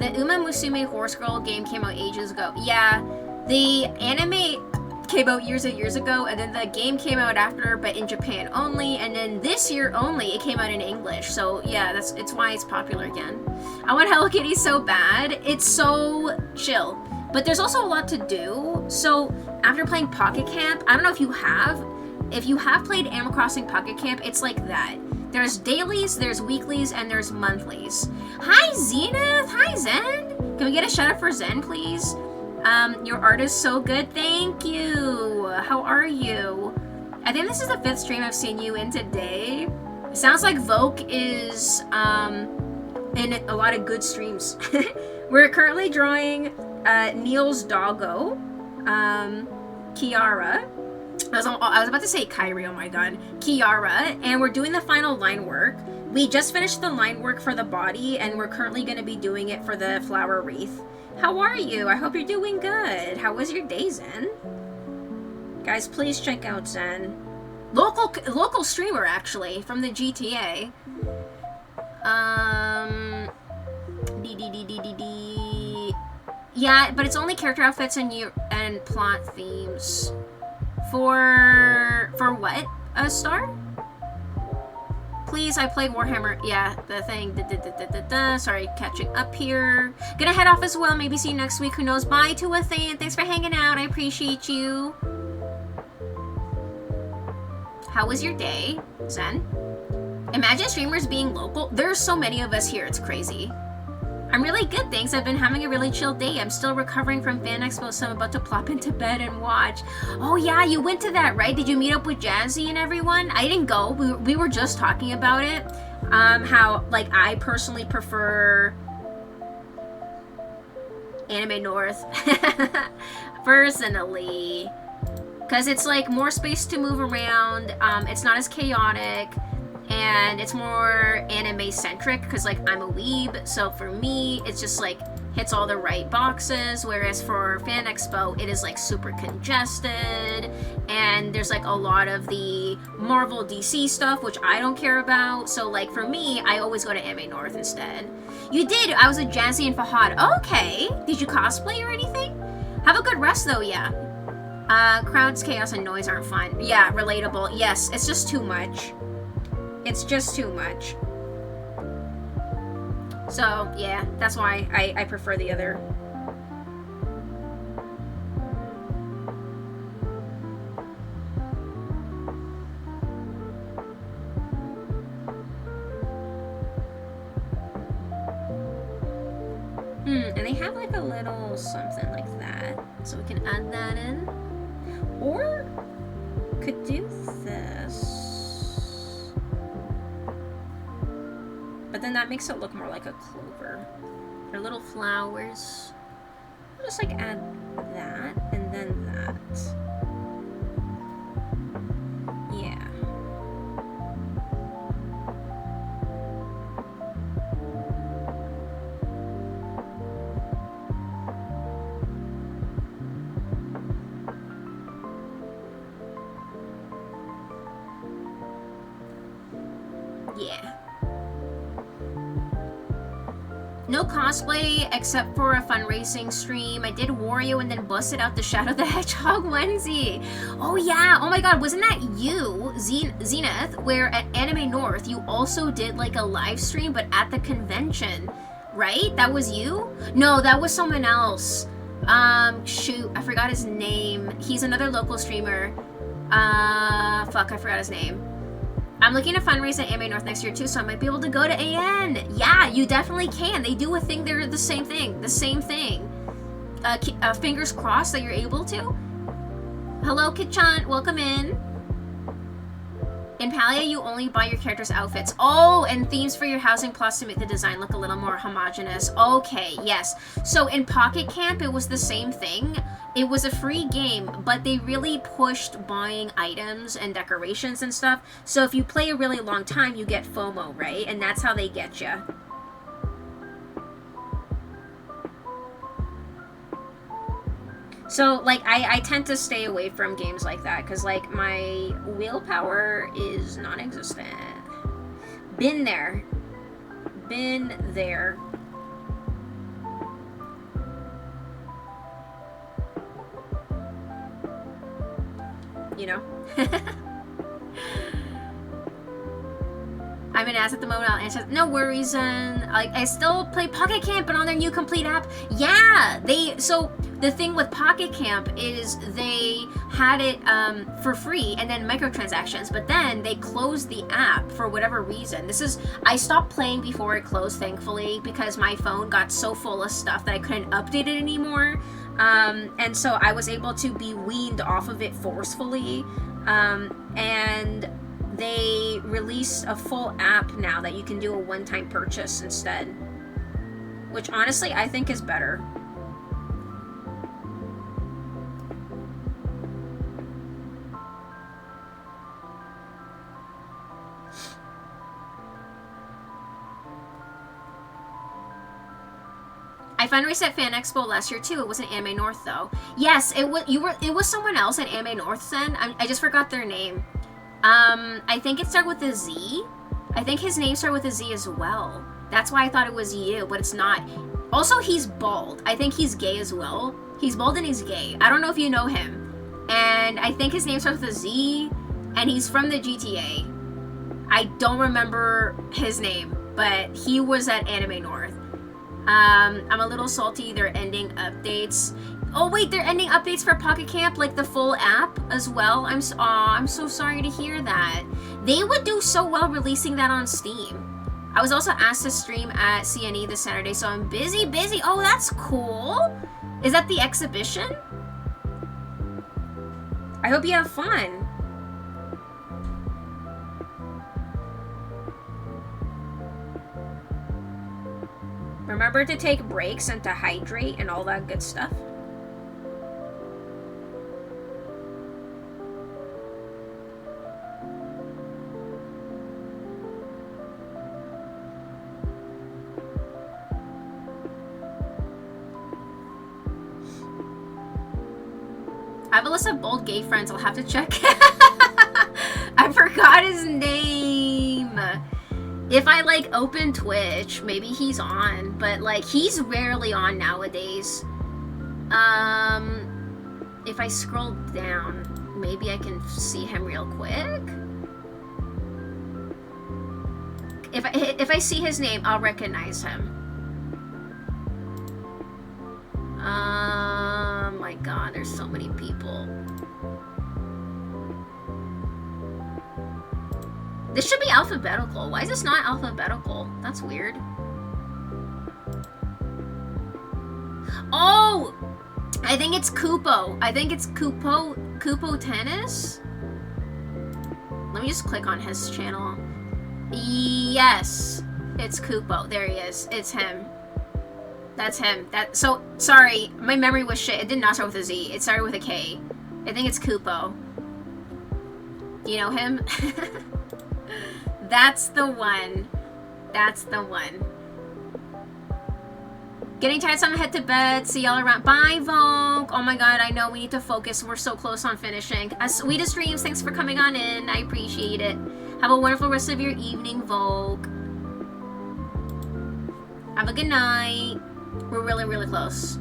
The Uma Musume Horse Girl game came out ages ago. Yeah, the anime came out years and years ago, and then the game came out after, but in Japan only, and then this year only, it came out in English. So yeah, it's why it's popular again. I want Hello Kitty so bad. It's so chill. But there's also a lot to do. So after playing Pocket Camp, I don't know if you have played Animal Crossing Pocket Camp, it's like that. There's dailies, there's weeklies, and there's monthlies. Hi Zenith, hi Zen. Can we get a shout out for Zen, please? Your art is so good, thank you. How are you? I think this is the 5th stream I've seen you in today. It sounds like Voke is in a lot of good streams. We're currently drawing Niels Doggo, Kiara. I was about to say Kyrie, oh my god. Kiara, and we're doing the final line work. We just finished the line work for the body, and we're currently going to be doing it for the flower wreath. How are you? I hope you're doing good. How was your day, Zen? Guys, please check out Zen. Local streamer, actually, from the GTA. Yeah, but it's only character outfits and plot themes. For what? A star? Please, I play Warhammer. Yeah, the thing. Sorry, catching up here. Gonna head off as well. Maybe see you next week. Who knows? Bye to Athane. Thanks for hanging out. I appreciate you. How was your day, Zen? Imagine streamers being local. There's so many of us here. It's crazy. I'm really good, thanks. I've been having a really chill day. I'm still recovering from Fan Expo, so I'm about to plop into bed and watch. Oh yeah, you went to that, right? Did you meet up with Jazzy and everyone? I didn't go. We were just talking about it. How, like, I personally prefer Anime North. Personally. Because it's, like, more space to move around. It's not as chaotic. And it's more anime-centric because, like, I'm a weeb, so for me, it's just, like, hits all the right boxes, whereas for Fan Expo, it is, like, super congested, and there's, like, a lot of the Marvel DC stuff, which I don't care about, so, like, for me, I always go to Anime North instead. You did! I was with Jazzy and Fahad. Okay! Did you cosplay or anything? Have a good rest, though, yeah. Crowds, chaos, and noise aren't fun. Yeah, relatable. Yes, it's just too much. It's just too much. So, yeah, that's why I prefer the other. And they have like a little something like that. So we can add that in. Or could do this. But then that makes it look more like a clover. They're little flowers. I'll just like add that and then that. Yeah. Yeah. No cosplay except for a fundraising stream. I did Wario and then busted out the Shadow the Hedgehog onesie. Oh yeah, oh my god, wasn't that you, Zenith, where at Anime North you also did like a live stream but at the convention, right? That was you? No, that was someone else. Shoot, I forgot his name. He's another local streamer. Fuck, I forgot his name. I'm looking to fundraise at Anime North next year too, so I might be able to go to AN. Yeah, you definitely can. They do a thing. They're the same thing. The same thing. Fingers crossed that you're able to. Hello, Kitchan. Welcome in. In Palia, you only buy your character's outfits. Oh, and themes for your housing plus to make the design look a little more homogenous. Okay, yes. So in Pocket Camp, it was the same thing. It was a free game, but they really pushed buying items and decorations and stuff. So if you play a really long time, you get FOMO, right? And that's how they get you. So, like, I tend to stay away from games like that, because, like, my willpower is non-existent. Been there. Been there. You know? I'm an ass at the moment. I'll answer. No worries, like, I still play Pocket Camp, but on their new complete app. Yeah, so the thing with Pocket Camp is they had it for free and then microtransactions, but then they closed the app for whatever reason. I stopped playing before it closed, thankfully, because my phone got so full of stuff that I couldn't update it anymore. And so I was able to be weaned off of it forcefully. And they released a full app now that you can do a one-time purchase instead, which honestly I think is better. I fundraised at Fan Expo last year too. It wasn't Anime North though. Yes, it was. It was someone else at Anime North then. I just forgot their name. I think it started with a Z. I think his name started with a Z as well. That's why I thought it was you, but it's not. Also, he's bald. I think he's gay as well. He's bald and he's gay. I don't know if you know him. And I think his name starts with a Z, and he's from the GTA. I don't remember his name, but he was at Anime North. I'm a little salty they're ending updates. Oh wait, they're ending updates for Pocket Camp, like the full app as well. I'm so sorry to hear that. They would do so well releasing that on Steam. I was also asked to stream at CNE this Saturday, so I'm busy. Oh, that's cool. Is that the exhibition? I hope you have fun. Remember to take breaks and to hydrate and all that good stuff. I have a list of bold gay friends. I'll have to check. I forgot his name. If I like open Twitch, maybe he's on, but like he's rarely on nowadays. If I scroll down, maybe I can see him real quick. If I see his name, I'll recognize him. My god, there's so many people. This should be alphabetical. Why is this not alphabetical? That's weird. Oh! I think it's Kupo. I think it's Kupo Tennis? Let me just click on his channel. Yes. It's Kupo. There he is. It's him. That's him. So, sorry. My memory was shit. It did not start with a Z. It started with a K. I think it's Kupo. You know him? That's the one. That's the one. Getting tired, so I'm gonna head to bed. See y'all around. Bye, Vogue. Oh my god, I know we need to focus. We're so close on finishing. As sweetest dreams, thanks for coming on in. I appreciate it. Have a wonderful rest of your evening, Vogue. Have a good night. We're really, really close.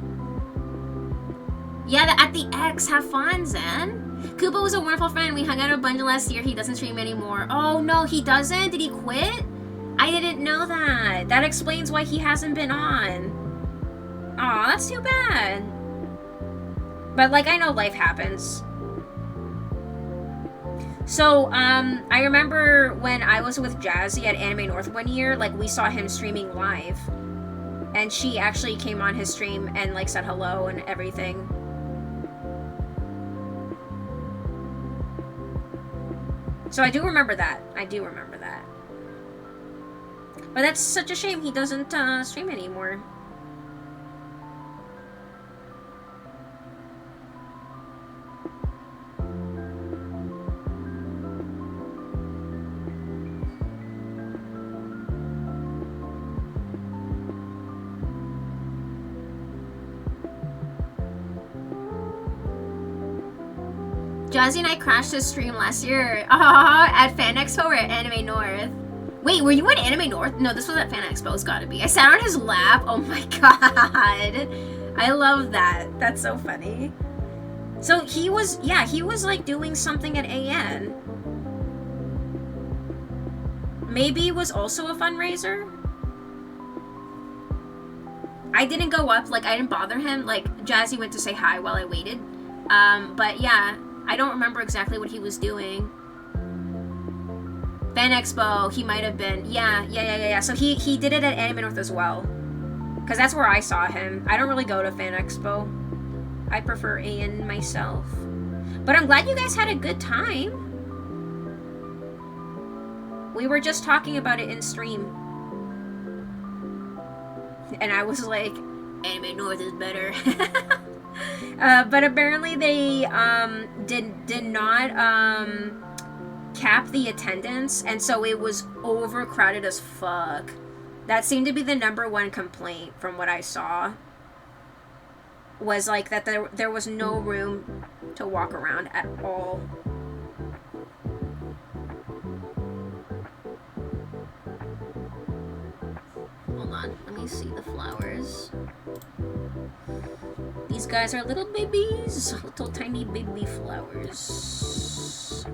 Yeah, at the X. Have fun, Zen. Koopa was a wonderful friend. We hung out a bunch last year. He doesn't stream anymore. Oh, no, he doesn't? Did he quit? I didn't know that. That explains why he hasn't been on. Aw, that's too bad. But, like, I know life happens. So, I remember when I was with Jazzy at Anime North one year, like, we saw him streaming live. And she actually came on his stream and, like, said hello and everything. So I do remember that. I do remember that. But that's such a shame he doesn't stream anymore. Jazzy and I crashed his stream last year at Fan Expo or at Anime North. Wait, were you at Anime North? No, this was at Fan Expo. It's gotta be. I sat on his lap. Oh my god. I love that. That's so funny. So he was, yeah, he was like doing something at AN. Maybe it was also a fundraiser? I didn't go up, like I didn't bother him. Like Jazzy went to say hi while I waited. But yeah. I don't remember exactly what he was doing. Fan Expo, he might have been. Yeah. So he did it at Anime North as well. Because that's where I saw him. I don't really go to Fan Expo. I prefer AN myself. But I'm glad you guys had a good time. We were just talking about it in stream. And I was like, Anime North is better. But apparently they did not cap the attendance, and so it was overcrowded as fuck. That seemed to be the #1 complaint from what I saw. was like that there was no room to walk around at all. Hold on, let me see the flowers. These guys are little babies, little tiny baby flowers.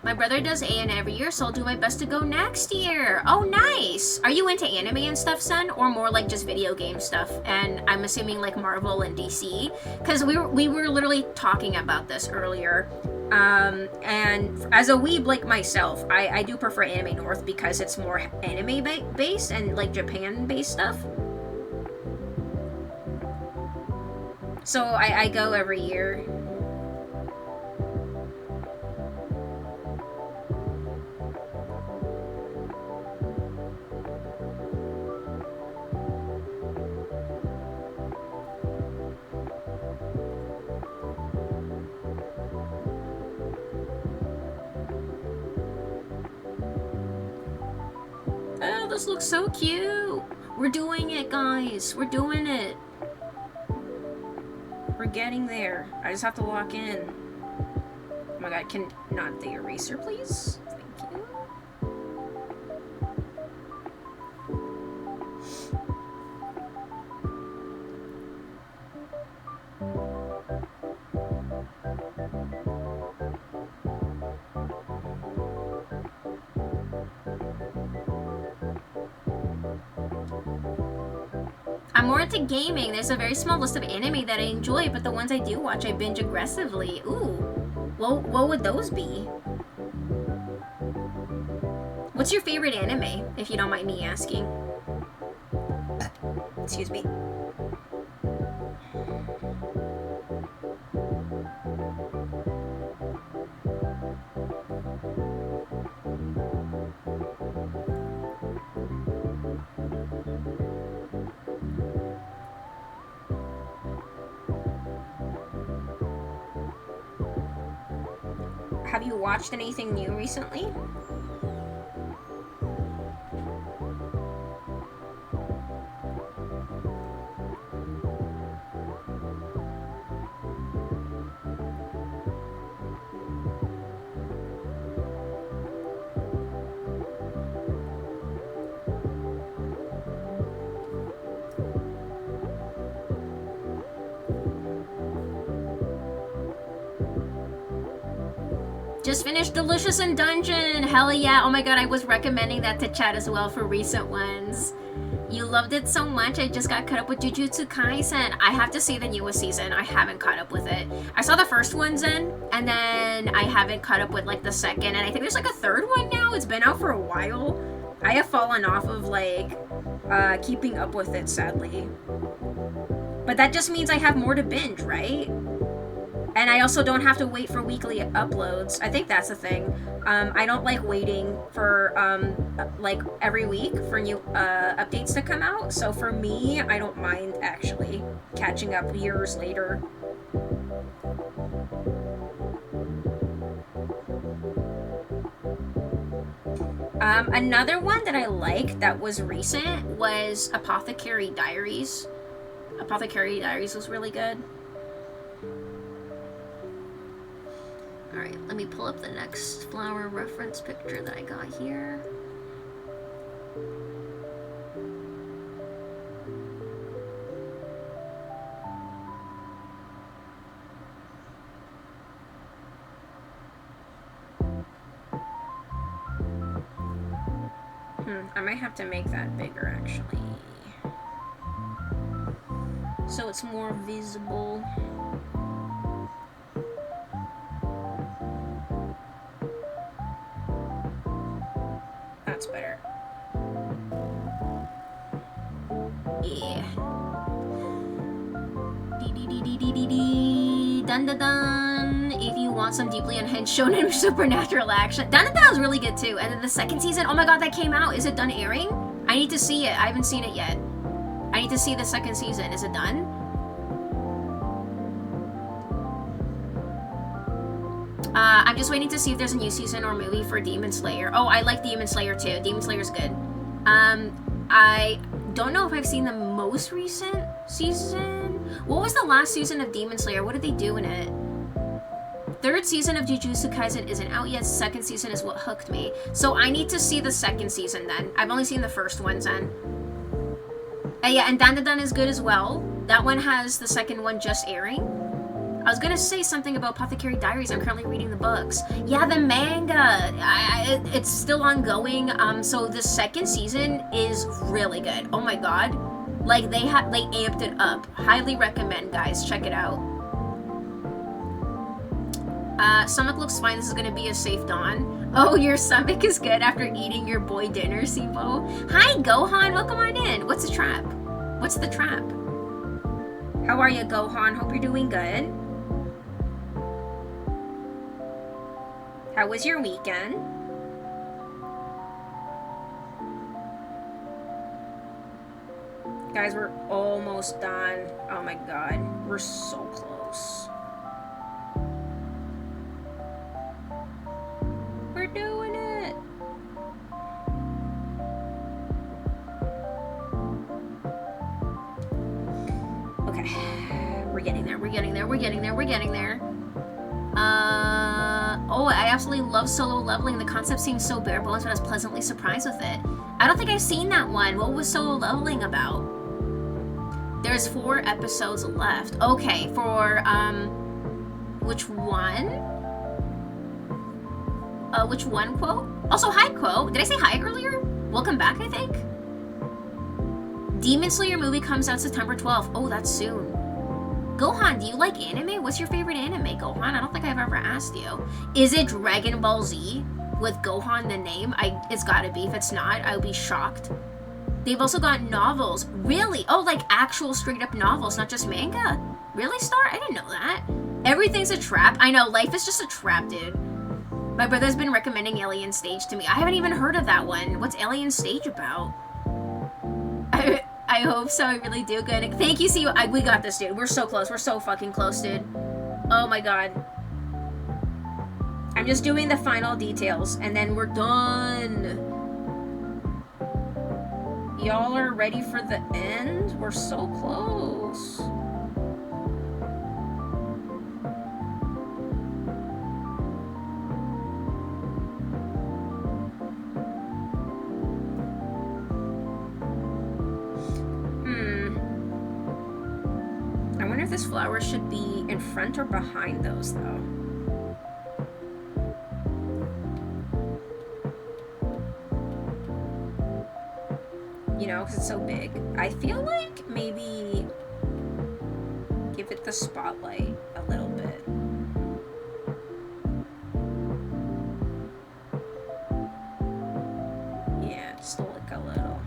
My brother does AN every year, so I'll do my best to go next year. Oh, nice. Are you into anime and stuff, son? Or more like just video game stuff? And I'm assuming like Marvel and DC? Because we were literally talking about this earlier. And as a weeb like myself, I do prefer Anime North because it's more anime based and like Japan based stuff. So I go every year. Oh, this looks so cute. We're doing it, guys. We're doing it. We're getting there. I just have to lock in. Oh my god, can not the eraser, please? Thank you. I'm more into gaming. There's a very small list of anime that I enjoy, but the ones I do watch, I binge aggressively. Ooh. What would those be? What's your favorite anime, if you don't mind me asking? Excuse me. Have you watched anything new recently? Just finished Delicious in Dungeon! Hell yeah! Oh my god, I was recommending that to chat as well for recent ones. You loved it so much, I just got caught up with Jujutsu Kaisen. I have to see the newest season. I haven't caught up with it. I saw the first one, Zen, and then I haven't caught up with like the second, and I think there's like a third one now. It's been out for a while. I have fallen off of like keeping up with it, sadly. But that just means I have more to binge, right? And I also don't have to wait for weekly uploads. I think that's the thing. I don't like waiting for like every week for new updates to come out. So for me, I don't mind actually catching up years later. Another one that I liked that was recent was Apothecary Diaries. Apothecary Diaries was really good. Alright, let me pull up the next flower reference picture that I got here. I might have to make that bigger actually. So it's more visible. That's better. Yeah. Dun dun dun. If you want some deeply unhinged shonen supernatural action, Dun dun dun was really good too. And then the second season, oh my god, that came out. Is it done airing? I need to see it. I haven't seen it yet. I need to see the second season. Is it done? I'm just waiting to see if there's a new season or movie for Demon Slayer. Oh, I like Demon Slayer too. Demon Slayer's good. I don't know if I've seen the most recent season. What was the last season of Demon Slayer? What did they do in it? Third season of Jujutsu Kaisen isn't out yet. Second season is what hooked me. So I need to see the second season then. I've only seen the first one then. Yeah, and Dandadan is good as well. That one has the second one just airing. I was gonna say something about Apothecary Diaries. I'm currently reading the books. Yeah, the manga. It's still ongoing. So the second season is really good. Oh my god, like they amped it up. Highly recommend, guys. Check it out. Stomach looks fine. This is gonna be a safe dawn. Oh, your stomach is good after eating your boy dinner, Sipo. Hi, Gohan. Welcome on in. What's the trap? What's the trap? How are you, Gohan? Hope you're doing good. How was your weekend? Guys, we're almost done. Oh my god, we're so close. We're doing it. Okay, we're getting there, we're getting there, we're getting there, we're getting there. Oh, I absolutely love Solo Leveling. The concept seems so bare bones, but I was pleasantly surprised with it. I don't think I've seen that one. What was Solo Leveling about? There's 4 episodes left. Okay, for, which one? Which one, Quote? Also, hi, Quote. Did I say hi earlier? Welcome back, I think. Demon Slayer movie comes out September 12th. Oh, that's soon. Gohan, do you like anime? What's your favorite anime, Gohan? I don't think I've ever asked you. Is it Dragon Ball Z with Gohan the name? It's gotta be. If it's not, I would be shocked. They've also got novels. Really? Oh, like actual straight up novels, not just manga? Really, Star? I didn't know that. Everything's a trap. I know, life is just a trap, dude. My brother's been recommending Alien Stage to me. I haven't even heard of that one. What's Alien Stage about? I hope so. I really do. Good. Thank you, see we got this, dude. We're so close. We're so fucking close, dude. Oh my god. I'm just doing the final details, and then we're done. Y'all are ready for the end? We're so close. I wonder if this flower should be in front or behind those, though. You know, because it's so big. I feel like maybe give it the spotlight a little bit. Yeah, just like a little.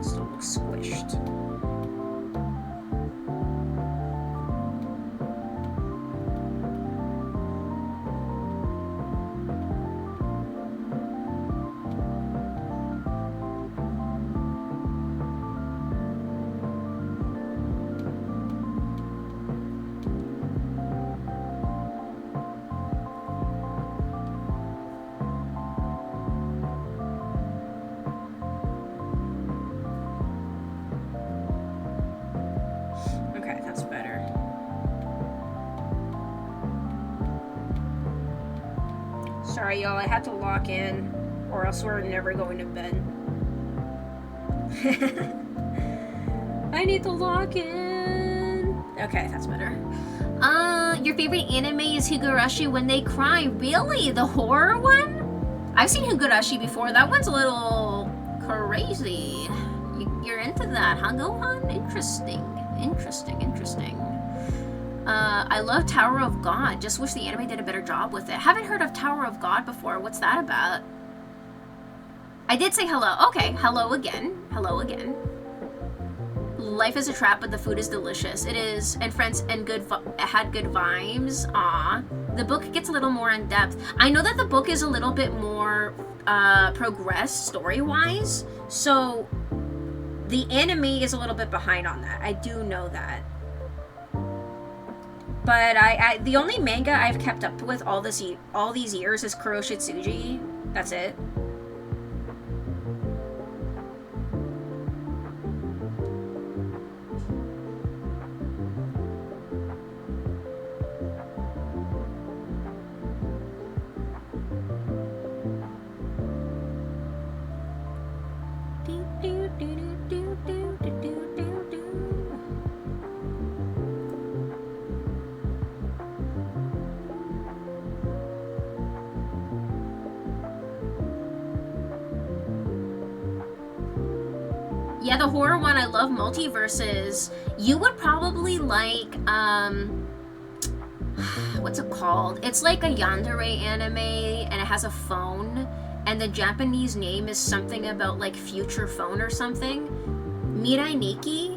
Still looks squished. Sorry, y'all, I had to lock in, or else we're never going to bed. I need to lock in. Okay, that's better. Your favorite anime is Higurashi When They Cry. Really? The horror one? I've seen Higurashi before. That one's a little crazy. You're into that, huh, Gohan? Interesting. Interesting, interesting. I love Tower of God. Just wish the anime did a better job with it. Haven't heard of Tower of God before. What's that about? I did say hello. Okay, hello again. Hello again. Life is a trap, but the food is delicious. It is, and friends and had good vibes. Aw, the book gets a little more in depth. I know that the book is a little bit more progressed story wise, so the anime is a little bit behind on that. I do know that. But I the only manga I've kept up with all these years is Kuroshitsuji. That's it. Yeah, the horror one, I love multiverses. You would probably like, what's it called? It's like a yandere anime, and it has a phone, and the Japanese name is something about like future phone or something. Mirai Nikki?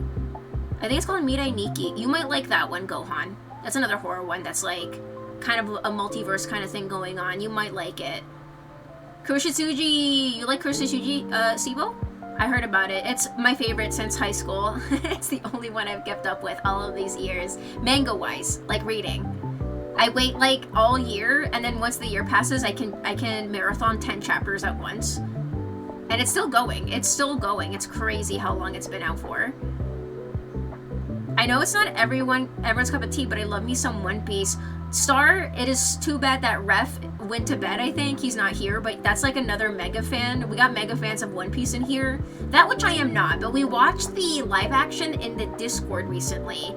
I think it's called Mirai Nikki. You might like that one, Gohan. That's another horror one that's like kind of a multiverse kind of thing going on. You might like it. Kuroshitsuji, you like Kuroshitsuji, Sibo? I heard about it. It's my favorite since high school. It's the only one I've kept up with all of these years. Manga-wise, like reading. I wait like all year, and then once the year passes, I can marathon 10 chapters at once. And it's still going. It's still going. It's crazy how long it's been out for. I know it's not everyone's cup of tea, but I love me some One Piece. Star, it is too bad that Ref went to bed, I think. He's not here, but that's like another mega fan. We got mega fans of One Piece in here. That which I am not, but we watched the live action in the Discord recently.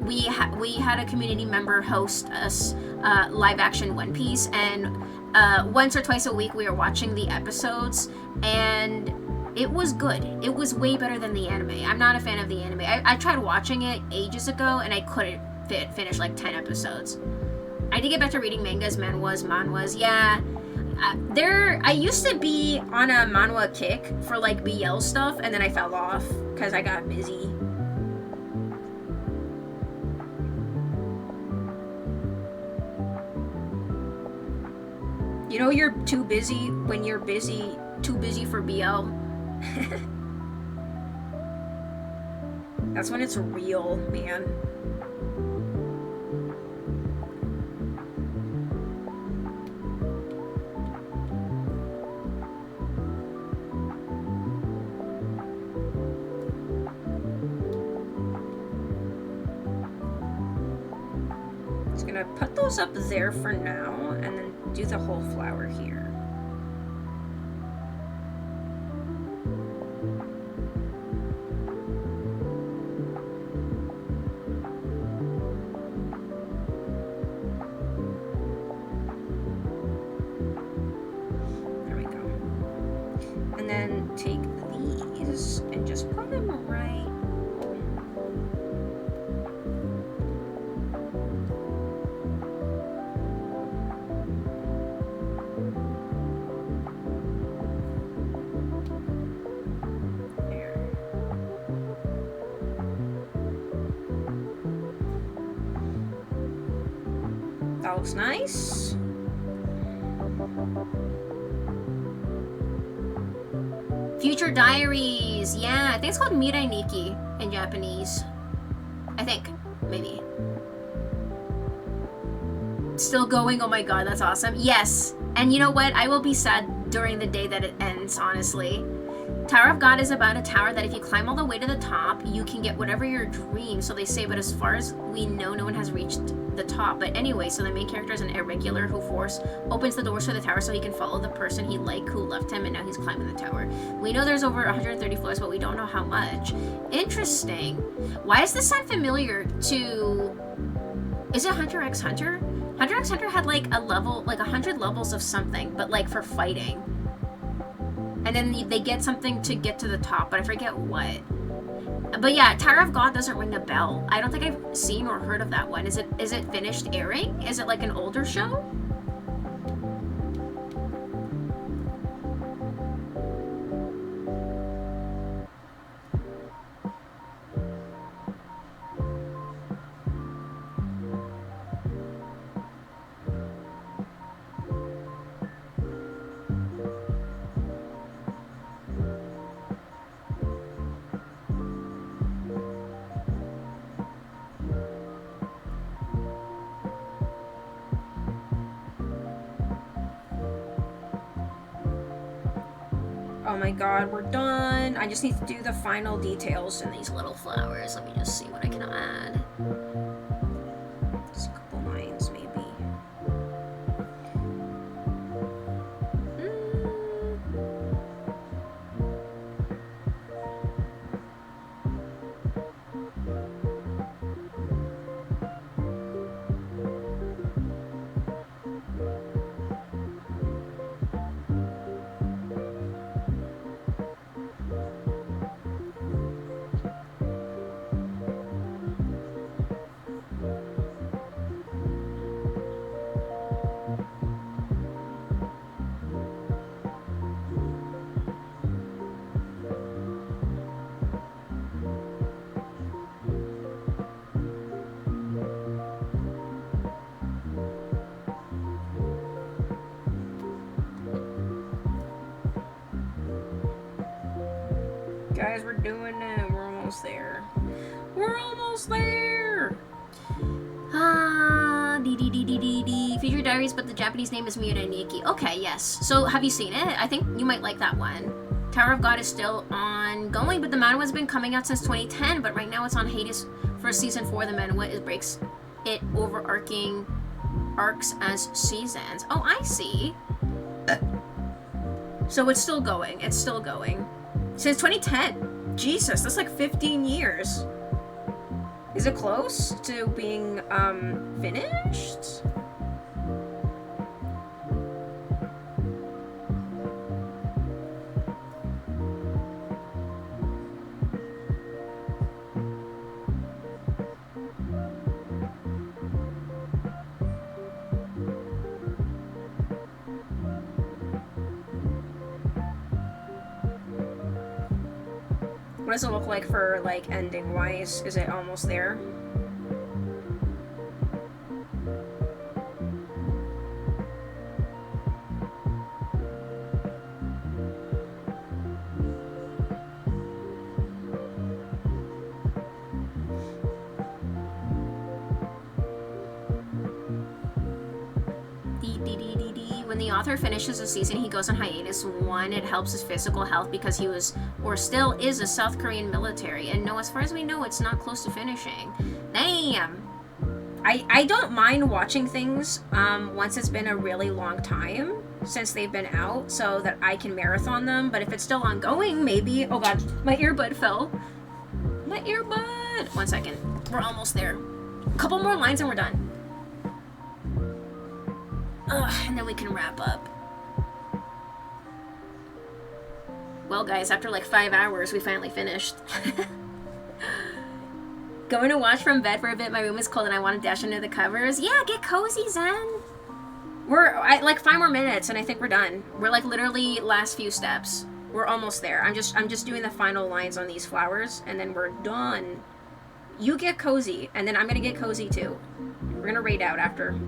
We had a community member host us live action One Piece, and once or twice a week we were watching the episodes, and it was good. It was way better than the anime. I'm not a fan of the anime. I tried watching it ages ago, and I couldn't finish like 10 episodes. I did get back to reading mangas, manhwas. Yeah, I used to be on a manhwa kick for like BL stuff, and then I fell off because I got busy. You know you're too busy when you're too busy for BL. That's when it's real, man. Just gonna put those up there for now, and then do the whole flower here. There we go. And then take these and just put them right. That looks nice. Future Diaries. Yeah, I think it's called Mirai Nikki in Japanese. I think. Maybe. Still going. Oh my god, that's awesome. Yes. And you know what? I will be sad during the day that it ends, honestly. Tower of God is about a tower that if you climb all the way to the top, you can get whatever your dream, so they say, but as far as we know, no one has reached the top. But anyway, so the main character is an irregular who opens the doors to the tower so he can follow the person he liked who left him, and now he's climbing the tower. We know there's over 130 floors, but we don't know how much. Interesting. Why does this sound familiar to... Is it Hunter x Hunter? Hunter x Hunter had like a level, like 100 levels of something, but like for fighting. And then they get something to get to the top, but I forget what. But yeah, Tower of God doesn't ring a bell. I don't think I've seen or heard of that one. Is it finished airing? Is it like an older show? Oh my god, we're done. I just need to do the final details in these little flowers. Let me just see what I can add. Just a couple lines, maybe. Guys, we're doing it. We're almost there. We're almost there! Future Diaries, but the Japanese name is Miura Nikki. Okay, yes. So, have you seen it? I think you might like that one. Tower of God is still ongoing, but the manhwa has been coming out since 2010, but right now it's on hiatus for season 4. The manhwa it breaks it overarching arcs as seasons. Oh, I see. So it's still going. It's still going. Since 2010. Jesus, that's like 15 years. Is it close to being finished? What does it look like for, like, ending-wise? Is it almost there? When the author finishes a season, he goes on hiatus. One, it helps his physical health because he was, or still is, a South Korean military. And no, as far as we know, it's not close to finishing. Damn! I don't mind watching things once it's been a really long time since they've been out so that I can marathon them. But if it's still ongoing, maybe... Oh god, my earbud fell. My earbud! 1 second. We're almost there. A couple more lines and we're done. And then we can wrap up. Well, guys, after like 5 hours, we finally finished. Going to watch from bed for a bit. My room is cold and I want to dash under the covers. Yeah, get cozy, Zen. We're like 5 more minutes and I think we're done. We're like literally last few steps. We're almost there. I'm just doing the final lines on these flowers and then we're done. You get cozy and then I'm gonna get cozy too. We're gonna raid out after.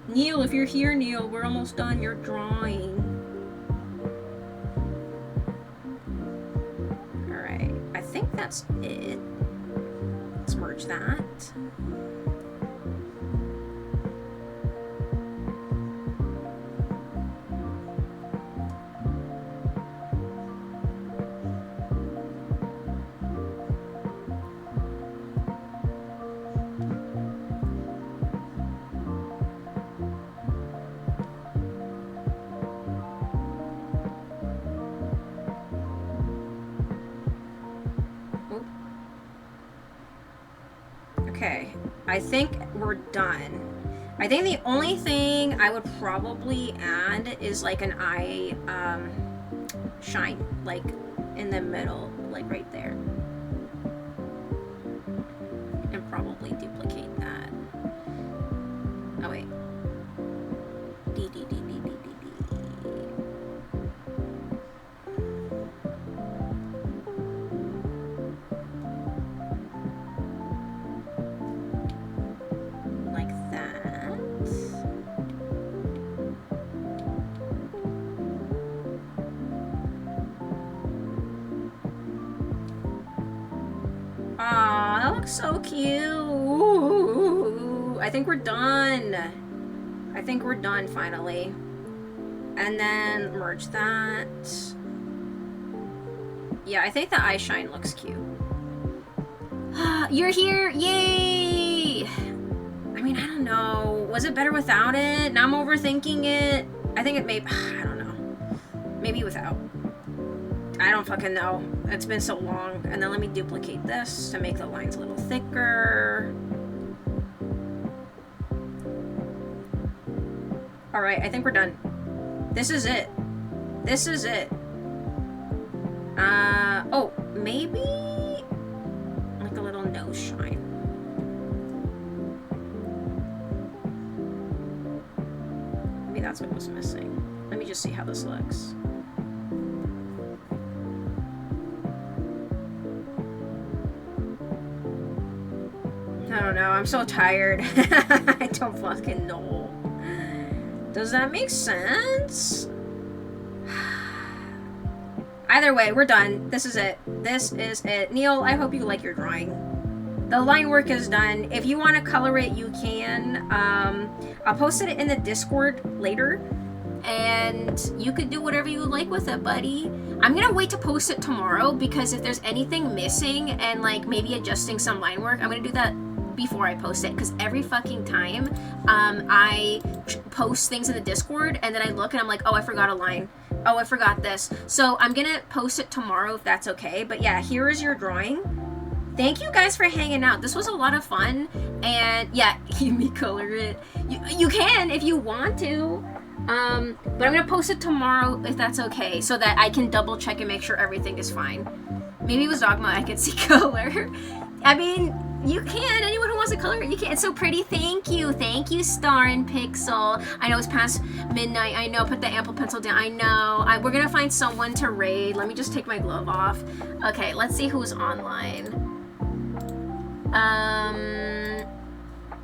Neil, if you're here, Neil, we're almost done. You're drawing. Alright, I think that's it. Let's merge that. Okay, I think we're done. I think the only thing I would probably add is like an eye shine, like in the middle, like right there. And probably duplicate that. Oh wait. Aw, that looks so cute. Ooh, I think we're done. I think we're done finally. And then merge that. Yeah, I think the eye shine looks cute. You're here! Yay! I mean, I don't know. Was it better without it? Now I'm overthinking it. I think it may... I don't know. Maybe without. I don't fucking know. It's been so long. And then let me duplicate this to make the lines a little thicker. Alright, I think we're done. This is it. This is it. Oh, maybe... like a little nose shine. Maybe that's what was missing. Let me just see how this looks. I don't know. I'm so tired. I don't fucking know. Does that make sense? Either way, we're done. This is it. This is it. Neil, I hope you like your drawing. The line work is done. If you want to color it, you can. I'll post it in the Discord later. And you could do whatever you like with it, buddy. I'm gonna wait to post it tomorrow because if there's anything missing and like maybe adjusting some line work, I'm gonna do that before I post it, because every fucking time I post things in the Discord and then I look and I'm like, oh, I forgot a line. Oh, I forgot this. So I'm gonna post it tomorrow if that's okay. But yeah, here is your drawing. Thank you guys for hanging out. This was a lot of fun. And yeah, you me color it. You can if you want to. But I'm gonna post it tomorrow if that's okay, so that I can double check and make sure everything is fine. Maybe it was Dogma, I could see color. I mean, you can. Anyone who wants to color it, you can. It's so pretty. Thank you. Thank you, Star and Pixel. I know it's past midnight. I know. Put the Apple Pencil down. I know. We're going to find someone to raid. Let me just take my glove off. Okay, let's see who's online.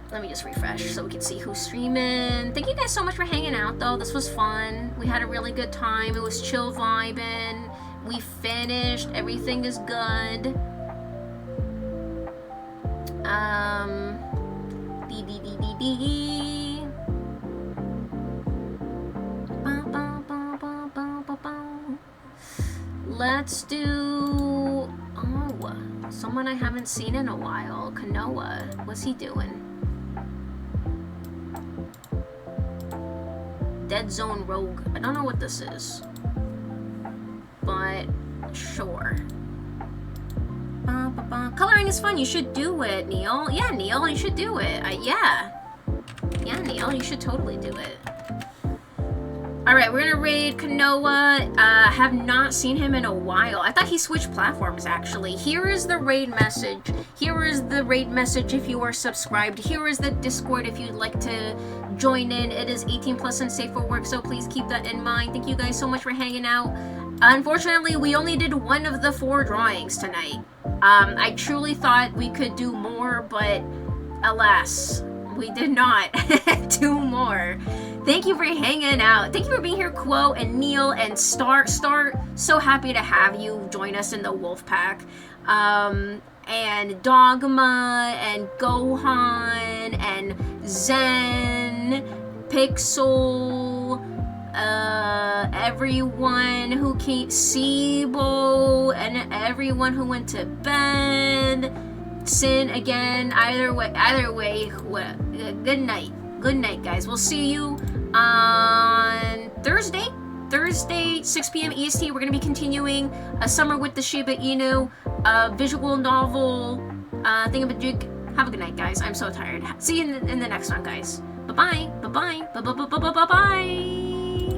Let me just refresh so we can see who's streaming. Thank you guys so much for hanging out, though. This was fun. We had a really good time. It was chill vibing. We finished. Everything is good. Let's do... oh, someone I haven't seen in a while. Kanoa. What's he doing? Dead Zone Rogue. I don't know what this is. But, sure. Coloring is fun. You should do it, Neil. Yeah, Neil, you should do it. Yeah, Neil, you should totally do it. Alright, we're gonna raid Kanoa. Have not seen him in a while. I thought he switched platforms, actually. Here is the raid message. Here is the raid message if you are subscribed. Here is the Discord if you'd like to join in. It is 18 plus and safe for work, so please keep that in mind. Thank you guys so much for hanging out. Unfortunately, we only did one of the 4 drawings tonight. I truly thought we could do more, but alas, we did not do more. Thank you for hanging out. Thank you for being here, Quo and Neil and Star. Star, so happy to have you join us in the wolf pack. And Dogma and Gohan and Zen, Pixel, everyone who came, Sibo, and everyone who went to bed. Sin again. Either way. Good night. Good night, guys. We'll see you on Thursday, 6 p.m. EST. We're gonna be continuing A Summer with the Shiba Inu, visual novel, thingamajig. Have a good night, guys. I'm so tired. See you in the next one, guys. Bye-bye. Bye-bye. Bye-bye. Bye-bye. Bye-bye.